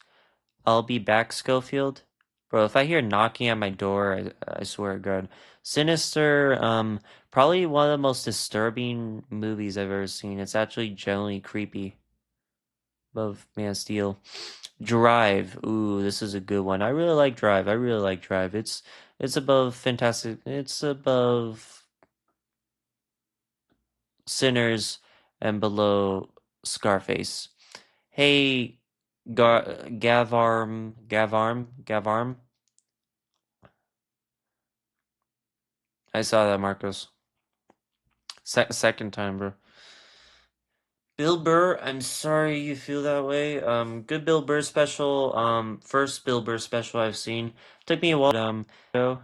I'll be back, Schofield. Bro, if I hear knocking at my door, I swear to God. Sinister, probably one of the most disturbing movies I've ever seen. It's actually generally creepy. Above Man of Steel. Drive. Ooh, this is a good one. I really like Drive. I really like Drive. It's above Fantastic. It's above Sinners and below Scarface. Hey, Gavarm. I saw that, Marcos. Second time, bro. Bill Burr, I'm sorry you feel that way. Good Bill Burr special. First Bill Burr special I've seen. Took me a while. Go.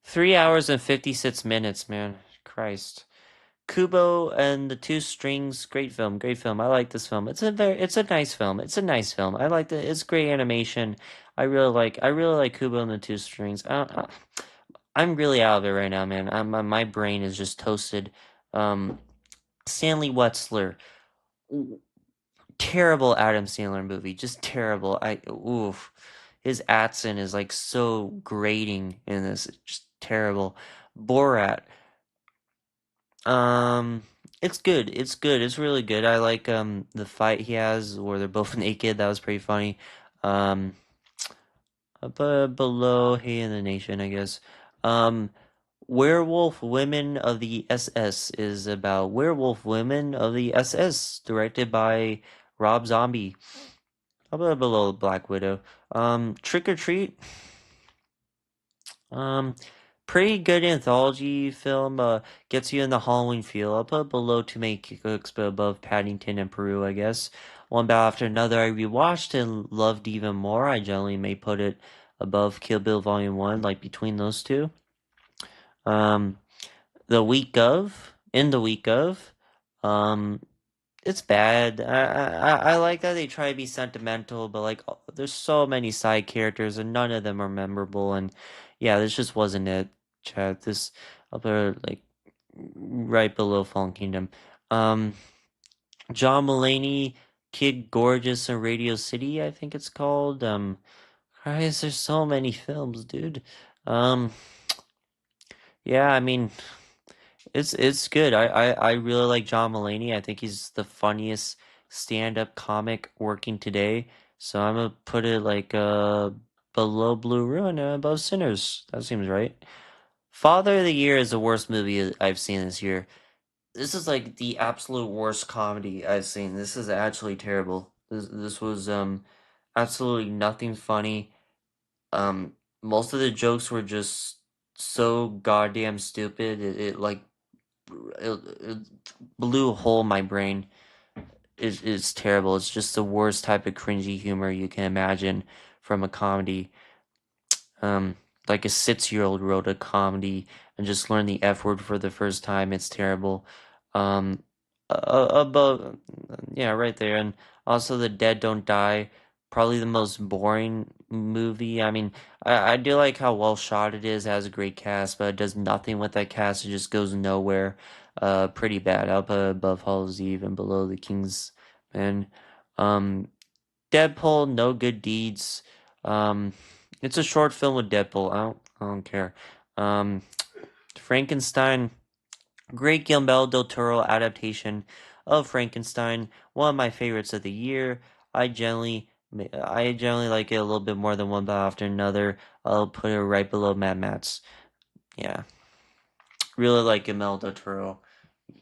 3 hours and 56 minutes, man. Christ. Kubo and the Two Strings, great film, great film. I like this film. It's a nice film. It's a nice film. I like it's great animation. I really like Kubo and the Two Strings. I'm really out of it right now, man. My brain is just toasted. Um, Stanley Wetzler, terrible Adam Sandler movie, just terrible. Oof, his accent is like so grating in this. It's just terrible. Borat, um, it's good. It's good. It's really good. I like the fight he has where they're both naked. That was pretty funny. Um, but below Hey in the Nation, I guess. Um, Werewolf Women of the SS is about werewolf women of the SS, directed by Rob Zombie. How about below Black Widow? Trick or Treat. Um, Pretty good anthology film. Gets you in the Halloween feel. I'll put below To Make Cooks, but above Paddington and Peru, I guess. One battle after another, I rewatched and loved even more. I generally may put it above Kill Bill Volume One, like between those two. Um, in the week of, um, it's bad. I like that they try to be sentimental, but like there's so many side characters and none of them are memorable. And yeah, this just wasn't it, Chad. This up there like right below Fallen Kingdom. Um, John Mulaney, Kid Gorgeous and Radio City, I think it's called. Christ, there's so many films, dude. Um, yeah, I mean. It's good. I really like John Mulaney. I think he's the funniest stand-up comic working today. So I'm gonna put it like below Blue Ruin and above Sinners. That seems right. Father of the Year is the worst movie I've seen this year. This is like the absolute worst comedy I've seen. This is actually terrible. This was absolutely nothing funny. Most of the jokes were just so goddamn stupid. It blew a hole in my brain. It's terrible. It's just the worst type of cringy humor you can imagine from a comedy. Um, like a 6-year-old wrote a comedy and just learned the F word for the first time. It's terrible. Um, Above, yeah, right there. And also, The Dead Don't Die, probably the most boring movie. I mean, I do like how well shot it is. It has a great cast, but it does nothing with that cast. It just goes nowhere. Pretty bad. Up above Hallows Eve and below The King's Man. Um, Deadpool, No Good Deeds. Um, it's a short film with Deadpool. I don't care. Um, Frankenstein, great Guillermo del Toro adaptation of Frankenstein. One of my favorites of the year. I generally like it a little bit more than one, but after another, I'll put it right below Mad Max. Yeah, really like Guillermo del Toro.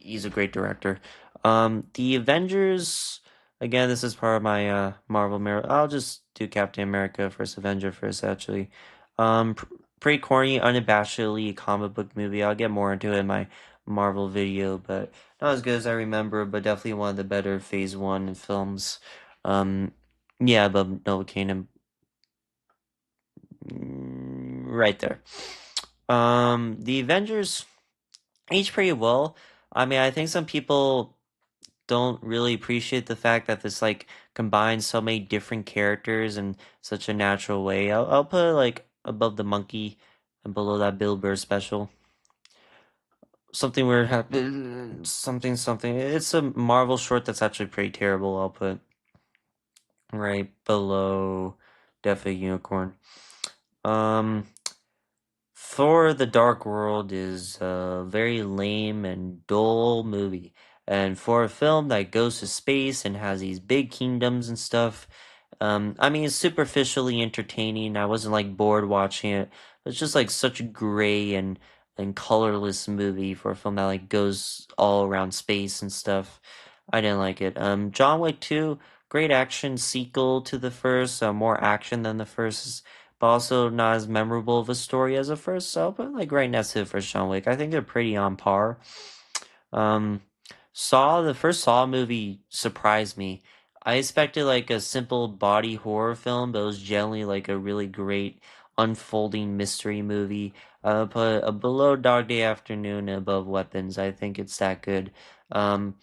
He's a great director. The Avengers. Again, this is part of my Marvel. I'll just do Captain America first, Avenger first. Actually, pretty corny, unabashedly comic book movie. I'll get more into it in my Marvel video, but not as good as I remember, but definitely one of the better Phase One films. Um, yeah, but Noah Kane, right there. The Avengers aged pretty well. I mean, I think some people don't really appreciate the fact that this like combines so many different characters in such a natural way. I'll put it like above the monkey and below that Bill Burr special. Something weird happened. Something. It's a Marvel short that's actually pretty terrible. I'll put right below Death of a Unicorn. Um, Thor: The Dark World is a very lame and dull movie. And for a film that goes to space and has these big kingdoms and stuff, I mean, it's superficially entertaining. I wasn't like bored watching it. It's just like such a gray and colorless movie for a film that like goes all around space and stuff. I didn't like it. John Wick 2, great action sequel to the first, more action than the first, but also not as memorable of a story as the first. So, but like right next to the first John Wick, I think they're pretty on par. Um, the first Saw movie surprised me. I expected like a simple body horror film, but it was generally like a really great unfolding mystery movie. Put a below Dog Day Afternoon and above Weapons. I think it's that good. Um,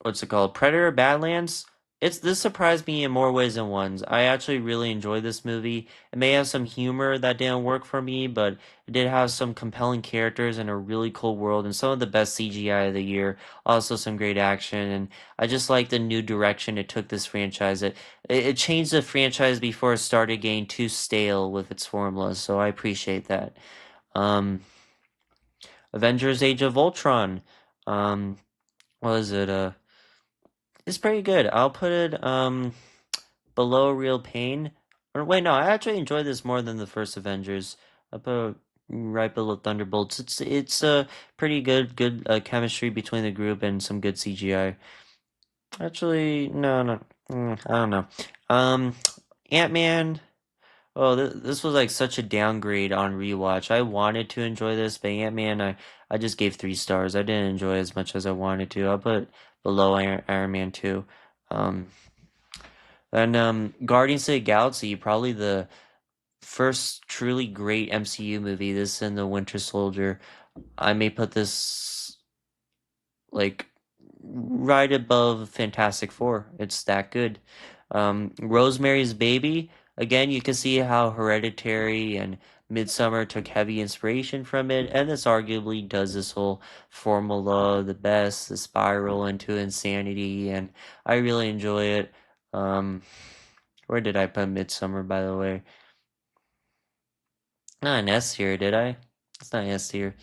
what's it called? Predator Badlands. This surprised me in more ways than one. I actually really enjoyed this movie. It may have some humor that didn't work for me, but it did have some compelling characters and a really cool world and some of the best CGI of the year. Also some great action, and I just like the new direction it took this franchise. It changed the franchise before it started getting too stale with its formula, so I appreciate that. Um, Avengers: Age of Ultron. Um, what is it? It's pretty good. I'll put it below Real Pain. Or wait, no, I actually enjoyed this more than the first Avengers. I put it right below Thunderbolts. It's a pretty good chemistry between the group and some good CGI. Actually, no, I don't know. Um, Ant-Man. Oh, this was like such a downgrade on rewatch. I wanted to enjoy this, but Ant-Man, I just gave 3 stars. I didn't enjoy it as much as I wanted to. I'll put below Iron Man 2. Um, and Guardians of the Galaxy, probably the first truly great MCU movie. This and the Winter Soldier. I may put this like right above Fantastic Four. It's that good. Rosemary's Baby. Again, you can see how Hereditary and Midsummer took heavy inspiration from it, and this arguably does this whole formula the best, the spiral into insanity, and I really enjoy it. Um, where did I put Midsummer, by the way? Not an S tier, did I? It's not an S tier.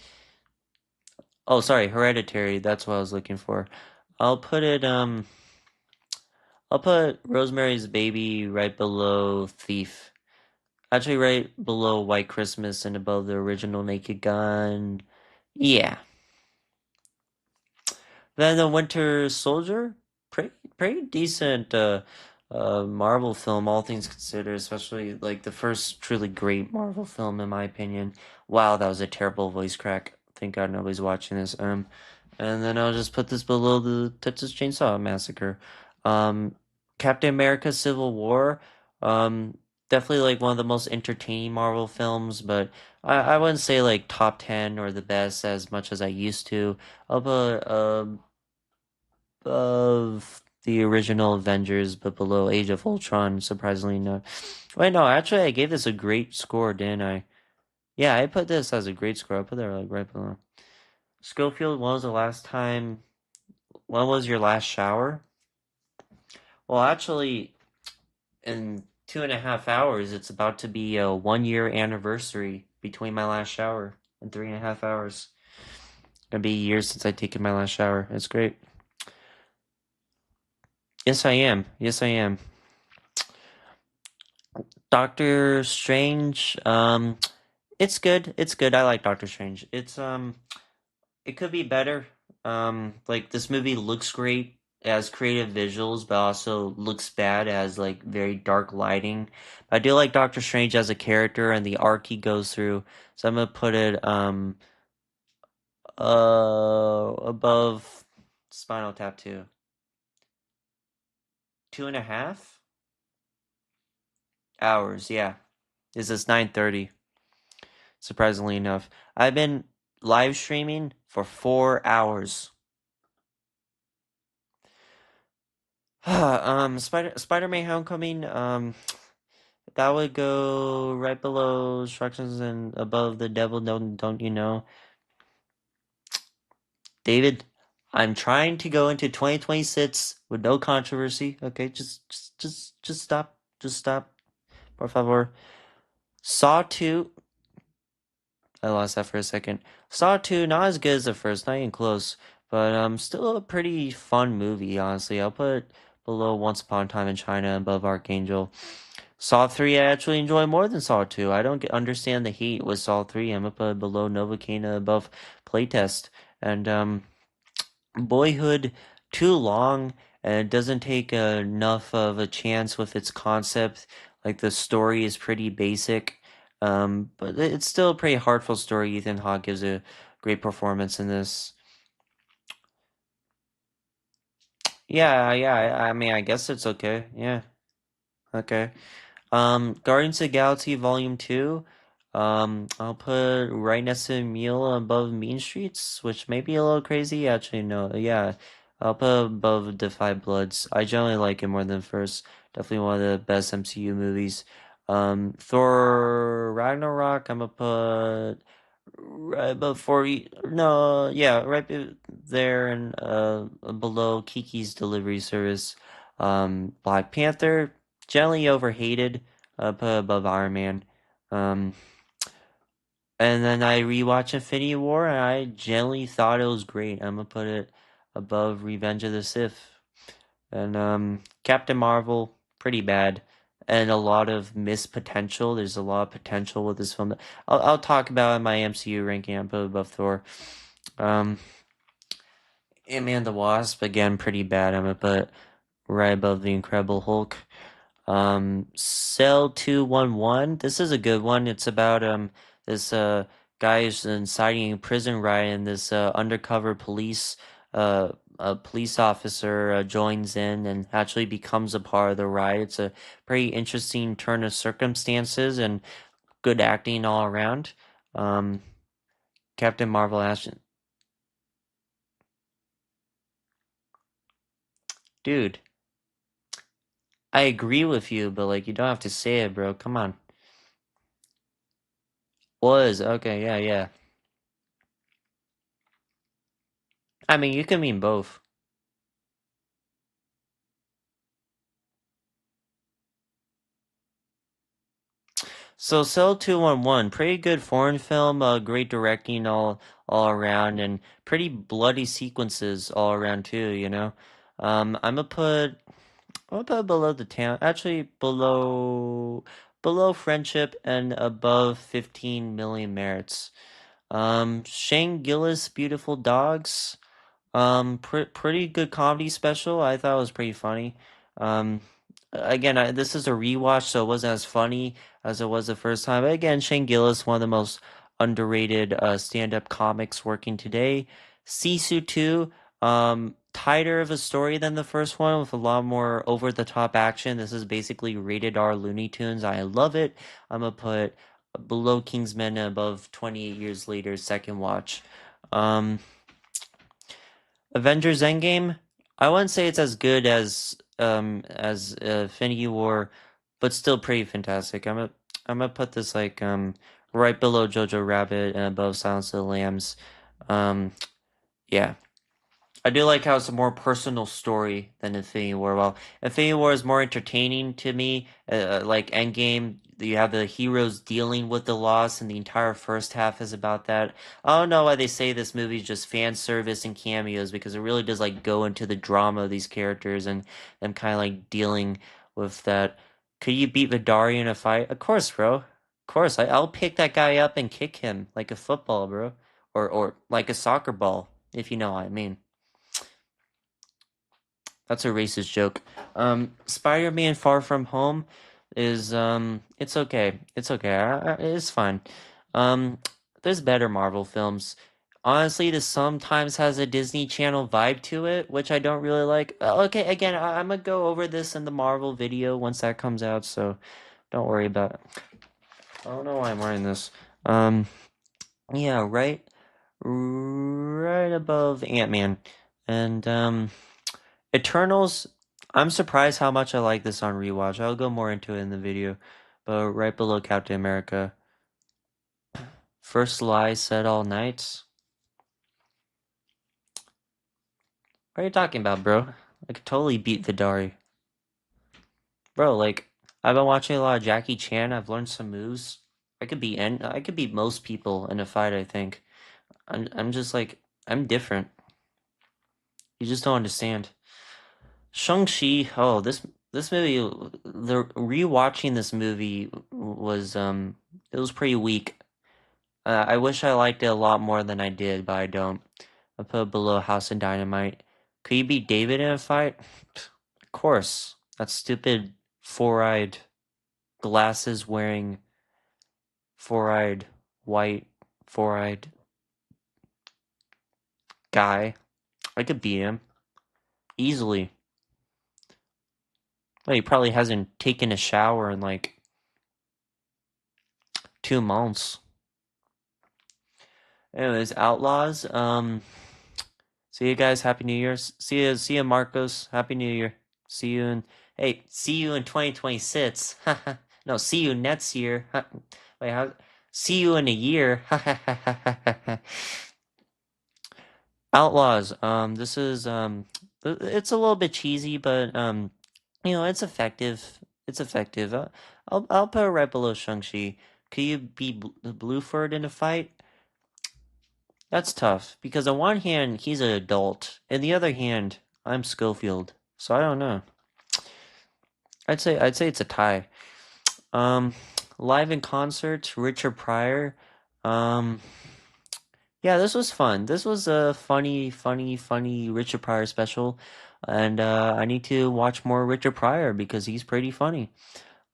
Oh, sorry, Hereditary. That's what I was looking for. I'll put it. I'll put Rosemary's Baby right below Thief. Actually, right below White Christmas and above the original Naked Gun. Yeah. Then the Winter Soldier, pretty decent Marvel film, all things considered, especially like the first truly great Marvel film in my opinion. Wow, that was a terrible voice crack. Thank God nobody's watching this. And then I'll just put this below the Texas Chainsaw Massacre. Um, Captain America: Civil War. Um, Definitely like one of the most entertaining Marvel films, but I wouldn't say like top 10 or the best as much as I used to. I'll put above the original Avengers, but below Age of Ultron, surprisingly not. Wait, no, actually, I gave this a great score, didn't I? Yeah, I put this as a great score. I put that like right below. Schofield, when was the last time? When was your last shower? Well, actually, in 2.5 hours, it's about to be a 1 year anniversary between my last shower in 3.5 hours. Gonna be years since I've taken my last shower. It's great. Yes, I am. Yes, I am. Doctor Strange, it's good. It's good. I like Doctor Strange. It could be better. Like this movie looks great as creative visuals, but also looks bad as like very dark lighting. I do like Doctor Strange as a character and the arc he goes through. So I'm gonna put it Above Spinal Tap 2. 2.5 hours, yeah. This is 9:30, surprisingly enough. I've been live streaming for 4 hours. Spider-Man Homecoming, that would go right below instructions and above the devil, don't you know? David, I'm trying to go into 2026 with no controversy. Okay, just stop. Just stop. Por favor. Saw 2. I lost that for a second. Saw 2, not as good as the first, not even close, but still a pretty fun movie, honestly. I'll put below Once Upon a Time in China, above Archangel. Saw 3, I actually enjoy more than Saw 2. I don't understand the hate with Saw 3. I'm gonna put below Novocaine, above Playtest. And Boyhood, too long, and it doesn't take enough of a chance with its concept. Like the story is pretty basic, but it's still a pretty heartful story. Ethan Hawke gives a great performance in this. Yeah, yeah. I mean, I guess it's okay. Yeah, okay. Guardians of the Galaxy Volume 2. I'll put right next to Meal above Mean Streets, which may be a little crazy. Actually, no, yeah. I'll put above Defy Bloods. I generally like it more than first. Definitely one of the best MCU movies. Thor Ragnarok, I'm gonna put right before no, yeah, there and below Kiki's Delivery Service. Black Panther, generally overhated, put above Iron Man. Um, and then I rewatched Infinity War, and I generally thought it was great. I'm gonna put it above Revenge of the Sith. And Captain Marvel, pretty bad, and a lot of missed potential. There's a lot of potential with this film. I'll talk about in my MCU ranking. I put above Thor. Um, Ant-Man the Wasp, again, pretty bad. I'm gonna put right above the Incredible Hulk. Cell 211. This is a good one. It's about this guy who's inciting a prison riot, and this undercover police a police officer joins in and actually becomes a part of the riot. It's a pretty interesting turn of circumstances and good acting all around. Um, Captain Marvel action. Dude, I agree with you, but like you don't have to say it, bro. Come on. Was okay, yeah, yeah. I mean, you can mean both. So Cell 211, pretty good foreign film, great directing all around, and pretty bloody sequences all around too, you know. I'm gonna put below the town, actually below Friendship and above 15 million merits. Shane Gillis, Beautiful Dogs. Pretty good comedy special. I thought it was pretty funny. Um, again, this is a rewatch, so it wasn't as funny as it was the first time. But again, Shane Gillis, one of the most underrated stand-up comics working today. Sisu 2, tighter of a story than the first one with a lot more over-the-top action. This is basically rated R Looney Tunes. I love it. I'm gonna put below Kingsman and above 28 Years Later, second watch. Um, Avengers Endgame, I wouldn't say it's as good as Infinity War, but still pretty fantastic. I'm gonna put this like right below Jojo Rabbit and above Silence of the Lambs. Um, yeah. I do like how it's a more personal story than Infinity War. Well, Infinity War is more entertaining to me. Like Endgame, you have the heroes dealing with the loss, and the entire first half is about that. I don't know why they say this movie is just fan service and cameos because it really does like go into the drama of these characters and them kind of like dealing with that. Could you beat Vidari in a fight? Of course, bro. Of course, I'll pick that guy up and kick him like a football, bro, or like a soccer ball, if you know what I mean. That's a racist joke. Spider-Man Far From Home is it's okay. It's okay. It's fine. Um, there's better Marvel films. Honestly, this sometimes has a Disney Channel vibe to it, which I don't really like. Okay, again, I'm gonna go over this in the Marvel video once that comes out, so don't worry about it. I don't know why I'm wearing this. Um, yeah, right above Ant-Man. And, Eternals, I'm surprised how much I like this on rewatch. I'll go more into it in the video, but right below Captain America. First lie said all night. What are you talking about, bro? I could totally beat the Dari. Bro, like, I've been watching a lot of Jackie Chan. I've learned some moves. I could beat most people in a fight, I think. I'm just like, I'm different. You just don't understand. Shang-Chi, oh, this movie, the rewatching this movie was it was pretty weak. I wish I liked it a lot more than I did, but I don't. I put it below House of Dynamite. Could you beat David in a fight? Of course. That stupid four-eyed glasses wearing four-eyed white four-eyed guy. I could beat him easily. Well, he probably hasn't taken a shower in like 2 months. Anyways, Outlaws. See you guys. Happy New Year. See you, Marcos. Happy New Year. See you in. Hey, see you in 2026. No, see you next year. Wait, how? See you in a year. Outlaws. This is it's a little bit cheesy, but it's effective. It's effective. I'll put it right below Shang-Chi. Could you beat Bluford in a fight? That's tough because on one hand he's an adult, and the other hand I'm Schofield, so I don't know. I'd say it's a tie. Um, Live in concert, Richard Pryor. Um, yeah, this was fun. This was a funny Richard Pryor special, and I need to watch more Richard Pryor because he's pretty funny.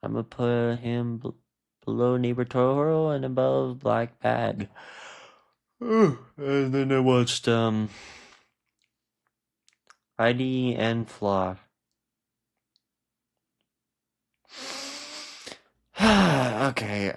I'm gonna put him below Neighbor Totoro and above Black Bag. And then I watched Heidi and Flaw. Okay,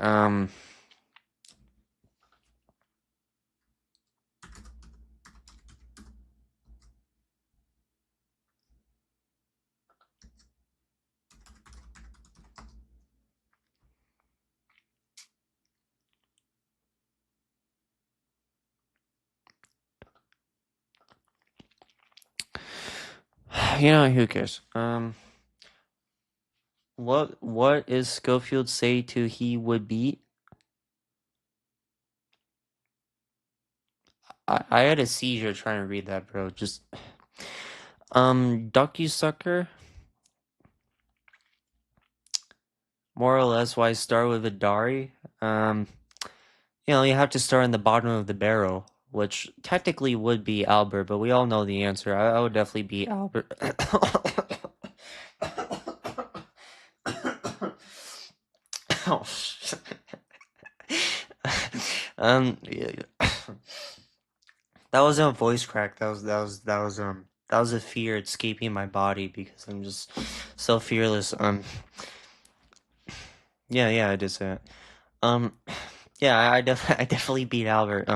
who cares? What is Schofield say to he would beat? I had a seizure trying to read that, bro. Just Duck You Sucker. More or less, why start with a Dari? You have to start in the bottom of the barrel, which technically would be Albert, but we all know the answer. I would definitely be Albert. Oh, yeah. That wasn't a voice crack. That was a fear escaping my body because I'm just so fearless. Yeah, I did say that. Um, yeah, I definitely beat Albert.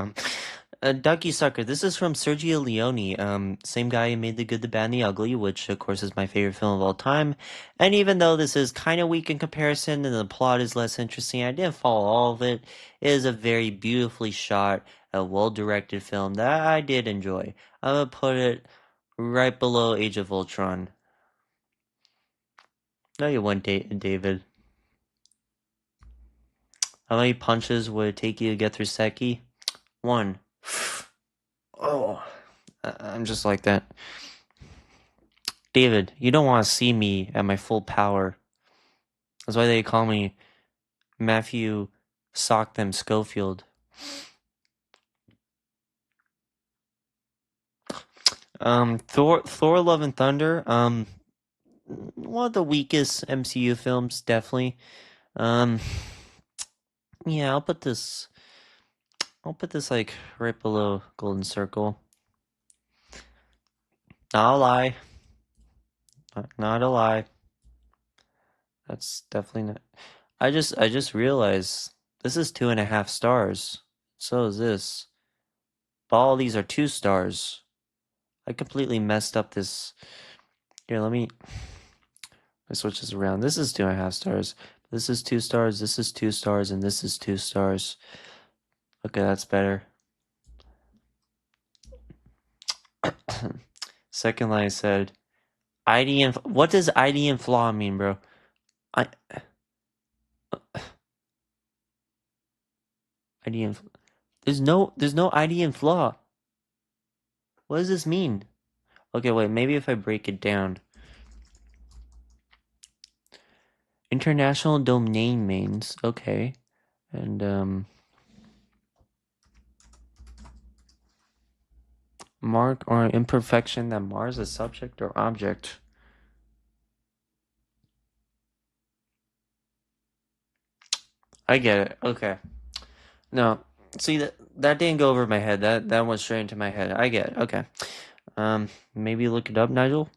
Ducky Sucker. This is from Sergio Leone. Same guy who made The Good, the Bad, and the Ugly, which of course is my favorite film of all time. And even though this is kind of weak in comparison and the plot is less interesting, I didn't follow all of it. It is a very beautifully shot, a well-directed film that I did enjoy. I'm gonna put it right below Age of Ultron. No, you won't, David. How many punches would it take you to get through Seki? One. Oh, I'm just like that. David, you don't want to see me at my full power. That's why they call me Matthew Sock Them Schofield. Thor Love and Thunder, one of the weakest MCU films, definitely. Yeah, I'll put this I'll put this like right below Golden Circle. Not a lie. Not a lie. That's definitely not. I just realized this is 2.5 stars. So is this. But all these are 2 stars. I completely messed up this. Here, let me switch this around. This is 2.5 stars. This is 2 stars. This is 2 stars, and this is 2 stars. Okay, that's better. Second line said ID and what does ID and flaw mean, bro? I ID and there's no ID and flaw. What does this mean? Okay, wait, maybe if I break it down. International domain names, okay. And mark or imperfection that mars a subject or object. I get it. Okay. No, see that didn't go over my head. That went straight into my head. I get it. Okay. Maybe look it up, Nigel.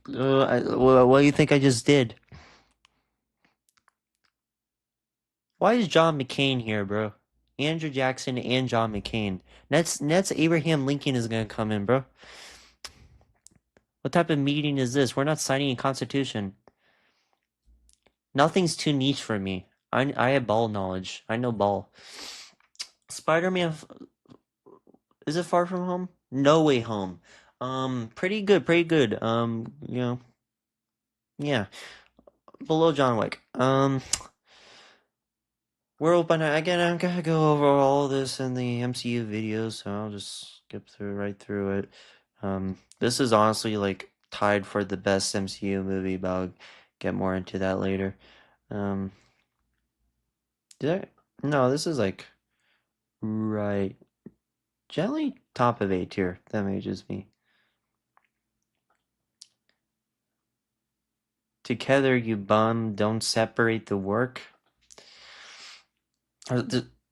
What do you think I just did? Why is John McCain here, bro? Andrew Jackson and John McCain. That's Abraham Lincoln is gonna come in, bro. What type of meeting is this? We're not signing a constitution. Nothing's too niche for me. I have ball knowledge. I know ball. Spider-Man. Is it Far From Home? No Way Home. Pretty good. Pretty good. Yeah. Below John Wick. We're open again. I'm gonna go over all this in the MCU videos, so I'll just skip right through it. This is honestly like tied for the best MCU movie, but I'll get more into that later. Um, did I? No, this is like right, generally top of A tier. That ages me. Together, you bum. Don't separate the work.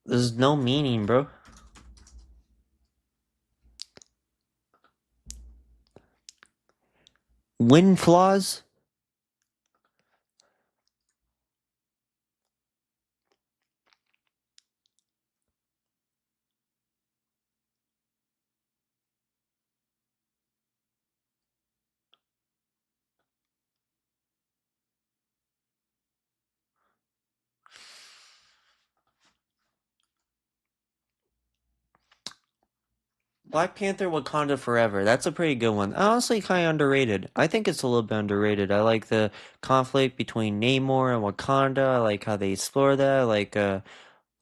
There's no meaning, bro. Win flaws. Black Panther Wakanda Forever. That's a pretty good one. Honestly, kind of underrated. I think it's a little bit underrated. I like the conflict between Namor and Wakanda. I like how they explore that. I like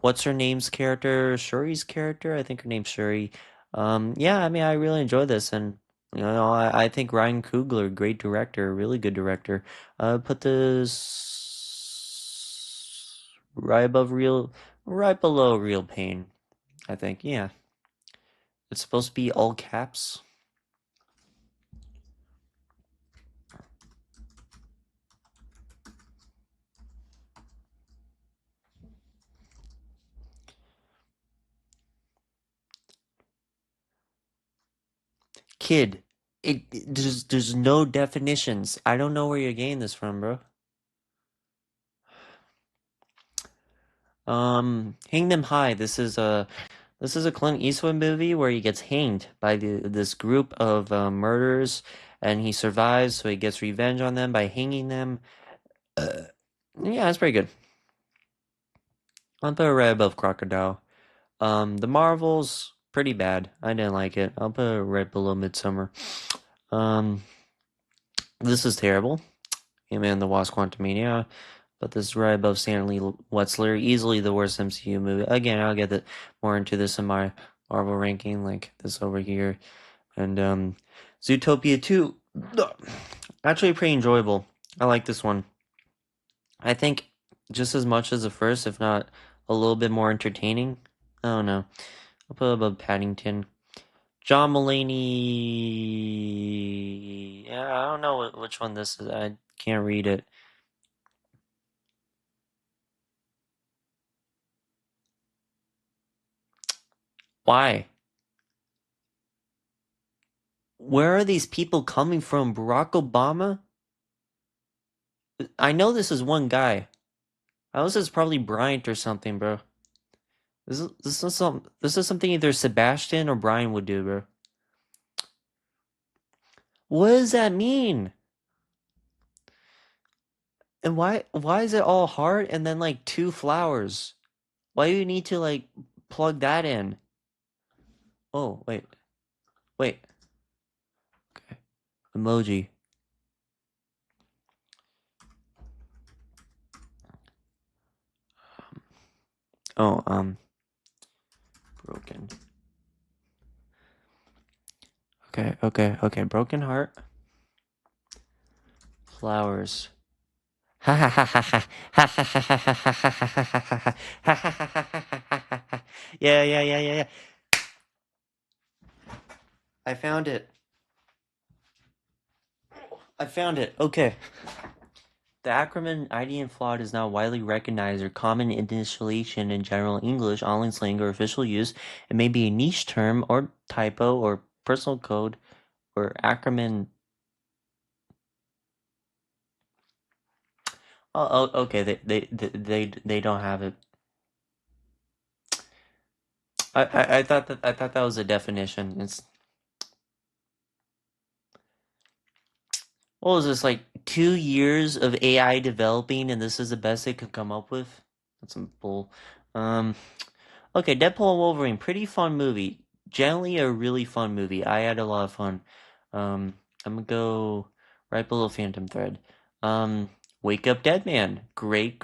what's her name's character? Shuri's character? I think her name's Shuri. Yeah, I mean, I really enjoy this, and I think Ryan Coogler, great director, really good director. Put this right below Real Pain. I think, yeah. It's supposed to be all caps. Kid, there's no definitions. I don't know where you're getting this from, bro. Hang Them High. This is a Clint Eastwood movie where he gets hanged by this group of murderers, and he survives, so he gets revenge on them by hanging them. Yeah, that's pretty good. I'll put it right above Crocodile. The Marvels, pretty bad. I didn't like it. I'll put it right below Midsummer. Um, this is terrible. Ant-Man and the Wasp: Quantumania. But this is right above Stanley Wetzler, easily the worst MCU movie. Again, I'll get more into this in my Marvel ranking, like this over here. And Zootopia 2, actually pretty enjoyable. I like this one. I think just as much as the first, if not a little bit more entertaining. I don't know. I'll put it above Paddington. John Mulaney. Yeah, I don't know which one this is. I can't read it. Why? Where are these people coming from? Barack Obama? I know this is one guy. I was is probably Bryant or something, bro. This is something either Sebastian or Brian would do, bro. What does that mean? And why is it all heart and then like two flowers? Why do you need to like plug that in? Oh, wait. Okay. Emoji. Oh, broken. Okay. Broken heart. Flowers. Ha ha ha ha ha ha ha ha ha ha ha ha ha ha. Yeah. I found it. Okay. The acronym IDN flawed is now widely recognized or common initialization in general English, online slang, or official use. It may be a niche term or typo or personal code or acronym. Okay. They don't have it. I thought that was a definition. It's what was this like 2 years of AI developing, and this is the best they could come up with? That's some bull. Um. Okay, Deadpool and Wolverine, pretty fun movie. Generally a really fun movie. I had a lot of fun. Um, I'm gonna go right below Phantom Thread. Wake Up Dead Man. Great.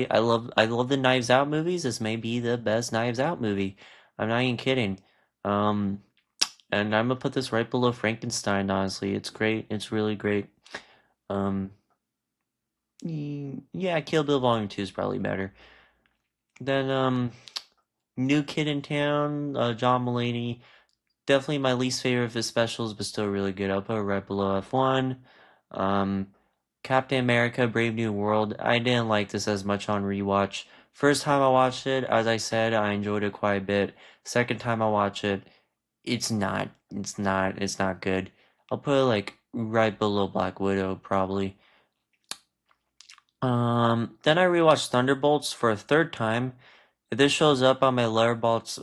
I love the Knives Out movies. This may be the best Knives Out movie. I'm not even kidding. Um, and I'm gonna put this right below Frankenstein, honestly. It's great. It's really great. Um, yeah, Kill Bill Volume 2 is probably better. Then, New Kid in Town, John Mulaney. Definitely my least favorite of his specials, but still really good. I'll put it right below F1. Um, Captain America: Brave New World. I didn't like this as much on rewatch. First time I watched it, as I said, I enjoyed it quite a bit. Second time I watch it, it's not good. I'll put it like right below Black Widow, probably. Then I rewatched Thunderbolts for a third time. If this shows up on my letterbox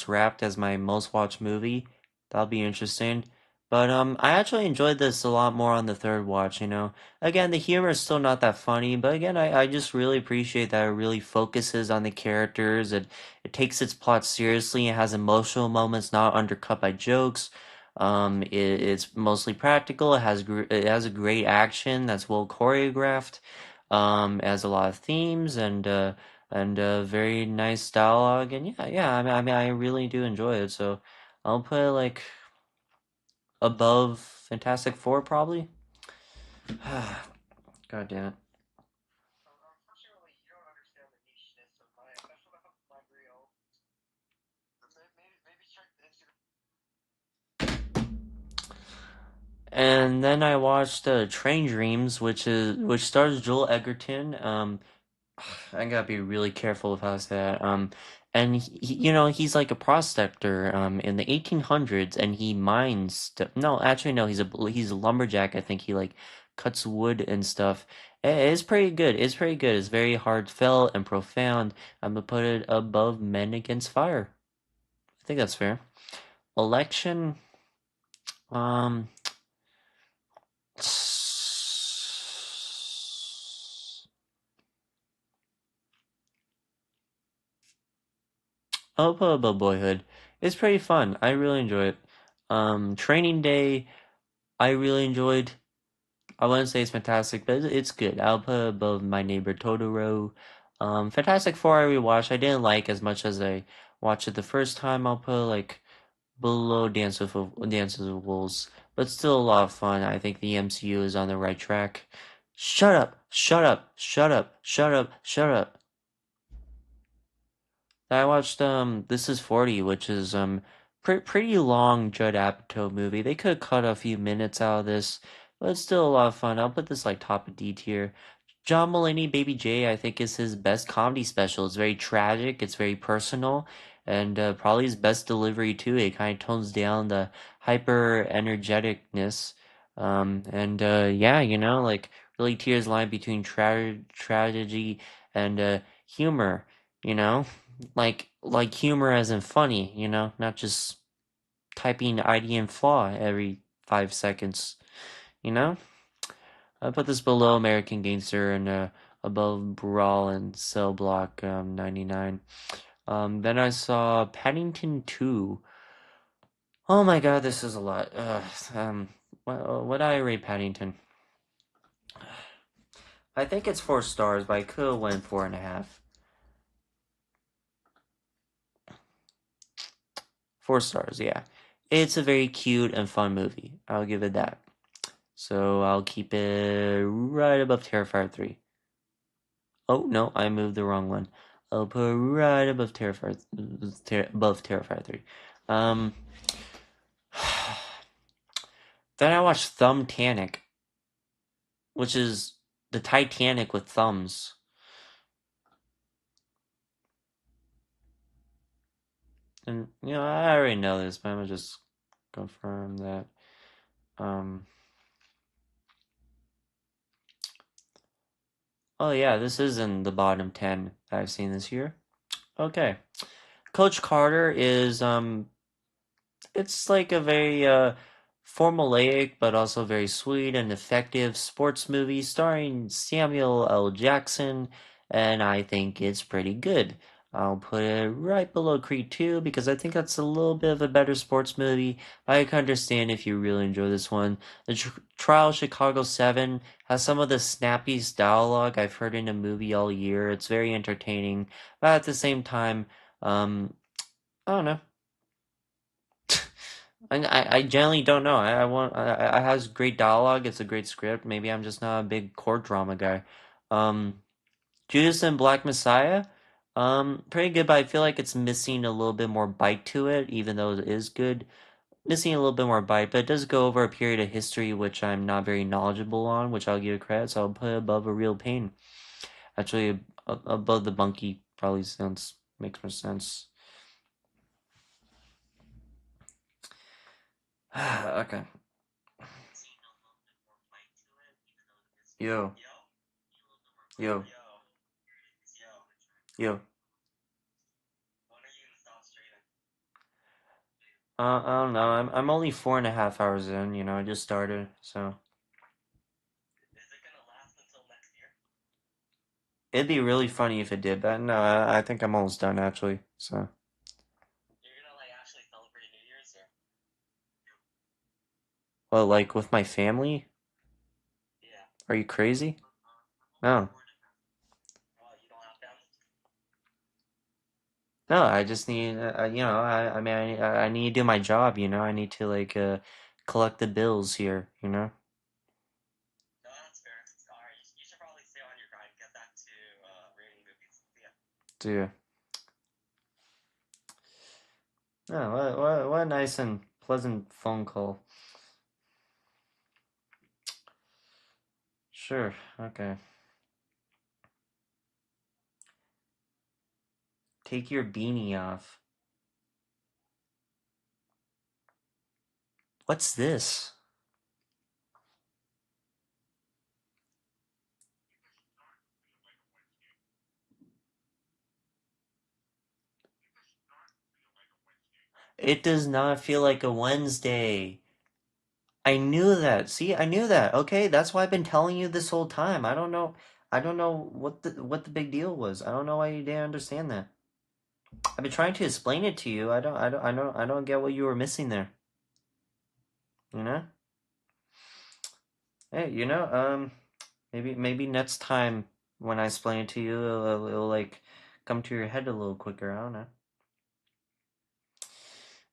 wrapped as my most watched movie, that'll be interesting. But I actually enjoyed this a lot more on the third watch, you know. Again, the humor is still not that funny, but again, I just really appreciate that it really focuses on the characters. It takes its plot seriously. It has emotional moments not undercut by jokes. It's mostly practical. It has a great action that's well choreographed. It has a lot of themes and very nice dialogue. And yeah. I mean, I really do enjoy it. So I'll put it like above Fantastic Four, probably. God damn it. And then I watched Train Dreams, which stars Joel Edgerton. I gotta be really careful with how I say that. And he's like a prospector in the 1800s, and he mines stuff. No, actually, no, he's a lumberjack. I think he like cuts wood and stuff. It's pretty good. It's very heartfelt and profound. I'm gonna put it above Men Against Fire. I think that's fair. Election. Um. Oh, Papa Boyhood. It's pretty fun. I really enjoy it. Training Day, I really enjoyed. I wouldn't say it's fantastic, but it's good. I'll put it above My Neighbor Totoro. Fantastic Four I rewatched. I didn't like as much as I watched it the first time. I'll put it, like below Dances with Wolves, but still a lot of fun. I think the MCU is on the right track. Shut up! Shut up! Shut up! Shut up! Shut up! I watched This Is 40, which is pretty long Judd Apatow movie. They could cut a few minutes out of this, but it's still a lot of fun. I'll put this like top of D tier. John Mulaney, Baby J, I think is his best comedy special. It's very tragic, it's very personal, and probably his best delivery too. It kind of tones down the hyper energeticness, and yeah, like really tears line between tragedy and humor. You know, like humor as in funny. Not just typing ID and flaw every 5 seconds. You know. I put this below American Gangster and above Brawl and Cell Block 99. Then I saw Paddington 2. Oh my god, this is a lot. What I rate Paddington? I think it's 4 stars, but I could have went 4.5. 4 stars, yeah. It's a very cute and fun movie. I'll give it that. So I'll keep it right above Terrifier 3. Oh no, I moved the wrong one. I'll put right above above Terrifier 3. Um, then I watched Thumbtanic, which is the Titanic with thumbs. And I already know this, but I'm gonna just confirm that. Um, oh yeah, this is in the bottom 10 that I've seen this year. Okay, Coach Carter is it's like a very formulaic but also very sweet and effective sports movie starring Samuel L. Jackson, and I think it's pretty good. I'll put it right below Creed 2 because I think that's a little bit of a better sports movie. But I can understand if you really enjoy this one. The Trial Chicago 7 has some of the snappiest dialogue I've heard in a movie all year. It's very entertaining, but at the same time, I don't know. I generally don't know. I has great dialogue. It's a great script. Maybe I'm just not a big court drama guy. Um, Judas and Black Messiah, pretty good, but I feel like it's missing a little bit more bite to it, even though it is good. Missing a little bit more bite, but it does go over a period of history which I'm not very knowledgeable on, which I'll give credit. So I'll put it above A Real Pain. Actually, above The Bunky probably sounds makes more sense. Okay. Yo, yo, yo. I don't know. I'm only 4.5 hours in. I just started, so it'd be really funny if it did. But no, I think I'm almost done actually. So, well, like with my family? Are you crazy? No, no. I just need, I mean, I need to do my job. I need to like collect the bills here. Do Oh, what a nice and pleasant phone call. Sure. Okay. Take your beanie off. What's this? It does not feel like a Wednesday. I knew that. See, I knew that. Okay, that's why I've been telling you this whole time. I don't know. I don't know what the big deal was. I don't know why you didn't understand that. I've been trying to explain it to you. I don't get what you were missing there. You know? Hey, maybe next time when I explain it to you, it'll like come to your head a little quicker. I don't know.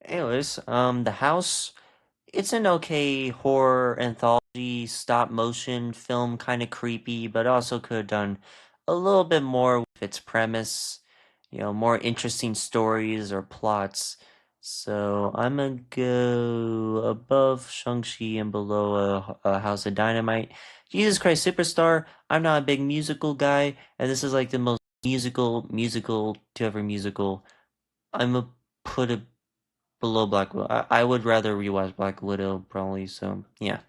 Anyways, The House. It's an okay horror anthology stop motion film, kind of creepy, but also could have done a little bit more with its premise, more interesting stories or plots. So I'm gonna go above Shang-Chi and below a House of Dynamite. Jesus Christ Superstar, I'm not a big musical guy, and this is like the most musical to ever musical. I'm a put it below Black Widow. I would rather rewatch Black Widow probably. So yeah,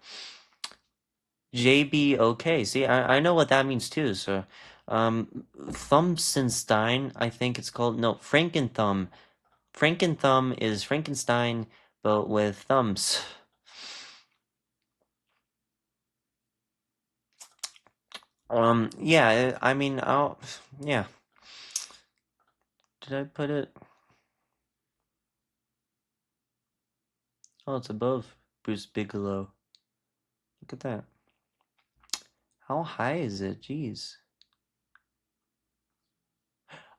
JB. Okay, see, I know what that means too. So, Thumbsenstein, I think it's called. No, Frankenthumb. Frankenthumb is Frankenstein, but with thumbs. Yeah, I mean, yeah. Did I put it? Oh, it's above Bruce Bigelow. Look at that. How high is it? Jeez.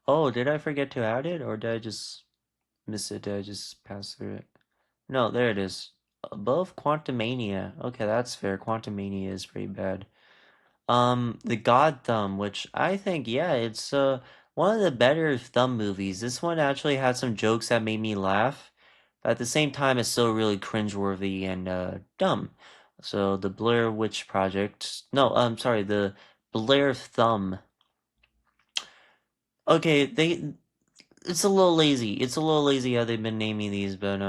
Oh, did I forget to add it, or did I just miss it? Did I just pass through it? No, there it is. Above Quantumania. Okay, that's fair. Quantumania is pretty bad. The God Thumb, which I think, yeah, it's one of the better Thumb movies. This one actually had some jokes that made me laugh, but at the same time, it's still really cringeworthy and dumb. So the Blair Witch Project, no, I'm sorry, the Blair Thumb. Okay, it's a little lazy. It's a little lazy how they've been naming these, but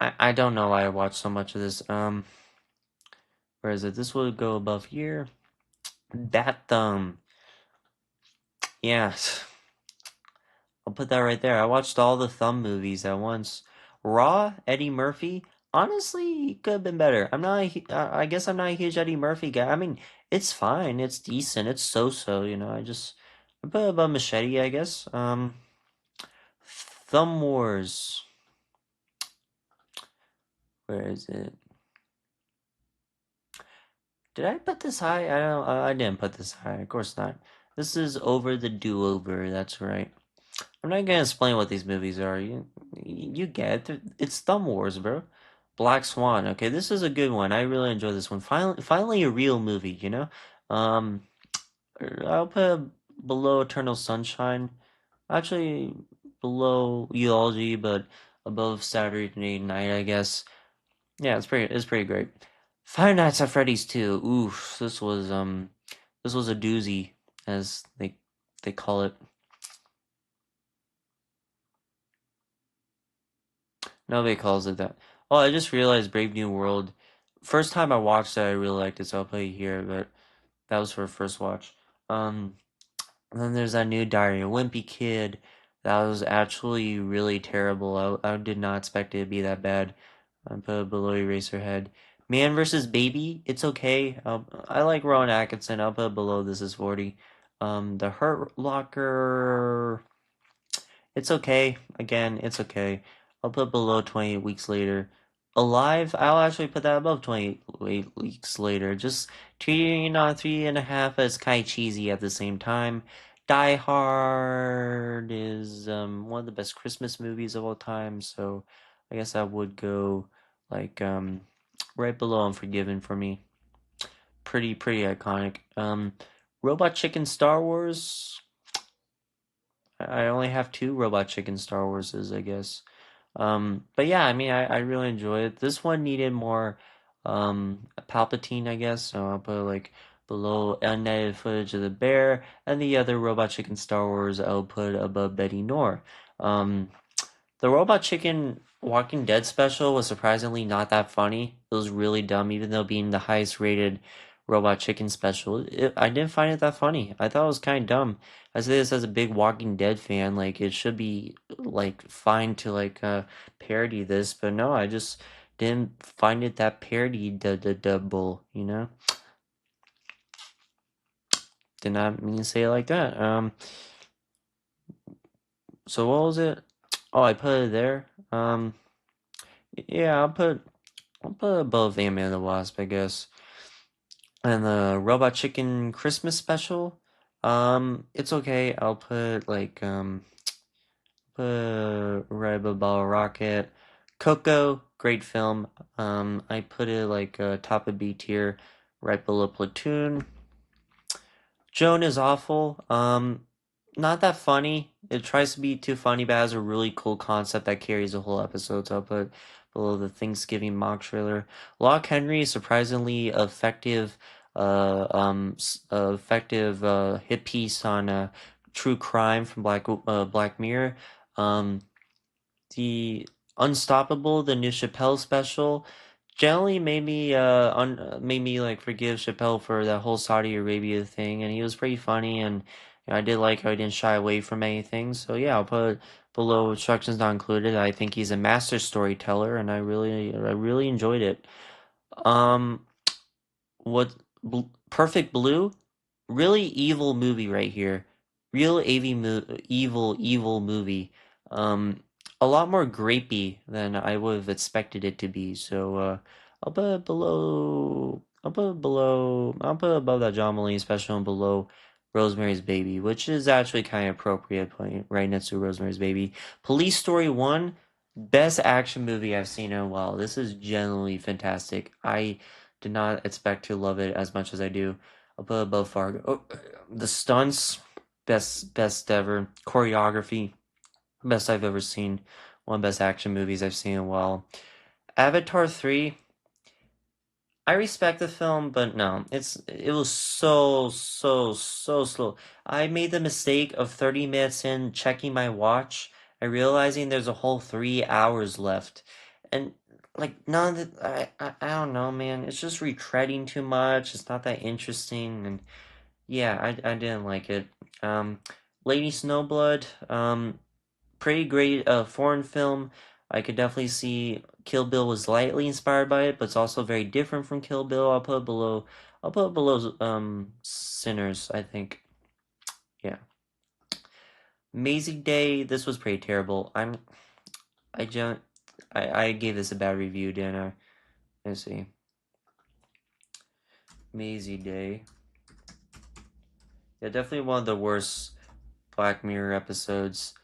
I don't know why I watched so much of this. Where is it? This will go above here. Bat Thumb. Yes. I'll put that right there. I watched all the Thumb movies at once. Raw, Eddie Murphy. Honestly, he could have been better. I guess I'm not a huge Eddie Murphy guy. I mean, it's fine. It's decent. It's so-so, I put it above Machete, I guess. Thumb Wars. Where is it? Did I put this high? I don't. I didn't put this high. Of course not. This is Over the Do-Over. That's right. I'm not gonna explain what these movies are. You get it. It's Thumb Wars, bro. Black Swan. Okay, this is a good one. I really enjoy this one. Finally a real movie. Um, I'll put it below Eternal Sunshine. Actually, below Eulogy, but above Saturday Night, I guess. Yeah, it's pretty great. Five Nights at Freddy's 2. Oof, this was a doozy, as they call it. Nobody calls it that. Oh, I just realized Brave New World. First time I watched it, I really liked it, so I'll play it here, but that was for first watch. And then there's that new Diary of a Wimpy Kid. That was actually really terrible. I did not expect it to be that bad. I put it below Eraserhead. Man versus Baby, it's okay. I like Rowan Atkinson. I'll put it below This Is 40. The Hurt Locker. It's okay. Again, it's okay. I'll put below 28 weeks later. Alive, I'll actually put that above 28 weeks later. Just treating on 3.5 as kind of cheesy at the same time. Die Hard is one of the best Christmas movies of all time, so I guess I would go like right below Unforgiven for me. Pretty iconic. Robot Chicken Star Wars. I only have two Robot Chicken Star Warses, I guess. But yeah, I mean, I really enjoy it. This one needed more Palpatine, I guess. So I'll put like below unedited footage of the bear, and the other Robot Chicken Star Wars I'll put above Betty Nor. Um, the Robot Chicken Walking Dead special was surprisingly not that funny. It was really dumb, even though being the highest rated Robot Chicken special. I didn't find it that funny. I thought it was kind of dumb. I say this as a big Walking Dead fan. Like, it should be, like, fine to, like, parody this, but no, I just didn't find it that parody-double, you know? Did not mean to say it like that. So what was it? Oh, I put it there. Yeah, I'll put above Ant-Man and the Wasp, I guess. And the Robot Chicken Christmas special, it's okay. I'll put like put right above Bottle Rocket. Coco, great film. I put it like top of B tier, right below Platoon. Joan is awful. Not that funny. It tries to be too funny, but has a really cool concept that carries the whole episode. So I'll put below the Thanksgiving mock trailer. Lock Henry is surprisingly effective. Effective hit piece on true crime from Black Mirror. Um, the Unstoppable, the new Chappelle special, generally made me like forgive Chappelle for that whole Saudi Arabia thing, and he was pretty funny, and I did like how he didn't shy away from anything. So yeah, I'll put below instructions not included. I think he's a master storyteller, and I really enjoyed it. Um, what Perfect Blue? Really evil movie right here. Real evil movie. Um, a lot more grapey than I would have expected it to be. So I'll put above that John Mulaney special and below Rosemary's Baby, which is actually kind of appropriate, playing right next to Rosemary's Baby. Police Story 1, best action movie I've seen in a while. This is genuinely fantastic. I did not expect to love it as much as I do. I'll put above Fargo. Oh, the stunts, best ever. Choreography, best I've ever seen. One of the best action movies I've seen in a while. Avatar 3, I respect the film, but no, it was so slow. I made the mistake of 30 minutes in checking my watch and realizing there's a whole 3 hours left. And like none of the I don't know, man. It's just retreading too much. It's not that interesting, and yeah, I didn't like it. Um, Lady Snowblood, pretty great foreign film. I could definitely see Kill Bill was lightly inspired by it, but it's also very different from Kill Bill. I'll put it below Sinners, I think. Yeah. Amazing Day, this was pretty terrible. I just I gave this a bad review, didn't I? Let's see. Amazing Day. Yeah, definitely one of the worst Black Mirror episodes.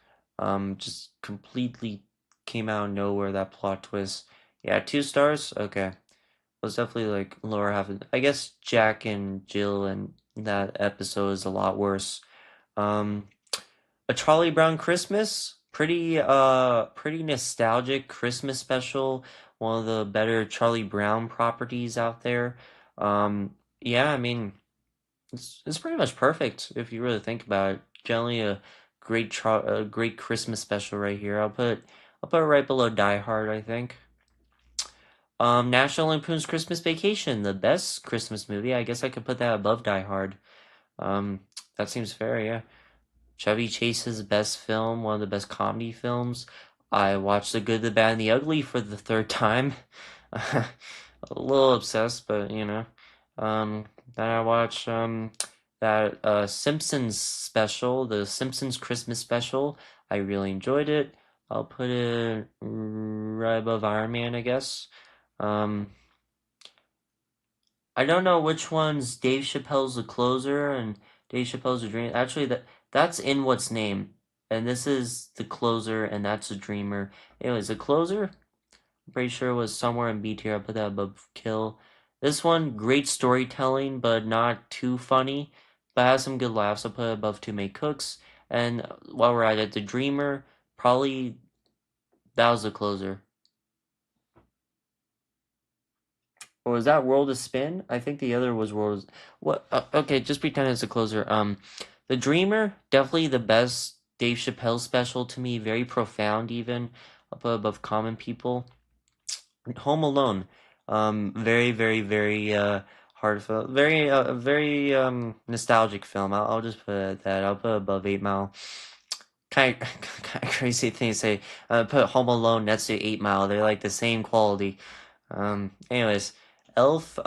Just completely came out of nowhere, that plot twist. Yeah, 2 stars? Okay. Was definitely like lower half of, I guess Jack and Jill and that episode is a lot worse. Um A Charlie Brown Christmas, pretty nostalgic Christmas special, one of the better Charlie Brown properties out there. Yeah, I mean it's pretty much perfect if you really think about it. Generally a great Christmas special right here. I'll put it right below Die Hard, I think. National Lampoon's Christmas Vacation, the best Christmas movie. I guess I could put that above Die Hard. Um, that seems fair, yeah. Chevy Chase's best film, one of the best comedy films. I watched The Good, the Bad, and the Ugly for the third time. A little obsessed, but you know. Then I watched that Simpsons special, the Simpsons Christmas special. I really enjoyed it. I'll put it right above Iron Man, I guess. Um, I don't know which one's Dave Chappelle's The Closer and Dave Chappelle's The Dream. Actually, that's in What's Name, and this is The Closer, and that's The Dreamer. Anyways, The Closer, I'm pretty sure it was somewhere in B tier. I put that above Kill. This one, great storytelling, but not too funny, but has some good laughs. I put it above Two Make Cooks. And while we're at it, The Dreamer, probably that was The Closer. Or was that World of Spin? I think the other was World. What? Okay, just pretend it's a closer. The Dreamer, definitely the best Dave Chappelle special to me. Very profound, even up above Common People. Home Alone, very heartfelt, very nostalgic film. I'll just put it at that. I'll put above 8 Mile. Kind of crazy thing to say. Put Home Alone next to 8 Mile. They're like the same quality. Anyways, Elf,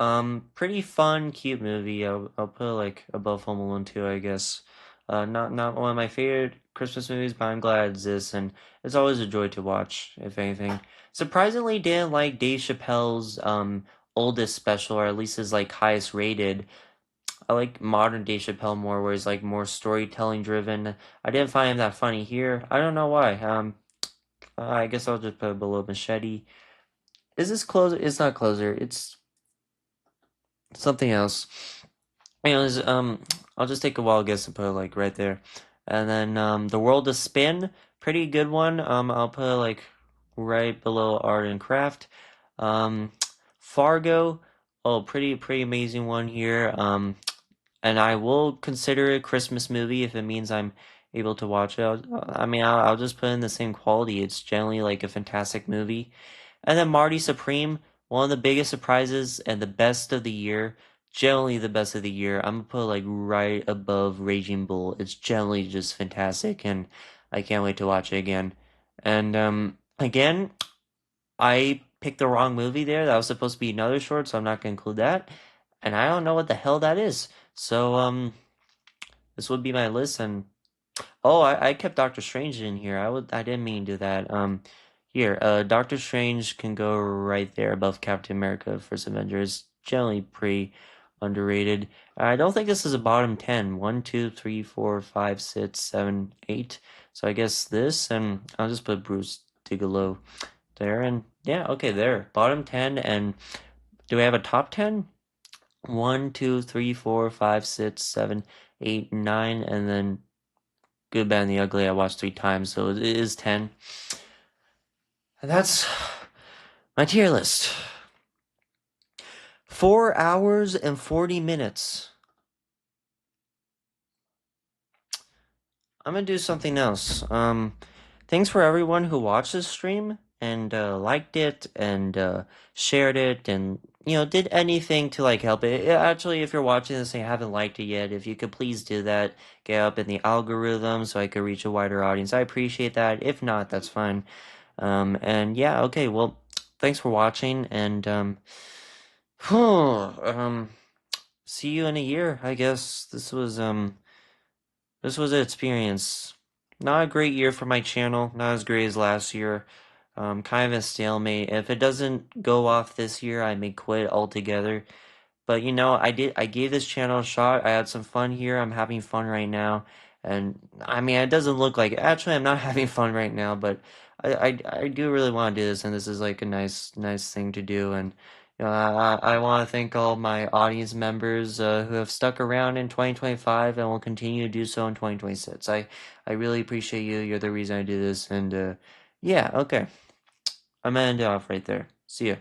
pretty fun, cute movie. I'll put it like above Home Alone 2, I guess. Not one of my favorite Christmas movies, but I'm glad it exists, and it's always a joy to watch, if anything. Surprisingly, didn't like Dave Chappelle's oldest special, or at least his like highest rated. I like modern Dave Chappelle more, where he's like more storytelling driven. I didn't find him that funny here. I don't know why. I guess I'll just put it below Machete. Is this closer? It's not closer. It's something else. Anyways, I'll just take a wild guess and put it like right there, and then the World of Spin, pretty good one. I'll put it like right below Art and Craft. Um, Fargo, oh, pretty amazing one here. And I will consider it a Christmas movie if it means I'm able to watch it, I mean, I'll just put in the same quality. It's generally like a fantastic movie. And then Marty Supreme, one of the biggest surprises and the best of the year. Generally the best of the year. I'm gonna put like right above Raging Bull. It's generally just fantastic, and I can't wait to watch it again. And again, I picked the wrong movie there. That was supposed to be another short, so I'm not gonna include that. And I don't know what the hell that is. So this would be my list. And oh, I kept Doctor Strange in here. I didn't mean to do that. Here, Doctor Strange can go right there above Captain America. First Avengers, generally pretty underrated. I don't think this is a bottom 10. 1, 2, 3, 4, 5, 6, 7, 8. So I guess this, and I'll just put Bruce Bigelow there. And yeah, okay, there. Bottom 10. And do we have a top 10? 1, 2, 3, 4, 5, 6, 7, 8, 9, and then Good, Bad, and the Ugly I watched 3 times, so it is 10. And that's my tier list. 4 hours and 40 minutes. I'm gonna do something else. Thanks for everyone who watched this stream and liked it and shared it and did anything to like help it. Actually, if you're watching this and you haven't liked it yet, if you could please do that, get up in the algorithm so I could reach a wider audience. I appreciate that. If not, that's fine. And yeah, okay, well, thanks for watching and um see you in a year, I guess. This was an experience. Not a great year for my channel, not as great as last year. Kind of a stalemate. If it doesn't go off this year, I may quit altogether. But I gave this channel a shot. I had some fun here. I'm having fun right now. And I mean, it doesn't look like it. Actually, I'm not having fun right now, but I do really want to do this, and this is like a nice thing to do. And I want to thank all my audience members who have stuck around in 2025 and will continue to do so in 2026. I really appreciate you. You're the reason I do this. And yeah, okay. I'm gonna end it off right there. See ya.